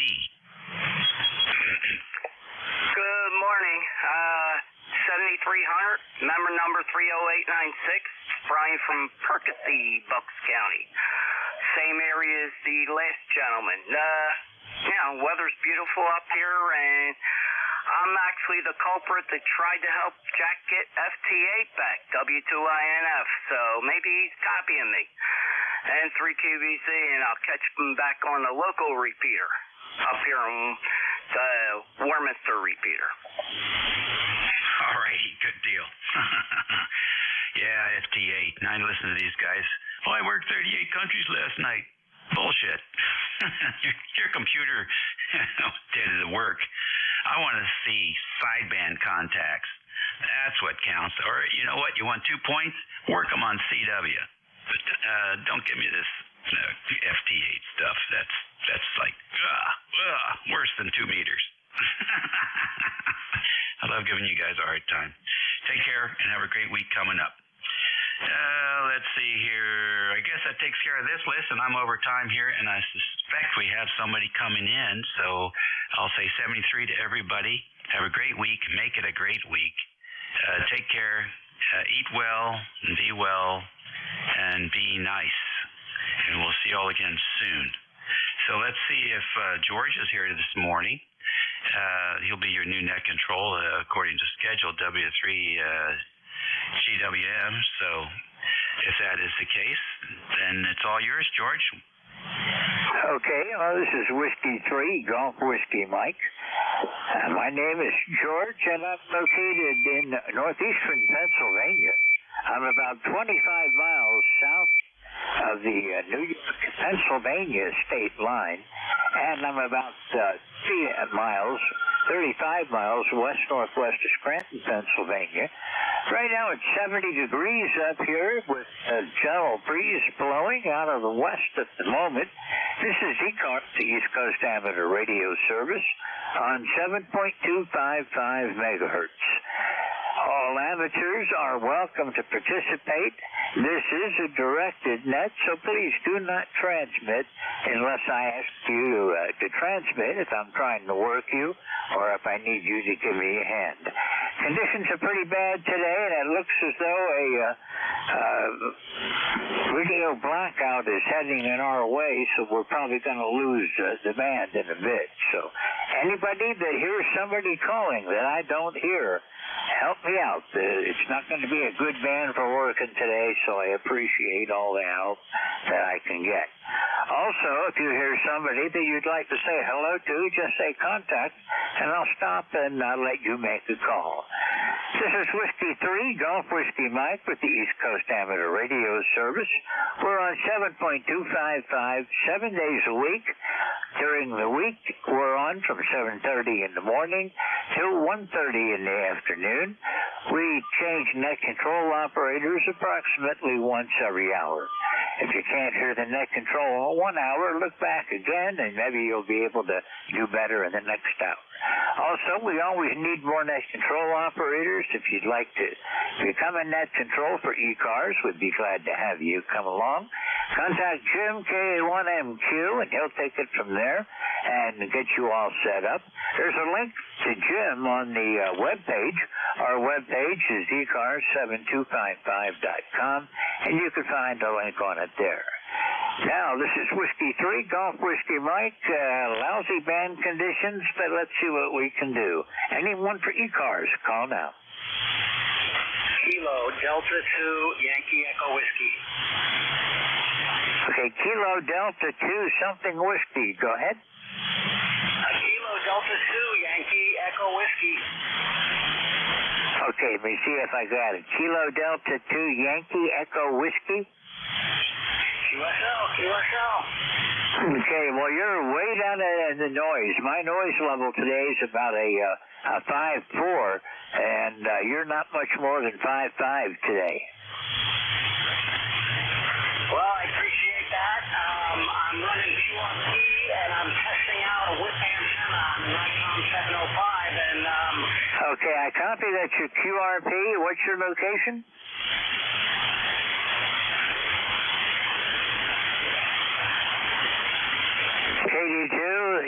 Good morning. 7300, member number 30896, Brian from Percy, Bucks County. Same area as the last gentleman. Weather's beautiful up here, and I'm actually the culprit that tried to help Jack get FT8 back, W2INF, so maybe he's copying me. And 3QVC, and I'll catch him back on the local repeater up here on the Warminster repeater. All right, good deal. Yeah, FT8. I listen to these guys. Oh, I worked 38 countries last night. Bullshit. Your computer did the work. I want to see sideband contacts. That's what counts. Or, you know what? You want 2 points? Work them on CW. But don't give me this FT8 stuff. That's like worse than 2 meters. I love giving you guys a hard time. Take care and have a great week coming up. Let's see here. I guess that takes care of this list, and I'm over time here, and I suspect we have somebody coming in, so I'll say 73 to everybody. Have a great week. Make it a great week. Take care. Eat well and be well and be nice. And we'll see you all again soon. So let's see if George is here this morning. He'll be your new net control according to schedule W3 GWM. So if that is the case, then it's all yours, George. Okay, well, this is Whiskey 3, Golf Whiskey Mike. My name is George, and I'm located in northeastern Pennsylvania. I'm about 25 miles south of the New York-Pennsylvania state line, and I'm about 35 miles west-northwest of Scranton, Pennsylvania. Right now it's 70 degrees up here with a gentle breeze blowing out of the west at the moment. This is ECARS, the East Coast Amateur Radio Service, on 7.255 megahertz. All amateurs are welcome to participate. This is a directed net, so please do not transmit unless I ask you to transmit if I'm trying to work you or if I need you to give me a hand. Conditions are pretty bad today, and it looks as though a radio blackout is heading in our way, so we're probably going to lose demand in a bit. So anybody that hears somebody calling that I don't hear, help me out. It's not going to be a good band for working today, so I appreciate all the help that I can get. Also, if you hear somebody that you'd like to say hello to, just say contact, and I'll stop and I'll let you make a call. This is Whiskey 3, Golf Whiskey Mike with the East Coast Amateur Radio Service. We're on 7.255, 7 days a week. During the week, we're on from 7:30 in the morning till 1:30 in the afternoon. We change net control operators approximately once every hour. If you can't hear the net control in 1 hour, look back again, and maybe you'll be able to do better in the next hour. Also, we always need more net control operators. If you'd like to become a net control for ECARS, we'd be glad to have you come along. Contact Jim, K1MQ, and he'll take it from there and get you all set up. There's a link to Jim on the webpage. Our webpage is ECARS7255.com, and you can find a link on it there. Now, this is Whiskey 3, Golf Whiskey Mike. Lousy band conditions, but let's see what we can do. Anyone for ECARS, call now. Kilo Delta 2 Yankee Echo Whiskey. Okay, Kilo Delta 2 something whiskey. Go ahead. Kilo Delta 2 Yankee Echo Whiskey. Okay, let me see if I got it. Kilo Delta 2 Yankee Echo Whiskey. QSL. Okay, well, you're way down in the noise. My noise level today is about a 5.4, and you're not much more than 5.5 today. Well, I appreciate that. I'm running QRP, and I'm testing out a whip antenna on the Nikon 705, and Okay, I copy that your QRP. What's your location? KD2,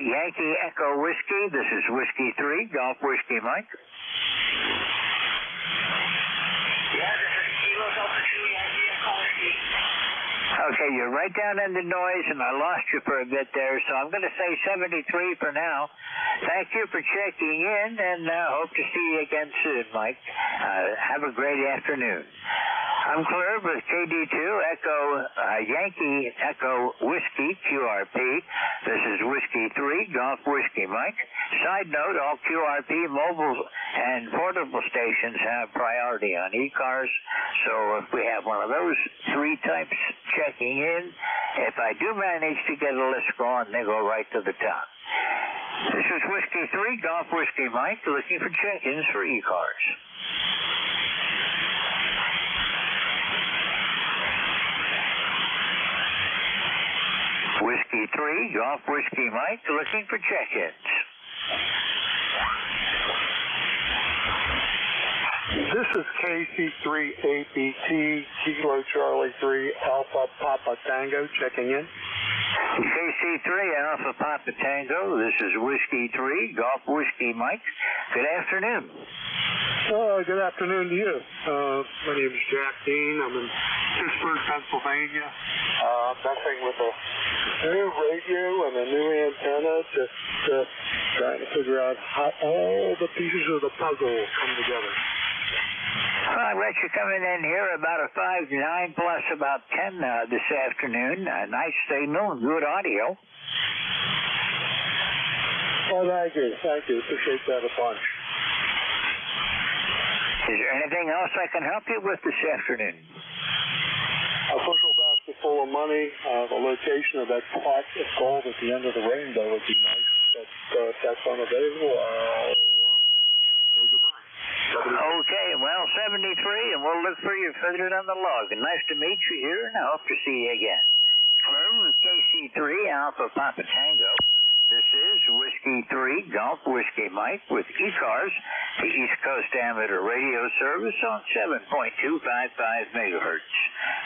Yankee Echo Whiskey. This is Whiskey 3, Golf Whiskey Mike. Yeah, this is Kilo Delta 2 Yankee Echo Whiskey. Okay, you're right down in the noise, and I lost you for a bit there, so I'm going to say 73 for now. Thank you for checking in, and hope to see you again soon, Mike. Have a great afternoon. I'm clear with KD2 Echo Yankee Echo Whiskey QRP. This is Whiskey 3 Golf Whiskey Mike. Side note, all QRP mobile and portable stations have priority on ECARS, so if we have one of those three types checking in, if I do manage to get a list going, they go right to the top. This is Whiskey 3 Golf Whiskey Mike, looking for check-ins for ECARS. Whiskey 3, Golf Whiskey Mike, looking for check-ins. This is KC3ABT, Kilo Charlie 3, Alpha Papa Tango, checking in. KC3, Alpha Papa Tango, this is Whiskey 3, Golf Whiskey Mike. Good afternoon. Good afternoon to you. My name is Jack Dean. I'm in Pittsburgh, Pennsylvania. Messing with a new radio and a new antenna, just trying to figure out how all the pieces of the puzzle come together. Well, I bet you're coming in here about a 5-9 plus about 10 this afternoon. Nice signal, good audio. Oh, thank you. Appreciate that a bunch. Is there anything else I can help you with this afternoon? A bushel basket full of money. The location of that pot of gold at the end of the rainbow would be nice. But if that's unavailable, say goodbye. Okay, well, 73, and we'll look for you further down the log. And nice to meet you here, and I hope to see you again. Hello, with KC3 Alpha Papa Tango. This is Whiskey 3 Golf Whiskey Mike with ECARS, the East Coast Amateur Radio Service on 7.255 megahertz.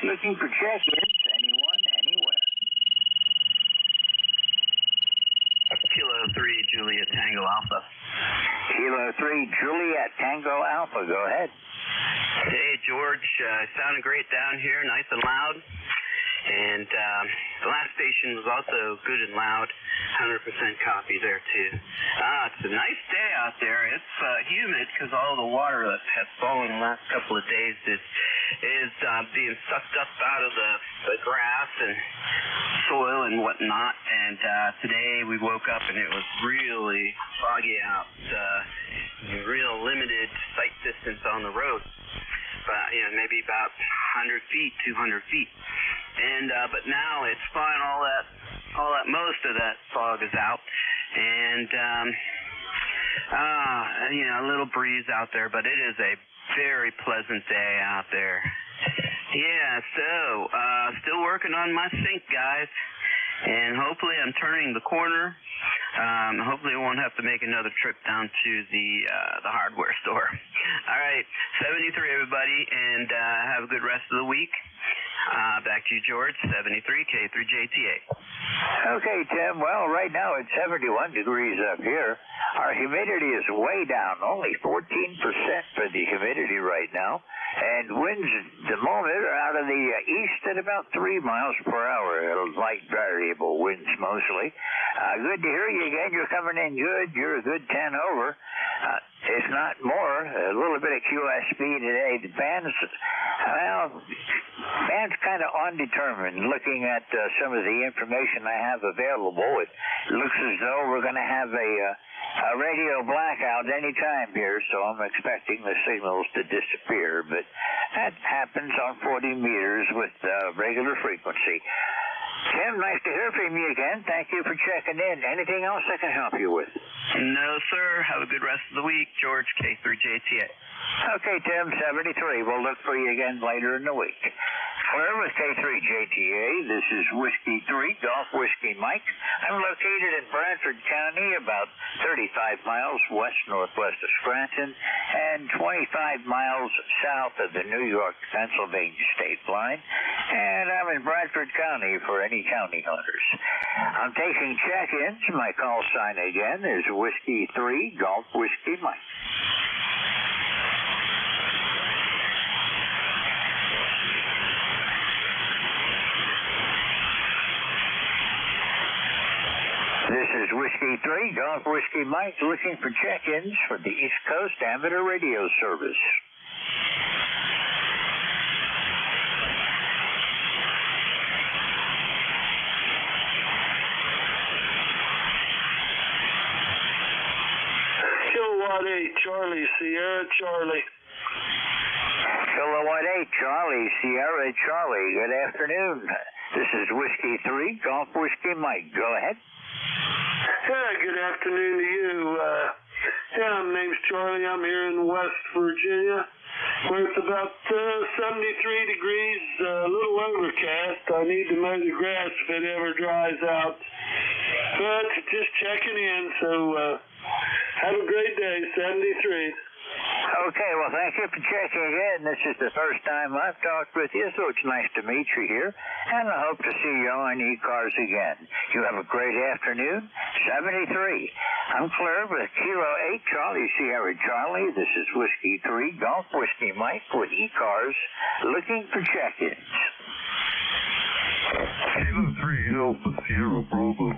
Looking for check-ins, anyone, anywhere. Kilo 3 Juliet Tango Alpha. Kilo 3 Juliet Tango Alpha, go ahead. Hey, George. Sounding great down here, nice and loud. And the last station was also good and loud, 100% copy there too. It's a nice day out there. It's humid because all the water that has fallen the last couple of days is being sucked up out of the grass and soil and whatnot. And today we woke up and it was really foggy out, real limited sight distance on the road. But maybe about 100 feet, 200 feet. And but now it's fine. All that most of that fog is out, and a little breeze out there, but it is a very pleasant day out there. Yeah, so still working on my sink, guys, and hopefully I'm turning the corner. Hopefully I won't have to make another trip down to the hardware store. All right, 73 everybody, and have a good rest of the week. Back to you, George, 73 K3JTA. Okay, Tim. Well, right now it's 71 degrees up here. Our humidity is way down, only 14% for the humidity right now. And winds at the moment are out of the east at about 3 miles per hour. Light variable winds mostly. Good to hear you again. You're coming in good. You're a good 10 over. If not more, a little bit of QSP today. The band's kind of undetermined. Looking at some of the information I have available, it looks as though we're going to have a radio blackout any time here, so I'm expecting the signals to disappear, but that happens on 40 meters with regular frequency. Tim, nice to hear from you again. Thank you for checking in. Anything else I can help you with? No, sir. Have a good rest of the week. George, K3JTA. Okay, Tim, 73. We'll look for you again later in the week. Clear with K3JTA. This is Whiskey 3, Golf Whiskey Mike. I'm located in Bradford County, about 35 miles west-northwest of Scranton, and 25 miles south of the New York-Pennsylvania state line. And I'm in Bradford County for any county hunters. I'm taking check-ins. My call sign again is Whiskey 3, Golf Whiskey Mike. This is Whiskey 3, Golf Whiskey Mike, looking for check-ins for the East Coast Amateur Radio Service. Kilowatt 8, Charlie, Sierra, Charlie. Kilowatt 8, Charlie, Sierra, Charlie. Good afternoon. This is Whiskey 3, Golf Whiskey Mike. Go ahead. Yeah, good afternoon to you. My name's Charlie. I'm here in West Virginia, where it's about 73 degrees, a little overcast. I need to mow the grass if it ever dries out. But just checking in, so have a great day, 73. Okay, well, thank you for checking in. This is the first time I've talked with you, so it's nice to meet you here, and I hope to see you on ECARS again. You have a great afternoon. 73. I'm Claire with Kilo 8, Charlie, Sierra, Charlie. This is Whiskey 3, Golf Whiskey Mike with ECARS, looking for check-ins. Kilo 3, Alpha Sierra Bravo.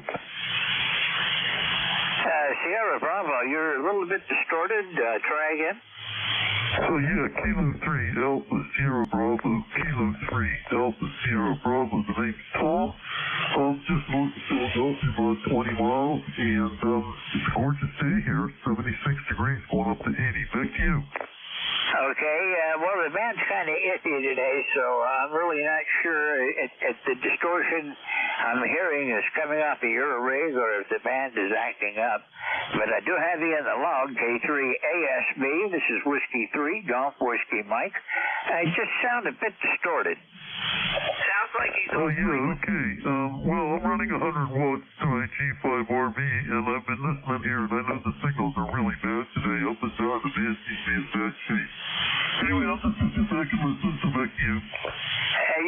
Sierra Bravo, you're a little bit distorted. Try again. Oh, yeah, Kilo 3, Alpha Sierra Bravo. Kilo 3, Alpha Sierra Bravo. The name's Tom. Just north of Philadelphia, about 20 miles, and it's a gorgeous day here. 76 degrees, going up to 80. Back to you. Okay, well, the band's kind of iffy today, so I'm really not sure if the distortion I'm hearing is coming off of your rig or if the band is acting up. But I do have you in the log, K3ASB. This is Whiskey 3, Golf Whiskey Mike. It just sounds a bit distorted. Sounds like he's Oh, yeah, okay. Well, I'm running 100 watts to a G5RV, and I've been listening here, and I know the signals are really bad today. Up and down, the band seems to be in bad shape. Anyway, I'll just sit back and listen to back to you.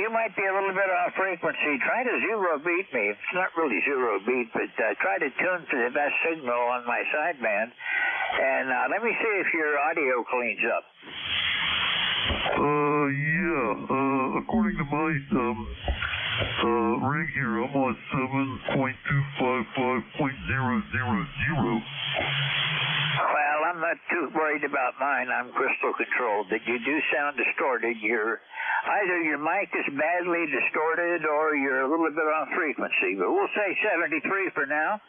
You might be a little bit off frequency. Try to zero beat me. It's not really zero beat, but try to tune for the best signal on my sideband. And let me see if your audio cleans up. According to my rig here, I'm on 7.255.000. Well, I'm not too worried about mine. I'm crystal controlled. But you do sound distorted. Either your mic is badly distorted or you're a little bit off frequency. But we'll say 73 for now,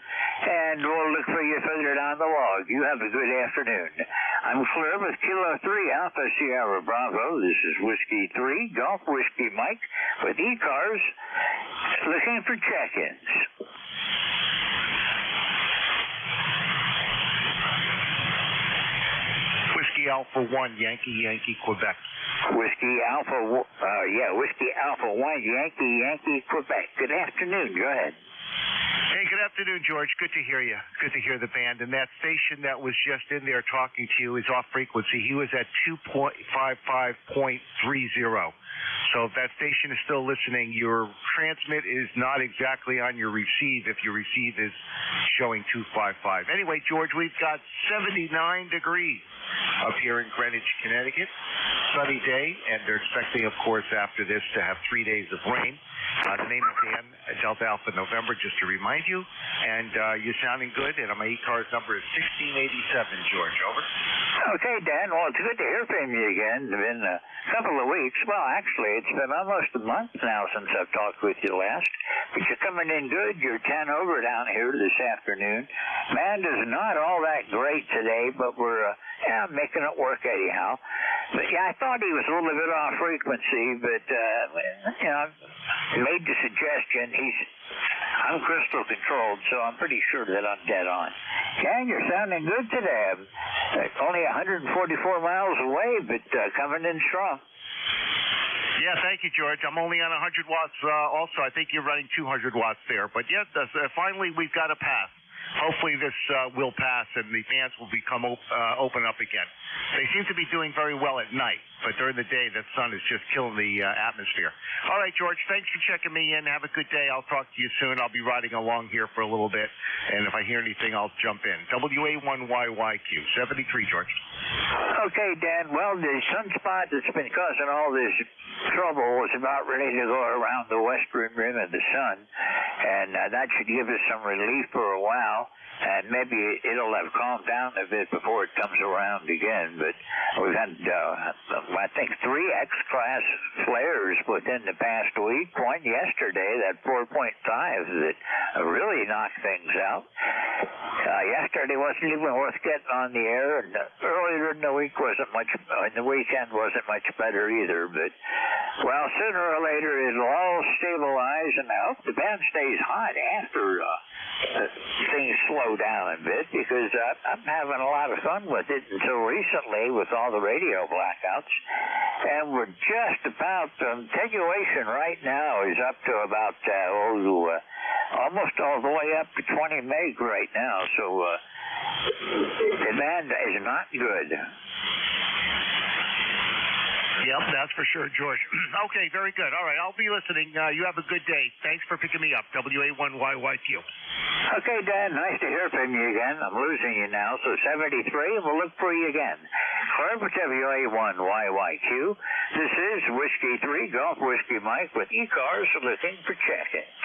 and we'll look for you further down the log. You have a good afternoon. I'm Fleur with Kilo 3 Alpha Sierra Bravo. This is Whiskey 3, Golf Whiskey Mike with ECARS, looking for check-ins. Whiskey Alpha 1, Yankee, Quebec. Whiskey Alpha 1, Yankee, Quebec. Good afternoon. Go ahead. Hey, good afternoon, George. Good to hear you. Good to hear the band. And that station that was just in there talking to you is off frequency. He was at 255.30. So if that station is still listening, your transmit is not exactly on your receive if your receive is showing 255. Anyway, George, we've got 79 degrees up here in Greenwich, Connecticut. Sunny day, and they're expecting, of course, after this to have 3 days of rain. The name is Dan, Delta Alpha November, just to remind you. And you're sounding good, and my ECARS number is 1687, George. Over. Okay, Dan. Well, it's good to hear from you again. It's been a couple of weeks. Well, actually, it's been almost a month now since I've talked with you last. But you're coming in good. You're 10 over down here this afternoon. Man is not all that great today, but we're making it work anyhow. But yeah, I thought he was a little bit off frequency, but made the suggestion. I'm crystal controlled, so I'm pretty sure that I'm dead on. Dan, you're sounding good today. I'm only 144 miles away, but coming in strong. Yeah, thank you, George. I'm only on 100 watts also. I think you're running 200 watts there. But yeah, finally we've got a pass. Hopefully this will pass and the fans will become open up again. They seem to be doing very well at night, but during the day the sun is just killing the atmosphere. All right, George, thanks for checking me in. Have a good day. I'll talk to you soon. I'll be riding along here for a little bit, and if I hear anything, I'll jump in. WA1YYQ, 73, George. Okay, Dan. Well, the sunspot that's been causing all this trouble is about ready to go around the western rim of the sun, and that should give us some relief for a while. And maybe it'll have calmed down a bit before it comes around again. But we've had, I think, 3 X-class flares within the past week. One yesterday, that 4.5 that really knocked things out. Yesterday wasn't even worth getting on the air, and earlier in the week wasn't much. The weekend wasn't much better either. But well, sooner or later it'll all stabilize, and I hope the band stays hot after things slow down a bit, because I'm having a lot of fun with it until recently with all the radio blackouts. And we're just about, attenuation right now is up to about, almost all the way up to 20 meg right now. So demand is not good. Yep, that's for sure, George. Okay, very good. All right, I'll be listening. You have a good day. Thanks for picking me up. WA1YYQ. Okay, Dan, nice to hear from you again. I'm losing you now, so 73, and we'll look for you again. Clear for WA1YYQ. This is Whiskey 3, Golf Whiskey Mike with ECARS, looking for check-ins.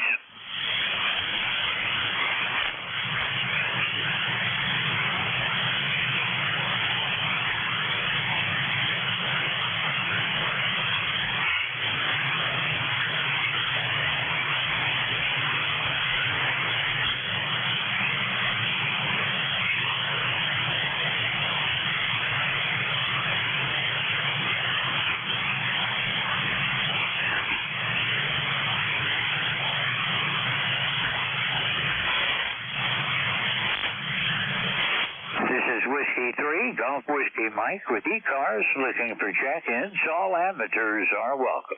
Whiskey 3, Golf Whiskey Mike with ECARS, looking for check-ins. All amateurs are welcome.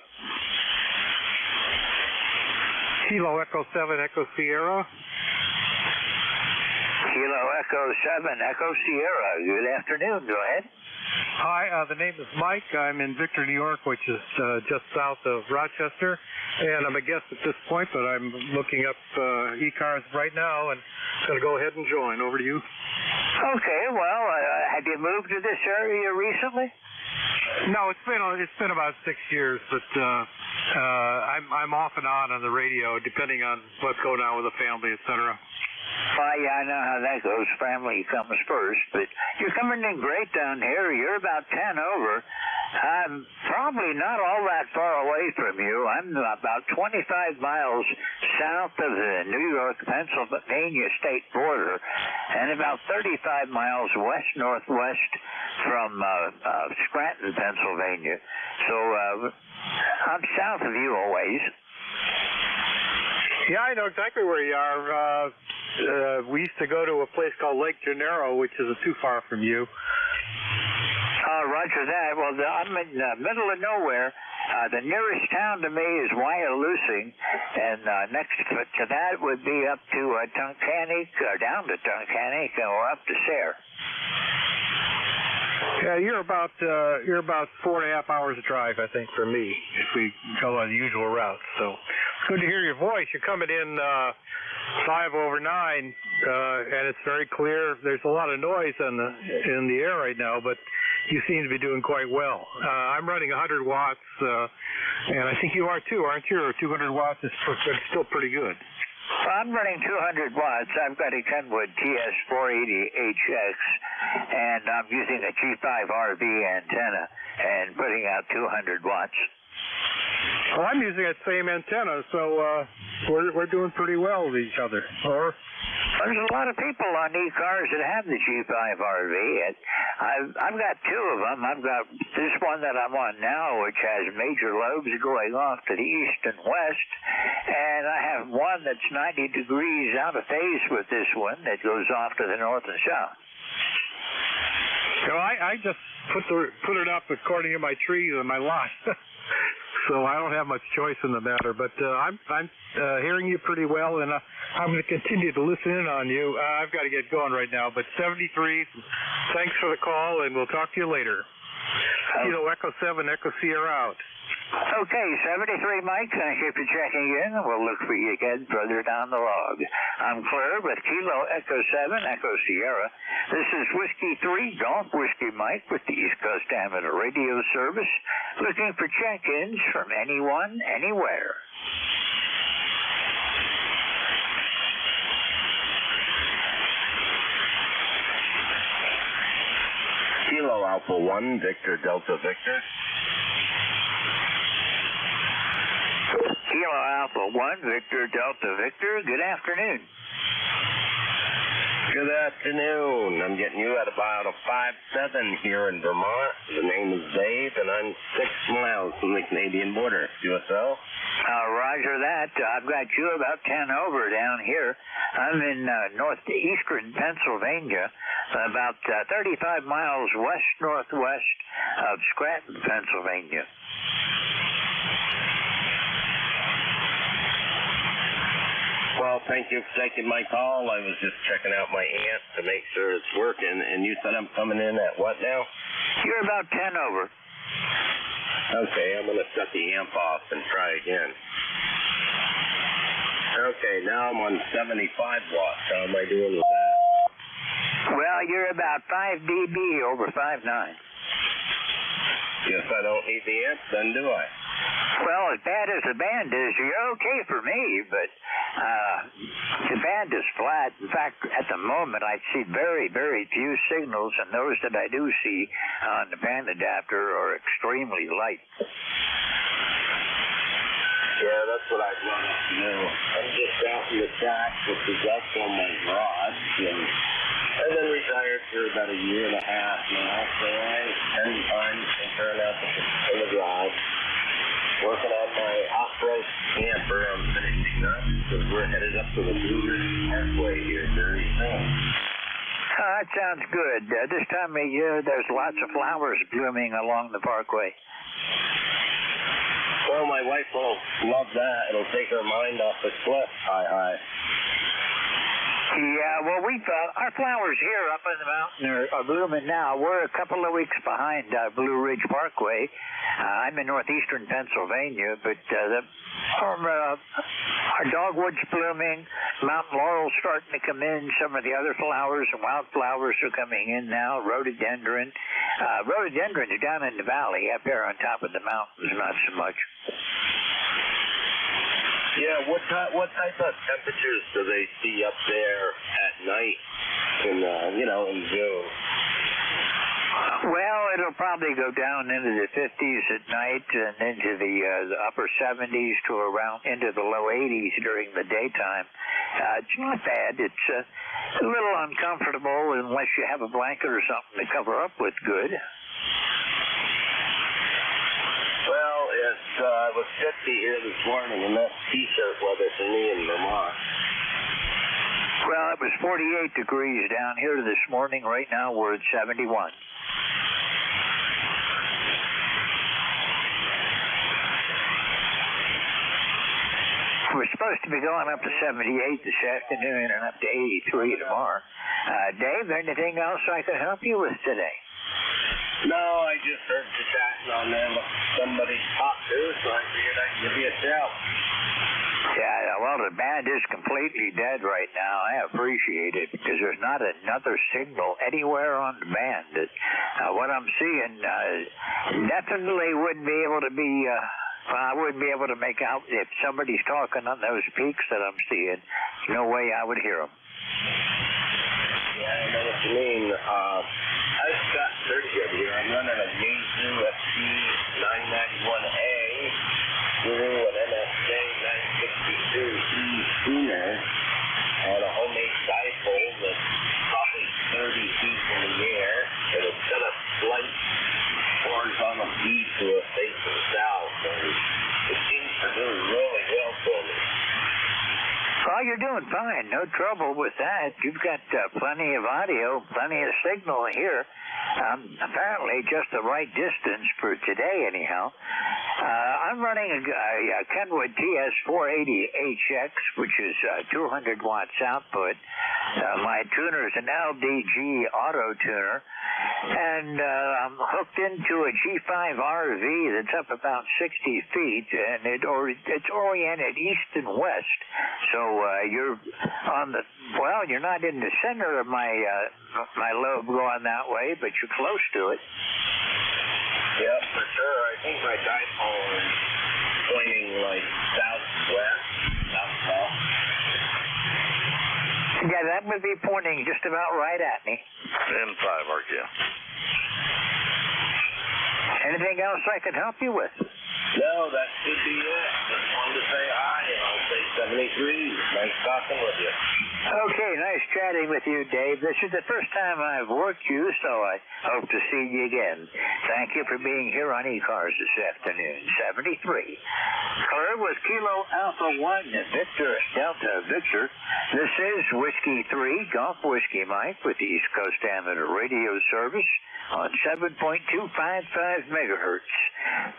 Kilo Echo 7, Echo Sierra. Kilo Echo 7, Echo Sierra. Good afternoon. Go ahead. Hi, the name is Mike. I'm in Victor, New York, which is just south of Rochester. And I'm a guest at this point, but I'm looking up ECARS right now and going to go ahead and join. Over to you. Okay, well, have you moved to this area recently? No, it's been about 6 years, but I'm off and on the radio, depending on what's going on with the family, etc. Well, yeah, I know how that goes. Family comes first, but you're coming in great down here. You're about 10 over. I'm probably not all that far away from you. I'm about 25 miles south of the New York-Pennsylvania state border and about 35 miles west-northwest from Scranton, Pennsylvania. So I'm south of you a ways. Yeah, I know exactly where you are. We used to go to a place called Lake Genero, which isn't too far from you. Roger that. Well, I'm in the middle of nowhere. The nearest town to me is Wyalusing, and next to that would be up to Tunkhannock, or down to Tunkhannock, or up to Sayre. Yeah, you're about 4.5 hours drive, I think, from me, if we go on the usual route. So it's good to hear your voice. You're coming in 5 over 9, and it's very clear. There's a lot of noise in the air right now, but you seem to be doing quite well. I'm running 100 watts, and I think you are too, aren't you? Or 200 watts is still pretty good. Well, I'm running 200 watts. I've got a Kenwood TS480HX, and I'm using a G5RV antenna and putting out 200 watts. Well, I'm using that same antenna, so we're doing pretty well with each other. Or there's a lot of people on ECARS that have the G5RV. I've got 2 of them. I've got this one that I'm on now, which has major lobes going off to the east and west, and I have one that's 90 degrees out of phase with this one that goes off to the north and south. So I just put it up according to my trees and my lot. So I don't have much choice in the matter, but I'm hearing you pretty well, and I'm going to continue to listen in on you. I've got to get going right now, but 73, thanks for the call, and we'll talk to you later. Kilo Echo 7, Echo Sierra out. Okay, 73 Mike, thank you for checking in. We'll look for you again further down the log. I'm Claire with Kilo Echo 7, Echo Sierra. This is Whiskey 3, Golf Whiskey Mike with the East Coast Amateur Radio Service, looking for check-ins from anyone, anywhere. Kilo Alpha 1, Victor Delta Victor. Kilo Alpha 1, Victor Delta Victor. Good afternoon. Good afternoon. I'm getting you at about a 5'7" here in Vermont. The name is Dave, and I'm 6 miles from the Canadian border. USO? Roger that. I've got you about 10 over down here. I'm in northeastern Pennsylvania, about 35 miles west-northwest of Scranton, Pennsylvania. Well, thank you for taking my call. I was just checking out my amp to make sure it's working, and you said I'm coming in at what now? You're about 10 over. Okay, I'm going to shut the amp off and try again. Okay, now I'm on 75 watts. How am I doing with that? Well, you're about 5 dB over 5.9. Guess I don't need the amp then, do I? Well, as bad as the band is, you're okay for me, but the band is flat. In fact, at the moment, I see very, very few signals, and those that I do see on the band adapter are extremely light. Yeah, that's what I'd run up to do. I'm just out in the track with the dust on my garage, and I've been retired for about a year and a half now, so I spend time turning out in the garage, working on my off-road camper. I'm finishing up because we're headed up to the Blue Ridge Parkway here very soon. That sounds good. This time of year, there's lots of flowers blooming along the parkway. Well, my wife will love that. It'll take her mind off the cliff. Hi. Yeah, well, our flowers here up in the mountain are blooming now. We're a couple of weeks behind Blue Ridge Parkway. I'm in northeastern Pennsylvania, but our dogwood's blooming. Mountain laurel's starting to come in. Some of the other flowers and wildflowers are coming in now. Rhododendron. Rhododendron are down in the valley. Up here on top of the mountains, not so much. Yeah, what type of temperatures do they see up there at night in June? Well, it'll probably go down into the 50s at night and into the upper 70s to around into the low 80s during the daytime. It's not bad. It's a little uncomfortable unless you have a blanket or something to cover up with good. Well, it was 50 here this morning, and that's t-shirt weather for me in Vermont. Well, it was 48 degrees down here this morning. Right now, we're at 71. We're supposed to be going up to 78 this afternoon and up to 83 tomorrow. Dave, anything else I could help you with today? No, I just heard you chatting on there with somebody to talk to, so I figured I'd give you a shout. Yeah, well, the band is completely dead right now. I appreciate it because there's not another signal anywhere on the band. What I'm seeing definitely wouldn't be able to be... I wouldn't be able to make out if somebody's talking on those peaks that I'm seeing. No way I would hear them. Yeah, I know what you mean. I've got 30 of here. I'm running a Yaesu FT 991A through an NSJ 962E tuner on a homemade dipole that's probably 30 feet in the air, and it's got a slight horizontal beat to a facing south, and it seems to do really well for me. Well, you're doing fine. No trouble with that. You've got plenty of audio, plenty of signal here. Apparently just the right distance for today, anyhow. I'm running a Kenwood TS480HX, which is 200 watts output. My tuner is an LDG auto tuner, and I'm hooked into a G5 RV that's up about 60 feet, and it's oriented east and west. So you're you're not in the center of my lobe going that way, but you're close to it. Yep, for sure. I think my dipole is pointing like southwest, south. Yeah, that would be pointing just about right at me. M5, RTM. Anything else I could help you with? No, that should be it. Just wanted to say hi, and I'll say 73. Nice talking with you. Okay, nice chatting with you, Dave. This is the first time I've worked you, so I hope to see you again. Thank you for being here on ECARS this afternoon. 73. Clear with Kilo Alpha 1, Victor Delta Victor. This is Whiskey 3, Golf Whiskey Mike with the East Coast Amateur Radio Service on 7.255 megahertz.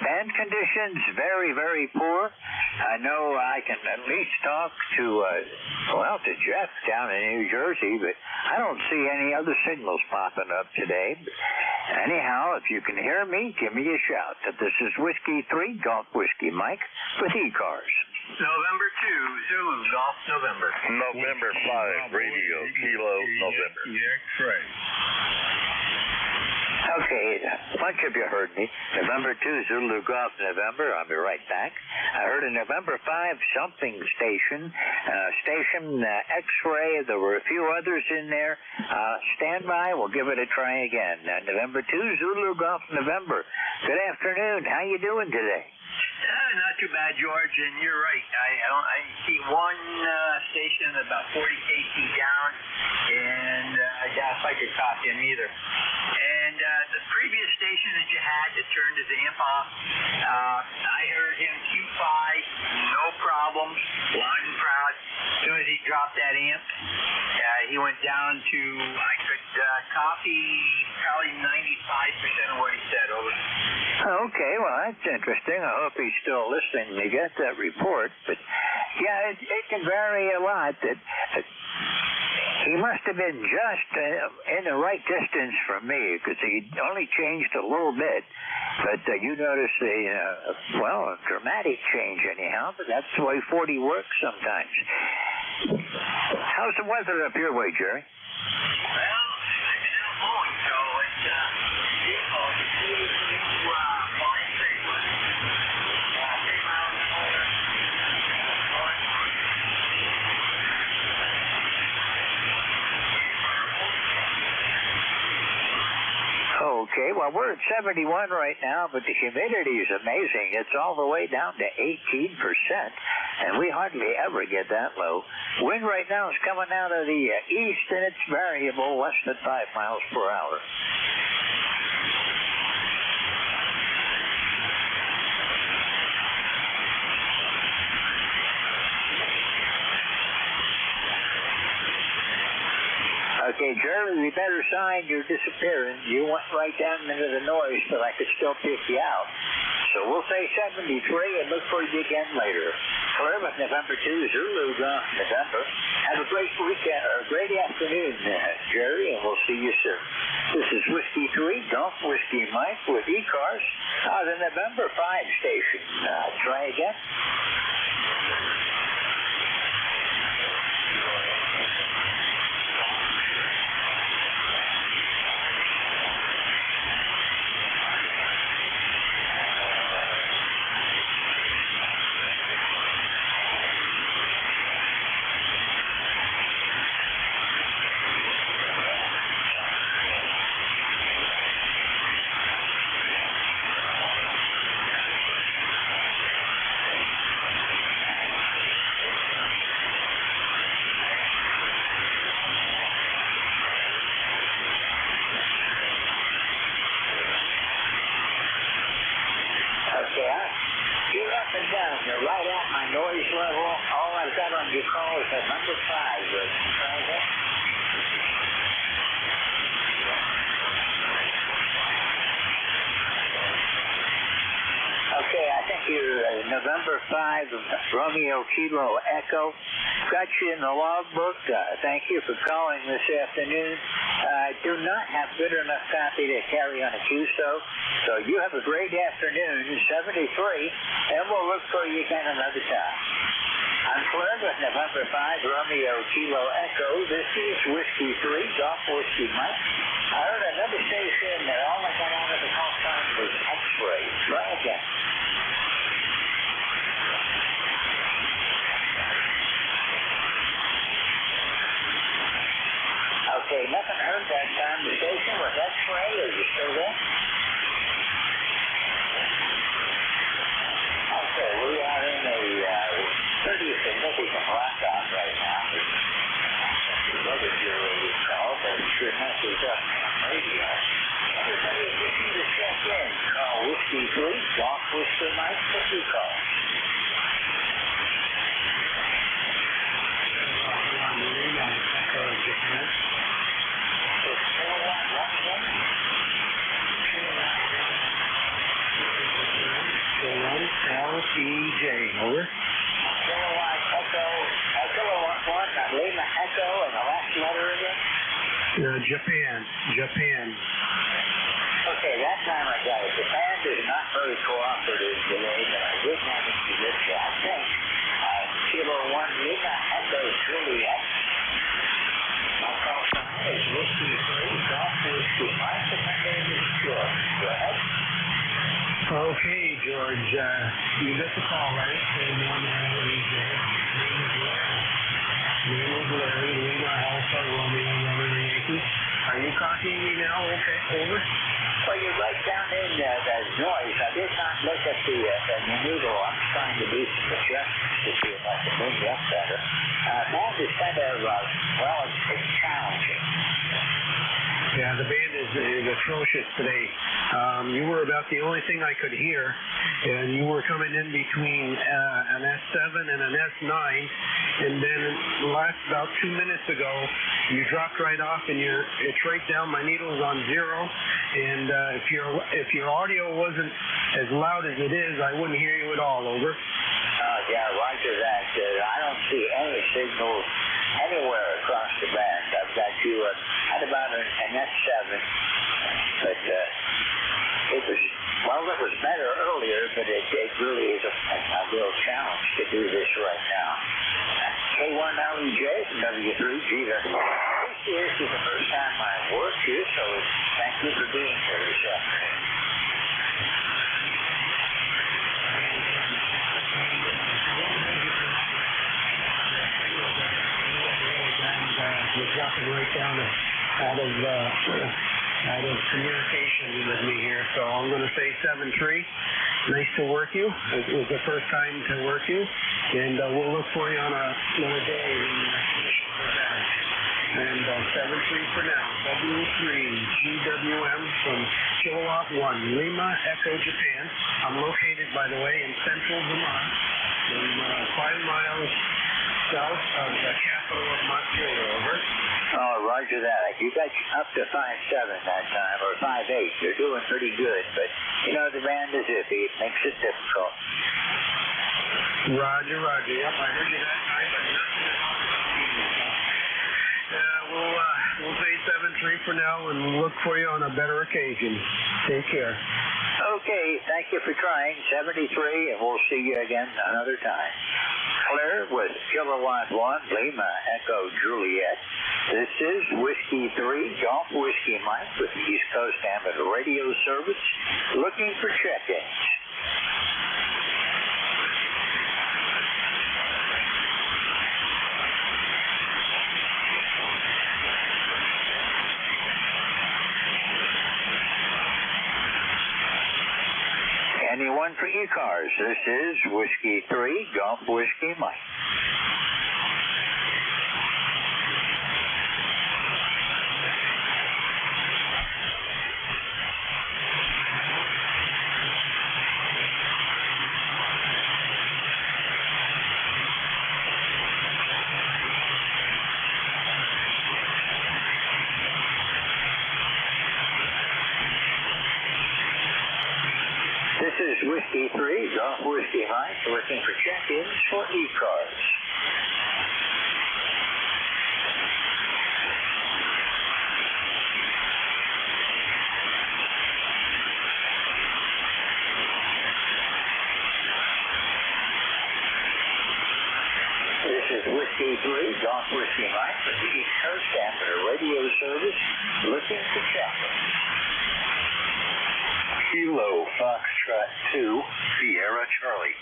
Band conditions very, very poor. I know I can at least talk to Jeff down in New Jersey, but I don't see any other signals popping up today. Anyhow, if you can hear me, give me a shout. This is Whiskey 3, Golf Whiskey Mike with ECARS. November 2, Zulu, Golf November. November 5, Radio, Kilo, November. X-ray. Okay, a bunch of you heard me. November 2, Zulu Golf November. I'll be right back. I heard a November 5 something station, X-ray. There were a few others in there. Stand by. We'll give it a try again. November 2, Zulu Golf November. Good afternoon. How you doing today? Not too bad, George, and you're right. I see one station about 40 kT down, and I doubt if I could copy him either. And the previous station that you had that turned his amp off, I heard him Q5, no problems, loud and proud. As soon as he dropped that amp, he went down to, I could copy probably 95% of what he said. Over. Okay, well, that's interesting. I hope he's still listening to get that report. But, yeah, it can vary a lot. He must have been just in the right distance from me, because he only changed a little bit. But you notice a dramatic change anyhow, but that's the way 40 works sometimes. How's the weather up your way, Jerry? Well, it's still blowing, so Okay, well, we're at 71 right now, but the humidity is amazing. It's all the way down to 18%, and we hardly ever get that low. Wind right now is coming out of the east, and it's variable, less than 5 miles per hour. Okay, Jerry, we better sign you're disappearing. You went right down into the noise, but I could still pick you out. So we'll say 73 and look for you again later. Clear with November 2, Zulu Golf November. Have a great weekend, or a great afternoon, Jerry, and we'll see you soon. This is Whiskey 3, Golf Whiskey Mike with ECARS, the November 5 station. Try again. You're up and down. You're right at my noise level. All I've got on your call is a number 5. Try that. Okay, I think you're November 5, Romeo Kilo Echo. got you in the logbook. Thank you for calling this afternoon. I do not have good enough copy to carry on a QSO, so you have a great afternoon, 73, and we'll look for you again another time. I'm Flynn with November 5, Romeo Kilo Echo. This is Whiskey 3, Golf Whiskey Mike. I heard another station that all I got out of the call sign was X-ray. Try again. Okay, nothing heard that time. The station was X-ray. Are you still there? Okay, we are in a pretty significant blackout right now. What is your call? But it sure messes up radio. Everybody is looking to check in. Call Whiskey 3, Golf Whiskey Mike. What do you call? LCJ, over. Kilowatt Echo, Kilowatt 1, Lima Echo, and the last letter again? Japan. Okay, that time I got it. Japan is not very cooperative today, but I did manage to get you, I think. Kilo 1, Lima Echo, Juliet. My call sign is Whiskey 3, Golf Whiskey Mike, and my name is George. Go ahead. Okay, George, you got the call, right? Name is Larry, Lima Alpha, Romeo, Yankee. Are you copying me now? Okay, over. Well, you're right down in that noise. I did not look at the noodle. I'm trying to do some adjustments to see if I can bring you up better. That is kind of, well, it's challenging. Yeah, the band is atrocious today. You were about the only thing I could hear, and you were coming in between an S7 and an S9, and then about 2 minutes ago, you dropped right off, and it's right down. My needle's on 0, and if your audio wasn't as loud as it is, I wouldn't hear you at all. Over. Yeah, roger that. I don't see any signals anywhere across the band. I've got you at about an S7, but it was better earlier, but it really is a real challenge to do this right now. K1LEJ from W3G. This is the first time I've worked here, so thank you for being here this afternoon. You're dropping right down out of communication with me here, so I'm going to say 7-3. Nice to work you. It was the first time to work you, and we'll look for you on another day. And 7-3 for now. W3GWM from Kilowatt 1, Lima Echo, Japan. I'm located, by the way, in central Vermont, 5 miles south of the capital of Montreal. Over. Oh, roger that. You got up to 5.7 that time, or 5.8. You're doing pretty good, but, the band is iffy. It makes it difficult. Roger. Yep, I heard you that time, but we'll say 7-3 for now, and we'll look for you on a better occasion. Take care. Okay, thank you for trying. 73, and we'll see you again another time. Claire with Kilowatt 1, Lima Echo Juliet. This is Whiskey 3, Golf Whiskey Mike with the East Coast Amateur Radio Service, looking for check-ins. Anyone for ECARS? This is Whiskey 3, Golf Whiskey Mike. This is Whiskey 3, Golf Whiskey Mike, looking for check-ins for ECARS. is Whiskey 3, Golf Whiskey Mike with the East Coast Amateur Radio Service, looking for traffic. Kilo Foxtrot 2, Sierra Charlie.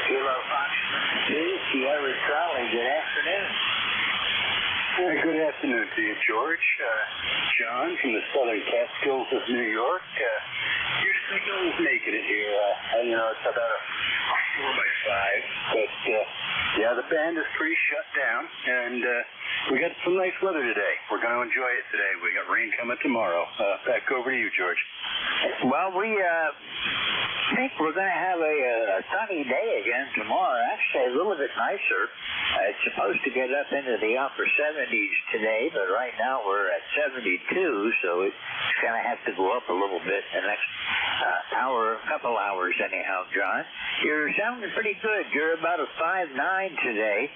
Kilo Foxtrot 2, Sierra Charlie, good afternoon. Good afternoon to you, George. John from the Southern Catskills of New York. Your signal is making it here. It's about a 4x5, but yeah, the band is pretty shut down, and we got some nice weather today. We're going to enjoy it today. We got rain coming tomorrow. Back over to you, George. Well, we think we're going to have a sunny day again tomorrow. Actually, a little bit nicer. It's supposed to get up into the upper 70s today, but right now we're at 72, so it's going to have to go up a little bit the next couple hours anyhow, John. You're sounding pretty good. You're about a 5.9 today.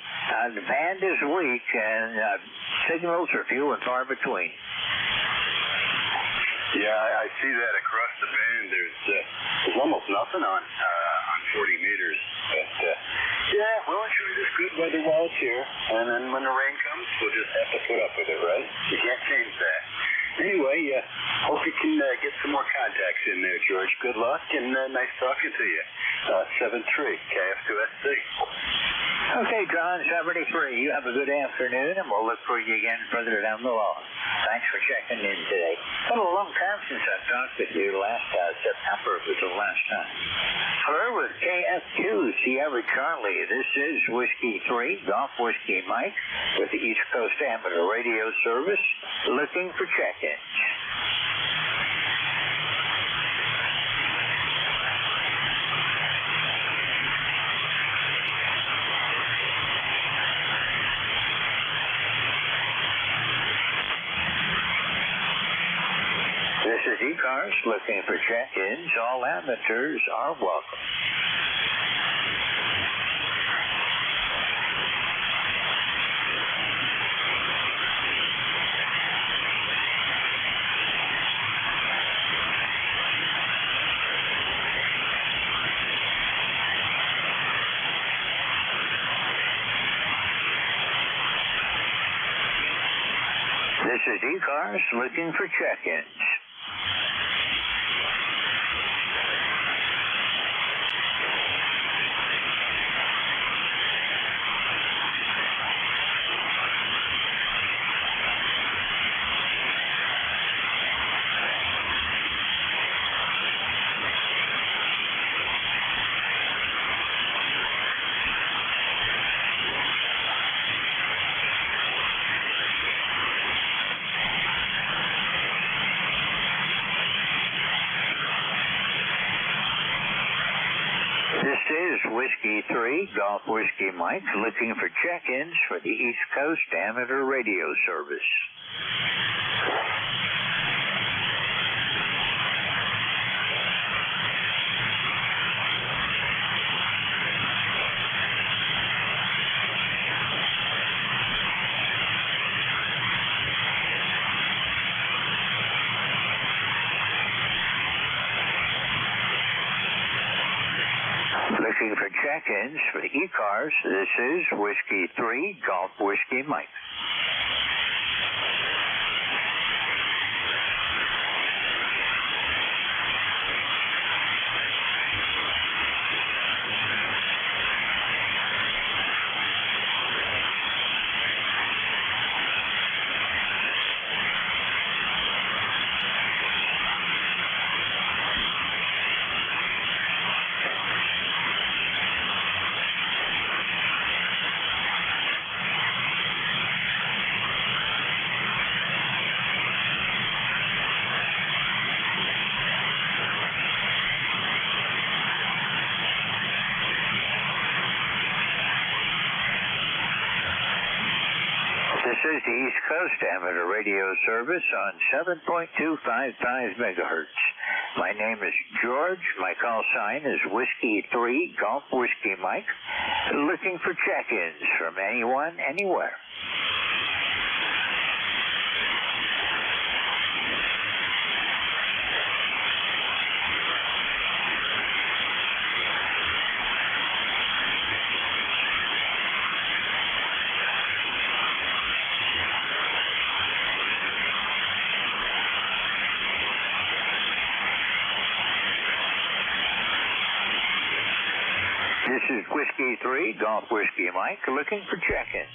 The band is weak, and signals are few and far between. Yeah, I see that across the band. There's almost nothing on 40 meters. But yeah, we'll enjoy this good weather while it's here, and then when the rain comes, we'll just have to put up with it, right? You can't change that. Anyway, hope you can get some more contacts in there, George. Good luck, and nice talking to you. 7-3, KF2SC. Okay, John, 73. You have a good afternoon, and we'll look for you again further down the line. Thanks for checking in today. It's been a long time since I talked with you. Last September was the last time. Hello, with KF2 Sierra Charlie. This is Whiskey 3, Golf Whiskey Mike, with the East Coast Amateur Radio Service, looking for check-ins. This is ECARS looking for check-ins. All amateurs are welcome. This is ECARS looking for check-ins. This is Whiskey 3, Golf Whiskey Mike, looking for check-ins for the East Coast Amateur Radio Service. Looking for check-ins for the ECARS, this is Whiskey 3, Golf Whiskey Mike. This is the East Coast Amateur Radio Service on 7.255 megahertz. My name is George. My call sign is Whiskey 3, Golf Whiskey Mike, looking for check-ins from anyone, anywhere. is Whiskey 3, Golf Whiskey Mike, looking for check-ins.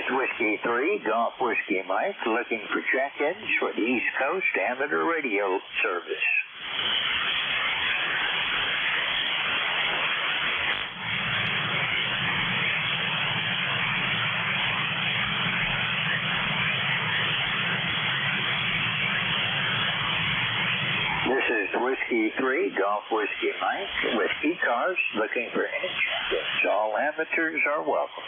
Whiskey 3, Golf Whiskey Mike, looking for check-ins for the East Coast Amateur Radio Service. This is Whiskey 3, Golf Whiskey Mike, with ECARS, looking for any check-ins. All amateurs are welcome.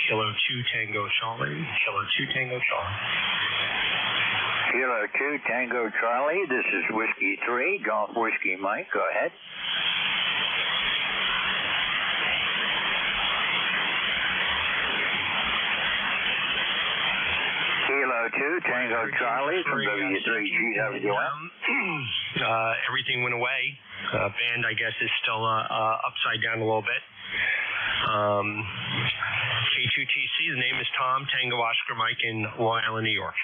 Kilo 2 Tango Charlie. Kilo 2 Tango Charlie. Kilo 2 Tango Charlie. This is Whiskey 3, Golf Whiskey Mike. Go ahead. Kilo 2 Tango Charlie from W3GWM. Everything went away. Band, I guess, is still upside down a little bit. K2TC, the name is Tom, Tango Oscar Mike in Long Island, New York.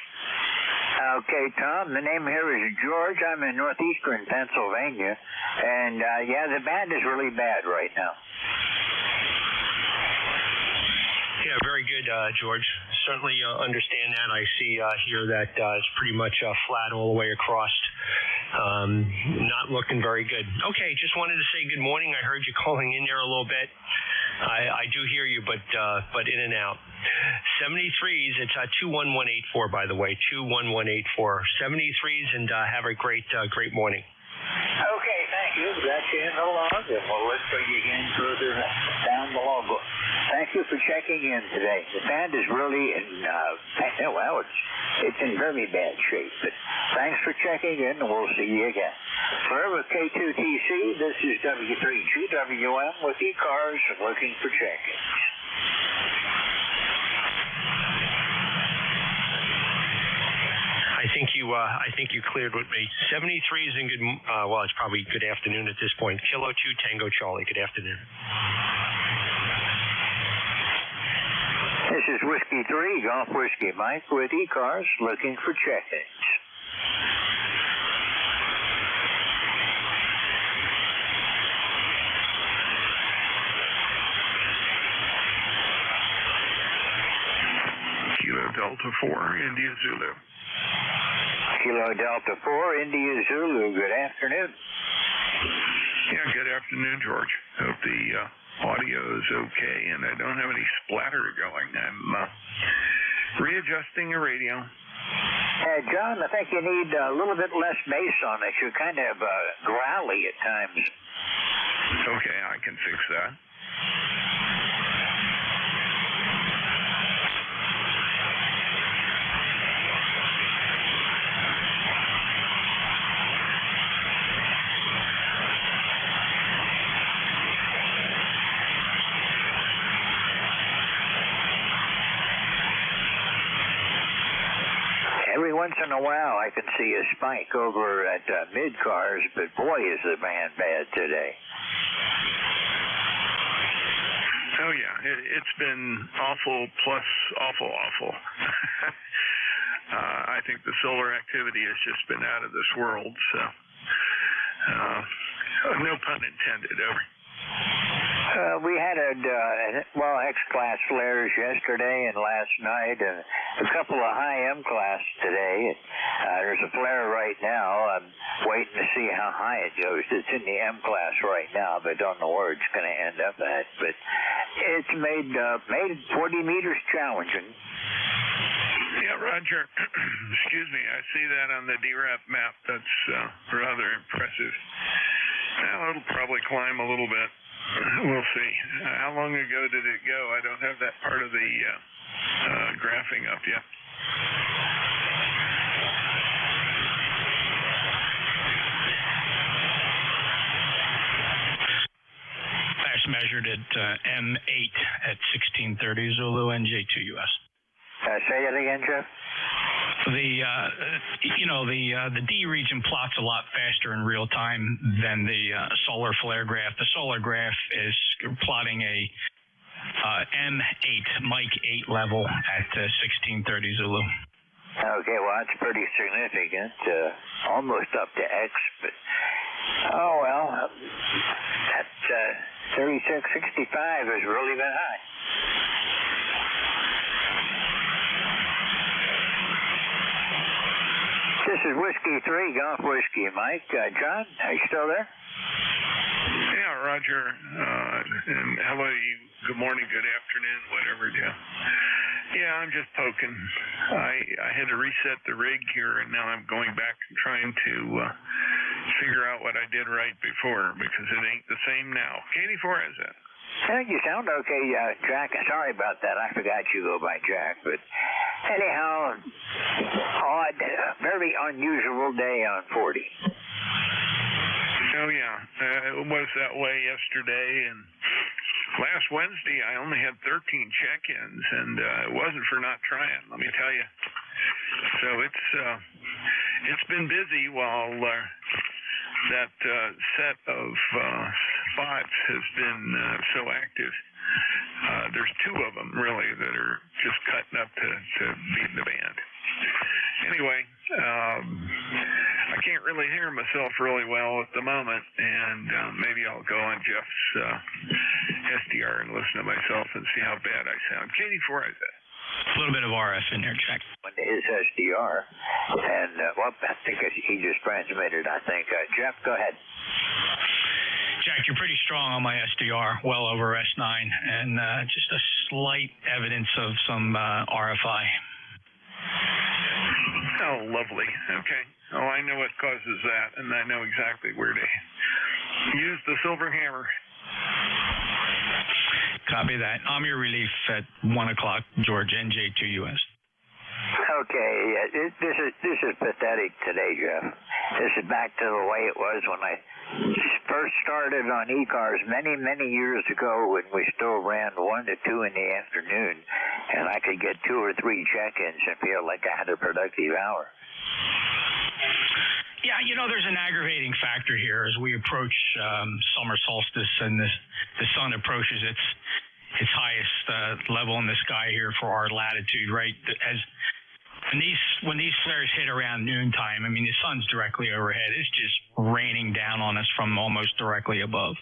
Okay, Tom, the name here is George. I'm in northeastern Pennsylvania. And, yeah, the band is really bad right now. Yeah, very good, George. Certainly understand that. I see here that it's pretty much flat all the way across. Not looking very good. Okay, just wanted to say good morning. I heard you calling in there a little bit. I do hear you, but in and out. 73s, it's 21184, by the way, 21184. 73s, and have a great morning. Okay, thank you. Got you in the log, and we'll look for you again further down the logbook. Thank you for checking in today. The band is really in, it's in very bad shape. But thanks for checking in, and we'll see you again. Forever K2TC, this is W3GWM with ECARS looking for check-ins. I think you cleared with me. 73s and good. Well, it's probably good afternoon at this point. Kilo 2 Tango Charlie. Good afternoon. This is Whiskey 3, Golf Whiskey Mike with ECARS looking for check-ins. Kilo Delta 4, India Zulu. Kilo Delta 4, India Zulu. Good afternoon. Yeah, good afternoon, George. Hope the audio is okay, and I don't have any splatter going. I'm readjusting the radio. John, I think you need a little bit less bass on it. You're kind of growly at times. Okay, I can fix that. once in a while I can see a spike over at ECARS, but boy, is the band bad today. Oh, yeah. It's been awful plus awful. I think the solar activity has just been out of this world, so no pun intended. Over. We had X-class flares yesterday and last night, and a couple of high M-class today. There's a flare right now. I'm waiting to see how high it goes. It's in the M-class right now, but don't know where it's going to end up at. But it's made 40 meters challenging. Yeah, Roger. Excuse me. I see that on the DRAP map. That's rather impressive. Well, it'll probably climb a little bit. We'll see. How long ago did it go? I don't have that part of the graphing up yet. Last measured at M8 at 1630 Zulu NJ2 US. Say it again, Jeff. The D region plots a lot faster in real time than the solar flare graph. The solar graph is plotting a M8, Mike 8 level at 1630 Zulu. Okay, well, that's pretty significant. Almost up to X, but that 3665 has really been high. This is Whiskey 3, Golf Whiskey. Mike, John, are you still there? Yeah, Roger. And hello, you. Good morning, good afternoon, whatever, Jeff. Yeah, I'm just poking. I had to reset the rig here, and now I'm going back and trying to figure out what I did right before, because it ain't the same now. Katie Flores, You sound okay, Jack. Sorry about that. I forgot you go by Jack. But anyhow, odd, very unusual day on 40. Oh, yeah. It was that way yesterday. And last Wednesday, I only had 13 check-ins, and it wasn't for not trying, let me tell you. So it's been busy while that set of spots has been so active. There's two of them, really, that are just cutting up to beat the band. Anyway, I can't really hear myself really well at the moment, and maybe I'll go on Jeff's SDR and listen to myself and see how bad I sound. Katie Flores. A little bit of RF in there, Jack. His SDR, and I think he just transmitted, I think. Jeff, go ahead. Jack, you're pretty strong on my SDR, well over S9, and just a slight evidence of some RFI. Oh, lovely. Okay. Oh, I know what causes that, and I know exactly where to use the silver hammer. Copy that. I'm your relief at 1 o'clock, George, NJ2 US. Okay, this is pathetic today, Jeff. This is back to the way it was when I first started on ECARS many years ago, when we still ran 1 to 2 in the afternoon, and I could get 2 or 3 check-ins and feel like I had a productive hour. Yeah, there's an aggravating factor here as we approach summer solstice and the sun approaches its highest level in the sky here for our latitude, right? When these flares hit around noontime, I mean, the sun's directly overhead. It's just raining down on us from almost directly above.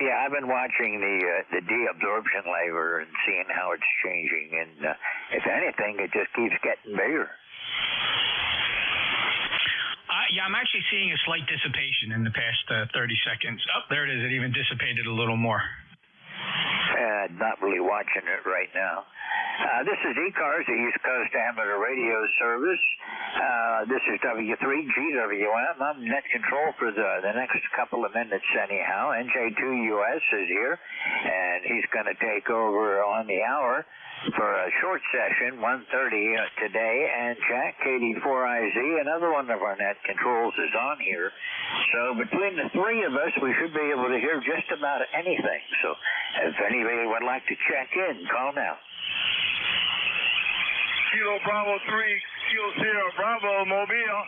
Yeah, I've been watching the deabsorption layer and seeing how it's changing, and if anything, it just keeps getting bigger. Yeah, I'm actually seeing a slight dissipation in the past 30 seconds. Oh, there it is. It even dissipated a little more. Not really watching it right now. This is ECARS, the East Coast Amateur Radio Service. This is W3GWM. I'm net control for the next couple of minutes anyhow. NJ2US is here, and he's going to take over on the hour for a short session, 1:30 today. And Jack, KD4IZ, another one of our net controls, is on here. So between the three of us, we should be able to hear just about anything. So if anybody would like to check in, call now. Kilo Bravo 3, Kilo Sierra Bravo, Mobile.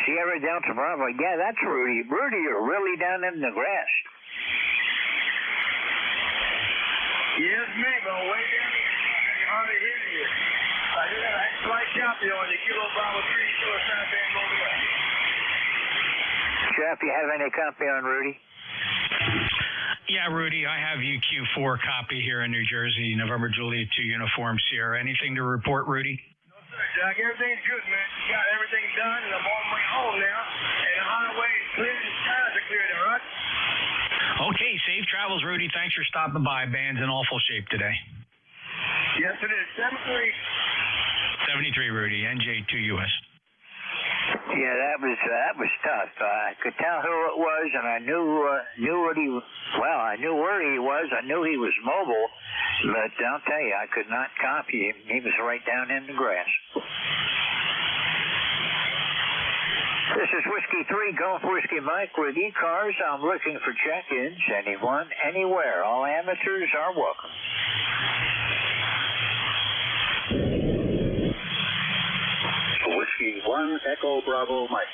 Sierra Delta Bravo. Yeah, that's Rudy. Rudy, you're really down in the grass. Yes, me, but way down here. I can hardly hear you. I just got a slight copy on the Kilo Bravo 3 Kilo Santa Mobile. Jeff, you have any copy on Rudy? Yeah, Rudy, I have UQ4 copy here in New Jersey, November Juliet 2 Uniform Sierra. Anything to report, Rudy? No, sir, Jack. Everything's good, man. You got everything done, and I'm on my own now. And the highway is clear, the tires are cleared, all right? Okay, safe travels, Rudy. Thanks for stopping by. Band's in awful shape today. Yes, it is. 73. 73, Rudy, NJ2US. Yeah, that was tough. I could tell who it was, and I knew what he. Well, I knew where he was. I knew he was mobile, but I'll tell you, I could not copy him. He was right down in the grass. This is Whiskey 3, Golf Whiskey Mike with ECARS. I'm looking for check-ins. Anyone, anywhere. All amateurs are welcome. Whiskey 1, Echo Bravo Mike.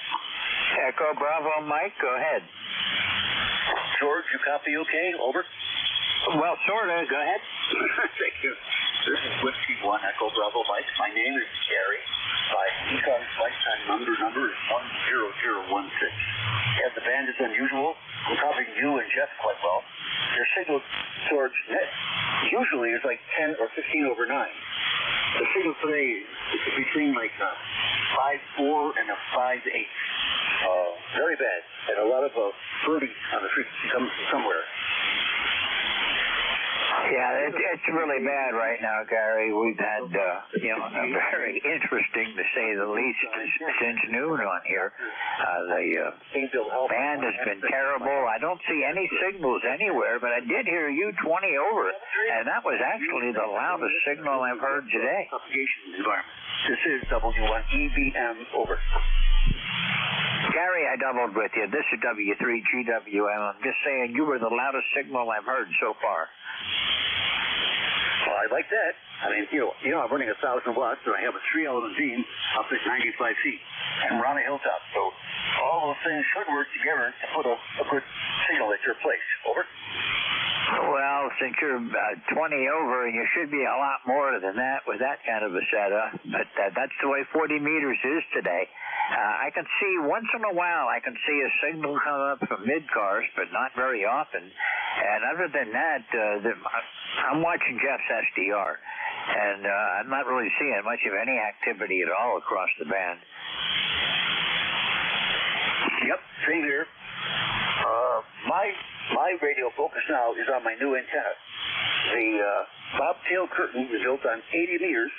Echo Bravo Mike, go ahead. George, you copy okay? Over. Well, sort of. Go ahead. Thank you. This is Whiskey 1, Echo Bravo Mike. My name is Gary. My ECARS lifetime number is 10016. As the band is unusual, I'm copying you and Jeff quite well. Your signal towards net usually is like 10 or 15 over 9. The signal today is between like 5.4 and a 5.8. Very bad. And a lot of birdie on the frequency comes from somewhere. Yeah, it's really bad right now, Gary. We've had, very interesting, to say the least, since noon on here. The band has been terrible. I don't see any signals anywhere, but I did hear you 20 over, and that was actually the loudest signal I've heard today. Propagation environment. This is W1EBM, over. Gary, I doubled with you. This is W3GWM. I'm just saying you were the loudest signal I've heard so far. Well, I like that. I mean, I'm running 1,000 watts, and I have a 3-element beam up at 95 feet, and we're on a hilltop. So all those things should work together to put a good signal at your place. Over. Well, since you're 20 over, and you should be a lot more than that with that kind of a setup, but that's the way 40 meters is today. I can see, once in a while, I can see a signal come up from mid-cars, but not very often. And other than that, I'm watching Jeff's SDR, and I'm not really seeing much of any activity at all across the band. Yep, same here. My radio focus now is on my new antenna. The bobtail curtain is built on 80 meters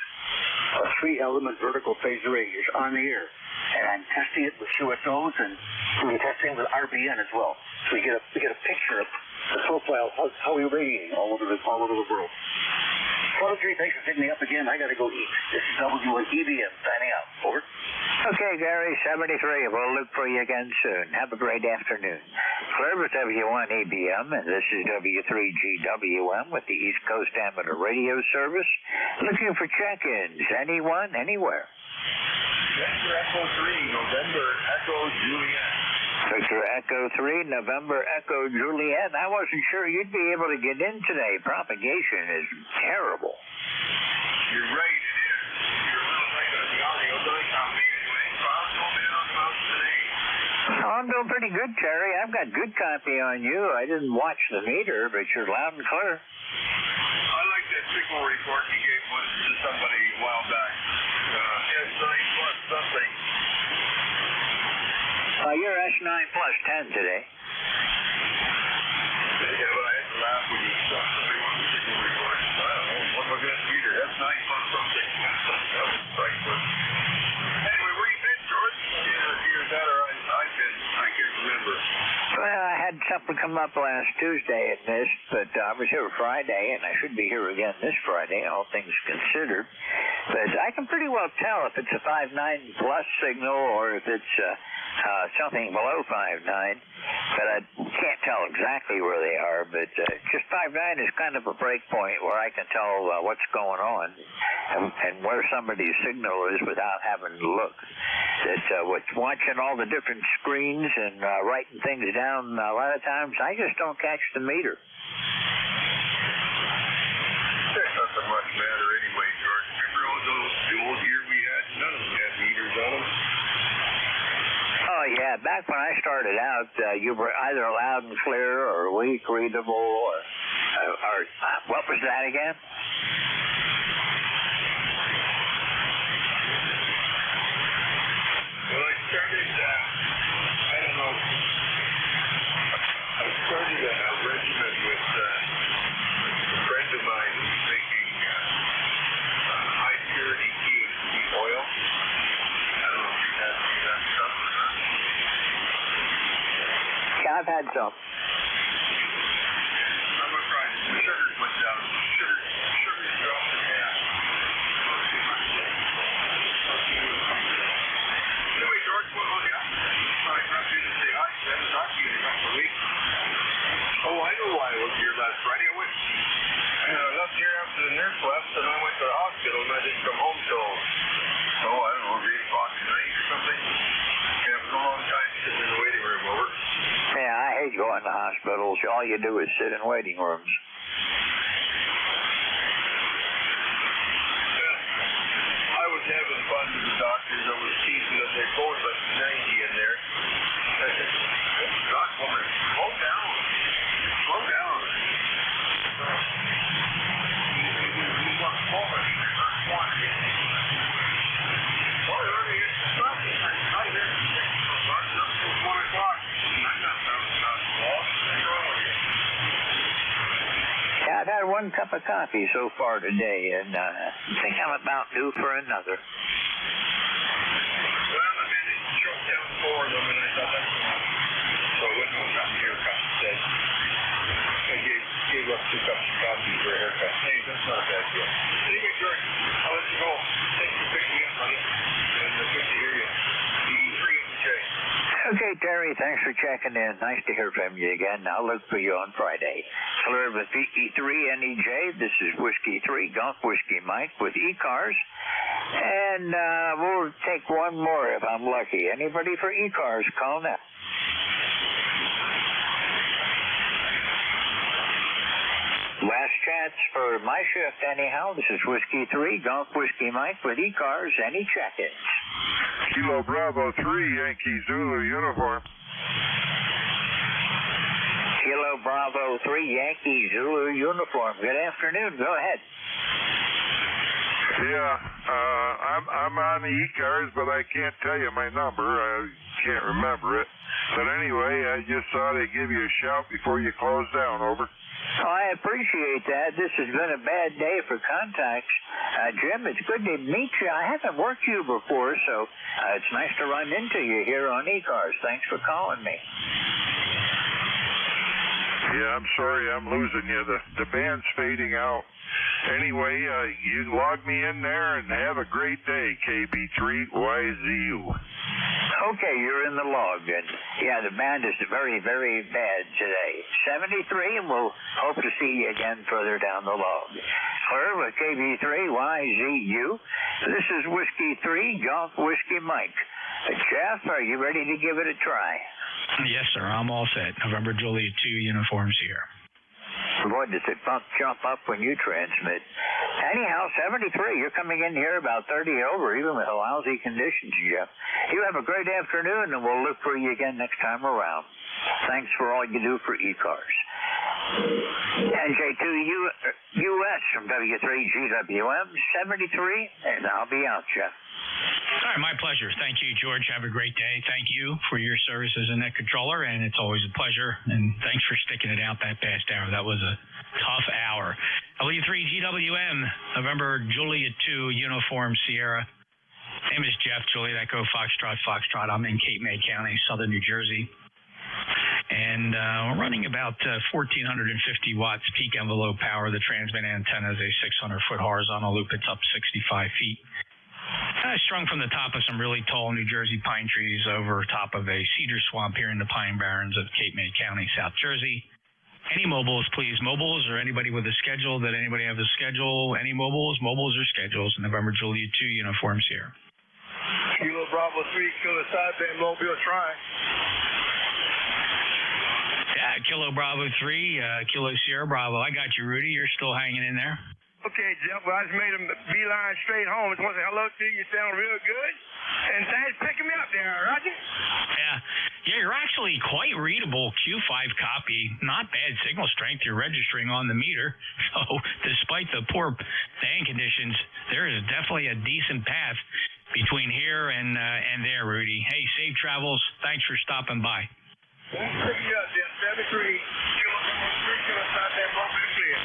of 3-element vertical phase array is on the air. And I'm testing it with QSOs and doing testing with RBN as well. So we get a picture of the profile, how we're radiating all over the world. 103, thanks for picking me up again. I got to go eat. This is W1EBM signing out. Over. Okay, Gary, 73. We'll look for you again soon. Have a great afternoon. Clear with W1EBM, and this is W3GWM with the East Coast Amateur Radio Service. Looking for check-ins. Anyone, anywhere. Victor Echo 3, November Echo Juliet. Victor Echo 3, November Echo Juliet. I wasn't sure you'd be able to get in today. Propagation is terrible. You're right, it is. You're a little late on the audio. Don't count me anyway. How's it on the mouse today? Oh, I'm doing pretty good, Terry. I've got good copy on you. I didn't watch the meter, but you're loud and clear. I like that signal report you gave to somebody a while back. S9 plus something. You're S9 plus 10 today. Yeah, but I had to laugh when you saw somebody want the signal report. I don't know. What was that meter? S9 plus something. That was right. Anyway, where you been, George? Either that or I've been. I can't remember. Well, I had something come up last Tuesday and missed, but I was here Friday, and I should be here again this Friday, all things considered. But I can pretty well tell if it's a 5.9 plus signal or if it's something below 5.9. But I can't tell exactly where they are, but just 559 is kind of a break point where I can tell what's going on and where somebody's signal is without having to look. That with watching all the different screens and writing things down, a lot of times I just don't catch the meter. That doesn't much matter anyway, George. Remember all those old gear we had? None of them had meters on them. Oh, yeah. Back when I started out, you were either loud and clear or weak readable or what was that again? Well, I started, I don't know, I started a regiment with a friend of mine who's making high purity THC oil. I don't know if you've had any of that stuff or not. Yeah, I've had some. I'm afraid the sugars went down. Sugars dropped in half. Anyway, George, well, yeah. I dropped in to say hi. I haven't talked to you in a couple of weeks. Oh, I know why I was here last Friday. I left here after the nurse left, and I went to the hospital, and I didn't come home till, I don't know, 8 o'clock tonight or something. Yeah, it was a long time sitting in the waiting room, over. Yeah, I hate going to hospitals. All you do is sit in waiting rooms. I was having fun with the doctors. I was teasing that they're going like 90 in there. I said, Doc, woman, slow down. Slow down. You want forward. You're not wanting it. Oh, you already hit the stop. I did. Up till 1 o'clock. I'm not bouncing out the wall. What's wrong with you? Yeah, I've had one cup of coffee so far today, and I think I'm about due for another. Well, I managed to choke down 4 of them, and I thought that's enough. So I went home and got a haircut instead. I gave up 2 cups of coffee for a haircut. Hey, that's not a bad deal. Anyway, George, I'll let you go. Thanks for picking me up, buddy. And good to hear you. Okay, Terry, thanks for checking in. Nice to hear from you again. I'll look for you on Friday. Clear with E3 NEJ. This is Whiskey 3, Golf Whiskey Mike with ECARS. And we'll take one more if I'm lucky. Anybody for ECARS, call now. Last chance for my shift anyhow. This is Whiskey 3, Golf Whiskey Mike with ECARS. Any check-ins? Kilo Bravo 3, Yankee Zulu uniform. Kilo Bravo 3, Yankee Zulu uniform. Good afternoon. Go ahead. Yeah, I'm on the ECARS, but I can't tell you my number. I can't remember it. But anyway, I just thought I'd give you a shout before you close down. Over. Oh, I appreciate that. This has been a bad day for contacts. Jim, it's good to meet you. I haven't worked you before, so it's nice to run into you here on ECARS. Thanks for calling me. Yeah, I'm sorry I'm losing you. The band's fading out. Anyway, you log me in there and have a great day, KB3YZU. Okay, you're in the log. And yeah, the band is very, very bad today. 73, and we'll hope to see you again further down the log. Clear with KB3YZU. This is Whiskey 3, Golf Whiskey Mike. Jeff, are you ready to give it a try? Yes, sir. I'm all set. November Juliet 2 uniforms here. Boy, does it jump up when you transmit. Anyhow, 73, you're coming in here about 30 over, even with lousy conditions, Jeff. You have a great afternoon, and we'll look for you again next time around. Thanks for all you do for ECARS. NJ2 US from W3GWM 73, and I'll be out, Jeff. All right, my pleasure. Thank you, George. Have a great day. Thank you for your service as a net controller, and it's always a pleasure. And thanks for sticking it out that past hour. That was a tough hour. W3GWM, November Juliet 2, Uniform Sierra. Name is Jeff, Juliet Echo, Foxtrot. I'm in Cape May County, southern New Jersey. And we're running about 1,450 watts peak envelope power. The transmit antenna is a 600-foot horizontal loop. It's up 65 feet. Strung from the top of some really tall New Jersey pine trees over top of a cedar swamp here in the Pine Barrens of Cape May County, South Jersey. Any mobiles, please. Mobiles or anybody with a schedule. Did anybody have a schedule? Any mobiles? Mobiles or schedules? November Juliet 2 uniforms here. Kilo Bravo 3, Kilo Sideband Mobile trying. Yeah, Kilo Bravo 3, Kilo Sierra Bravo. I got you, Rudy. You're still hanging in there. Okay, Jeff, well, I just made a beeline straight home. Just want to say hello to you. You sound real good. And thanks for picking me up there, Roger. Yeah, you're actually quite readable. Q5 copy. Not bad signal strength. You're registering on the meter. So despite the poor band conditions, there is definitely a decent path between here and there, Rudy. Hey, safe travels. Thanks for stopping by. Pick me up, Jeff. 73, Kilo Bravo 3, Kilo Sideband Mobile clear.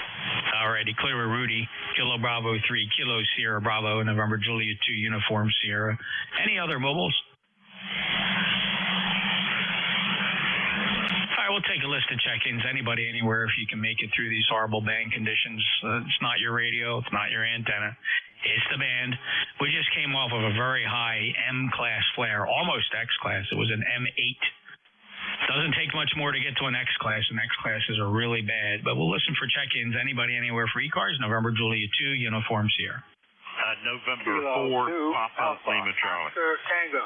Alrighty, clear with Rudy. Kilo Bravo 3, Kilo Sierra Bravo, November Juliet 2, Uniform Sierra. Any other mobiles? All right, we'll take a list of check-ins. Anybody, anywhere, if you can make it through these horrible band conditions. It's not your radio. It's not your antenna. It's the band. We just came off of a very high M-class flare, almost X-class. It was an M8. Doesn't take much more to get to an X-class, and X-classes are really bad. But we'll listen for check-ins. Anybody, anywhere for ECARS? November Juliet 2, uniforms here. November 4, Papa Lima Charlie. Tango.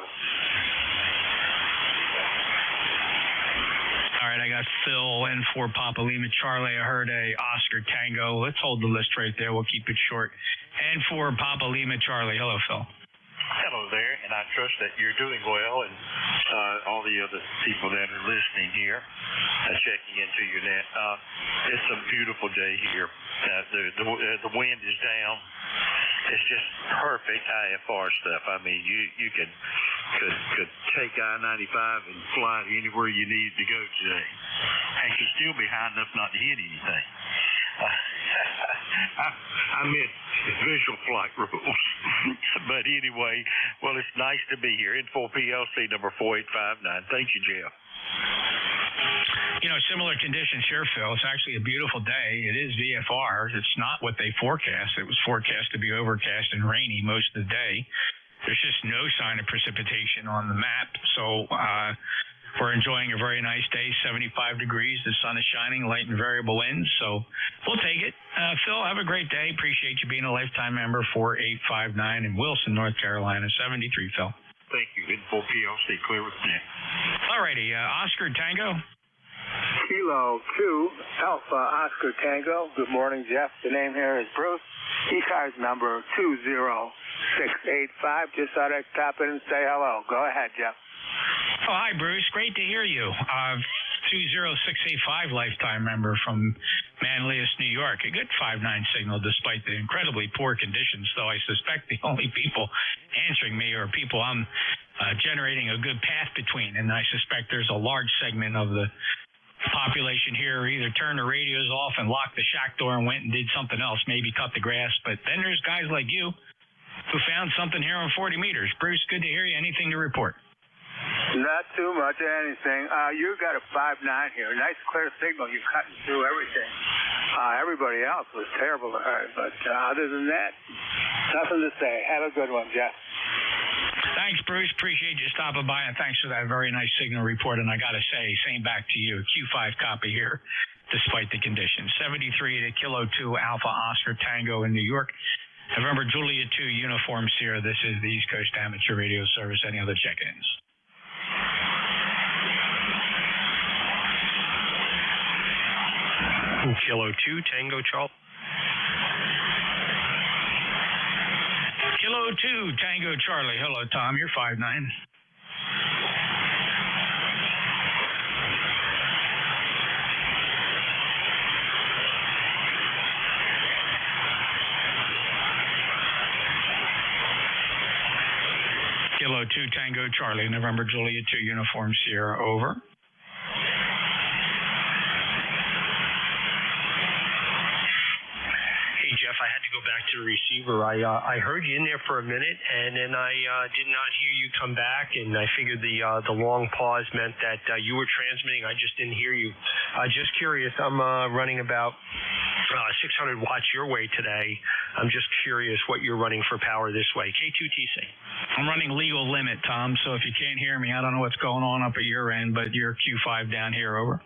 All right, I got Phil in for Papa Lima Charlie. I heard a Oscar Tango. Let's hold the list right there. We'll keep it short. And for Papa Lima Charlie. Hello, Phil. Hello there, and I trust that you're doing well, and all the other people that are listening here, checking into your net. It's a beautiful day here. The wind is down. It's just perfect IFR stuff. I mean, you could take I-95 and fly anywhere you need to go today, and could still be high enough not to hit anything. I meant visual flight rules. But anyway, well, it's nice to be here. Info PLC number 4859. Thank you, Jeff. You know, similar conditions here, Phil. It's actually a beautiful day. It is VFR. It's not what they forecast. It was forecast to be overcast and rainy most of the day. There's just no sign of precipitation on the map. So we're enjoying a very nice day, 75 degrees. The sun is shining, light and variable winds. So we'll take it. Phil, have a great day. Appreciate you being a lifetime member, 4859 in Wilson, North Carolina, 73, Phil. Thank you. Info PLC, clear with me. All righty. Oscar Tango. Kilo 2, Alpha Oscar Tango. Good morning, Jeff. The name here is Bruce. ECARS number 20685. Just thought I'd stop in and say hello. Go ahead, Jeff. Oh, hi, Bruce. Great to hear you. 20685 lifetime member from Manlius, New York. A good 5.9 signal despite the incredibly poor conditions, though I suspect the only people answering me are people I'm generating a good path between, and I suspect there's a large segment of the population here either turned their radios off and locked the shack door and went and did something else, maybe cut the grass. But then there's guys like you who found something here on 40 meters. Bruce, good to hear you. Anything to report? Not too much of anything. You got a 5.9 here. Nice clear signal. You're cutting through everything. Everybody else was terrible to her. But other than that, nothing to say. Have a good one, Jeff. Thanks, Bruce. Appreciate you stopping by, and thanks for that very nice signal report. And I got to say, same back to you. Q5 copy here, despite the conditions. 73 to Kilo 2 Alpha Oscar Tango in New York. November Juliet 2 Uniform Sierra. This is the East Coast Amateur Radio Service. Any other check-ins? Kilo 2 Tango Charlie. Kilo 2 Tango Charlie. Hello, Tom. You're 5.9. Kilo 2 Tango Charlie. November Juliet 2 Uniform Sierra. Over. Jeff, I had to go back to the receiver. I heard you in there for a minute, and then I did not hear you come back, and I figured the long pause meant that you were transmitting. I just didn't hear you. Just curious, I'm running about 600 watts your way today. I'm just curious what you're running for power this way. K2TC. I'm running legal limit, Tom, so if you can't hear me, I don't know what's going on up at your end, but you're Q5 down here. Over.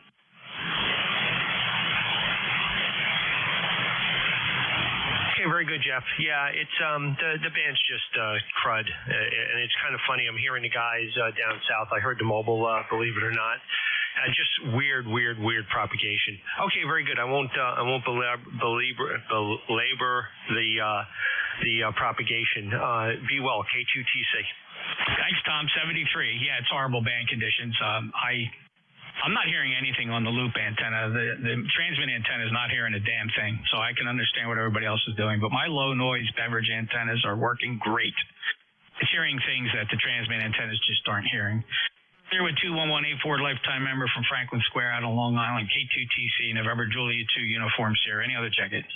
very good, Jeff. Yeah, it's the band's just crud, and it's kind of funny. I'm hearing the guys down south. I heard the mobile, believe it or not. Just weird propagation. Okay, very good. I won't belabor the propagation. Be well, K2TC. Thanks, Tom. 73. Yeah, it's horrible band conditions. I'm not hearing anything on the loop antenna. The transmit antenna is not hearing a damn thing, so I can understand what everybody else is doing. But my low noise beverage antennas are working great. It's hearing things that the transmit antennas just aren't hearing. Here with 21184 lifetime member from Franklin Square out on Long Island, K2TC, November Julia 2 Uniform Sierra. Any other check-ins?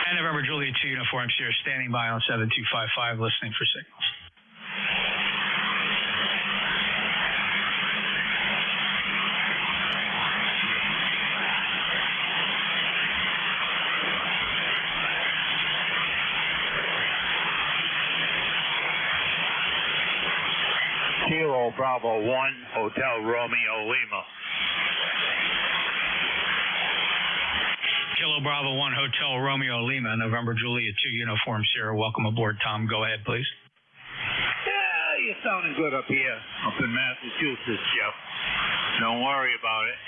And November Julia 2 Uniform Sierra standing by on 7255 listening for signals. Kilo Bravo 1, Hotel Romeo Lima. Kilo Bravo 1, Hotel Romeo Lima, November Julia 2 Uniform Sierra. Welcome aboard, Tom. Go ahead, please. Yeah, you're sounding good up here, up in Massachusetts, Jeff. Don't worry about it.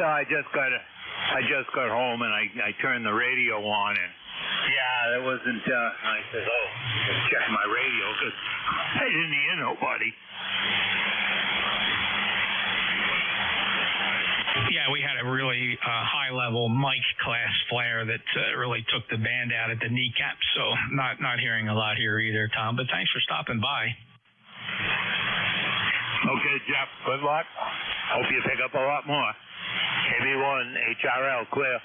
So I just got home and I turned the radio on and there wasn't. I said, let's check my radio because I didn't hear nobody. Yeah, we had a really high-level mic class flare that really took the band out at the kneecap, so not hearing a lot here either, Tom. But thanks for stopping by. Okay, Jeff. Good luck. Hope you pick up a lot more. KB1 HRL clear.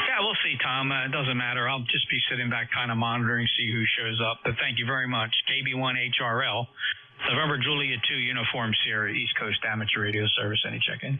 Yeah, we'll see, Tom. It doesn't matter. I'll just be sitting back kind of monitoring, see who shows up. But thank you very much. KB1 HRL. November Julia 2 Uniform Sierra, East Coast Amateur Radio Service. Any check-in?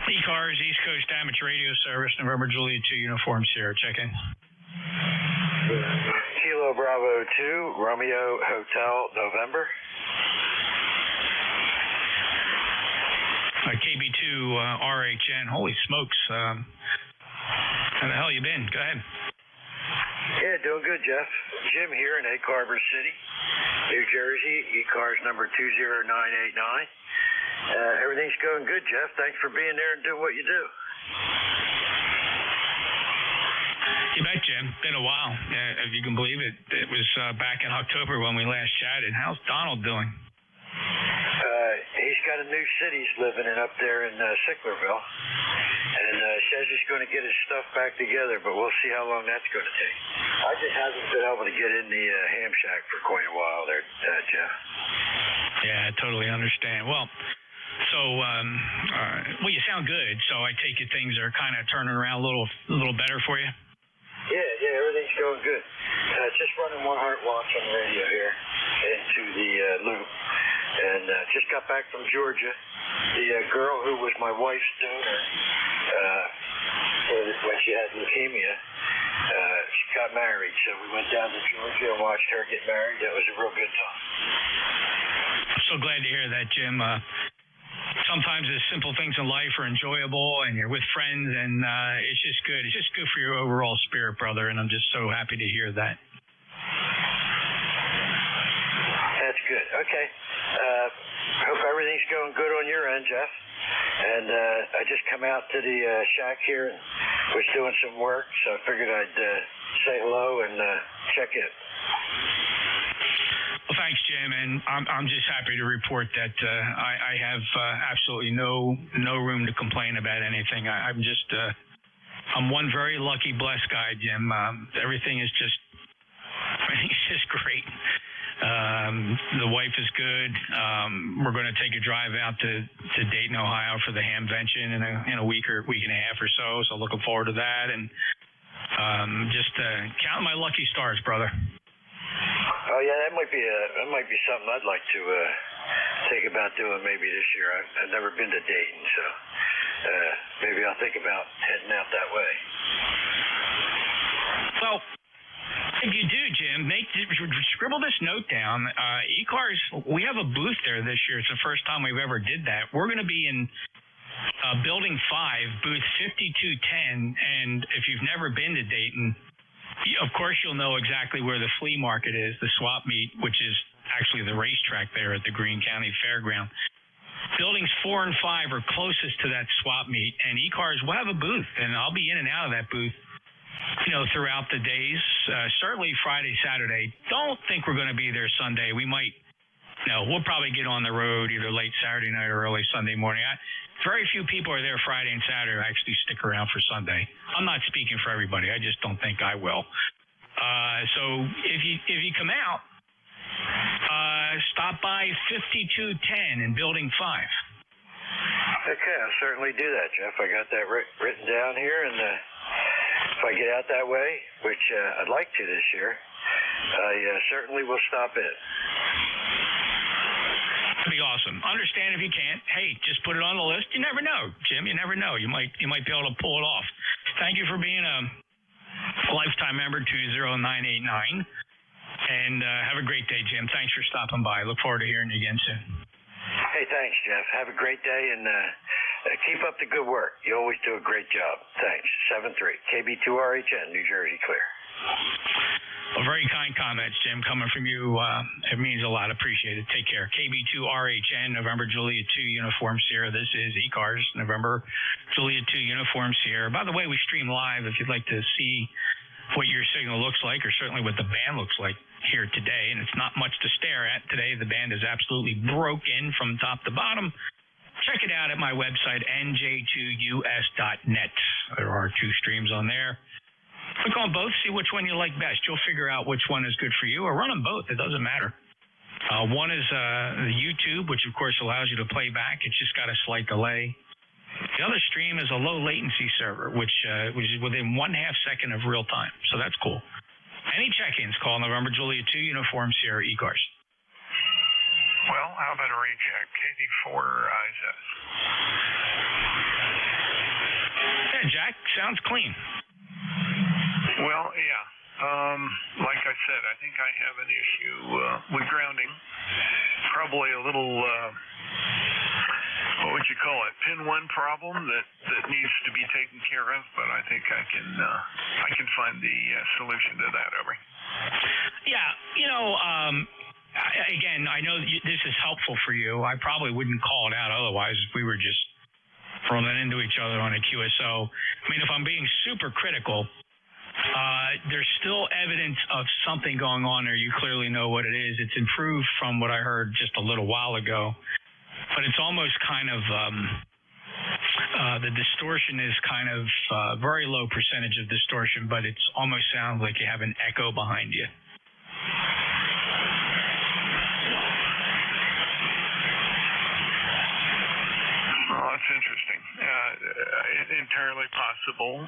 ECARS, East Coast Amateur Radio Service, November Julia 2 Uniform Sierra. Check in. Kilo Bravo 2, Romeo Hotel, November. KB2 RHN. Holy smokes. How the hell you been? Go ahead. Yeah, doing good, Jeff. Jim here in Egg Harbor City, New Jersey, ECARS number 20989. Everything's going good, Jeff. Thanks for being there and doing what you do. You bet, Jim. Been a while, if you can believe it. It was back in October when we last chatted. How's Donald doing? He's got a new city he's living in up there in Sicklerville. And says he's going to get his stuff back together, but we'll see how long that's going to take. I just haven't been able to get in the ham shack for quite a while there, Jeff. Yeah, I totally understand. Well, you sound good, so I take it things are kind of turning around a little better for you? Yeah, everything's going good. Just running One Heart Watch on the radio here into the loop. And just got back from Georgia. The girl who was my wife's donor when she had leukemia, she got married. So we went down to Georgia and watched her get married. That was a real good time. I'm so glad to hear that, Jim. Sometimes the simple things in life are enjoyable, and you're with friends, and it's just good. It's just good for your overall spirit, brother, and I'm just so happy to hear that. That's good. Okay. Hope everything's going good on your end, Jeff. And I just come out to the shack here and was doing some work, so I figured I'd say hello and check in. Well, thanks, Jim, and I'm just happy to report that I have absolutely no room to complain about anything. I'm one very lucky, blessed guy, Jim. Everything's just great. The wife is good. We're going to take a drive out to Dayton, Ohio for the Hamvention in a week and a half or so. So looking forward to that, and just counting my lucky stars, brother. Oh yeah, that might be something I'd like to think about doing maybe this year. I've never been to Dayton, so maybe I'll think about heading out that way. Well, if you do, Jim, scribble this note down. ECARS, we have a booth there this year. It's the first time we've ever did that. We're going to be in Building 5, booth 5210, and if you've never been to Dayton, of course you'll know exactly where the flea market is, the swap meet, which is actually the racetrack there at the Greene County Fairground. Buildings 4 and 5 are closest to that swap meet, and ECARS will have a booth, and I'll be in and out of that booth throughout the days, certainly Friday, Saturday. Don't think we're going to be there Sunday. We'll probably get on the road either late Saturday night or early Sunday morning. Very few people are there Friday and Saturday who actually stick around for Sunday. I'm not speaking for everybody. I just don't think I will. So if you come out, stop by 5210 in Building 5. Okay, I'll certainly do that, Jeff. I got that written down here, and if I get out that way, which I'd like to this year, I certainly will stop in. That'd be awesome. Understand if you can't. Hey, just put it on the list. You never know, Jim. You never know. You might be able to pull it off. Thank you for being a lifetime member 20989, and have a great day, Jim. Thanks for stopping by. Look forward to hearing you again soon. Hey, thanks, Jeff. Have a great day, and keep up the good work. You always do a great job. Thanks. 7-3 KB2RHN, New Jersey Clear. Well, very kind comments, Jim, coming from you. It means a lot. Appreciate it. Take care. KB2RHN, November Juliet 2 Uniform Sierra. This is ECARS, November Juliet 2 Uniform Sierra. By the way, we stream live if you'd like to see what your signal looks like, or certainly what the band looks like here today. And it's not much to stare at today. The band is absolutely broken from top to bottom. Check it out at my website, nj2us.net. There are 2 streams on there. Click on both, see which one you like best. You'll figure out which one is good for you, or run them both. It doesn't matter. One is the YouTube, which, of course, allows you to play back. It's just got a slight delay. The other stream is a low latency server, which is within 1/2 second of real time. So that's cool. Any check-ins, call November Juliet 2 Uniform Sierra ECARS. Well, how about a rain check? KD4IZ. Yeah, Jack, sounds clean. Well, yeah. Like I said, I think I have an issue with grounding. Probably a little, what would you call it, pin 1 problem that needs to be taken taken care of, but I think I can find the solution to that. Over. Yeah, again, I know this is helpful for you. I probably wouldn't call it out otherwise if we were just running into each other on a QSO. I mean, if I'm being super critical, there's still evidence of something going on there. You clearly know what it is. It's improved from what I heard just a little while ago, but it's almost kind of the distortion is kind of very low percentage of distortion, but it's almost sounds like you have an echo behind you. Oh, that's interesting. Entirely possible.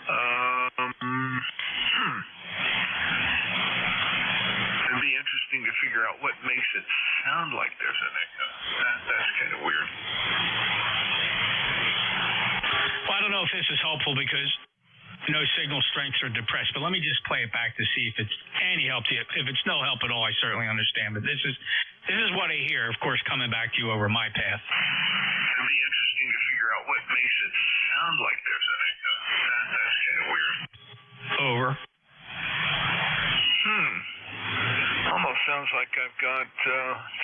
It'd be interesting to figure out what makes it sound like there's an echo. That's kind of weird. Well, I don't know if this is helpful because no signal strengths are depressed, but let me just play it back to see if it's any help to you. If it's no help at all, I certainly understand, but this is what I hear, of course, coming back to you over my path. It'd be interesting to figure out what makes it sound like there's an echo. That's kind of weird. Over. Almost sounds like I've got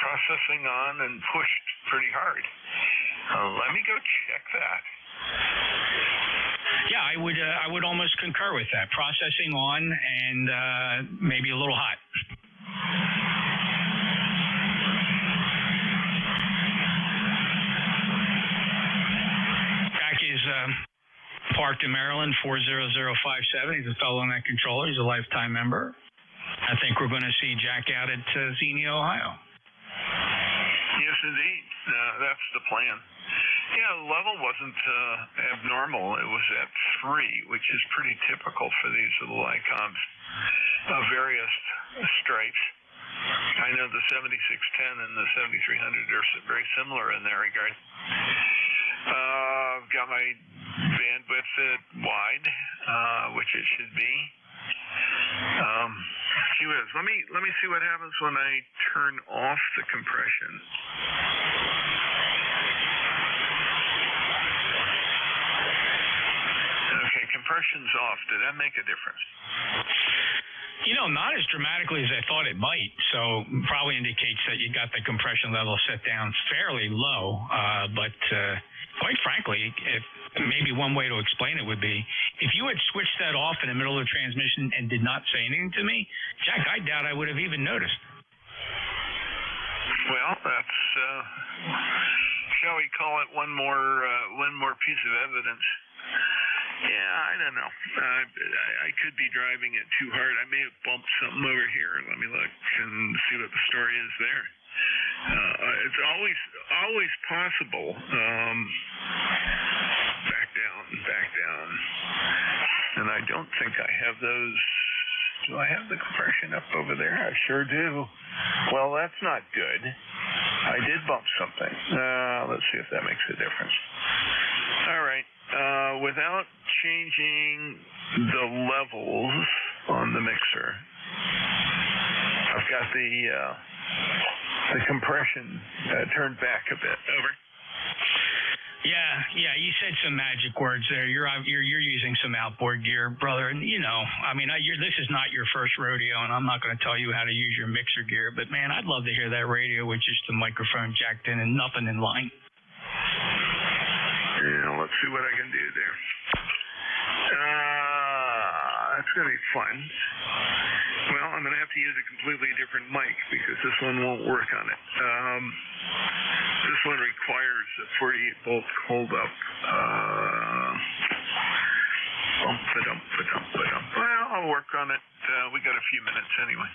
processing on and pushed pretty hard. Let me go check that. Yeah, I would almost concur with that. Processing on and maybe a little hot. Jack is parked in Maryland, 40057. He's a fellow net controller. He's a lifetime member. I think we're going to see Jack out at Xenia, Ohio. Yes, indeed. That's the plan. Yeah, the level wasn't abnormal. It was at 3, which is pretty typical for these little ICOMs of various stripes. I know the 7610 and the 7300 are very similar in that regard. I've got my bandwidth at wide, which it should be. Gee whiz. Let me see what happens when I turn off the compression. Okay, compression's off. Did that make a difference? Not as dramatically as I thought it might. So probably indicates that you got the compression level set down fairly low. But quite frankly, maybe one way to explain it would be if you had switched that off in the middle of the transmission and did not say anything to me, Jack, I doubt I would have even noticed. Well, that's shall we call it one more piece of evidence? Yeah, I don't know. I could be driving it too hard. I may have bumped something over here. Let me look and see what the story is there. It's always possible. Back down. And I don't think I have those. Do I have the compression up over there? I sure do. Well, that's not good. I did bump something. Let's see if that makes a difference. All right. Without changing the levels on the mixer, I've got the compression turned back a bit. Over. Yeah, you said some magic words there. You're using some outboard gear, brother. And this is not your first rodeo, and I'm not going to tell you how to use your mixer gear. But man, I'd love to hear that radio with just the microphone jacked in and nothing in line. Yeah, let's see what I can do there. That's going to be fun. Well, I'm going to have to use a completely different mic because this one won't work on it. This one requires a 48-volt hold-up. Well, I'll work on it. We got a few minutes anyway.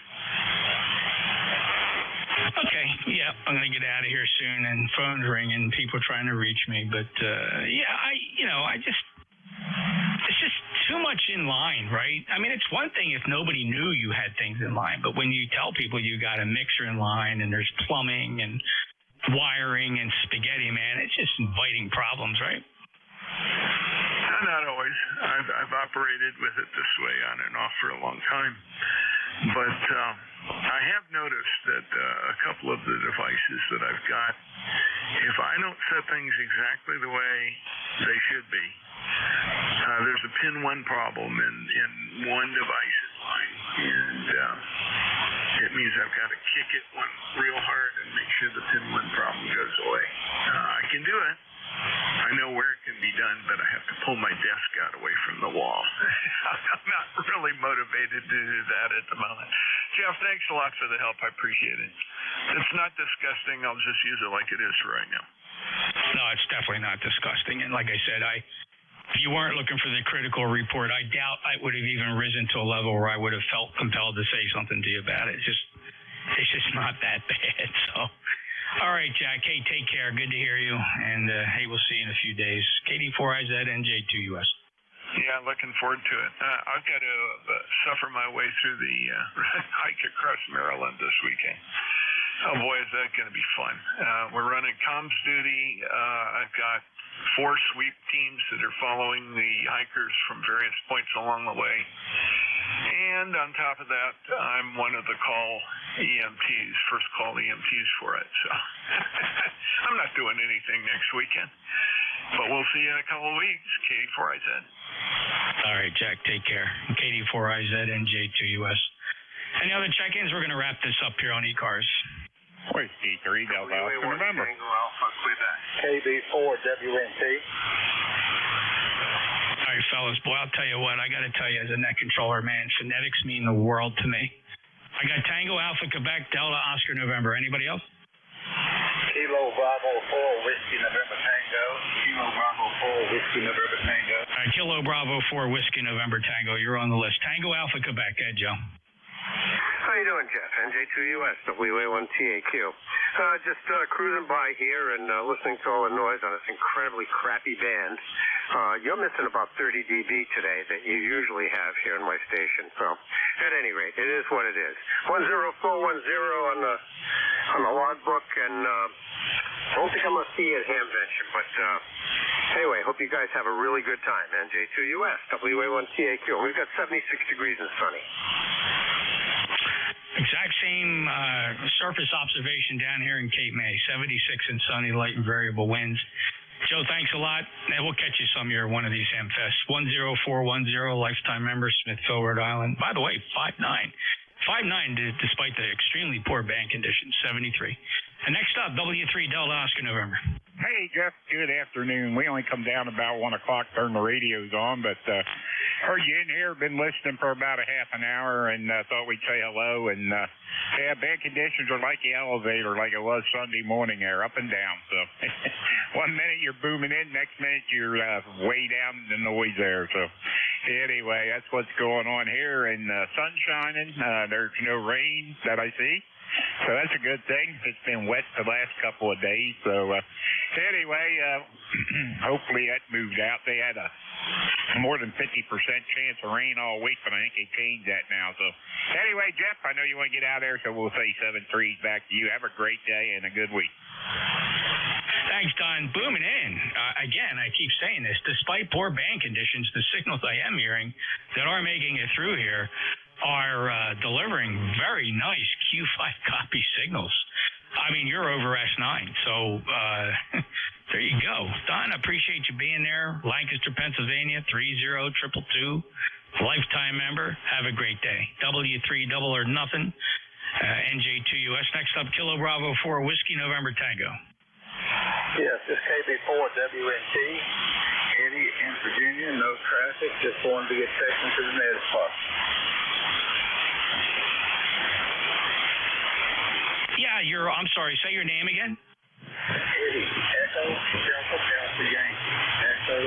Okay, yeah, I'm going to get out of here soon, and phones ringing, people trying to reach me. But, it's just too much in line, right? I mean, it's one thing if nobody knew you had things in line, but when you tell people you got a mixer in line and there's plumbing and wiring and spaghetti, man, it's just inviting problems, right? Not always. I've operated with it this way on and off for a long time. But I have noticed that a couple of the devices that I've got, if I don't set things exactly the way they should be, there's a pin 1 problem in one device's line, and it means I've got to kick it real hard and make sure the pin 1 problem goes away. I can do it. I know where it can be done, but I have to pull my desk out away from the wall. I'm not really motivated to do that at the moment. Jeff, thanks a lot for the help. I appreciate it. It's not disgusting. I'll just use it like it is for right now. No, it's definitely not disgusting. And like I said, if you weren't looking for the critical report, I doubt I would have even risen to a level where I would have felt compelled to say something to you about it. It's just not that bad. So. All right, Jack. Hey, take care. Good to hear you. And, hey, we'll see you in a few days. KD4IZ, NJ2US. Yeah, looking forward to it. I've got to suffer my way through the hike across Maryland this weekend. Oh, boy, is that going to be fun. We're running comms duty. I've got 4 sweep teams that are following the hikers from various points along the way. And on top of that, I'm one of the first call EMTs for it. So I'm not doing anything next weekend. But we'll see you in a couple of weeks. KD4IZ. All right, Jack, take care. KD4IZ, NJ2US. Any other check-ins? We're going to wrap this up here on ECARS. Whiskey 3 Delta Alpha November. KB4 WNT. All right, fellas, boy, I'll tell you what, I got to tell you, as a net controller, man, phonetics mean the world to me. I got Tango Alpha Quebec Delta Oscar November. Anybody else? Kilo Bravo 4 Whiskey November Tango. Kilo Bravo 4 Whiskey November Tango. All right, Kilo Bravo 4 Whiskey November Tango. You're on the list. Tango Alpha Quebec. Ed, Joe. How you doing, Jeff? NJ2US, WA1TAQ. Just cruising by here and listening to all the noise on this incredibly crappy band. You're missing about 30 dB today that you usually have here in my station. So, at any rate, it is what it is. 10410 on the logbook, and I don't think I'm going to see you at Hamvention, but anyway, hope you guys have a really good time. NJ2US, WA1TAQ. We've got 76 degrees and sunny. Exact same surface observation down here in Cape May. 76 and sunny, light and variable winds. Joe, thanks a lot. And we'll catch you some year at one of these Hamfests. 10410, lifetime member, Smithville, Rhode Island. By the way, 5'9". 5'9", despite the extremely poor band conditions, 73. And next up, W3 Delta Oscar November. Hey, Jeff. Good afternoon. We only come down about 1 o'clock, turn the radios on, but heard you in here, been listening for about a half an hour, and thought we'd say hello. And yeah, bad conditions are like the elevator, like it was Sunday morning there, up and down. So 1 minute you're booming in, next minute you're way down in the noise there. So anyway, that's what's going on here. And sun shining. There's no rain that I see. So that's a good thing. It's been wet the last couple of days. So anyway, hopefully that moved out. They had a more than 50% chance of rain all week, but I think they changed that now. So anyway, Jeff, I know you want to get out there, so we'll say 7-3 back to you. Have a great day and a good week. Thanks, Don. Booming in. Again, I keep saying this. Despite poor band conditions, the signals I am hearing that are making it through here are delivering very nice Q5 copy signals. I mean, you're over S9, so there you go. Don, I appreciate you being there. Lancaster, Pennsylvania, 30222, lifetime member. Have a great day. W3 double or nothing, NJ2US. Next up, Kilo Bravo 4 Whiskey November Tango. Yes, this KB4 WNT. Eddie in Virginia, no traffic. Just wanted to get taken to the med spot. Yeah, I'm sorry, say your name again. Eddie, Echo, Delta, Delta, Yankee. Echo,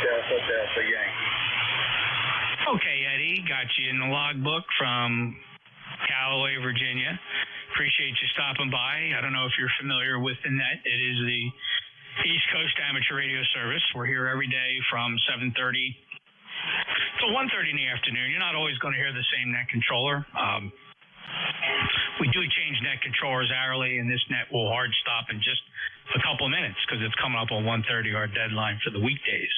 Delta, Delta, Yankee. Okay, Eddie, got you in the logbook from Callaway, Virginia. Appreciate you stopping by. I don't know if you're familiar with the net. It is the East Coast Amateur Radio Service. We're here every day from 7:30 to 1:30 in the afternoon. You're not always going to hear the same net controller. We do change net controllers hourly, and this net will hard stop in just a couple of minutes because it's coming up on 1:30, our deadline for the weekdays.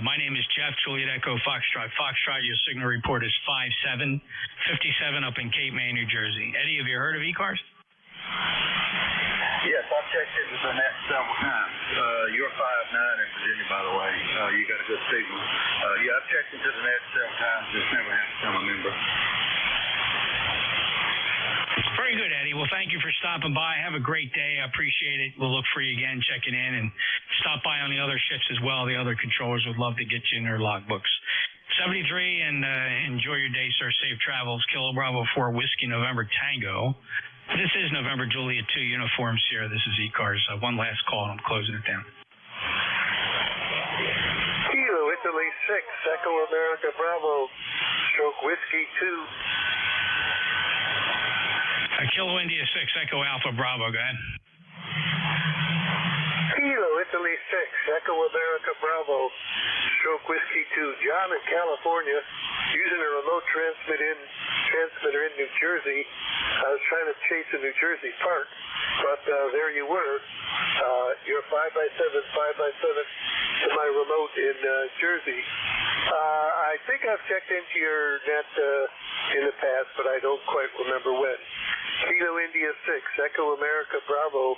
My name is Jeff, Juliet Echo Foxtrot. Foxtrot, your signal report is 5757 up in Cape May, New Jersey. Eddie, have you heard of ECARS? Yes, I've checked into the net several times. You're 5'9" in Virginia, by the way. You got a good signal. Yeah, I've checked into the net several times. Just never had to become a member. Very good, Eddie. Well, thank you for stopping by. Have a great day. I appreciate it. We'll look for you again, checking in, and stop by on the other ships as well. The other controllers would love to get you in their logbooks. 73, and enjoy your day, sir. Safe travels. Kilo Bravo 4 Whiskey November Tango. This is November Juliet 2 Uniform Sierra. This is ECARS. One last call, and I'm closing it down. Kilo Italy 6, Echo America Bravo, stroke Whiskey 2. Kilo India 6, Echo Alpha Bravo, go ahead. Kilo Italy 6, Echo America Bravo, stroke Whiskey 2. John in California, using a remote transmitter in New Jersey. I was trying to chase a New Jersey park, but there you were. You're 5x7 to my remote in Jersey. I think I've checked into your net in the past, but I don't quite remember when. Kilo India 6, Echo America Bravo,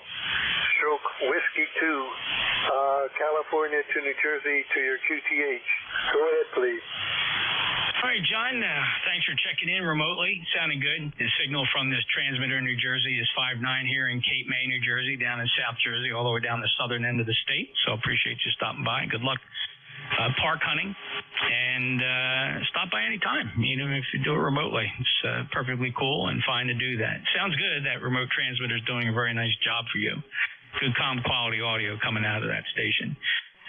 stroke Whiskey 2, California to New Jersey to your QTH. Go ahead, please. All right, John, thanks for checking in remotely. Sounding good. The signal from this transmitter in New Jersey is 5'9" here in Cape May, New Jersey, down in South Jersey, all the way down the southern end of the state. So appreciate you stopping by. Good luck park hunting, and stop by any time, even if you do it remotely. It's perfectly cool and fine to do that. Sounds good. That remote transmitter is doing a very nice job for you. Good, calm, quality audio coming out of that station.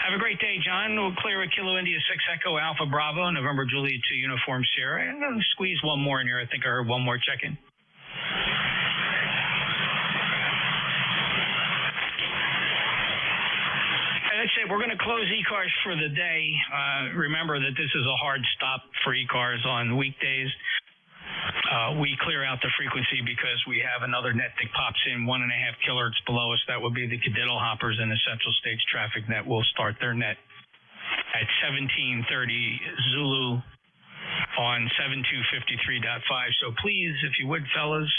Have a great day, John. We'll clear a Kilo India 6 Echo Alpha Bravo, November Juliet 2 Uniform Sierra. I'm going to squeeze one more in here. I think I heard one more check-in. That's it. We're going to close ECARS for the day. Remember that this is a hard stop for ECARS on weekdays. We clear out the frequency because we have another net that pops in 1.5 kilohertz below us. That would be the Cadillo hoppers in the Central States Traffic Net. Will start their net at 1730 Zulu on 7253.5. So please, if you would, fellas,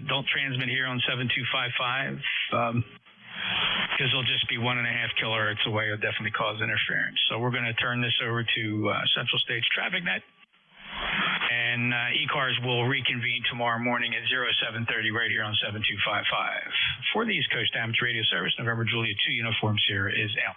don't transmit here on 7255. Because it'll just be 1.5 kilohertz away. It'll definitely cause interference. So we're going to turn this over to Central States Traffic Net. And ECARS will reconvene tomorrow morning at 0730 right here on 7255. For the East Coast Amateur Radio Service, November Juliet 2 Uniform Sierra is out.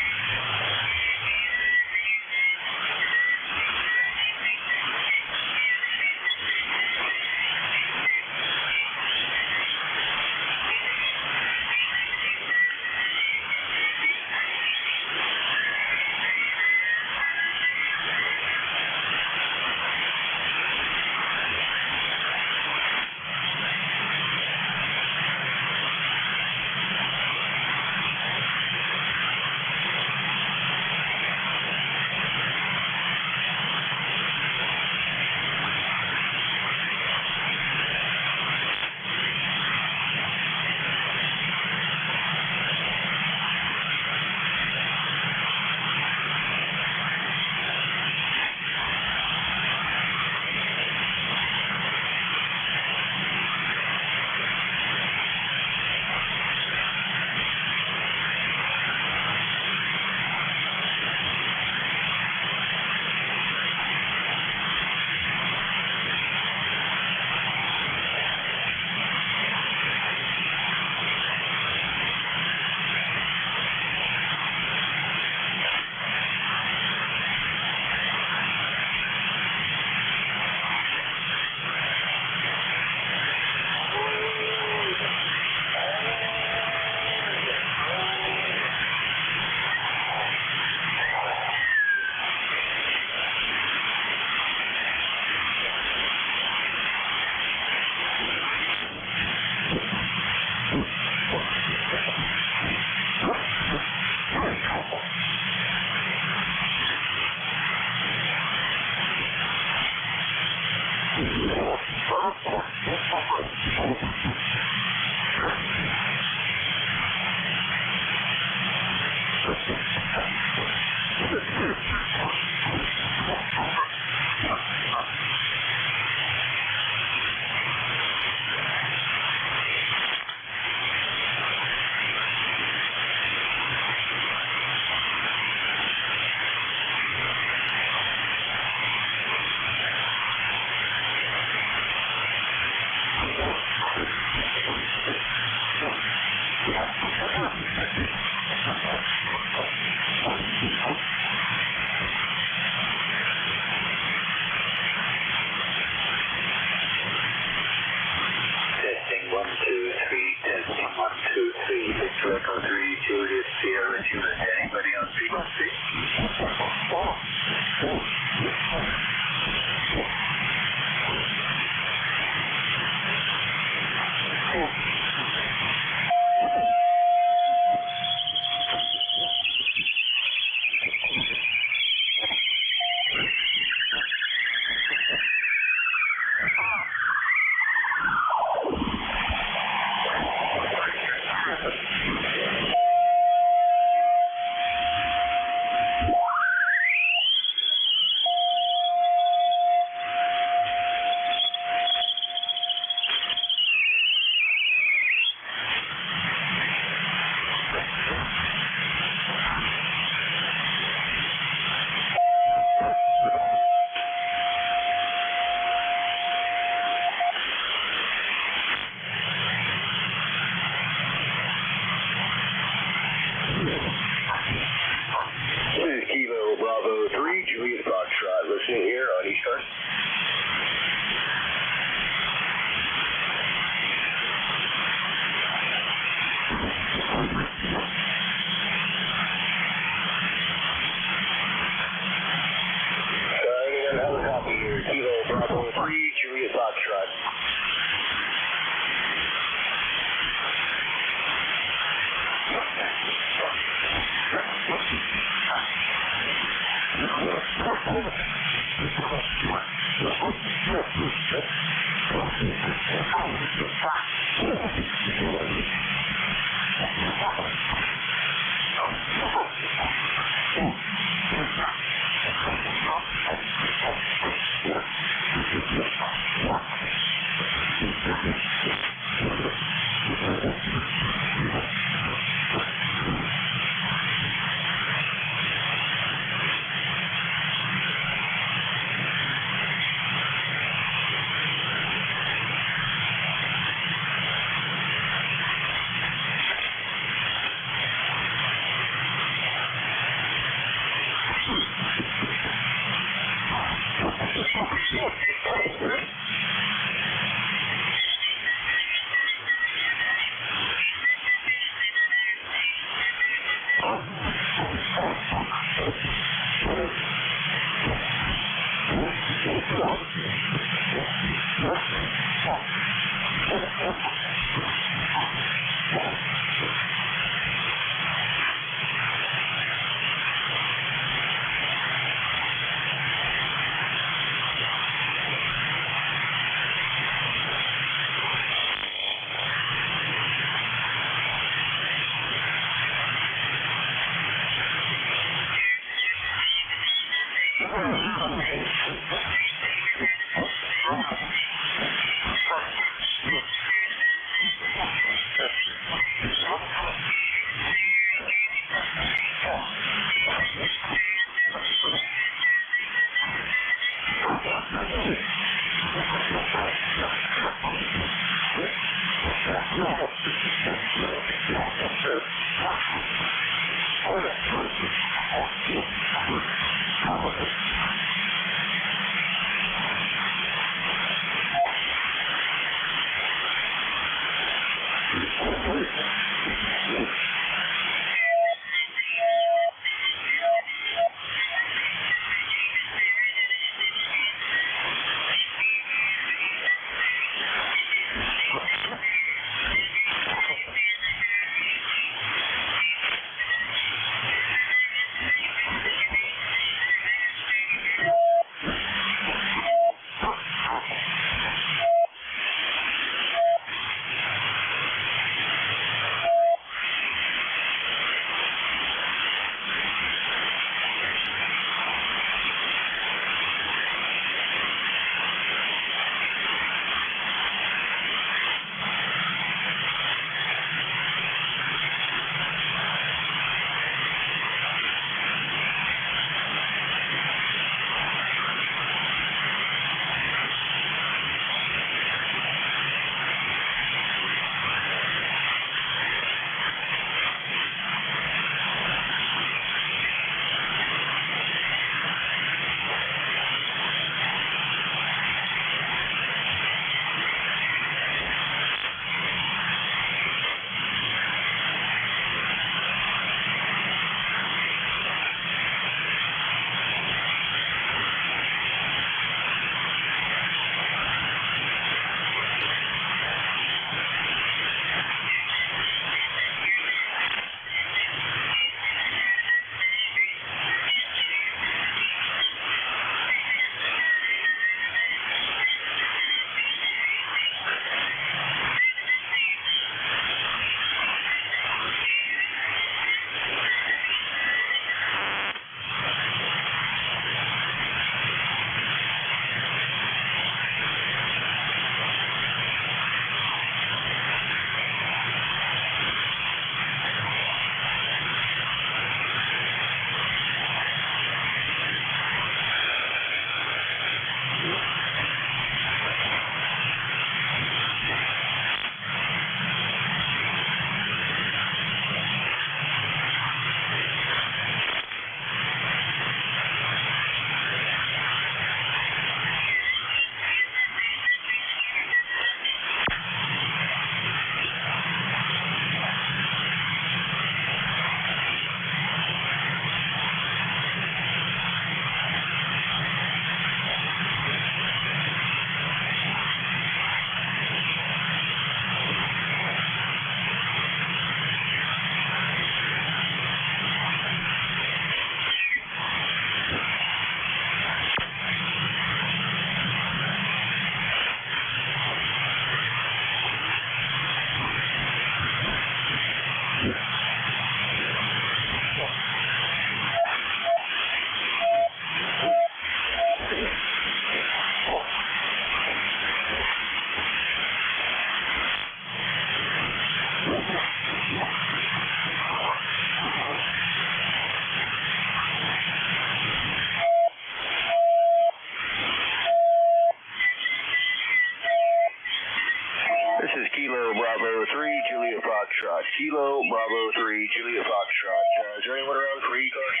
this is Kilo Bravo 3, Juliet Foxtrot. Kilo Bravo 3, Juliet Foxtrot. Is there anyone around for ECARS?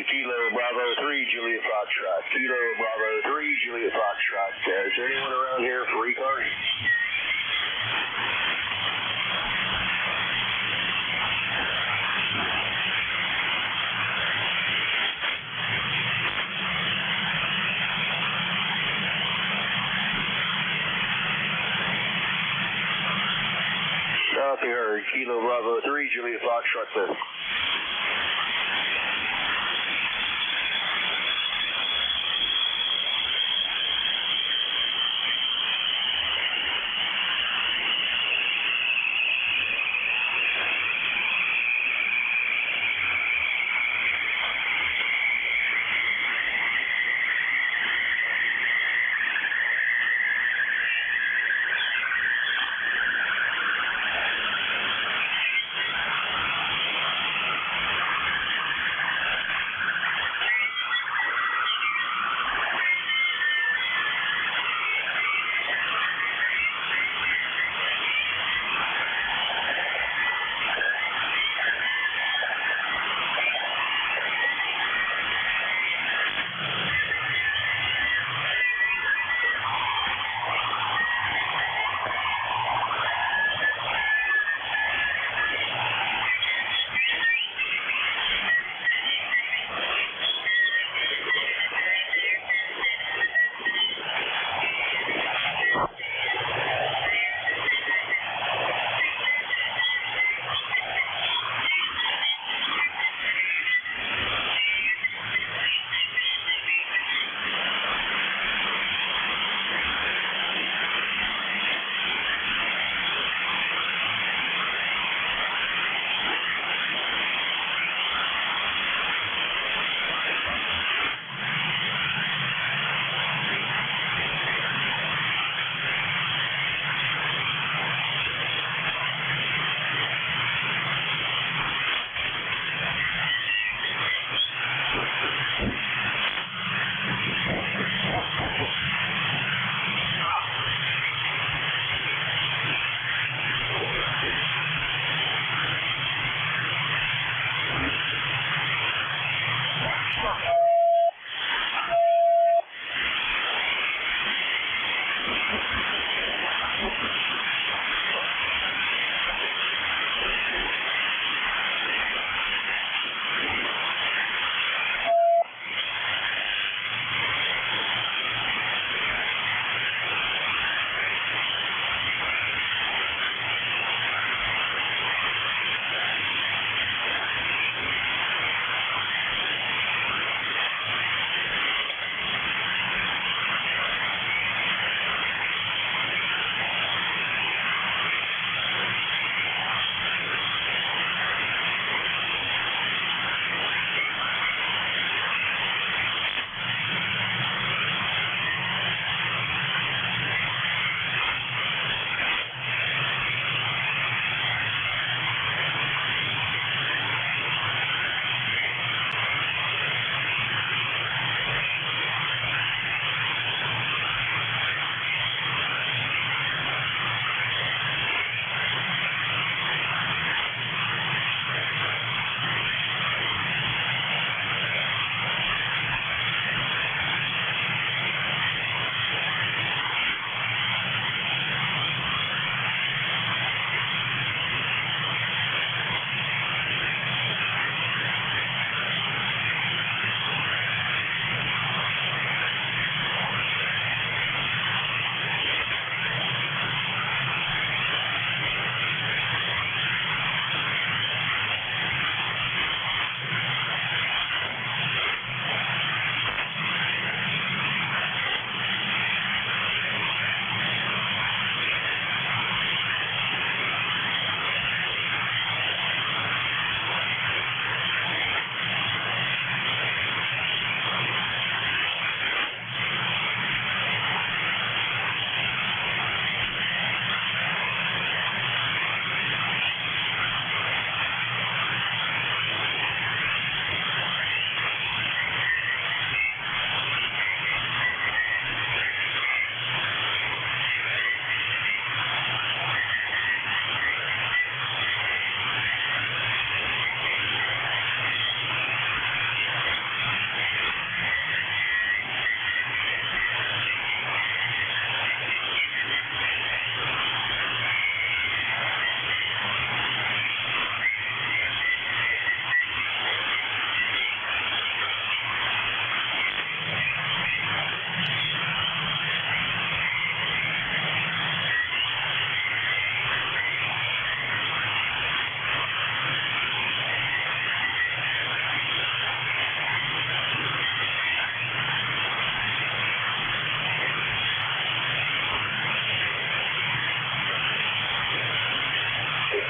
Kilo Bravo 3, Juliet Foxtrot. Kilo Bravo 3, Juliet Foxtrot. Is there anyone around here for ECARS? Copy her. Kilo Bravo 3, Juliet Foxtrot, sir.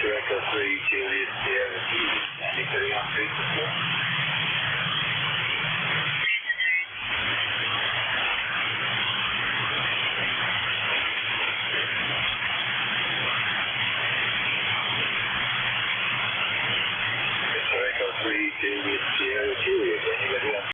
Echo 3, Juliet Sierra 2, Sandy 30 on 3 support.